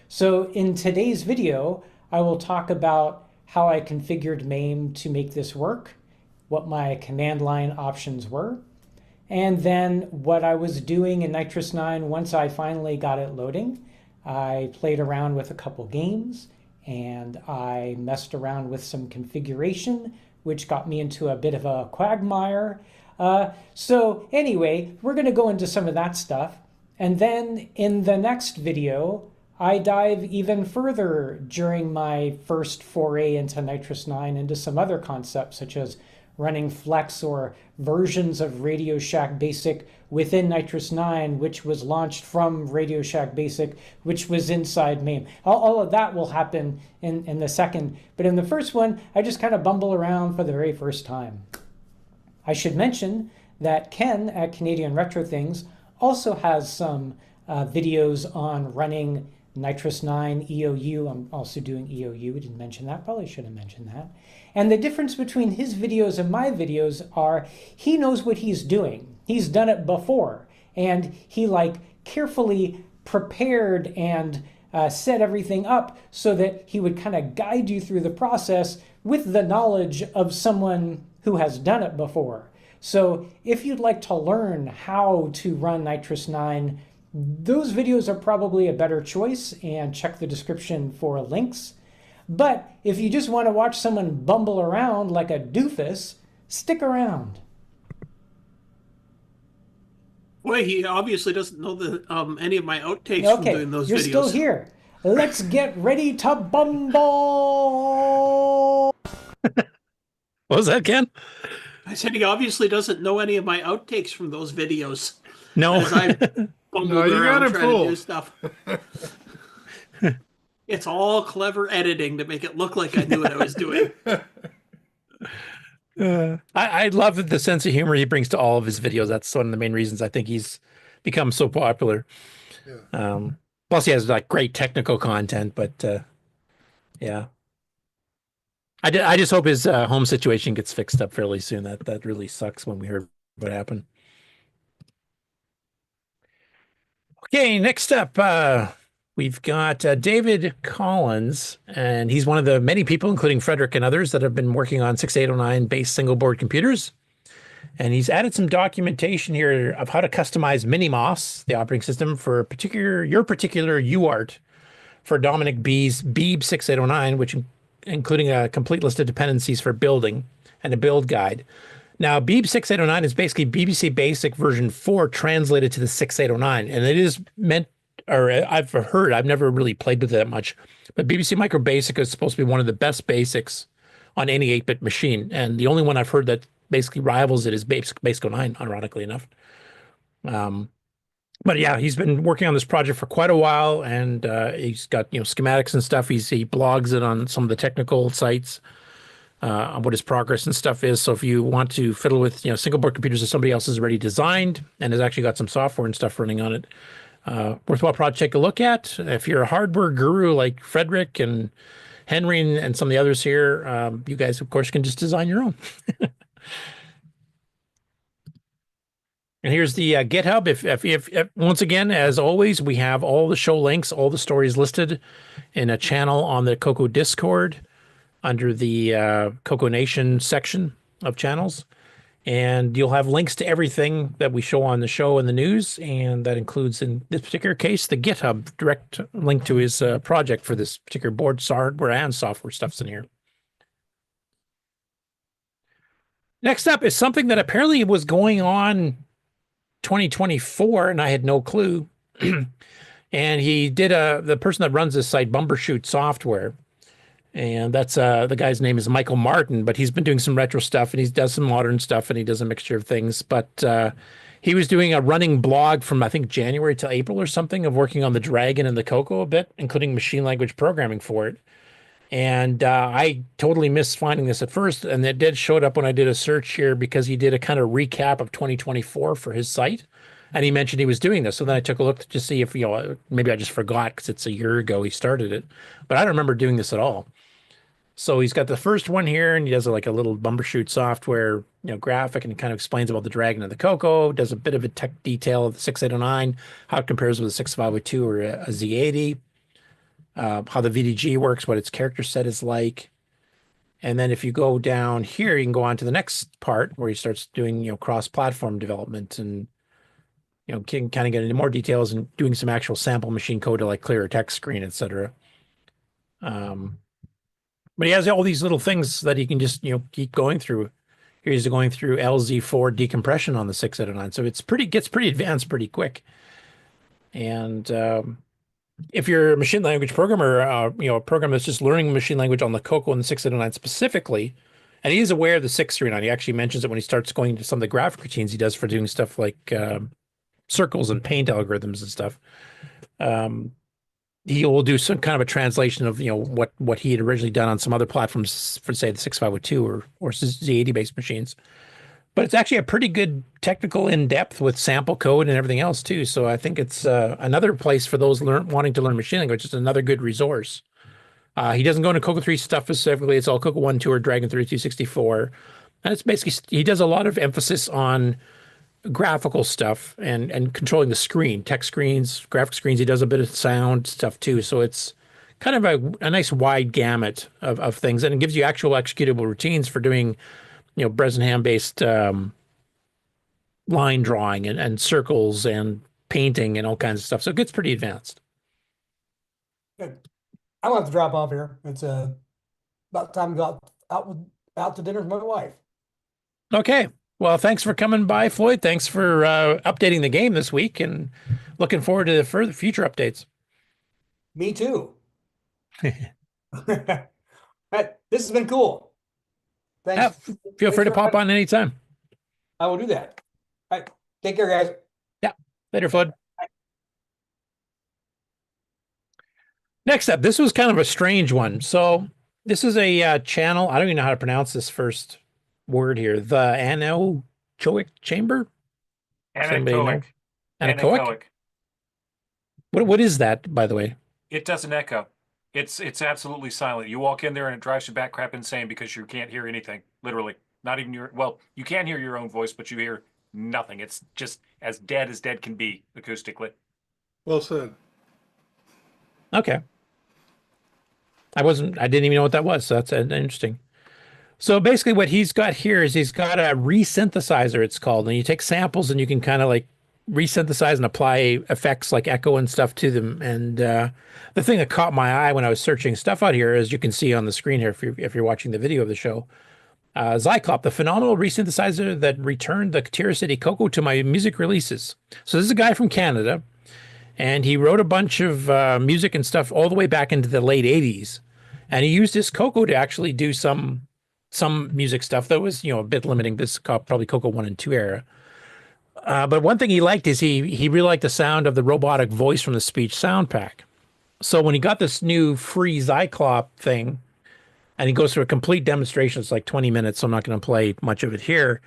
So in today's video, I will talk about how I configured MAME to make this work, what my command line options were, and then what I was doing in Nitrous 9 once I finally got it loading. I played around with a couple games, and I messed around with some configuration, which got me into a bit of a quagmire. So anyway, we're going to go into some of that stuff. And then in the next video, I dive even further during my first foray into Nitrous 9 into some other concepts, such as running Flex or versions of Radio Shack Basic within Nitrous 9, which was launched from Radio Shack Basic, which was inside MAME. All of that will happen in the second. But in the first one, I just kind of bumble around for the very first time. I should mention that Ken at Canadian Retro Things also has some videos on running Nitrous 9 EOU. I'm also doing EOU. We didn't mention that. Probably should have mentioned that. And the difference between his videos and my videos are he knows what he's doing. He's done it before. And he carefully prepared and set everything up so that he would kind of guide you through the process with the knowledge of someone who has done it before. So if you'd like to learn how to run Nitrous 9, those videos are probably a better choice, and check the description for links. But if you just want to watch someone bumble around like a doofus, stick around. Boy, he obviously doesn't know the any of my outtakes from doing those videos. You're still here. Let's get ready to bumble. What was that, Ken? I said he obviously doesn't know any of my outtakes from those videos. No. As I bumbled No, you got around it trying to do fooled. stuff. It's all clever editing to make it look like I knew what I was doing. I love the sense of humor he brings to all of his videos. That's one of the main reasons I think he's become so popular. Plus, he has like great technical content, but yeah. I just hope his home situation gets fixed up fairly soon. That really sucks when we heard what happened. Okay, next up, we've got David Collins, and he's one of the many people, including Frederick and others, that have been working on 6809 based single board computers. And he's added some documentation here of how to customize MiniMOS, the operating system, for your particular UART for Dominic B's Beeb 6809, which including a complete list of dependencies for building and a build guide. Now, Beeb 6809 is basically BBC Basic version 4 translated to the 6809, and it is meant, or I've heard, I've never really played with it that much, but BBC Micro Basic is supposed to be one of the best basics on any 8-bit machine, and the only one I've heard that basically rivals it is Basic 09, ironically enough. But yeah, he's been working on this project for quite a while, and he's got schematics and stuff. He blogs it on some of the technical sites on what his progress and stuff is. So if you want to fiddle with single board computers that somebody else has already designed and has actually got some software and stuff running on it, worthwhile project to take a look at. If you're a hardware guru like Frederick and Henry and some of the others here, you guys of course can just design your own. And here's the GitHub. If once again, as always, we have all the show links, all the stories listed in a channel on the CoCo Discord under the CoCoNation section of channels. And you'll have links to everything that we show on the show and the news. And that includes, in this particular case, the GitHub direct link to his project for this particular board, hardware and software stuff's in here. Next up is something that apparently was going on 2024, and I had no clue. And he did the person that runs this site, Bumbershoot Software, and that's the guy's name is Michael Martin, but he's been doing some retro stuff and he does some modern stuff and he does a mixture of things. But he was doing a running blog from I think January to April or something of working on the Dragon and the CoCo a bit, including machine language programming for it. And I totally missed finding this at first, and it did show up when I did a search here because he did a kind of recap of 2024 for his site, and he mentioned he was doing this. So then I took a look to see if maybe I just forgot because it's a year ago he started it, but I don't remember doing this at all. So he's got the first one here, and he does like a little Bumbershoot Software graphic, and he kind of explains about the Dragon and the CoCo. Does a bit of a tech detail of the 6809, how it compares with a 6502 or a Z80. How the VDG works, what its character set is like. And then if you go down here, you can go on to the next part where he starts doing, cross-platform development and, can kind of get into more details and doing some actual sample machine code to like clear a text screen, etc. But he has all these little things that he can just, keep going through. Here he's going through LZ4 decompression on the 6809. So gets pretty advanced pretty quick. And, if you're a machine language programmer, a program that's just learning machine language on the CoCo and the 6809 specifically, and he is aware of the 639. He actually mentions it when he starts going into some of the graphic routines he does for doing stuff like circles and paint algorithms and stuff. He will do some kind of a translation of what he had originally done on some other platforms for say the 6502 or Z80 based machines. But it's actually a pretty good technical in-depth with sample code and everything else too. So I think it's another place for those wanting to learn machine language. It's another good resource. He doesn't go into CoCo 3 stuff specifically. It's all CoCo 1, 2, or Dragon 3264. And it's basically, he does a lot of emphasis on graphical stuff and controlling the screen, text screens, graphic screens. He does a bit of sound stuff too. So it's kind of a nice wide gamut of things. And it gives you actual executable routines for doing Bresenham-based line drawing and circles and painting and all kinds of stuff. So it gets pretty advanced. Good. I'm going to have to drop off here. It's about time to go out to dinner with my wife. Okay. Well, thanks for coming by, Floyd. Thanks for updating the game this week, and looking forward to the future updates. Me too. This has been cool. Thanks. Feel free to pop on anytime. I will do that. All right. Take care, guys. Yeah. Later, Floyd. Next up, this was kind of a strange one. So this is a channel. I don't even know how to pronounce this first word here. The anechoic chamber? Anechoic. Anechoic? What is that, by the way? It doesn't echo. It's absolutely silent. You walk in there and it drives you back crap insane because you can't hear anything. Literally. Not even you can hear your own voice, but you hear nothing. It's just as dead can be acoustically. Well said. Okay. I didn't even know what that was. So that's interesting. So basically what he's got here is he's got a resynthesizer, it's called. And you take samples and you can kind of like resynthesize and apply effects like echo and stuff to them. And the thing that caught my eye when I was searching stuff out here, as you can see on the screen here, if you're watching the video of the show, Zyklop, the phenomenal resynthesizer that returned the Tira City CoCo to my music releases. So this is a guy from Canada, and he wrote a bunch of music and stuff all the way back into the late 80s. And he used this CoCo to actually do some music stuff that was, a bit limiting. This is probably CoCo 1 and 2 era. But one thing he liked is he really liked the sound of the robotic voice from the speech sound pack. So when he got this new free Zyklop thing, and he goes through a complete demonstration, it's like 20 minutes, so I'm not going to play much of it here.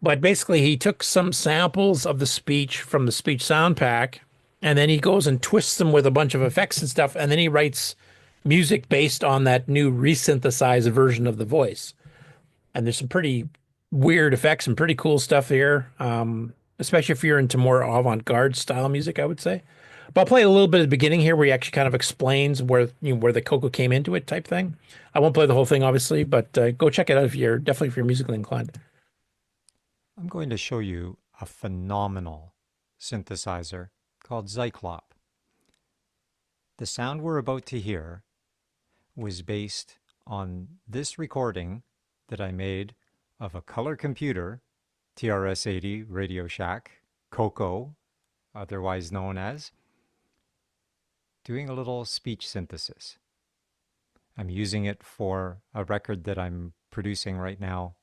But basically, he took some samples of the speech from the speech sound pack, and then he goes and twists them with a bunch of effects and stuff, and then he writes music based on that new resynthesized version of the voice. And there's some pretty weird effects and pretty cool stuff here, especially if you're into more avant-garde style music, I would say. But I'll play a little bit at the beginning here where he actually kind of explains where the CoCo came into it type thing. I won't play the whole thing, obviously, but go check it out if you're musically inclined. I'm going to show you a phenomenal synthesizer called Zyklop. The sound we're about to hear was based on this recording that I made of a color computer, TRS-80 Radio Shack, CoCo, otherwise known as, doing a little speech synthesis. I'm using it for a record that I'm producing right now.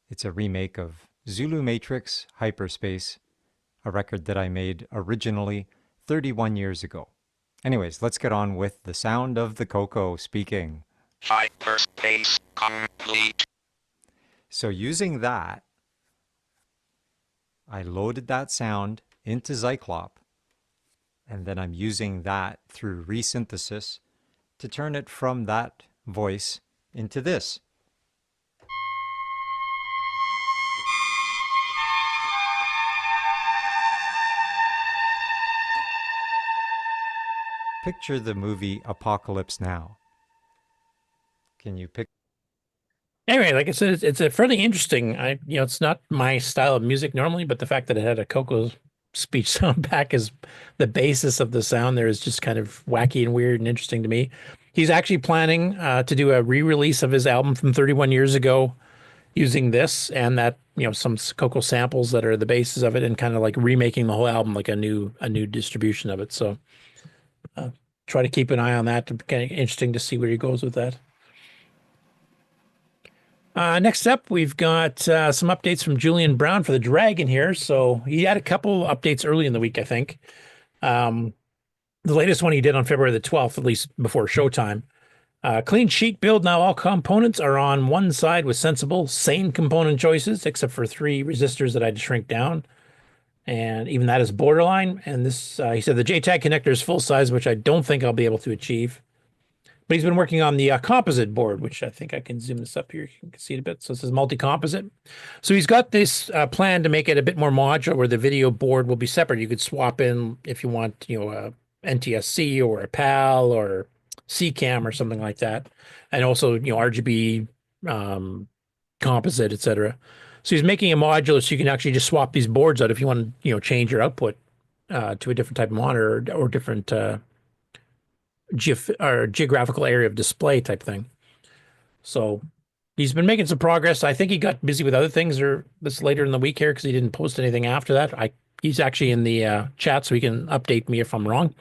It's a remake of Zulu Matrix Hyperspace, a record that I made originally 31 years ago. Anyways, let's get on with the sound of the CoCo speaking. Hyperspace complete. So using that, I loaded that sound into Zyklop, and then I'm using that through resynthesis to turn it from that voice into this. Picture the movie Apocalypse Now. Can you pick? Anyway, like I said, it's a fairly interesting. It's not my style of music normally, but the fact that it had a CoCo speech sound pack as the basis of the sound there is just kind of wacky and weird and interesting to me. He's actually planning to do a re-release of his album from 31 years ago using this and that, some CoCo samples that are the basis of it, and kind of like remaking the whole album like a new distribution of it. So try to keep an eye on that. Kind of interesting to see where he goes with that. Next up, we've got some updates from Julian Brown for the Dragon here. So he had a couple updates early in the week, I think. The latest one he did on February the 12th, at least before showtime. Clean sheet build. Now all components are on one side with sensible, sane component choices, except for 3 resistors that I had to shrink down. And even that is borderline. And this, he said the JTAG connector is full size, which I don't think I'll be able to achieve. But he's been working on the composite board, which I think I can zoom this up here. You can see it a bit. So it says multi-composite. So he's got this plan to make it a bit more modular, where the video board will be separate. You could swap in if you want, a NTSC or a PAL or CCAM or something like that. And also, RGB, composite, etc. So he's making a modular so you can actually just swap these boards out if you want to, change your output to a different type of monitor or different geographical area of display type thing. So he's been making some progress. I think he got busy with other things this later in the week here because he didn't post anything after that. He's actually in the chat, so he can update me if I'm wrong.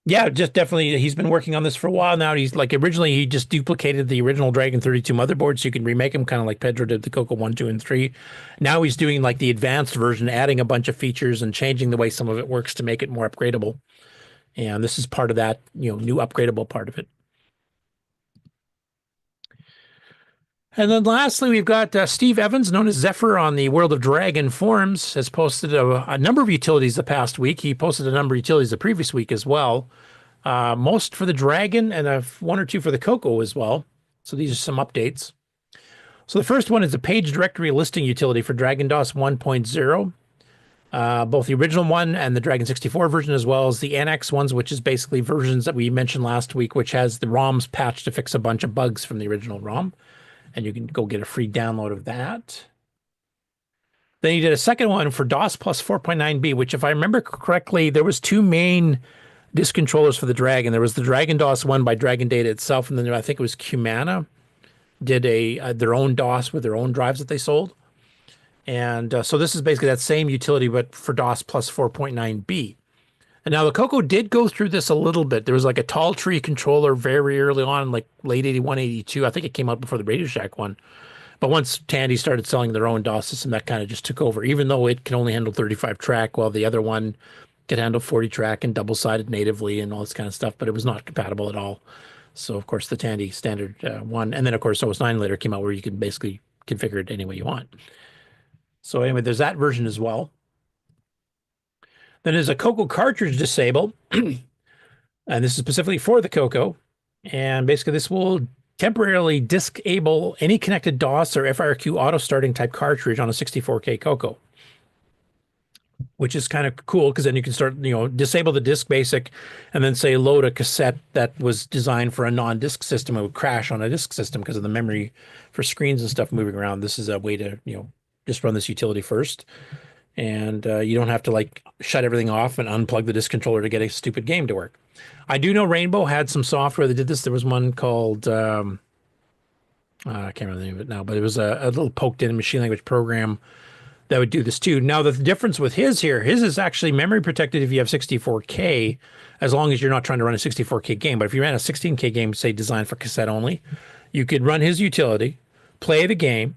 Yeah, just definitely. He's been working on this for a while now. He's like originally he just duplicated the original Dragon 32 motherboard so you can remake them kind of like Pedro did the Coco 1, 2, and 3. Now he's doing like the advanced version, adding a bunch of features and changing the way some of it works to make it more upgradable. And this is part of that, new upgradable part of it. And then lastly, we've got Steve Evans, known as Zephyr on the World of Dragon forums, has posted a number of utilities the past week. He posted a number of utilities the previous week as well. Most for the Dragon and one or two for the Coco as well. So these are some updates. So the first one is the page directory listing utility for Dragon DOS 1.0. Both the original one and the Dragon 64 version, as well as the NX ones, which is basically versions that we mentioned last week, which has the ROMs patched to fix a bunch of bugs from the original ROM. And you can go get a free download of that. Then he did a second one for DOS plus 4.9b, which if I remember correctly, there was two main disk controllers for the Dragon. There was the Dragon DOS one by Dragon Data itself, and then I think it was Cumana did their own DOS with their own drives that they sold. And so this is basically that same utility, but for DOS plus 4.9b. And now the Coco did go through this a little bit. There was like a tall tree controller very early on, like late 81, 82. I think it came out before the Radio Shack one. But once Tandy started selling their own DOS system, that kind of just took over, even though it can only handle 35 track, while the other one could handle 40 track and double-sided natively and all this kind of stuff, but it was not compatible at all. So, of course, the Tandy standard one. And then, of course, OS 9 later came out where you can basically configure it any way you want. So anyway, there's that version as well. Then there's a Coco cartridge disable, and this is specifically for the Coco. And basically this will temporarily disable any connected DOS or FIRQ auto-starting type cartridge on a 64K Coco, which is kind of cool because then you can start, disable the disk basic and then say load a cassette that was designed for a non-disk system. It would crash on a disk system because of the memory for screens and stuff moving around. This is a way to, just run this utility first. And you don't have to like shut everything off and unplug the disk controller to get a stupid game to work. I do know Rainbow had some software that did this. There was one called, I can't remember the name of it now, but it was a little poked in machine language program that would do this too. Now the difference with his is actually memory protected if you have 64K, as long as you're not trying to run a 64K game. But if you ran a 16K game, say designed for cassette only, you could run his utility, play the game,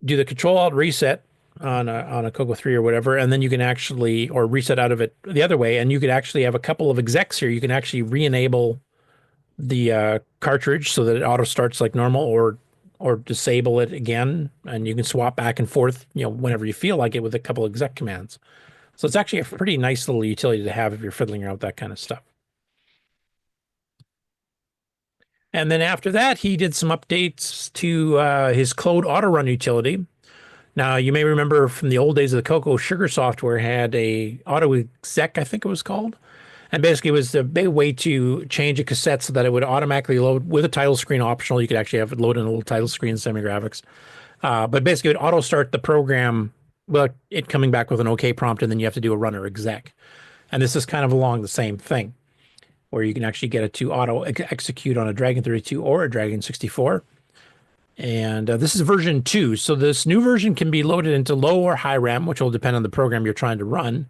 do the Control-Alt-Reset on a Coco 3 or whatever, and then you can actually, or reset out of it the other way, and you could actually have a couple of execs here. You can actually re-enable the cartridge so that it auto starts like normal, or disable it again, and you can swap back and forth, whenever you feel like it with a couple of exec commands. So it's actually a pretty nice little utility to have if you're fiddling around with that kind of stuff. And then after that, he did some updates to his Claude Auto Run utility. Now, you may remember from the old days of the Coco, Sugar Software had a auto exec, I think it was called. And basically it was a big way to change a cassette so that it would automatically load with a title screen optional. You could actually have it load in a little title screen, semi-graphics. But basically it would auto start the program, well, it coming back with an OK prompt, and then you have to do a runner exec. And this is kind of along the same thing, where you can actually get it to auto execute on a Dragon 32 or a Dragon 64. And this is version 2. So this new version can be loaded into low or high RAM, which will depend on the program you're trying to run.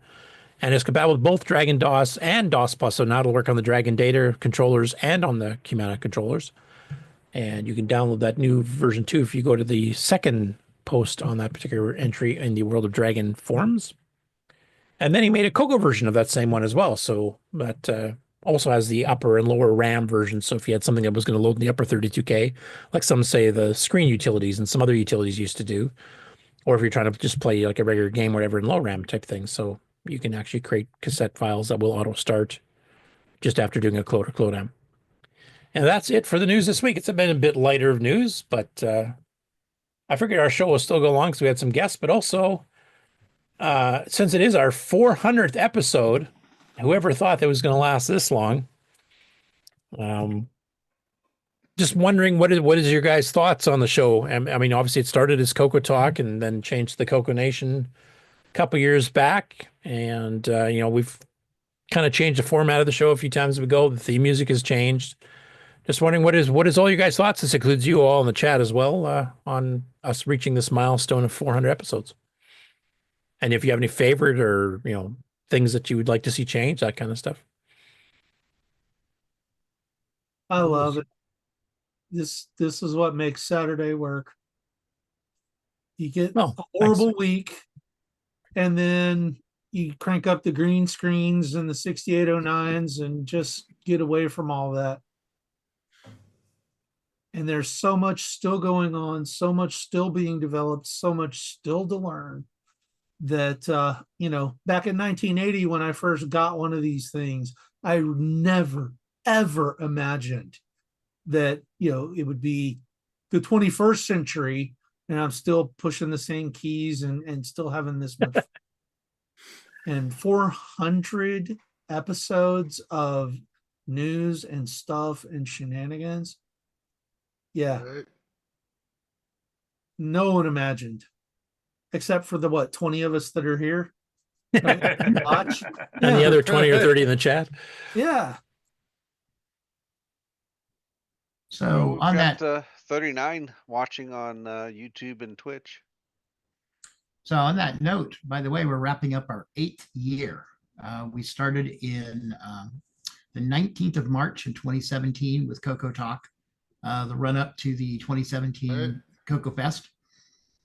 And it's compatible with both Dragon DOS and DOS Plus. So now it'll work on the Dragon Data controllers and on the Cumana controllers. And you can download that new version 2 if you go to the second post on that particular entry in the World of Dragon forums. And then he made a Coco version of that same one as well. So that also has the upper and lower RAM version. So if you had something that was going to load in the upper 32K, like some say the screen utilities and some other utilities used to do, or if you're trying to just play like a regular game, whatever, in low RAM type thing. So you can actually create cassette files that will auto start just after doing a Claude or Claudem. And that's it for the news this week. It's been a bit lighter of news, but I figured our show will still go long because we had some guests, but also since it is our 400th episode, whoever thought that was going to last this long? Just wondering what is your guys' thoughts on the show? I mean, obviously it started as Coco Talk and then changed to the CoCoNation a couple years back, and we've kind of changed the format of the show a few times as we go. The theme music has changed. Just wondering what is all your guys' thoughts? This includes you all in the chat as well on us reaching this milestone of 400 episodes. And if you have any favorite or things that you would like to see change, that kind of stuff. I love it. This is what makes Saturday work. You get a horrible week, and then you crank up the green screens and the 6809s and just get away from all that. And there's so much still going on, so much still being developed, so much still to learn that, back in 1980, when I first got one of these things, I never, ever imagined that, it would be the 21st century and I'm still pushing the same keys and still having this much. And 400 episodes of news and stuff and shenanigans. Yeah. Right. No one imagined, except for the 20 of us that are here. Watch. And the other 20 or 30 in the chat. Yeah. So We've on got, that, 39 watching on YouTube and Twitch. So on that note, by the way, we're wrapping up our 8th year. We started in the 19th of March in 2017 with CoCo Talk, the run up to the 2017 CoCo Fest.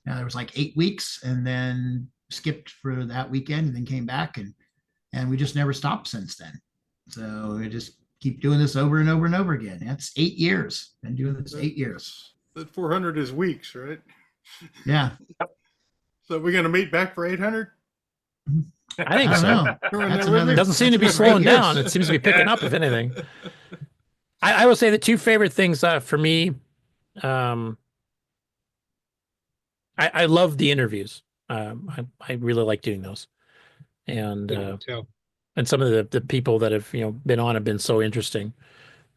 There was like 8 weeks, and then skipped for that weekend, and then came back, and we just never stopped since then. So we just keep doing this over and over and over again. That's 8 years. Been doing this 8 years. That 400 is weeks, right? Yeah. So we're going to meet back for 800? I think so. It doesn't seem to be slowing down. It seems to be picking up, if anything. I will say the two favorite things for me, I love the interviews. I really like doing those. And some of the people that have been on have been so interesting.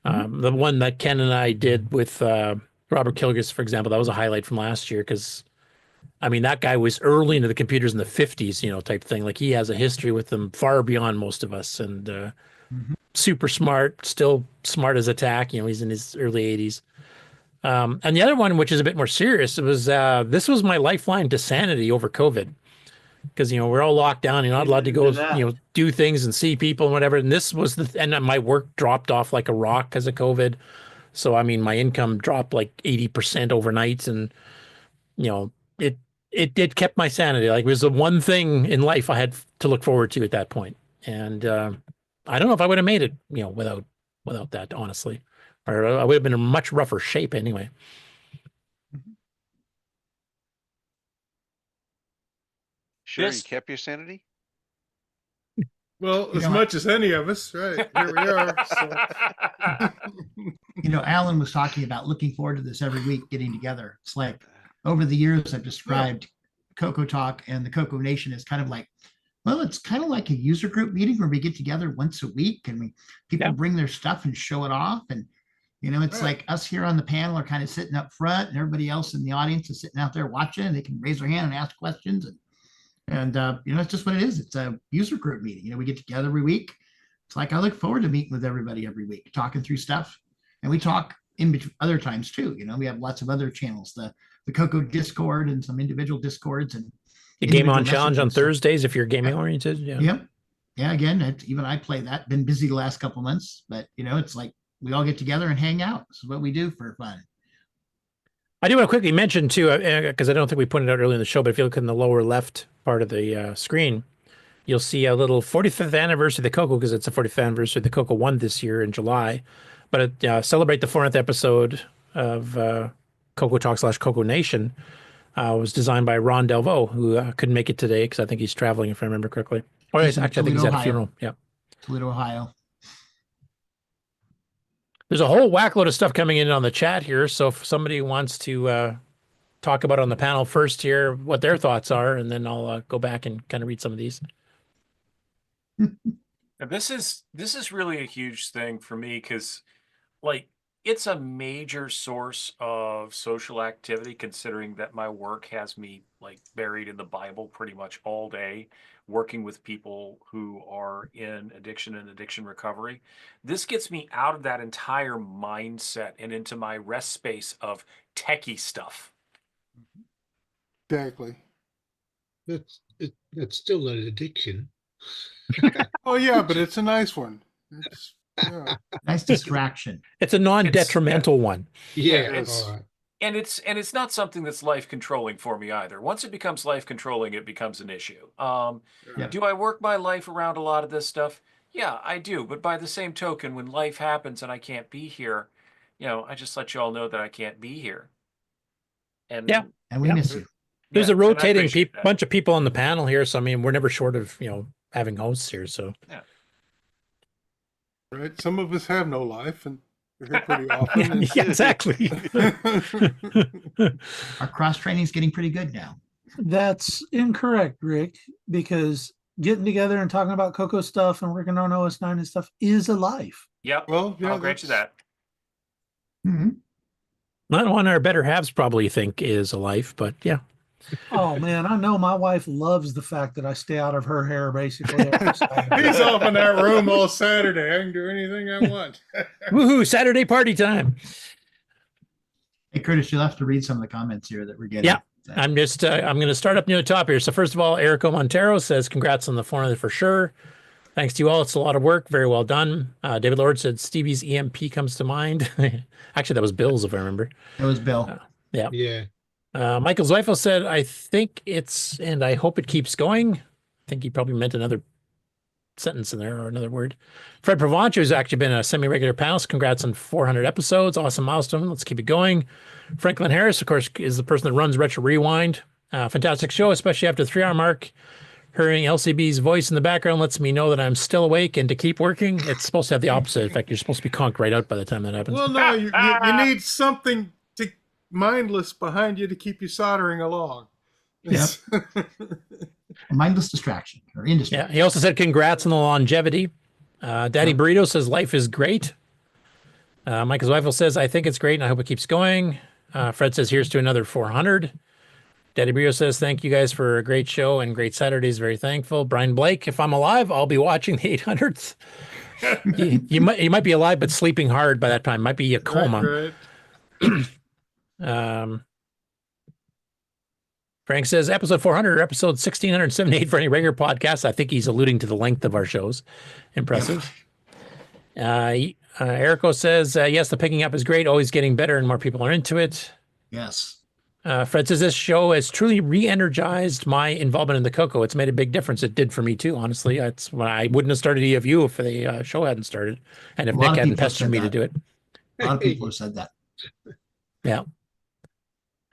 The one that Ken and I did with Robert Kilgus, for example, that was a highlight from last year because I mean, that guy was early into the computers in the 50s, type thing. Like he has a history with them far beyond most of us, and super smart, still smart as a tack. He's in his early 80s. And the other one, which is a bit more serious, it was this was my lifeline to sanity over COVID, because we're all locked down. You're not allowed to go, do things and see people and whatever. And this was and my work dropped off like a rock because of COVID. So I mean, my income dropped like 80% overnight, and it kept my sanity. Like it was the one thing in life I had to look forward to at that point. And I don't know if I would have made it, without that, honestly, or I would have been in much rougher shape anyway. Sure, you kept your sanity? Well, as much as any of us, right? Here we are. So. Alan was talking about looking forward to this every week, getting together. It's like over the years, I've described CoCo Talk and the CoCoNation as kind of like, it's kind of like a user group meeting where we get together once a week and people bring their stuff and show it off. And, it's like us here on the panel are kind of sitting up front, and everybody else in the audience is sitting out there watching, and they can raise their hand and ask questions. And it's just what it is. It's a user group meeting. We get together every week. It's like, I look forward to meeting with everybody every week, talking through stuff. And we talk in between other times too. We have lots of other channels, the CoCo Discord and some individual Discords, and the Game On Challenge on Thursdays if you're gaming oriented. Yep. Yeah. Again, even I play that. Been busy the last couple months, but it's like we all get together and hang out. This is what we do for fun. I do want to quickly mention too, because I don't think we pointed out earlier in the show, but if you look in the lower left part of the screen, you'll see a little 45th anniversary of the CoCo, because it's the 45th anniversary of the CoCo 1 this year in July. But celebrate the 400th episode of CoCo Talk / CoCoNation. Was designed by Ron Delvaux, who couldn't make it today because I think he's traveling, if I remember correctly. Or actually, I think he's at a funeral. Yeah. Toledo, Ohio. There's a whole whackload of stuff coming in on the chat here. So if somebody wants to talk about on the panel first here, what their thoughts are, and then I'll go back and kind of read some of these. This is really a huge thing for me because, it's a major source of social activity, considering that my work has me buried in the Bible pretty much all day, working with people who are in addiction and addiction recovery. This gets me out of that entire mindset and into my rest space of techie stuff. Exactly. That's still an addiction. Oh yeah, but it's a nice one. Nice distraction. It's a non-detrimental one. Yeah, All right. and it's not something that's life controlling for me either. Once it becomes life controlling, it becomes an issue. Do I work my life around a lot of this stuff? Yeah, I do. But by the same token, when life happens and I can't be here, I just let you all know that I can't be here. And Yeah, and we miss you. There's Yeah, a and I rotating appreciate that. bunch of people on the panel here, so I mean, we're never short of having hosts here. So Right. Some of us have no life, and we're here pretty often. and- yeah, exactly. Our cross training is getting pretty good now. That's incorrect, Rick, because getting together and talking about Coco stuff and working on OS9 and stuff is a life. Yep. Well, yeah, I'll grant you that. Not one of our better halves probably think is a life, but yeah. Oh man, I know my wife loves the fact that I stay out of her hair basically every Saturday. He's off in that room all Saturday. I can do anything I want. Woohoo! Saturday party time. Hey, Curtis, you'll have to read some of the comments here that we're getting. Yeah, I'm going to start up near the top here. So first of all, Erico Montero says, congrats on the 400 for sure. Thanks to you all. It's a lot of work. Very well done. David Lord said Stevie's EMP comes to mind. Actually, that was Bill's, if I remember. It was Bill. Yeah. Yeah. Michael Zweifel said, I think it's, and I hope it keeps going. I think he probably meant another sentence in there or another word. Fred Provancho has actually been a semi-regular panelist. Congrats on 400 episodes. Awesome milestone. Let's keep it going. Franklin Harris, of course, is the person that runs Retro Rewind. Fantastic show, especially after the 3-hour mark. Hearing LCB's voice in the background lets me know that I'm still awake and to keep working. It's supposed to have the opposite effect. You're supposed to be conked right out by the time that happens. Well, no, you need something mindless behind you to keep you soldering along. Yep. Mindless distraction or industry. Yeah. He also said, congrats on the longevity. Daddy Burrito says, life is great. Michael Zweifel says, I think it's great and I hope it keeps going. Fred says, here's to another 400. Daddy Burrito says, thank you guys for a great show and great Saturdays. Very thankful. Brian Blake, if I'm alive, I'll be watching the 800th. you might be alive, but sleeping hard by that time. Might be a coma. Right. Frank says, episode 400 or episode 1678 for any regular podcast. I think he's alluding to the length of our shows. Impressive. Erico says, yes, the picking up is great. Always getting better and more people are into it. Yes. Fred says, this show has truly re-energized my involvement in the Coco. It's made a big difference. It did for me too, honestly. It's when I wouldn't have started EFU if the show hadn't started. And if Nick hadn't pestered me to do it. A lot of people have said that. Yeah.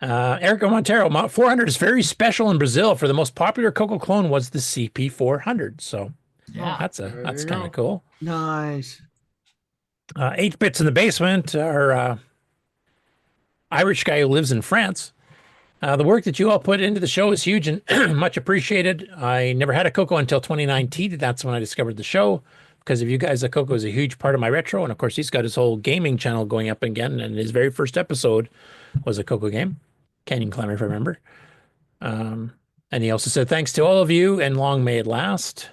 Erico Montero, 400 is very special in Brazil. For the most popular Coco clone was the CP400. So yeah, that's kind of cool. Nice. 8 bits in the basement, our Irish guy who lives in France. The work that you all put into the show is huge and much appreciated. I never had a Coco until 2019. That's when I discovered the show. Because of you guys, the Coco is a huge part of my retro. And of course, he's got his whole gaming channel going up again. And his very first episode was a Coco game, Canyon Climber, if I remember. And he also said, thanks to all of you and long may it last.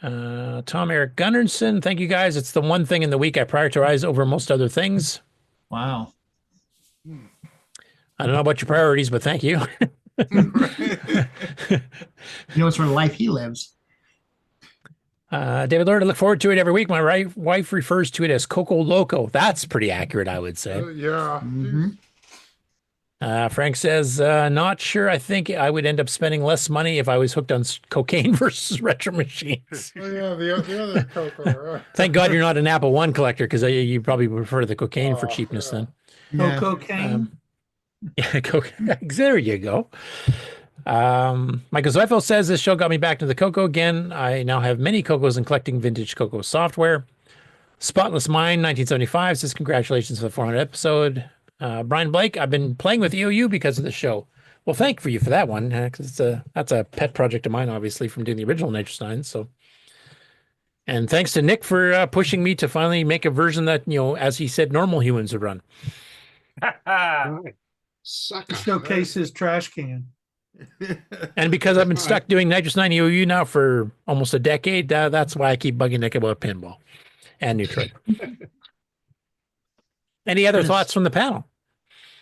Tom Eric Gunnarsson, thank you guys. It's the one thing in the week I prioritize over most other things. Wow. I don't know about your priorities, but thank you. You know what sort of life he lives. David Lord, I look forward to it every week. My wife refers to it as Coco Loco. That's pretty accurate, I would say. Yeah. Mm-hmm. Frank says, not sure. I think I would end up spending less money if I was hooked on cocaine versus retro machines. Oh, yeah, the other Coco. Right. Thank God you're not an Apple One collector, because you probably prefer the cocaine for cheapness then. No cocaine. Yeah, cocaine. There you go. Michael Zweifel says, this show got me back to the Coco again. I now have many Cocos and collecting vintage Coco software. Spotless Mind 1975 says, congratulations for the 400 episode. Brian Blake, I've been playing with EOU because of the show. Well, thank you for that one, because that's a pet project of mine, obviously, from doing the original Nitrous 9. So, and thanks to Nick for pushing me to finally make a version that, as he said, normal humans would run. Sucker. Showcase his trash can. And because I've been stuck doing Nitrous 9 EOU now for almost a decade, that's why I keep bugging Nick about pinball and Neutroid. Any other thoughts from the panel?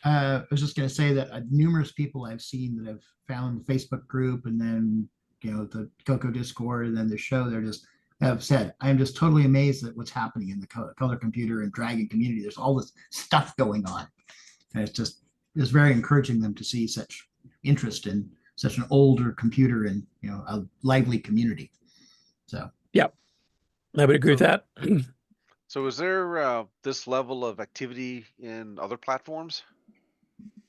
I was just going to say that numerous people I've seen that have found the Facebook group and then, the Coco Discord and then the show, they're just have said, I am just totally amazed at what's happening in the color computer and Dragon community. There's all this stuff going on. And it's very encouraging them to see such interest in such an older computer and, you know, a lively community. So, yeah, I would agree with that. So is there this level of activity in other platforms?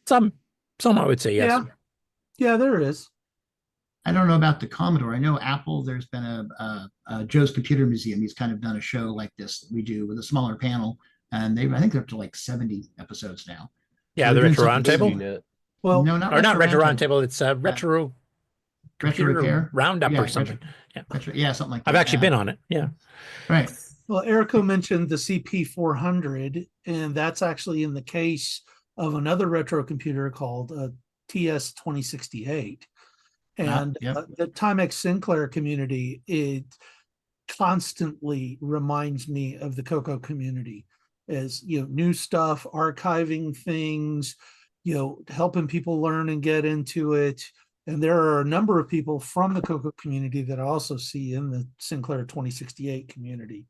Some I would say yes. Yeah, there is. I don't know about the Commodore. I know Apple, there's been a Joe's Computer Museum. He's kind of done a show like this that we do with a smaller panel. And I think they're up to like 70 episodes now. Yeah, the Retro Roundtable. Well, no, not Retro Roundtable. It's Retro Repair Roundup or something. Yeah, something like that. I've actually been on it. Yeah. Right. Well, Erico mentioned the CP400, and that's actually in the case of another retro computer called TS-2068. And the Timex Sinclair community, it constantly reminds me of the CoCo community as, you know, new stuff, archiving things, you know, helping people learn and get into it. And there are a number of people from the CoCo community that I also see in the Sinclair 2068 community.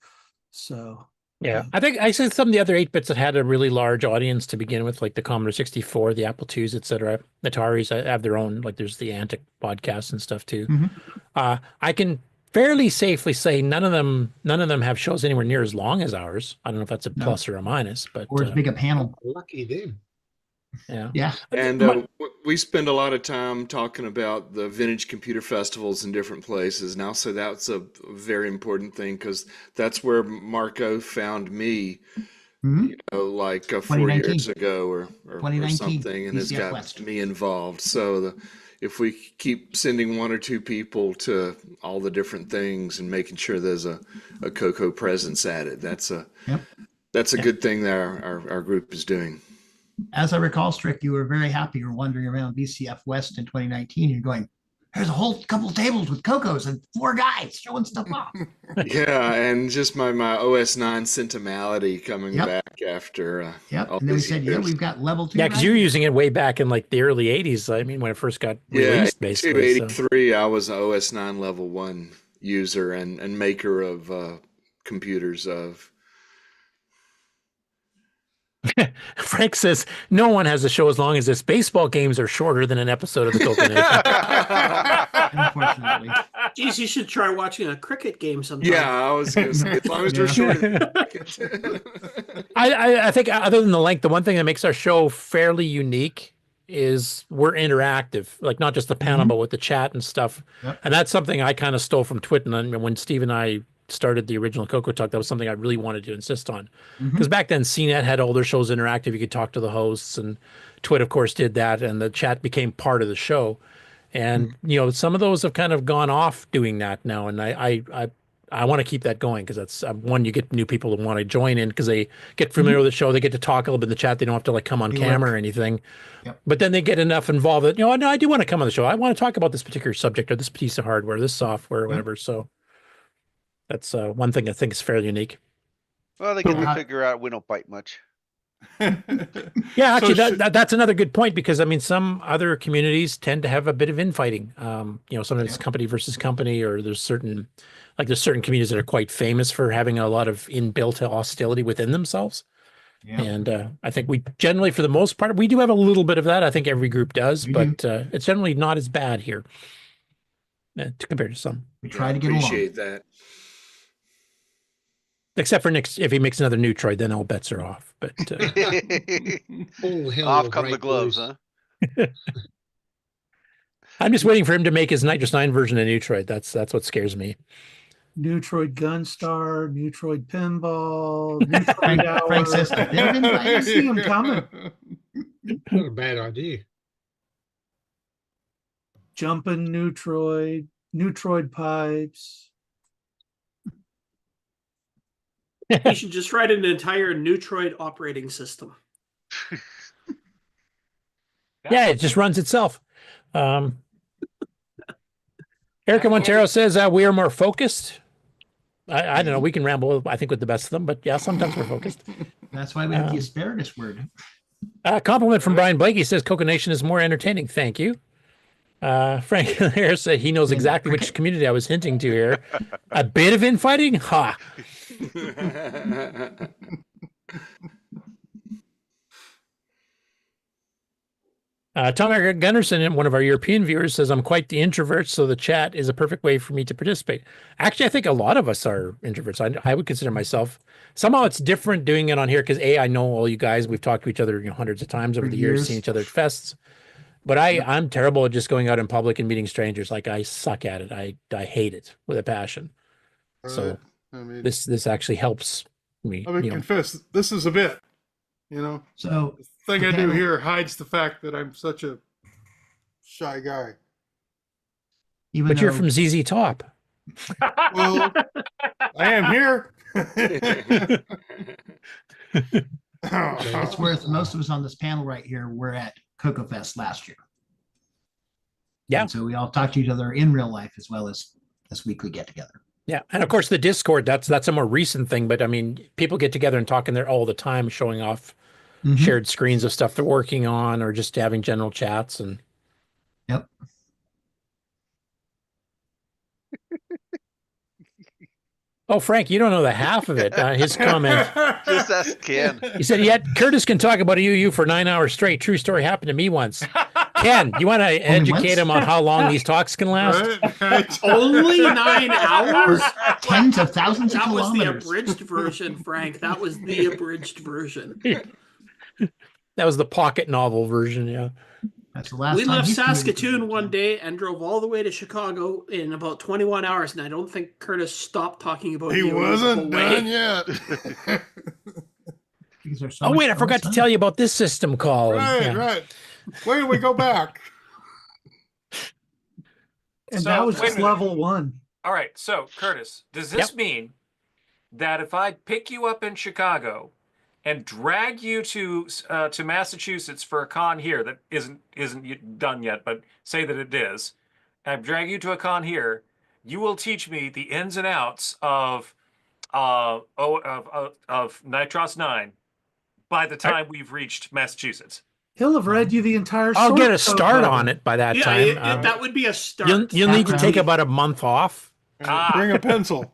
So yeah, I think I said some of the other 8-bits that had a really large audience to begin with, like the Commodore 64, the Apple IIs, etc. Ataris have their own, like there's the Antic podcast and stuff too. I can fairly safely say none of them have shows anywhere near as long as ours. I don't know if that's a plus or a minus, but or as big a panel. Lucky them. Yeah. And we spend a lot of time talking about the vintage computer festivals in different places. And also that's a very important thing because that's where Marco found me, you know, like 4 years ago or something, and has got me involved. So if we keep sending 1 or 2 people to all the different things and making sure there's a CoCo presence at it, that's a good thing that our group is doing. As I recall, Strick, you were very happy. You were wandering around VCF West in 2019. You're going, there's a whole couple tables with CoCos and 4 guys showing stuff off. Yeah, and just my OS 9 sentimentality coming back after. And then we said, we've got level 2. Yeah, because you were using it way back in like the early 80s. I mean, when it first got released, basically. 83, I was an OS 9 level 1 user and maker of computers of. Frank says no one has a show as long as this. Baseball games are shorter than an episode of the CoCoNation. Unfortunately. Geez, you should try watching a cricket game sometime. Yeah, I was going to say, as long as they're shorter. I think other than the length, the one thing that makes our show fairly unique is we're interactive, like not just the panel, but with the chat and stuff. And that's something I kind of stole from Twitter. And when Steve and I started the original CoCo Talk, that was something I really wanted to insist on. Because back then, CNET had all their shows interactive. You could talk to the hosts, and Twit, of course, did that, and the chat became part of the show. And, you know, some of those have kind of gone off doing that now, and I want to keep that going because that's, one, you get new people who want to join in because they get familiar with the show. They get to talk a little bit in the chat. They don't have to, like, come on camera or anything. But then they get enough involved that, you know, no, I do want to come on the show. I want to talk about this particular subject or this piece of hardware, this software, or whatever. So that's one thing I think is fairly unique. Well, they get to figure out we don't bite much. Yeah, actually, that's another good point because I mean, some other communities tend to have a bit of infighting. You know, sometimes it's company versus company, or there's certain communities that are quite famous for having a lot of inbuilt hostility within themselves. And I think we generally, for the most part, we do have a little bit of that. I think every group does, but it's generally not as bad here compared to some. We try to get along. Appreciate that. Except for Nick, if he makes another Neutroid, then all bets are off. But off come the gloves, huh? I'm just waiting for him to make his Nitrous 9 version of Neutroid. That's what scares me. Neutroid Gunstar, Neutroid Pinball, Neutroid Hour. Frank says, I see him coming. Not a bad idea. Jumping Neutroid, Neutroid Pipes. You should just write an entire Neutroid operating system. Yeah, it just runs itself. Erica Montero says we are more focused. I don't know. We can ramble, I think, with the best of them, but yeah, sometimes we're focused. That's why we have the asparagus word. Compliment from Brian Blake. He says CoCoNation is more entertaining. Thank you. Frank Harris said he knows exactly which community I was hinting to here. A bit of infighting? Ha! Tom Gunderson, one of our European viewers, says, I'm quite the introvert, so the chat is a perfect way for me to participate. Actually, I think a lot of us are introverts. I would consider myself. Somehow it's different doing it on here because, A, I know all you guys. We've talked to each other hundreds of times over the years, seen each other at fests. But I'm terrible at just going out in public and meeting strangers. Like, I suck at it. I hate it with a passion. So I mean, this actually helps me. I mean, confess, this is a bit, So the thing I do here hides the fact that I'm such a shy guy. But you're from ZZ Top. Well, I am here. It's worth most of us on this panel right here were at CoCo Fest last year. Yeah. And so we all talk to each other in real life as well as this weekly get together. Yeah, and of course the Discord, that's a more recent thing, but I mean, people get together and talk in there all the time, showing off shared screens of stuff they're working on or just having general chats. And yep. Oh, Frank, you don't know the half of it. His comment. Just ask Ken. He said, yet Curtis can talk about a UU for 9 hours straight. True story happened to me once. Ken, you want to educate him on how long these talks can last? Right. Only 9 hours? Tens of thousands of That was the kilometers. abridged version, Frank. That was the abridged version. That was the pocket novel version, yeah. That's the last We time left he's committed to Saskatoon one day and drove all the way to Chicago in about 21 hours, and I don't think Curtis stopped talking about He you the wasn't whole way. done yet. Because there's so Oh, much wait, I forgot to tell you about this system call. Right, Yeah. right. Where do we go back? And So, that was wait a just minute. level 1. All right, so Curtis, does this mean that if I pick you up in Chicago and drag you to Massachusetts for a con here that isn't done yet, but say that it is, I drag you to a con here, you will teach me the ins and outs of Nitros 9 by the time we've reached Massachusetts. He'll have read you the entire I'll get a source code start level. on it by that Yeah, time. that would be a start. You'll need to take about a month off. Bring a pencil.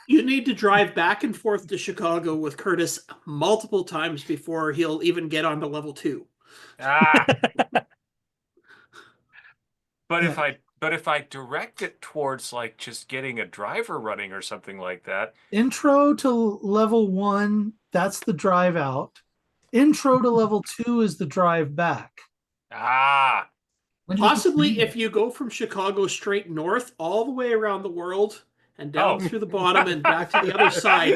You need to drive back and forth to Chicago with Curtis multiple times before he'll even get onto level 2. But if I direct it towards like just getting a driver running or something like that. Intro to level 1, that's the drive out. Intro to level 2 is the drive back. Possibly if you go from Chicago straight north all the way around the world and down through the bottom and back to the other side,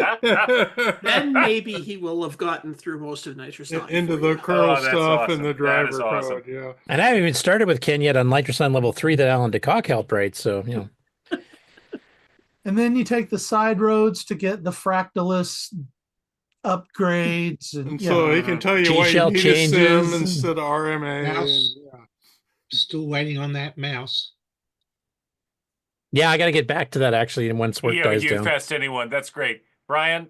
then maybe he will have gotten through most of Nitrous 9. Into the curl that's stuff awesome. and the That driver is awesome. code, yeah. And I haven't even started with Ken yet on Nitrosign level 3 that Alan DeCock helped write. So, And then you take the side roads to get the fractalus upgrades. And So he can tell you why you T-shell need a sim changes. instead of RMA. Mouse. and- Still waiting on that mouse. Yeah, I got to get back to that actually once work dies You down. fest anyone. That's great. Brian,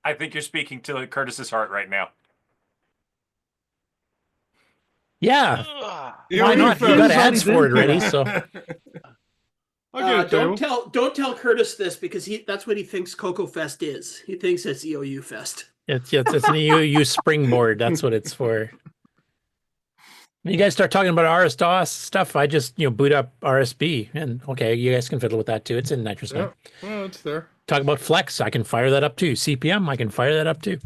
I think you're speaking to Curtis's heart right now. Yeah. You Why already not? You fest. got ads for it ready, so. I'll get it to Don't tell Curtis this because that's what he thinks CoCo Fest is. He thinks it's EOU Fest. It's an EOU springboard. That's what it's for. When you guys start talking about RS-DOS stuff, I just boot up RSB, and okay, you guys can fiddle with that too. It's in Nitrous. Yeah, well, it's there. Talk about Flex, I can fire that up too. CPM, I can fire that up too.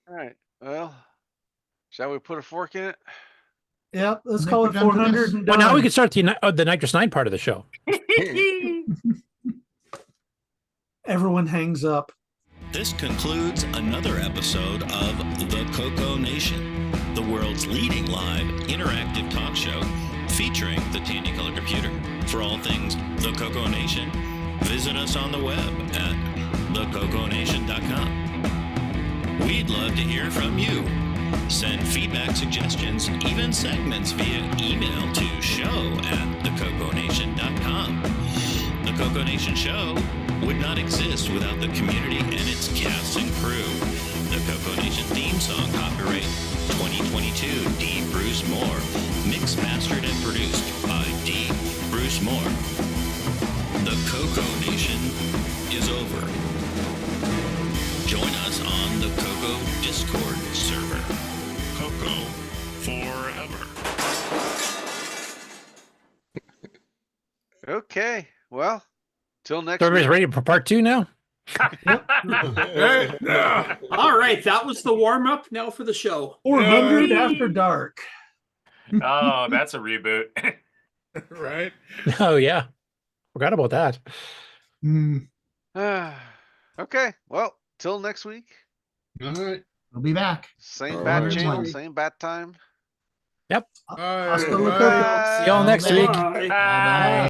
All right. Well, shall we put a fork in it? Yep, let's I think call we're it done for 400 this. and Well, now done. we can start the Nitrous 9 part of the show. Everyone hangs up. This concludes another episode of the CoCoNation, the world's leading live interactive talk show featuring the Technicolor computer. For all things the CoCoNation, visit us on the web at thecoconation.com. We'd love to hear from you. Send feedback, suggestions, even segments via email to show@thecoconation.com. The CoCoNation show would not exist without the community and its cast and crew. The CoCoNation theme song, copyright 2022, D. Bruce Moore. Mixed, mastered, and produced by D. Bruce Moore. The CoCoNation is over. Join us on the Coco Discord server. Coco forever. Okay, well, till next Everybody's week. ready for part 2 now? All right, that was the warm up. Now for the show. 400 After Dark. Oh, that's a reboot. Right. Oh, yeah. Forgot about that. Okay, well, till next week. All right. We'll be back. Same All bat right. channel, same bat time. Yep. Hasta Bye. See y'all next week. Bye. Bye.